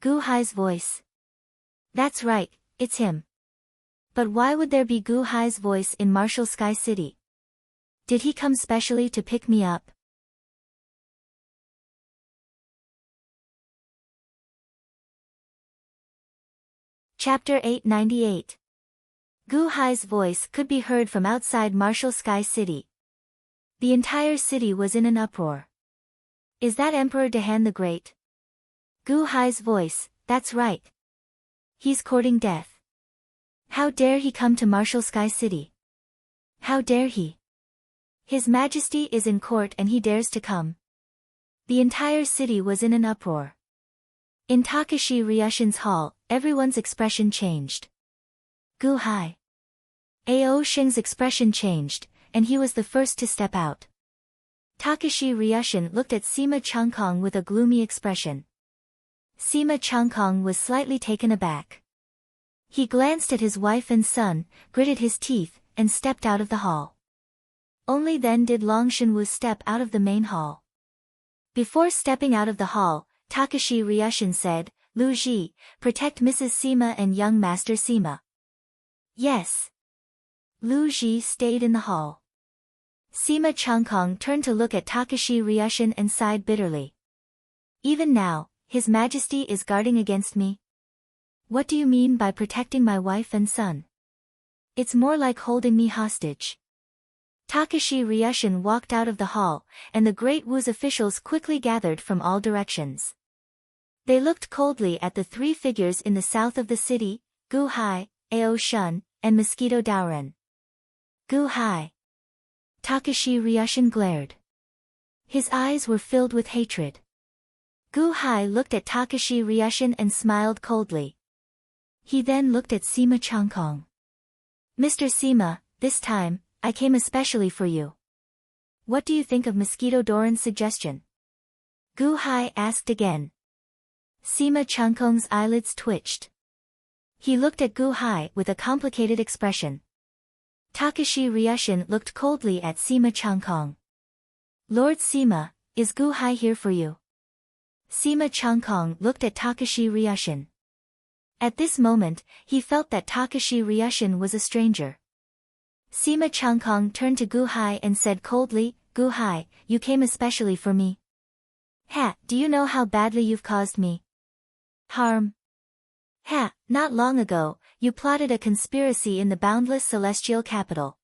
Gu Hai's voice. That's right, it's him. But why would there be Gu Hai's voice in Martial Sky City? Did he come specially to pick me up? Chapter 898. Gu Hai's voice could be heard from outside Martial Sky City. The entire city was in an uproar. Is that Emperor Dahan the Great? Gu Hai's voice, that's right. He's courting death. How dare he come to Martial Sky City? How dare he? His Majesty is in court and he dares to come. The entire city was in an uproar. In Takashi Ryushin's hall, everyone's expression changed. Gu Hai. Ao Sheng's expression changed, and he was the first to step out. Takashi Ryushin looked at Sima Changkong with a gloomy expression. Sima Changkong was slightly taken aback. He glanced at his wife and son, gritted his teeth, and stepped out of the hall. Only then did Long Shenwu step out of the main hall. Before stepping out of the hall, Takashi Ryushin said, Lu Ji, protect Mrs. Sima and young Master Sima. Yes. Lu Ji stayed in the hall. Sima Changkong turned to look at Takashi Ryushin and sighed bitterly. Even now, His Majesty is guarding against me? What do you mean by protecting my wife and son? It's more like holding me hostage. Takashi Ryushin walked out of the hall, and the Great Wu's officials quickly gathered from all directions. They looked coldly at the three figures in the south of the city, Gu Hai, Ao Shun, and Mosquito Daoran. Gu Hai. Takashi Ryushin glared. His eyes were filled with hatred. Gu Hai looked at Takashi Ryushin and smiled coldly. He then looked at Sima Changkong. Mr. Sima, this time, I came especially for you. What do you think of Mosquito Daoran's suggestion? Gu Hai asked again. Sima Changkong's eyelids twitched. He looked at Gu Hai with a complicated expression. Takashi Ryushin looked coldly at Sima Changkong. Lord Sima, is Gu Hai here for you? Sima Changkong looked at Takashi Ryushin. At this moment, he felt that Takashi Ryushin was a stranger. Sima Changkong turned to Gu Hai and said coldly, Gu Hai, you came especially for me. Ha, do you know how badly you've caused me harm? Ha, not long ago, you plotted a conspiracy in the boundless celestial capital.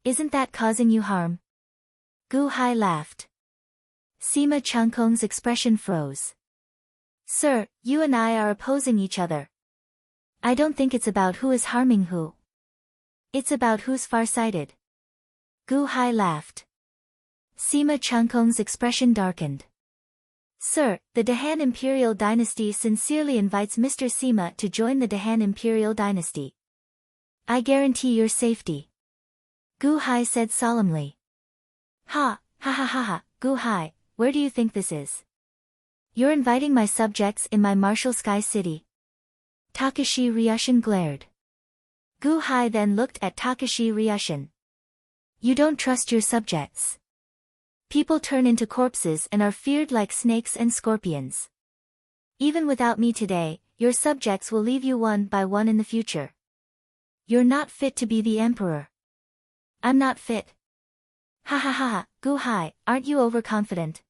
Isn't that causing you harm? Gu Hai laughed. Sima Changkong's expression froze. Sir, you and I are opposing each other. I don't think it's about who is harming who. It's about who's farsighted. Gu Hai laughed. Sima Changkong's expression darkened. Sir, the Dahan Imperial Dynasty sincerely invites Mr. Sima to join the Dahan Imperial Dynasty. I guarantee your safety. Gu Hai said solemnly. Ha ha, Gu Hai, where do you think this is? You're inviting my subjects in my martial sky city. Takashi Ryushin glared. Gu Hai then looked at Takashi Ryushin. You don't trust your subjects. People turn into corpses and are feared like snakes and scorpions. Even without me today, your subjects will leave you one by one in the future. You're not fit to be the emperor. I'm not fit. Ha, Gu Hai, aren't you overconfident?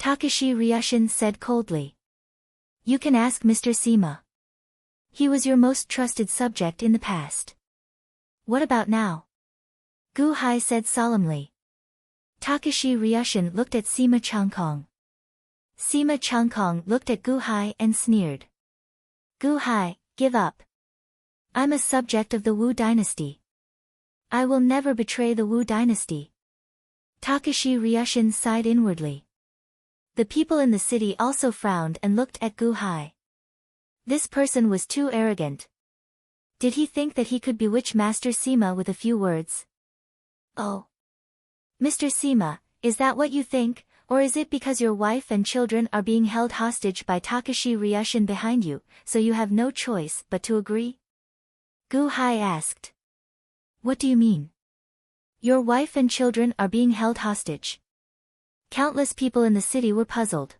Takashi Ryushin said coldly. You can ask Mr. Sima. He was your most trusted subject in the past. What about now? Gu Hai said solemnly. Takashi Ryushin looked at Sima Changkong. Sima Changkong looked at Gu Hai and sneered. Gu Hai, give up. I'm a subject of the Wu dynasty. I will never betray the Wu dynasty. Takashi Ryushin sighed inwardly. The people in the city also frowned and looked at Gu Hai. This person was too arrogant. Did he think that he could bewitch Master Sima with a few words? Oh. Mr. Sima, is that what you think, or is it because your wife and children are being held hostage by Takashi Ryushin behind you, so you have no choice but to agree? Gu Hai asked. What do you mean? Your wife and children are being held hostage. Countless people in the city were puzzled.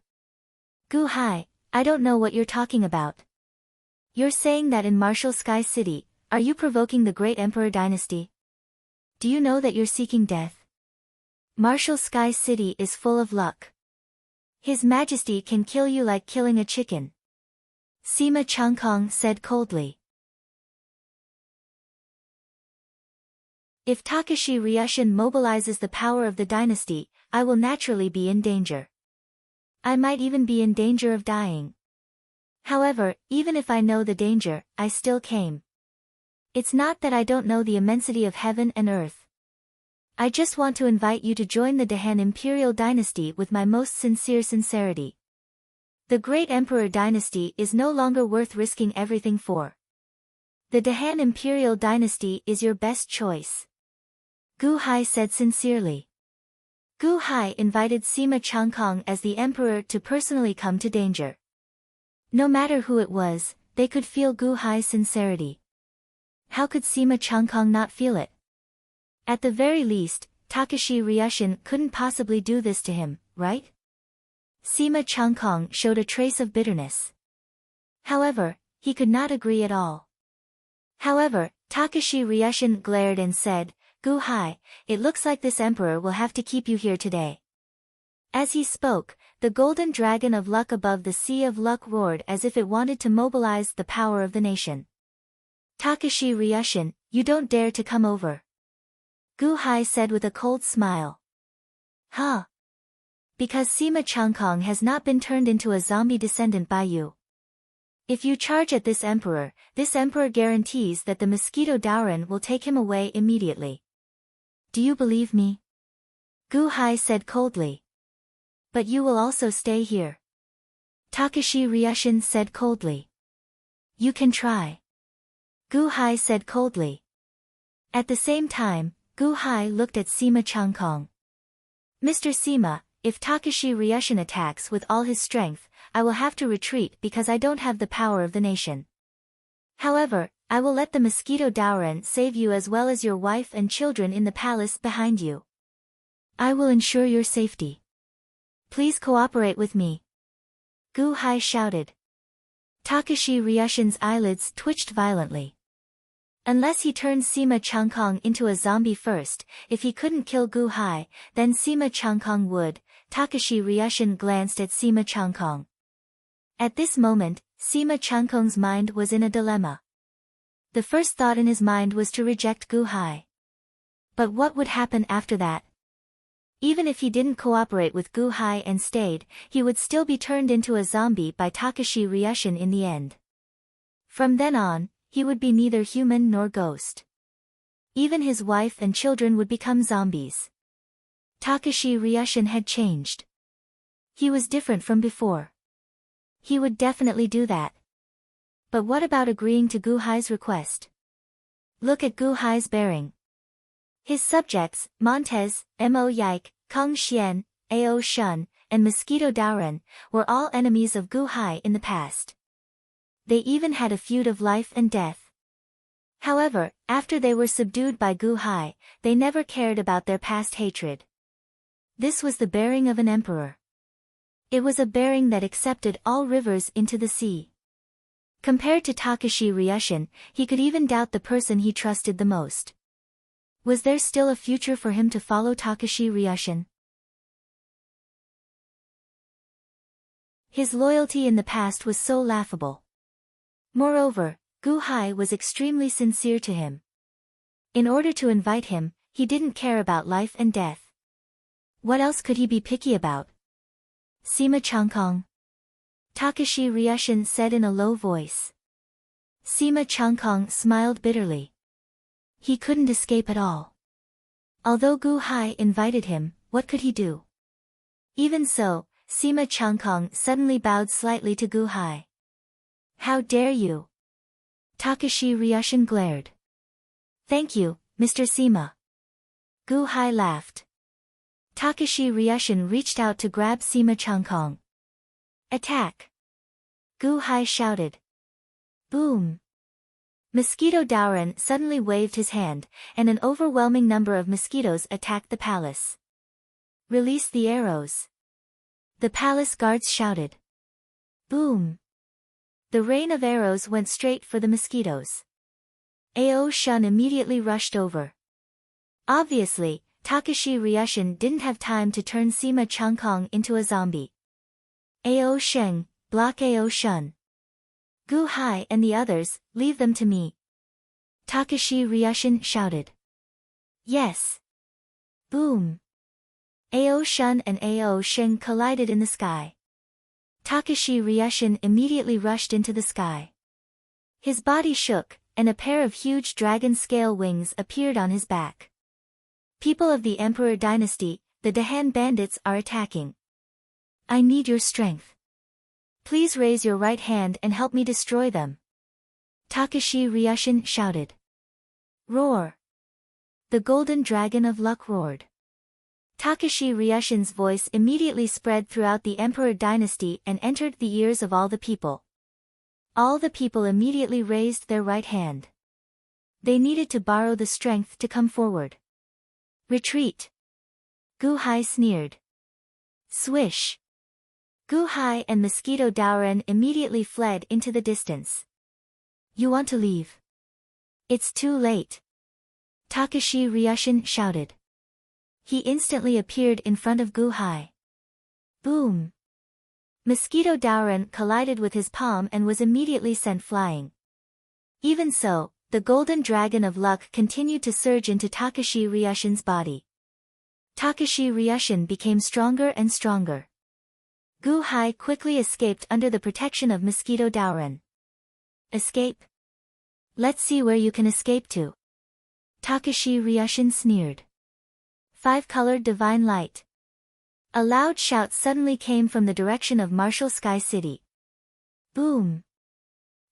Gu Hai, I don't know what you're talking about. You're saying that in Martial Sky City, are you provoking the great Emperor dynasty? Do you know that you're seeking death? Martial Sky City is full of luck. His Majesty can kill you like killing a chicken. Sima Changkong said coldly. If Takashi Ryushin mobilizes the power of the dynasty, I will naturally be in danger. I might even be in danger of dying. However, even if I know the danger, I still came. It's not that I don't know the immensity of heaven and earth. I just want to invite you to join the Dahan Imperial Dynasty with my most sincere sincerity. The great Emperor dynasty is no longer worth risking everything for. The Dahan Imperial Dynasty is your best choice. Gu Hai said sincerely. Gu Hai invited Sima Changkong as the emperor to personally come to danger. No matter who it was, they could feel Gu Hai's sincerity. How could Sima Changkong not feel it? At the very least, Takashi Ryushin couldn't possibly do this to him, right? Sima Changkong showed a trace of bitterness. However, he could not agree at all. However, Takashi Ryushin glared and said, Gu Hai, it looks like this emperor will have to keep you here today. As he spoke, the golden dragon of luck above the sea of luck roared as if it wanted to mobilize the power of the nation. Takashi Ryushin, you don't dare to come over. Gu Hai said with a cold smile. Huh? Because Sima Changkong has not been turned into a zombie descendant by you. If you charge at this emperor guarantees that the mosquito Daoran will take him away immediately. Do you believe me? Gu Hai said coldly. But you will also stay here. Takashi Ryushin said coldly. You can try. Gu Hai said coldly. At the same time, Gu Hai looked at Sima Changkong. Mr. Sima, if Takashi Ryushin attacks with all his strength, I will have to retreat because I don't have the power of the nation. However, I will let the mosquito Daoran save you as well as your wife and children in the palace behind you. I will ensure your safety. Please cooperate with me. Gu Hai shouted. Takashi Ryushin's eyelids twitched violently. Unless he turned Sima Changkong into a zombie first, if he couldn't kill Gu Hai, then Sima Changkong would. Takashi Ryushin glanced at Sima Changkong. At this moment, Sima Changkong's mind was in a dilemma. The first thought in his mind was to reject Gu Hai. But what would happen after that? Even if he didn't cooperate with Guhai and stayed, he would still be turned into a zombie by Takashi Ryushin in the end. From then on, he would be neither human nor ghost. Even his wife and children would become zombies. Takashi Ryushin had changed. He was different from before. He would definitely do that. But what about agreeing to Guhai's request? Look at Guhai's bearing. His subjects, Montez, Mo Yike, Kong Xian, Ao Shun, and Mosquito Daoren, were all enemies of Guhai in the past. They even had a feud of life and death. However, after they were subdued by Guhai, they never cared about their past hatred. This was the bearing of an emperor. It was a bearing that accepted all rivers into the sea. Compared to Takashi Ryushin, he could even doubt the person he trusted the most. Was there still a future for him to follow Takashi Ryushin? His loyalty in the past was so laughable. Moreover, Guhai was extremely sincere to him. In order to invite him, he didn't care about life and death. What else could he be picky about? Sima Changkong. Takashi Ryushin said in a low voice. Sima Changkong smiled bitterly. He couldn't escape at all. Although Guhai invited him, what could he do? Even so, Sima Changkong suddenly bowed slightly to Guhai. How dare you? Takashi Ryushin glared. Thank you, Mr. Sima. Guhai laughed. Takashi Ryushin reached out to grab Sima Changkong. Attack! Guhai shouted. Boom! Mosquito Daoren suddenly waved his hand, and an overwhelming number of mosquitoes attacked the palace. Release the arrows. The palace guards shouted. Boom! The rain of arrows went straight for the mosquitoes. Ao Shun immediately rushed over. Obviously, Takashi Ryushin didn't have time to turn Sima Changkong into a zombie. Ao Sheng, block Ao Shun. Guhai and the others, leave them to me. Takashi Ryushin shouted. Yes. Boom. Ao Shun and Ao Sheng collided in the sky. Takashi Ryushin immediately rushed into the sky. His body shook, and a pair of huge dragon scale wings appeared on his back. People of the Emperor Dynasty, the Dahan bandits are attacking. I need your strength. Please raise your right hand and help me destroy them. Takashi Ryushin shouted. Roar! The golden dragon of luck roared. Takashi Ryushin's voice immediately spread throughout the Emperor Dynasty and entered the ears of all the people. All the people immediately raised their right hand. They needed to borrow the strength to come forward. Retreat! Guhai sneered. Swish! Guhai and Mosquito Daoren immediately fled into the distance. You want to leave? It's too late. Takashi Ryushin shouted. He instantly appeared in front of Guhai. Boom! Mosquito Daoren collided with his palm and was immediately sent flying. Even so, the golden dragon of luck continued to surge into Takashi Ryushin's body. Takashi Ryushin became stronger and stronger. Guhai quickly escaped under the protection of Mosquito Daoren. Escape? Let's see where you can escape to. Takashi Ryushin sneered. Five-colored divine light. A loud shout suddenly came from the direction of Martial Sky City. Boom!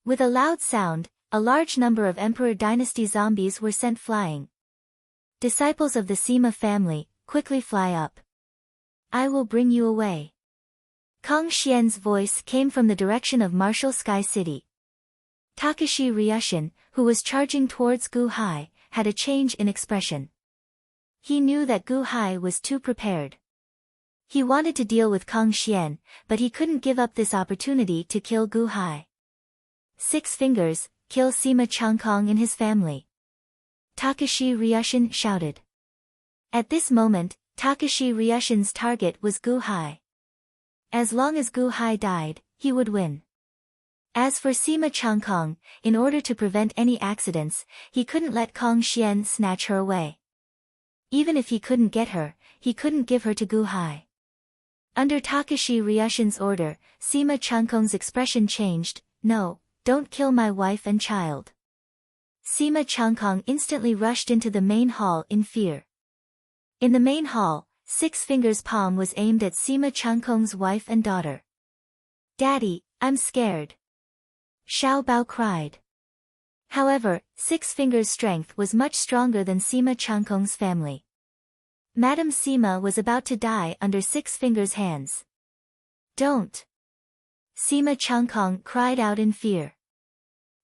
With a loud sound, a large number of Emperor Dynasty zombies were sent flying. Disciples of the Sima family, quickly fly up. I will bring you away. Kong Xian's voice came from the direction of Martial Sky City. Takashi Ryushin, who was charging towards Guhai, had a change in expression. He knew that Guhai was too prepared. He wanted to deal with Kong Xian, but he couldn't give up this opportunity to kill Guhai. 6 fingers, kill Sima Changkong and his family. Takashi Ryushin shouted. At this moment, Takashi Ryushin's target was Guhai. As long as Guhai died, he would win. As for Sima Changkong, in order to prevent any accidents, he couldn't let Kong Xian snatch her away. Even if he couldn't get her, he couldn't give her to Guhai. Under Takashi Ryushin's order, Sima Chunkong's expression changed. No, don't kill my wife and child. Sima Chunkong instantly rushed into the main hall in fear. In the main hall, Six Fingers' palm was aimed at Sima Chunkong's wife and daughter. Daddy, I'm scared. Xiao Bao cried. However, Six Fingers' strength was much stronger than Sima Chunkong's family. Madame Sima was about to die under Six Fingers' hands. Don't! Sima Chunkong cried out in fear.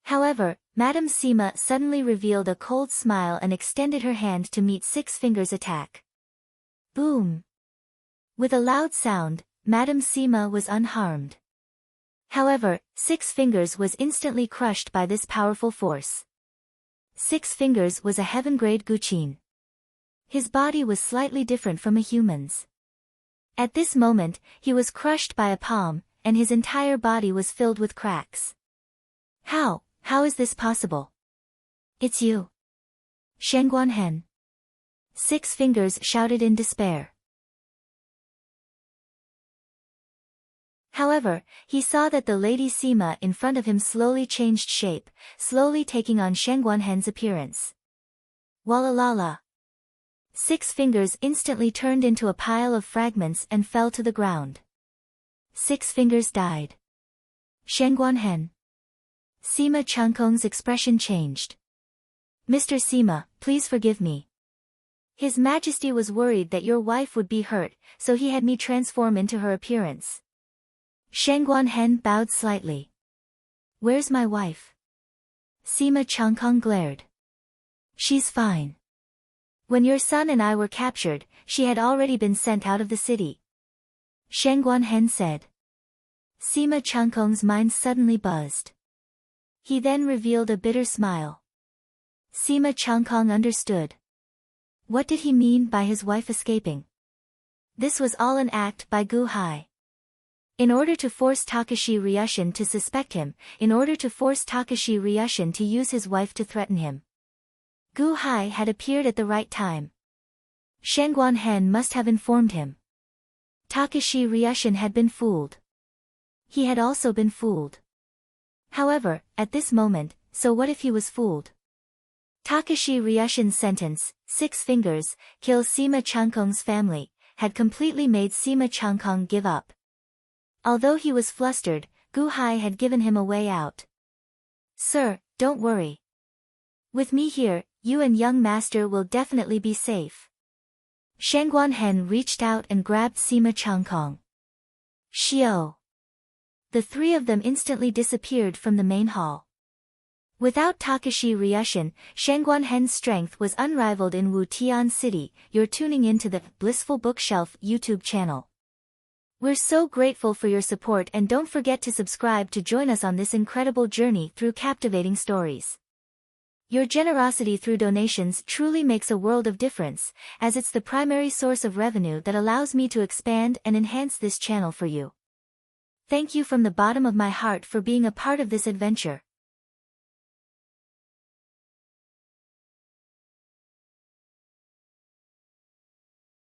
However, Madame Sima suddenly revealed a cold smile and extended her hand to meet Six Fingers' attack. Boom! With a loud sound, Madame Sima was unharmed. However, Six Fingers was instantly crushed by this powerful force. Six Fingers was a heaven-grade Guqin. His body was slightly different from a human's. At this moment, he was crushed by a palm, and his entire body was filled with cracks. How is this possible? It's you. Shenguanhen. Six Fingers shouted in despair. However, he saw that the Lady Sima in front of him slowly changed shape, slowly taking on Shenguanhen's appearance. Walalala. Six Fingers instantly turned into a pile of fragments and fell to the ground. Six Fingers died. Shenguanhen. Sima Chunkong's expression changed. Mr. Sima, please forgive me. His Majesty was worried that your wife would be hurt, so he had me transform into her appearance. Shenguanhen bowed slightly. Where's my wife? Sima Chunkong glared. She's fine. When your son and I were captured, she had already been sent out of the city. Shenguanhen said. Sima Chunkong's mind suddenly buzzed. He then revealed a bitter smile. Sima Chunkong understood. What did he mean by his wife escaping? This was all an act by Guhai. In order to force Takashi Ryushin to suspect him, in order to force Takashi Ryushin to use his wife to threaten him. Guhai had appeared at the right time. Shenguanhen must have informed him. Takashi Ryushin had been fooled. He had also been fooled. However, at this moment, so what if he was fooled? Takashi Ryushin's sentence, 6 fingers, kill Sima Chunkong's family, had completely made Sima Chunkong give up. Although he was flustered, Guhai had given him a way out. Sir, don't worry. With me here, you and young master will definitely be safe. Shenguanhen reached out and grabbed Sima Chunkong. Xiao. The three of them instantly disappeared from the main hall. Without Takashi Ryushin, Shenguanhen's strength was unrivaled in Wutian City. You're tuning into the Blissful Bookshelf YouTube channel. We're so grateful for your support, and don't forget to subscribe to join us on this incredible journey through captivating stories. Your generosity through donations truly makes a world of difference, as it's the primary source of revenue that allows me to expand and enhance this channel for you. Thank you from the bottom of my heart for being a part of this adventure.